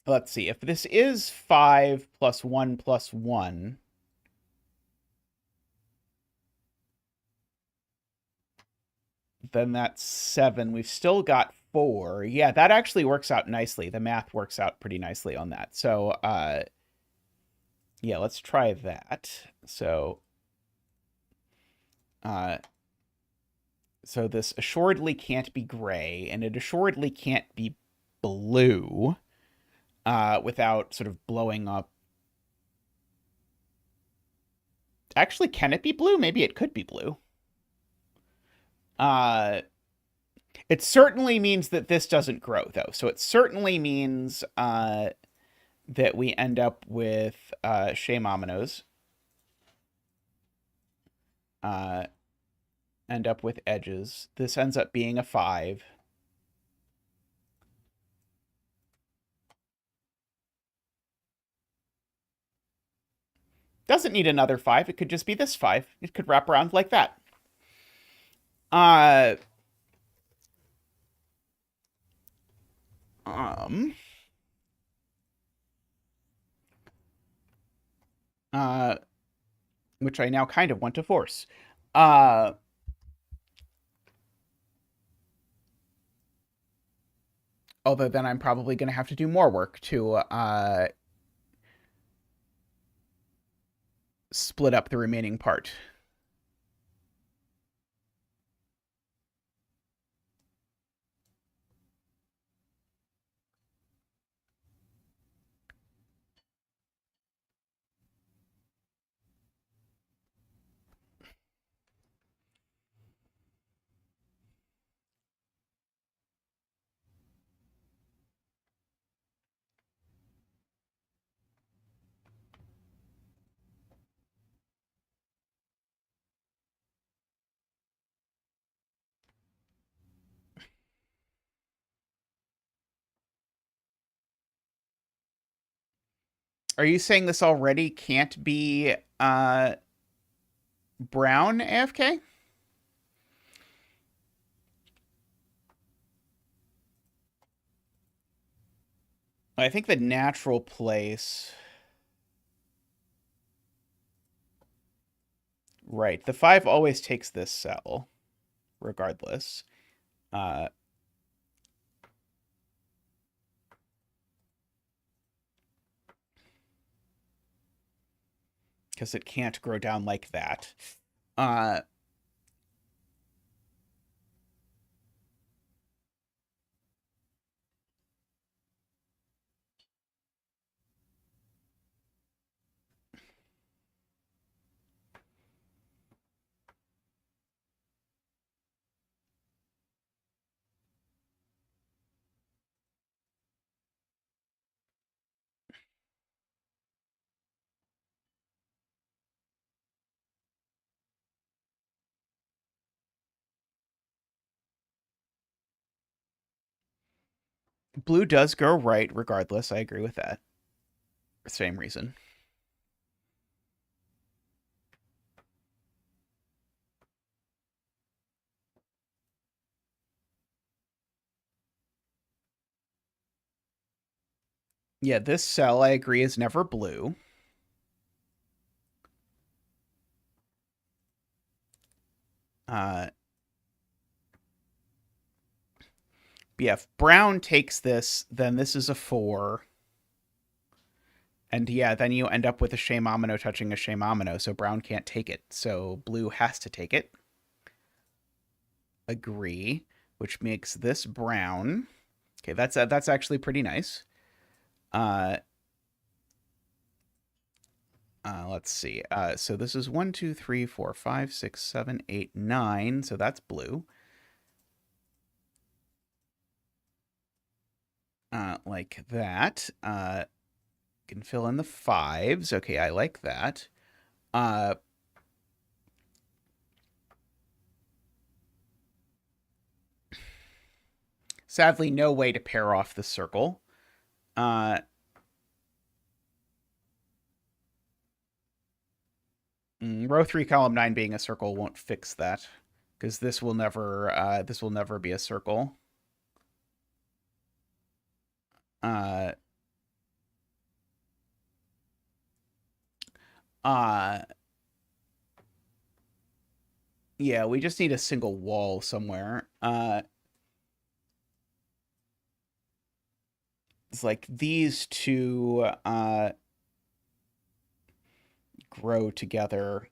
let's see. If this is 5 plus 1 plus 1, then that's 7. We've still got 4. Yeah, that actually works out nicely. The math works out pretty nicely on that. So, yeah, let's try that. So, so this assuredly can't be gray, and it assuredly can't be blue without sort of blowing up. Actually, can it be blue? Maybe it could be blue. It certainly means that this doesn't grow, though. So it certainly means that we end up with Shea Mominos. End up with edges. This ends up being a 5. Doesn't need another 5. It could just be this 5. It could wrap around like that. Which I now kind of want to force. Although then I'm probably going to have to do more work to split up the remaining part. Are you saying this already can't be brown AFK? I think the natural place... Right. The 5 always takes this cell, regardless. Because it can't grow down like that. Blue does go right, regardless. I agree with that. Same reason. Yeah, this cell, I agree, is never blue. Yeah, if brown takes this, then this is a 4. And yeah, then you end up with a phomino touching a phomino, so brown can't take it. So blue has to take it. Agree, which makes this brown. Okay, that's actually pretty nice. Let's see. So this is 1, 2, 3, 4, 5, 6, 7, 8, 9. So that's blue. Like that. Can fill in the 5s. Okay, I like that. Sadly, no way to pair off the circle. Row 3, column 9 being a circle won't fix that, because this will never be a circle. Uh, yeah, we just need a single wall somewhere. It's like these two grow together.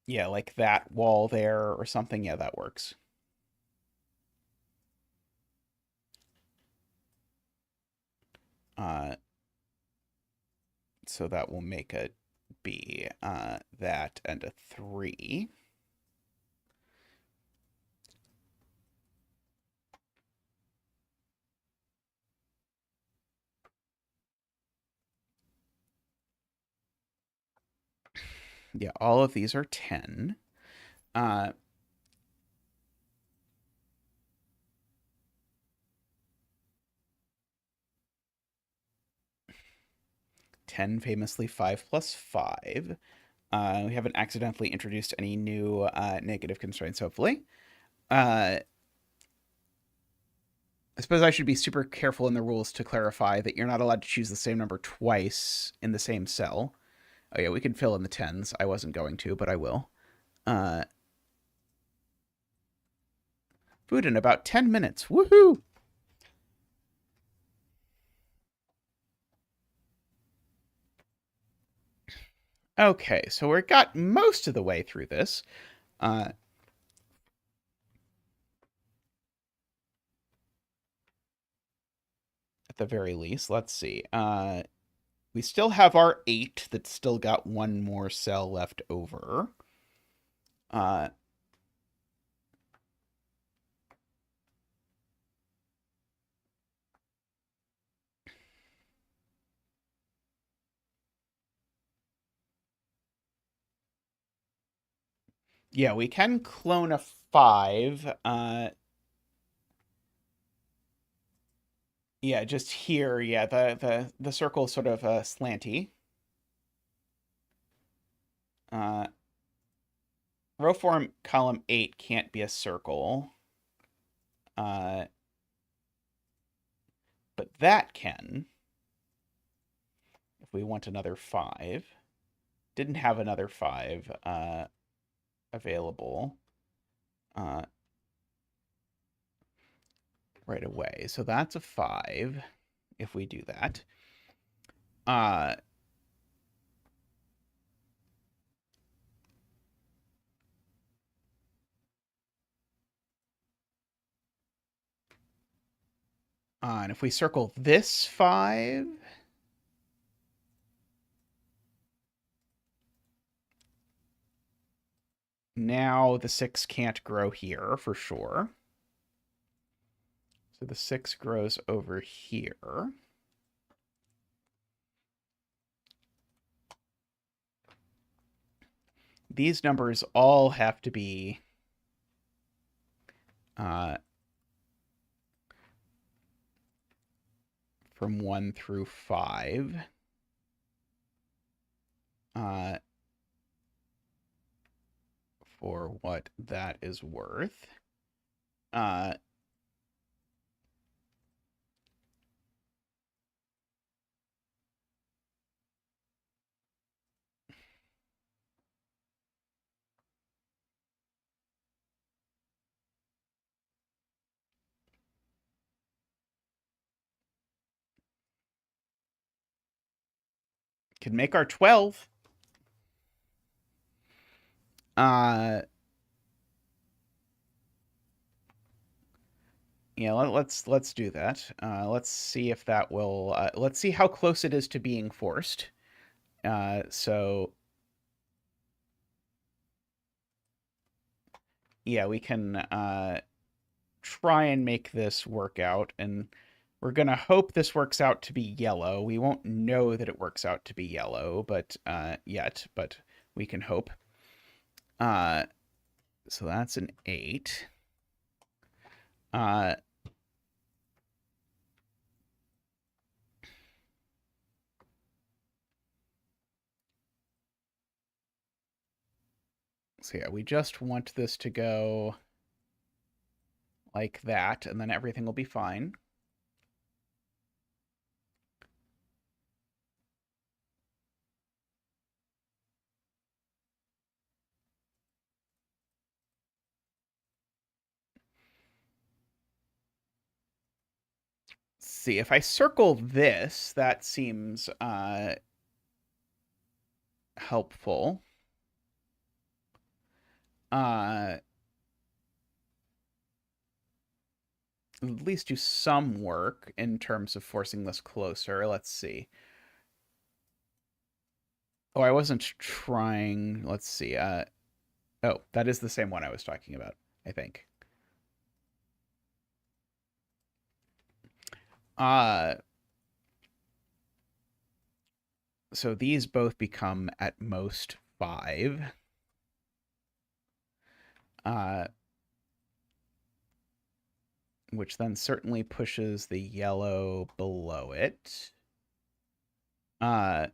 Yeah, like that wall there or something. Yeah, that works. So that will make it be that and a 3. Yeah, all of these are 10. 10 famously 5 plus 5. We haven't accidentally introduced any new negative constraints, hopefully. I suppose I should be super careful in the rules to clarify that you're not allowed to choose the same number twice in the same cell. Oh yeah, we can fill in the 10s. I wasn't going to, but I will. Food in about 10 minutes. Woohoo! Okay, so we got most of the way through this. At the very least, let's see. We still have our 8 that's still got one more cell left over. Yeah, we can clone a 5. Yeah, just here. Yeah, the circle is sort of slanty. Row form column 8 can't be a circle. But that can, if we want another 5. Didn't have another 5 available right away. So that's a 5 if we do that. And if we circle this 5, now the 6 can't grow here for sure. So the 6 grows over here. These numbers all have to be from 1 through 5. For what that is worth. Can make our 12. Yeah, let's do that. Let's see if that will. Let's see how close it is to being forced. So yeah, we can try and make this work out, and we're gonna hope this works out to be yellow. We won't know that it works out to be yellow, but yet, but we can hope. So that's an 8. So yeah, we just want this to go like that, and then everything will be fine. See, if I circle this, that seems helpful. At least do some work in terms of forcing this closer. Let's see. Oh, I wasn't trying. Let's see. Oh, that is the same one I was talking about, I think. So these both become at most 5. Which then certainly pushes the yellow below it. I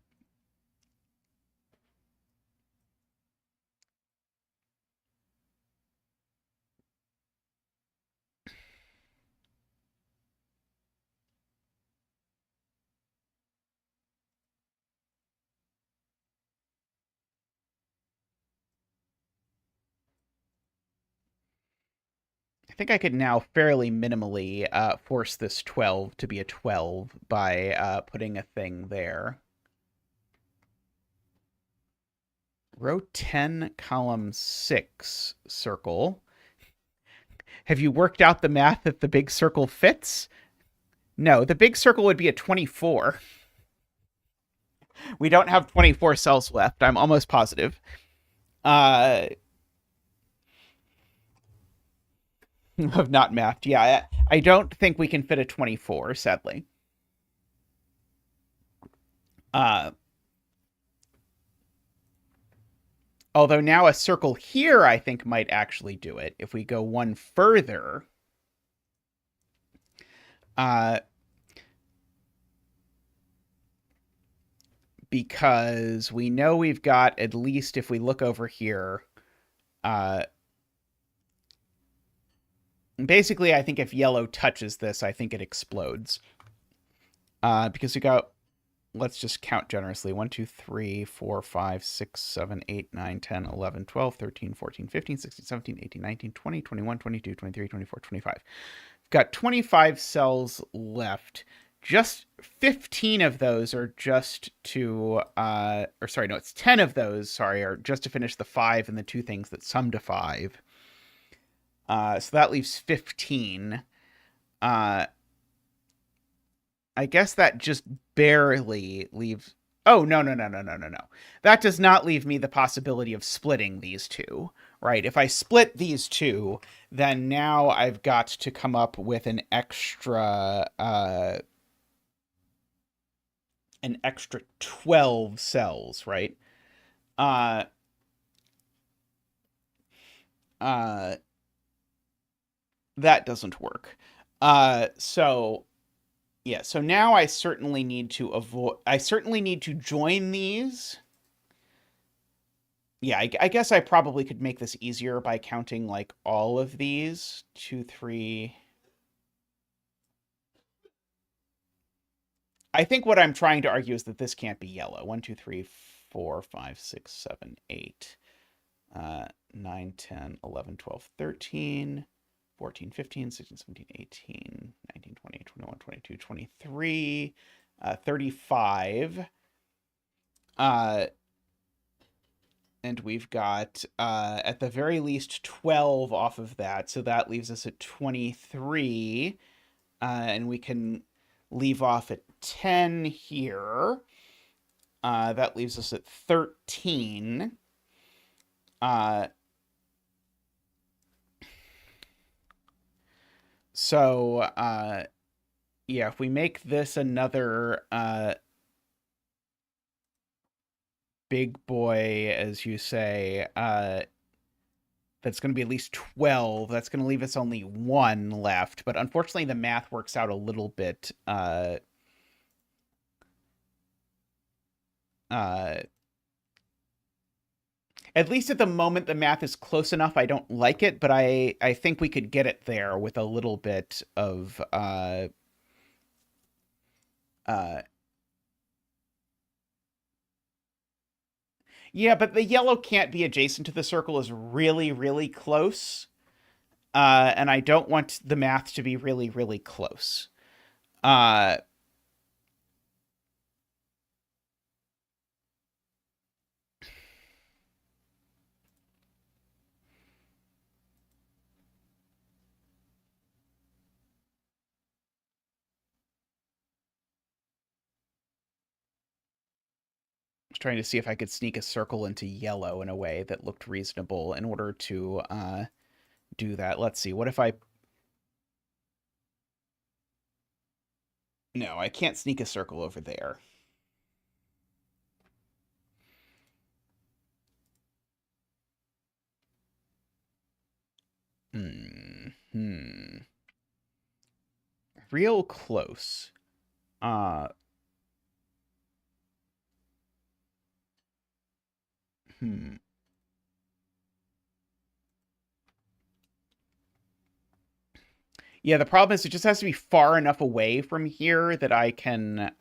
think I could now fairly minimally force this 12 to be a 12 by putting a thing there. Row 10, column 6, circle. Have you worked out the math that the big circle fits? No, the big circle would be a 24. We don't have 24 cells left. I'm almost positive. Have not mathed. Yeah, I don't think we can fit a 24, sadly. Although now a circle here, I think, might actually do it. If we go one further, because we know we've got, at least if we look over here, Basically, I think if yellow touches this, I think it explodes. Because we got, let's just count generously. 1, 2, 3, 4, 5, 6, 7, 8, 9, 10, 11, 12, 13, 14, 15, 16, 17, 18, 19, 20, 21, 22, 23, 24, 25. We've got 25 cells left. Just 15 of those are just to, or sorry, no, it's 10 of those, sorry, are just to finish the 5 and the 2 things that sum to 5. So that leaves 15. I guess that just barely leaves... Oh, no. That does not leave me the possibility of splitting these two, right? If I split these two, then now I've got to come up with an extra 12 cells, right? That doesn't work. So yeah, so now I certainly need to join these. Yeah, I guess I probably could make this easier by counting like all of these. 2, 3. I think what I'm trying to argue is that this can't be yellow. 1, 2, 3, 4, 5, 6, 7, 8, 9, 10, 11, 12, 13, 14, 15, 16, 17, 18, 19, 20, 21, 22, 23, 35. And we've got, at the very least, 12 off of that. So that leaves us at 23. And we can leave off at 10 here. That leaves us at 13. So, yeah, if we make this another big boy, as you say, that's going to be at least 12. That's going to leave us only 1 left. But unfortunately, the math works out a little bit at least at the moment, the math is close enough. I don't like it, but I think we could get it there with a little bit of yeah, but the yellow can't be adjacent to the circle is really, really close. And I don't want the math to be really, really close. Trying to see if I could sneak a circle into yellow in a way that looked reasonable in order to do that. Let's see. What if I... No, I can't sneak a circle over there. Real close. Yeah, the problem is it just has to be far enough away from here that I can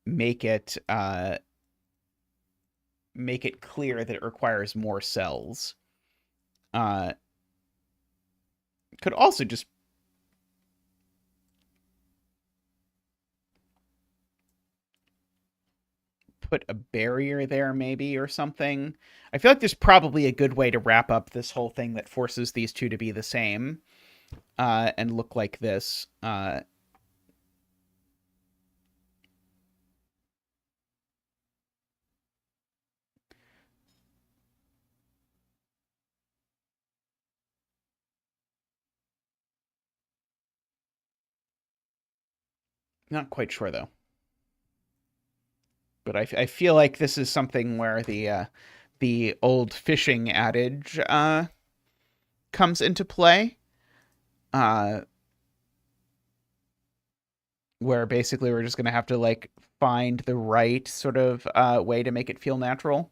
make it clear that it requires more cells. Could also just put a barrier there maybe or something. I feel like there's probably a good way to wrap up this whole thing that forces these two to be the same and look like this. Not quite sure though. But I feel like this is something where the old fishing adage comes into play, where basically we're just gonna have to like find the right sort of way to make it feel natural.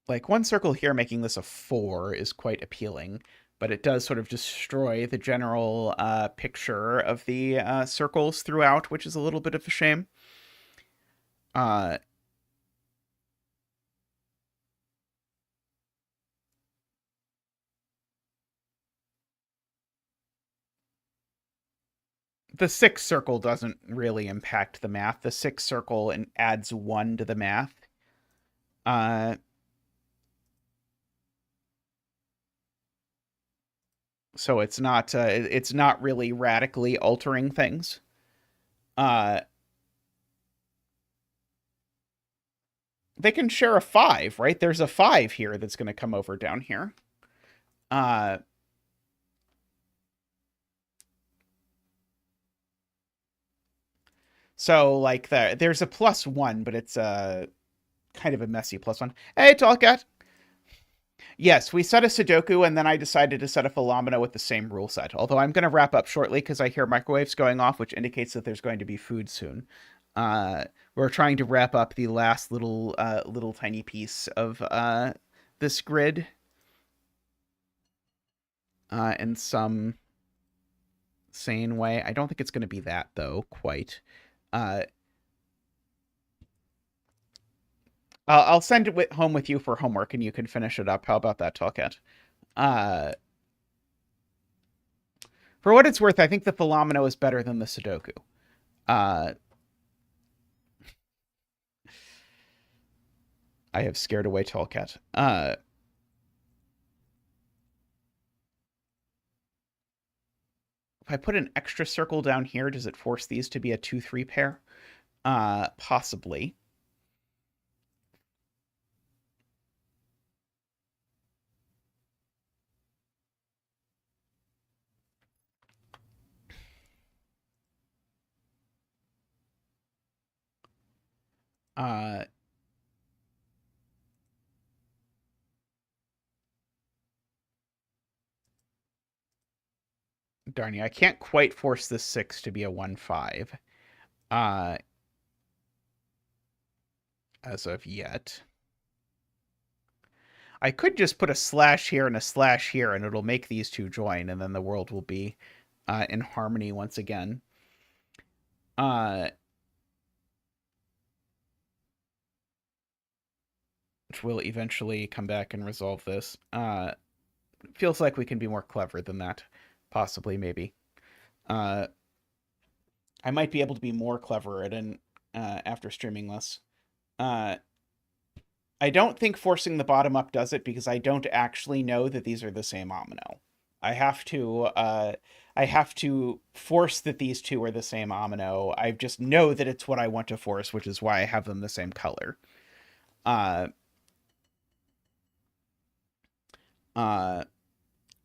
Like, one circle here making this a 4 is quite appealing, but it does sort of destroy the general picture of the circles throughout, which is a little bit of a shame. The 6 circle doesn't really impact the math. The 6 circle adds 1 to the math. So it's not really radically altering things. They can share a 5, right? There's a 5 here that's going to come over down here. So, like, there's a +1, but it's a kind of a messy +1. Hey, Tallcat. Yes, we set a Sudoku, and then I decided to set a phomino with the same rule set. Although I'm going to wrap up shortly because I hear microwaves going off, which indicates that there's going to be food soon. We're trying to wrap up the last little tiny piece of this grid in some sane way. I don't think it's going to be that, though, quite. I'll send it home with you for homework, and you can finish it up. How about that, Tallcat? For what it's worth, I think the phomino is better than the Sudoku. I have scared away Tallcat. If I put an extra circle down here, does it force these to be a 2-3 pair? Possibly. Darn you, I can't quite force this 6 to be a 1-5. As of yet. I could just put a slash here and a slash here, and it'll make these two join, and then the world will be in harmony once again. Which will eventually come back and resolve this. Feels like we can be more clever than that. Possibly, maybe. I might be able to be more clever at after streaming this. I don't think forcing the bottom up does it because I don't actually know that these are the same omino. I have to force that these two are the same omino. I just know that it's what I want to force, which is why I have them the same color.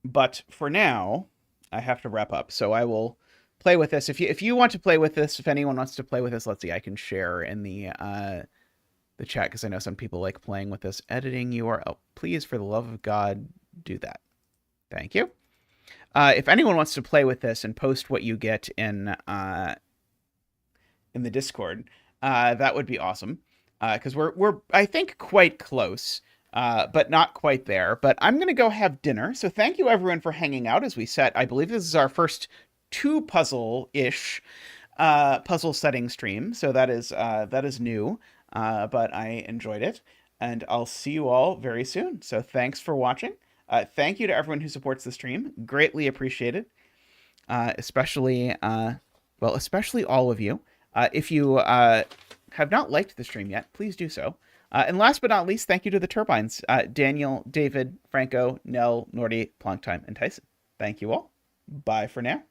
But for now, I have to wrap up. So I will play with this. If you want to play with this, if anyone wants to play with this, let's see. I can share in the chat because I know some people like playing with this. Editing URL. Please, for the love of God, do that. Thank you. If anyone wants to play with this and post what you get in the Discord, that would be awesome. Because we're I think quite close. But not quite there. But I'm going to go have dinner. So thank you, everyone, for hanging out as we set. I believe this is our first 2 puzzle-ish puzzle setting stream. So that is new, but I enjoyed it. And I'll see you all very soon. So thanks for watching. Thank you to everyone who supports the stream. Greatly appreciated. Especially all of you. If you have not liked the stream yet, please do so. And last but not least, thank you to the Turbines, Daniel, David, Franco, Nell, Nordy, Plonktime, and Tyson. Thank you all. Bye for now.